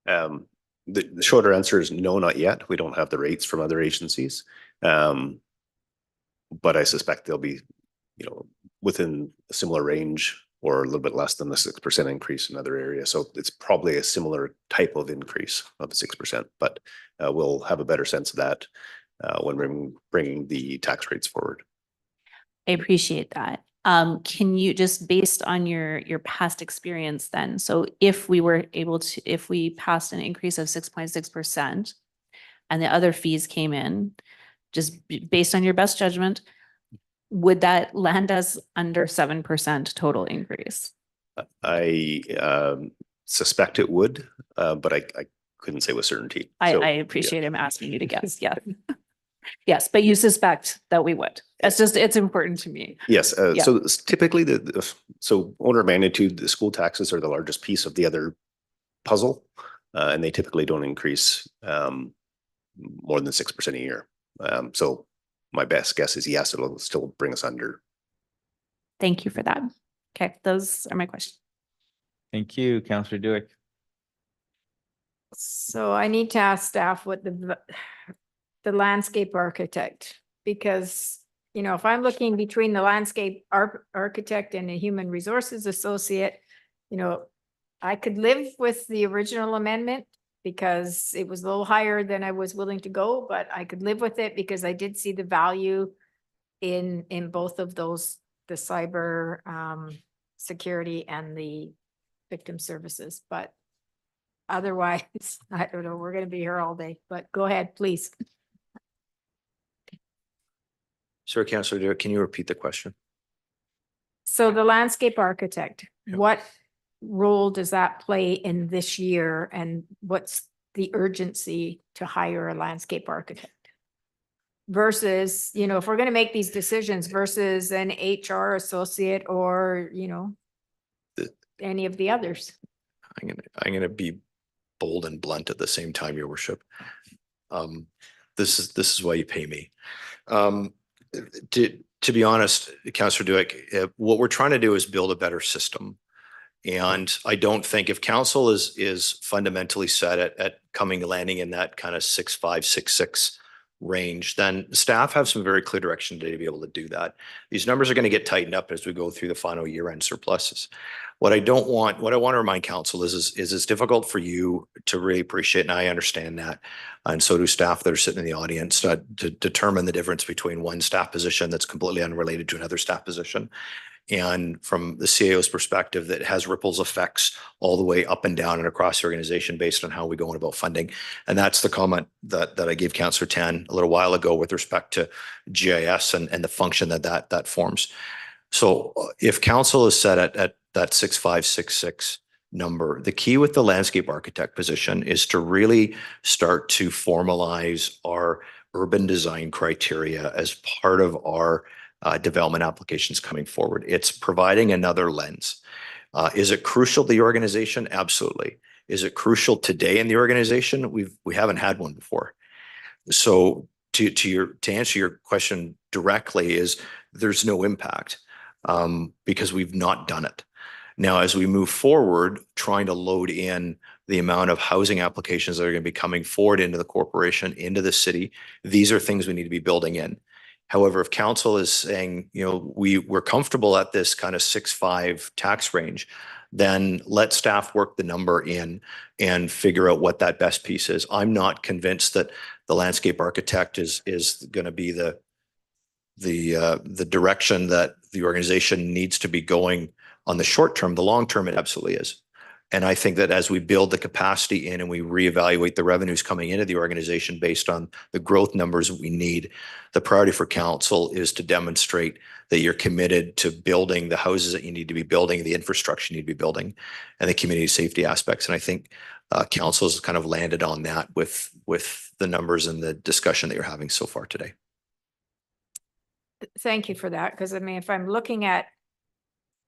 The shorter answer is no, not yet. We don't have the rates from other agencies. But I suspect they'll be, within a similar range or a little bit less than the 6% increase in other areas. So it's probably a similar type of increase of 6%, but we'll have a better sense of that when we're bringing the tax rates forward. I appreciate that. Can you just, based on your past experience then, so if we were able to, if we passed an increase of 6.6% and the other fees came in, just based on your best judgment, would that land us under 7% total increase? I suspect it would, but I couldn't say with certainty. I So, appreciate him asking you to guess. Yeah. Yes, but you suspect that we would. It's important to me. Yes. Yeah. So typically so order of magnitude, the school taxes are the largest piece of the other puzzle, and they typically don't increase more than 6% a year. So my best guess is yes, it'll still bring us under. Thank you for that. Okay, those are my questions. Thank you, Councillor Dewey. So I need to ask staff what the landscape architect, because, if I'm looking between the landscape architect and a human resources associate, I could live with the original amendment because it was a little higher than I was willing to go, but I could live with it because I did see the value in both of those, the cyber security and the victim services. But otherwise, I don't know, we're going to be here all day, but go ahead, please. Sir, Councillor Dewey, can you repeat the question? So the landscape architect, what role does that play in this year, and what's the urgency to hire a landscape architect? Versus, if we're going to make these decisions versus an HR associate or, any of the others. I'm gonna be bold and blunt at the same time, Your Worship. This is why you pay me. To be honest, Councillor Dewey, what we're trying to do is build a better system. And I don't think if council is fundamentally set at landing in that kind of 6.5, 6.6 range, then staff have some very clear direction today to be able to do that. These numbers are going to get tightened up as we go through the final year-end surpluses. What I want to remind council is it's difficult for you to really appreciate, and I understand that, and so do staff that are sitting in the audience, to determine the difference between one staff position that's completely unrelated to another staff position. And from the CAO's perspective, that has ripples effects all the way up and down and across the organization based on how we go about funding. And that's the comment that I gave Councillor Tan a little while ago with respect to GIS and the function that forms. So if council is set at that 6.5, 6.6 number, the key with the landscape architect position is to really start to formalize our urban design criteria as part of our development applications coming forward. It's providing another lens. Is it crucial to the organization? Absolutely. Is it crucial today in the organization? We haven't had one before. So to answer your question directly, is there's no impact. because we've not done it. Now, as we move forward, trying to load in the amount of housing applications that are going to be coming forward into the corporation, into the city, these are things we need to be building in. However, if council is saying, you know, we're comfortable at this kind of 6.5 tax range, then let staff work the number in and figure out what that best piece is. I'm not convinced that the landscape architect is going to be the direction that the organization needs to be going on the short term. The long term, it absolutely is. And I think that as we build the capacity in and we reevaluate the revenues coming into the organization based on the growth numbers we need, the priority for council is to demonstrate that you're committed to building the houses that you need to be building, the infrastructure you need to be building, and the community safety aspects. And I think council's kind of landed on that with the numbers and the discussion that you're having so far today. Thank you for that, because I mean, if I'm looking at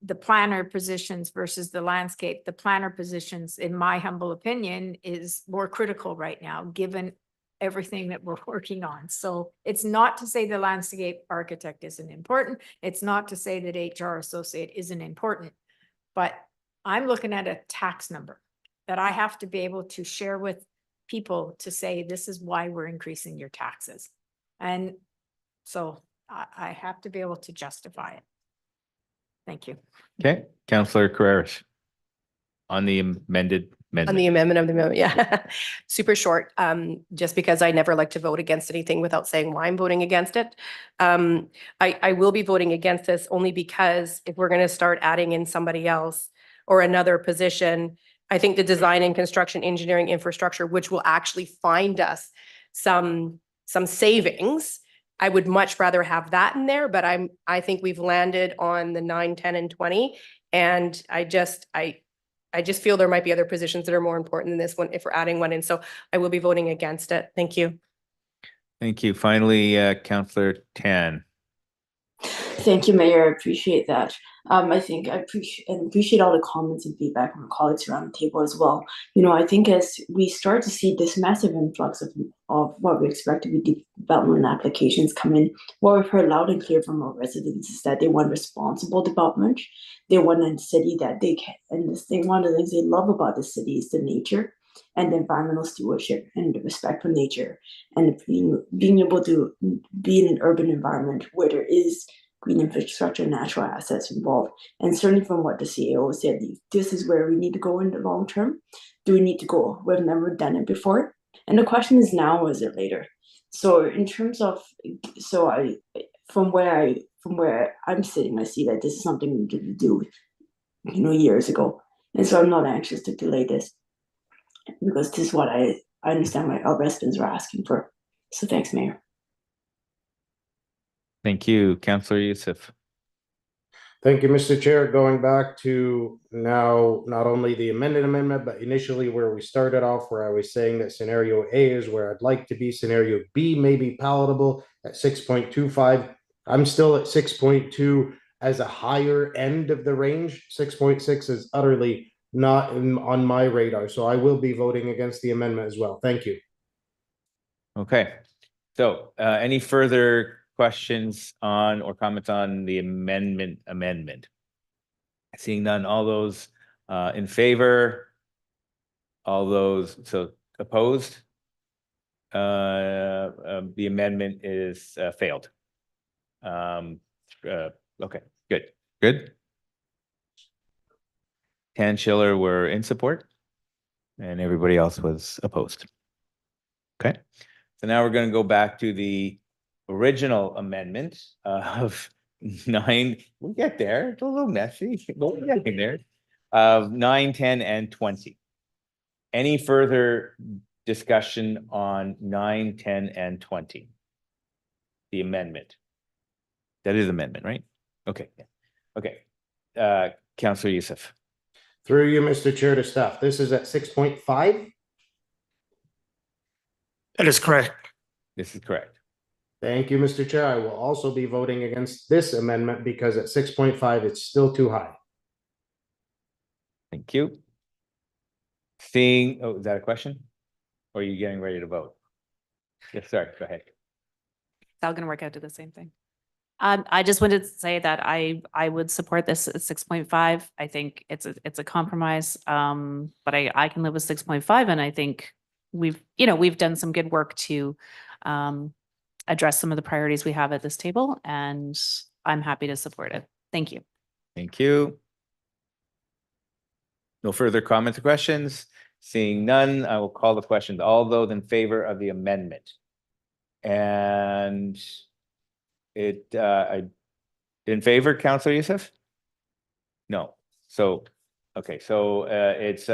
the planner positions versus the landscape, the planner positions, in my humble opinion, is more critical right now, given everything that we're working on. So it's not to say the landscape architect isn't important. It's not to say that HR associate isn't important, but I'm looking at a tax number that I have to be able to share with people to say, this is why we're increasing your taxes. And so I have to be able to justify it. Thank you. Okay, Councillor Carreras. On the amended On the amendment of the amendment, yeah. Super short, just because I never like to vote against anything without saying why I'm voting against it. I will be voting against this only because if we're going to start adding in somebody else or another position, I think the design and construction engineering infrastructure, which will actually find us some savings, I would much rather have that in there, but I think we've landed on the 9, 10, and 20. And I just feel there might be other positions that are more important than this one if we're adding one in. So I will be voting against it. Thank you. Thank you. Finally, Councillor Tan. Thank you, Mayor. I appreciate that. I think I appreciate all the comments and feedback from our colleagues around the table as well. You know, I think as we start to see this massive influx of what we expect to be development applications come in, what we've heard loud and clear from our residents is that they want responsible development. They want a city that they can, and this thing, one of the things they love about the city is the nature and the environmental stewardship and the respect for nature, and being able to be in an urban environment where there is green infrastructure, natural assets involved. And certainly from what the CAO said, this is where we need to go in the long term. Do we need to go? We've never done it before. And the question is now, or is it later? So in terms of, from where I'm sitting, I see that this is something we needed to do, you know, years ago. And so I'm not anxious to delay this, because this is what I understand what our residents are asking for. So thanks, Mayor. Thank you, Councillor Youssef. Thank you, Mr. Chair. Going back to now, not only the amended amendment, but initially where we started off, where I was saying that scenario A is where I'd like to be. Scenario B may be palatable at 6.25. I'm still at 6.2 as a higher end of the range. 6.6 is utterly not on my radar. So I will be voting against the amendment as well. Thank you. Okay. So any further questions on or comments on the amendment? Seeing none, all those in favor, all those opposed, the amendment is failed. Okay, good. Tan, Schiller were in support and everybody else was opposed. Okay, so now we're going to go back to the original amendment of 9, we'll get there, it's a little messy, but we're getting there, of 9, 10, and 20. Any further discussion on 9, 10, and 20? The amendment. That is amendment, right? Okay. Okay. Councillor Youssef. Through you, Mr. Chair, to staff. This is at 6.5? That is correct. This is correct. Thank you, Mr. Chair. I will also be voting against this amendment because at 6.5, it's still too high. Thank you. Seeing, is that a question? Or are you getting ready to vote? Yes, sorry, go ahead. It's all going to work out to the same thing. I just wanted to say that I would support this at 6.5. I think it's a compromise. But I can live with 6.5, and I think we've done some good work to address some of the priorities we have at this table, and I'm happy to support it. Thank you. Thank you. No further comments or questions? Seeing none, I will call the questions. All those in favor of the amendment? And in favor, Councillor Youssef? No. So, okay, so it's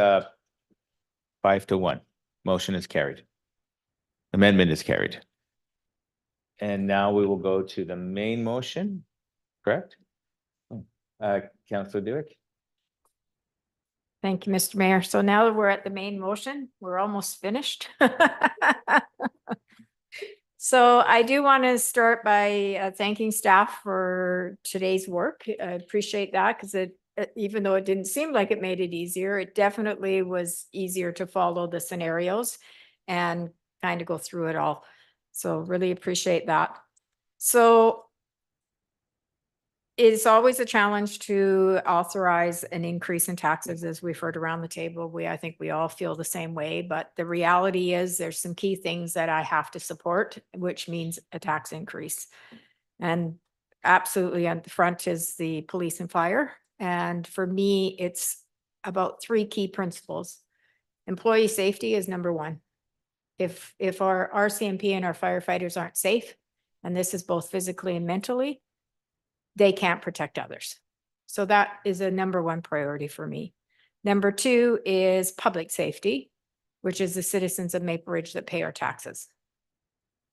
5-1. Motion is carried. Amendment is carried. And now we will go to the main motion, correct? Councillor Dewick? Thank you, Mr. Mayor. So now that we're at the main motion, we're almost finished. So I do want to start by thanking staff for today's work. I appreciate that because even though it didn't seem like it made it easier, it definitely was easier to follow the scenarios and kind of go through it all. So really appreciate that. So it's always a challenge to authorize an increase in taxes, as we've heard around the table. I think we all feel the same way, but the reality is there's some key things that I have to support, which means a tax increase. And absolutely on the front is the police and fire. And for me, it's about 3 key principles. Employee safety is number 1. If our RCMP and our firefighters aren't safe, and this is both physically and mentally, they can't protect others. So that is a number 1 priority for me. Number 2 is public safety, which is the citizens of Maple Ridge that pay our taxes.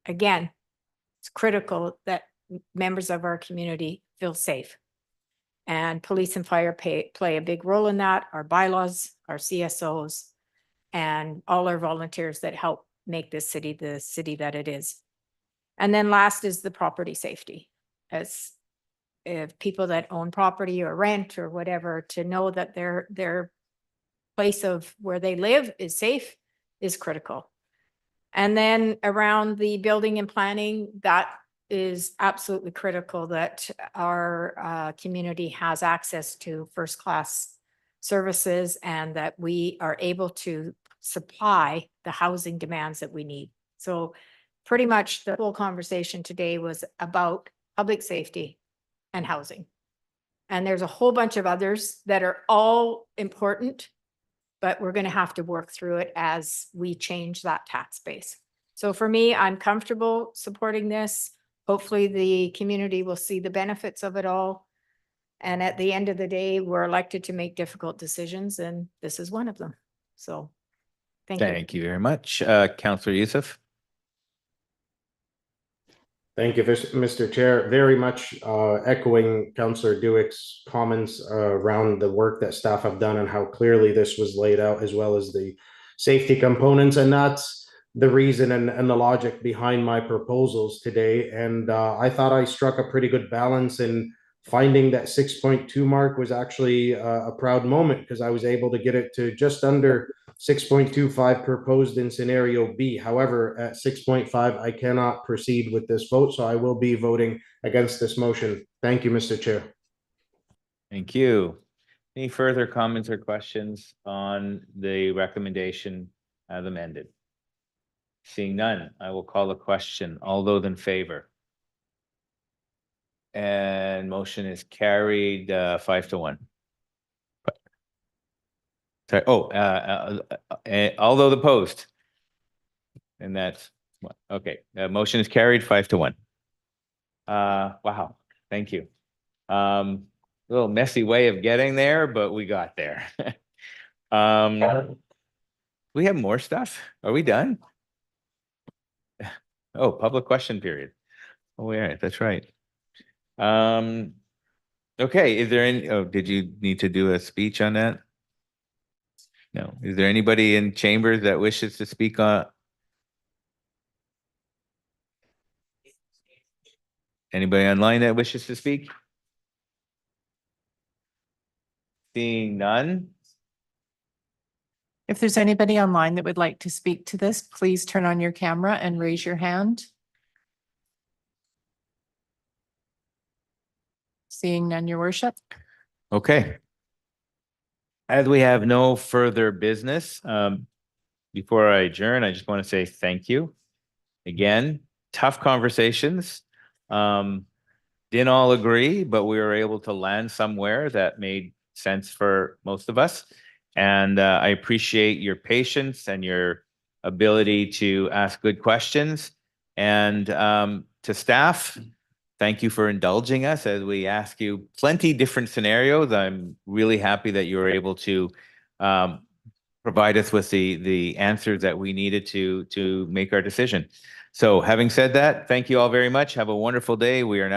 Again, it's critical that members of our community feel safe. And police and fire play a big role in that, our bylaws, our CSOs, and all our volunteers that help make this city the city that it is. And then last is the property safety. As if people that own property or rent or whatever, to know that their place of where they live is safe is critical. And then around the building and planning, that is absolutely critical that our community has access to first-class services and that we are able to supply the housing demands that we need. So pretty much the whole conversation today was about public safety and housing. And there's a whole bunch of others that are all important, but we're going to have to work through it as we change that tax base. So for me, I'm comfortable supporting this. Hopefully the community will see the benefits of it all. And at the end of the day, we're elected to make difficult decisions, and this is one of them. So thank you. Thank you very much. Councillor Youssef? Thank you, Mr. Chair. Very much echoing Councillor Dewick's comments around the work that staff have done and how clearly this was laid out, as well as the safety components. And that's the reason and the logic behind my proposals today. And I thought I struck a pretty good balance in finding that 6.2 mark was actually a proud moment, because I was able to get it to just under 6.25 proposed in scenario B. However, at 6.5, I cannot proceed with this vote, so I will be voting against this motion. Thank you, Mr. Chair. Thank you. Any further comments or questions on the recommendation as amended? Seeing none, I will call the question. All those in favor? And motion is carried 5-1. Sorry, although opposed. And that's, okay, motion is carried 5-1. Wow, thank you. A little messy way of getting there, but we got there. We have more stuff. Are we done? Oh, public question period. Oh, yeah, that's right. Okay, is there any, did you need to do a speech on that? No. Is there anybody in chambers that wishes to speak on? Anybody online that wishes to speak? Seeing none? If there's anybody online that would like to speak to this, please turn on your camera and raise your hand. Seeing none, your worship. Okay. As we have no further business, before I adjourn, I just want to say thank you. Again, tough conversations. Didn't all agree, but we were able to land somewhere that made sense for most of us. And I appreciate your patience and your ability to ask good questions. And to staff, thank you for indulging us as we ask you plenty different scenarios. I'm really happy that you were able to provide us with the answers that we needed to make our decision. So having said that, thank you all very much. Have a wonderful day. We are now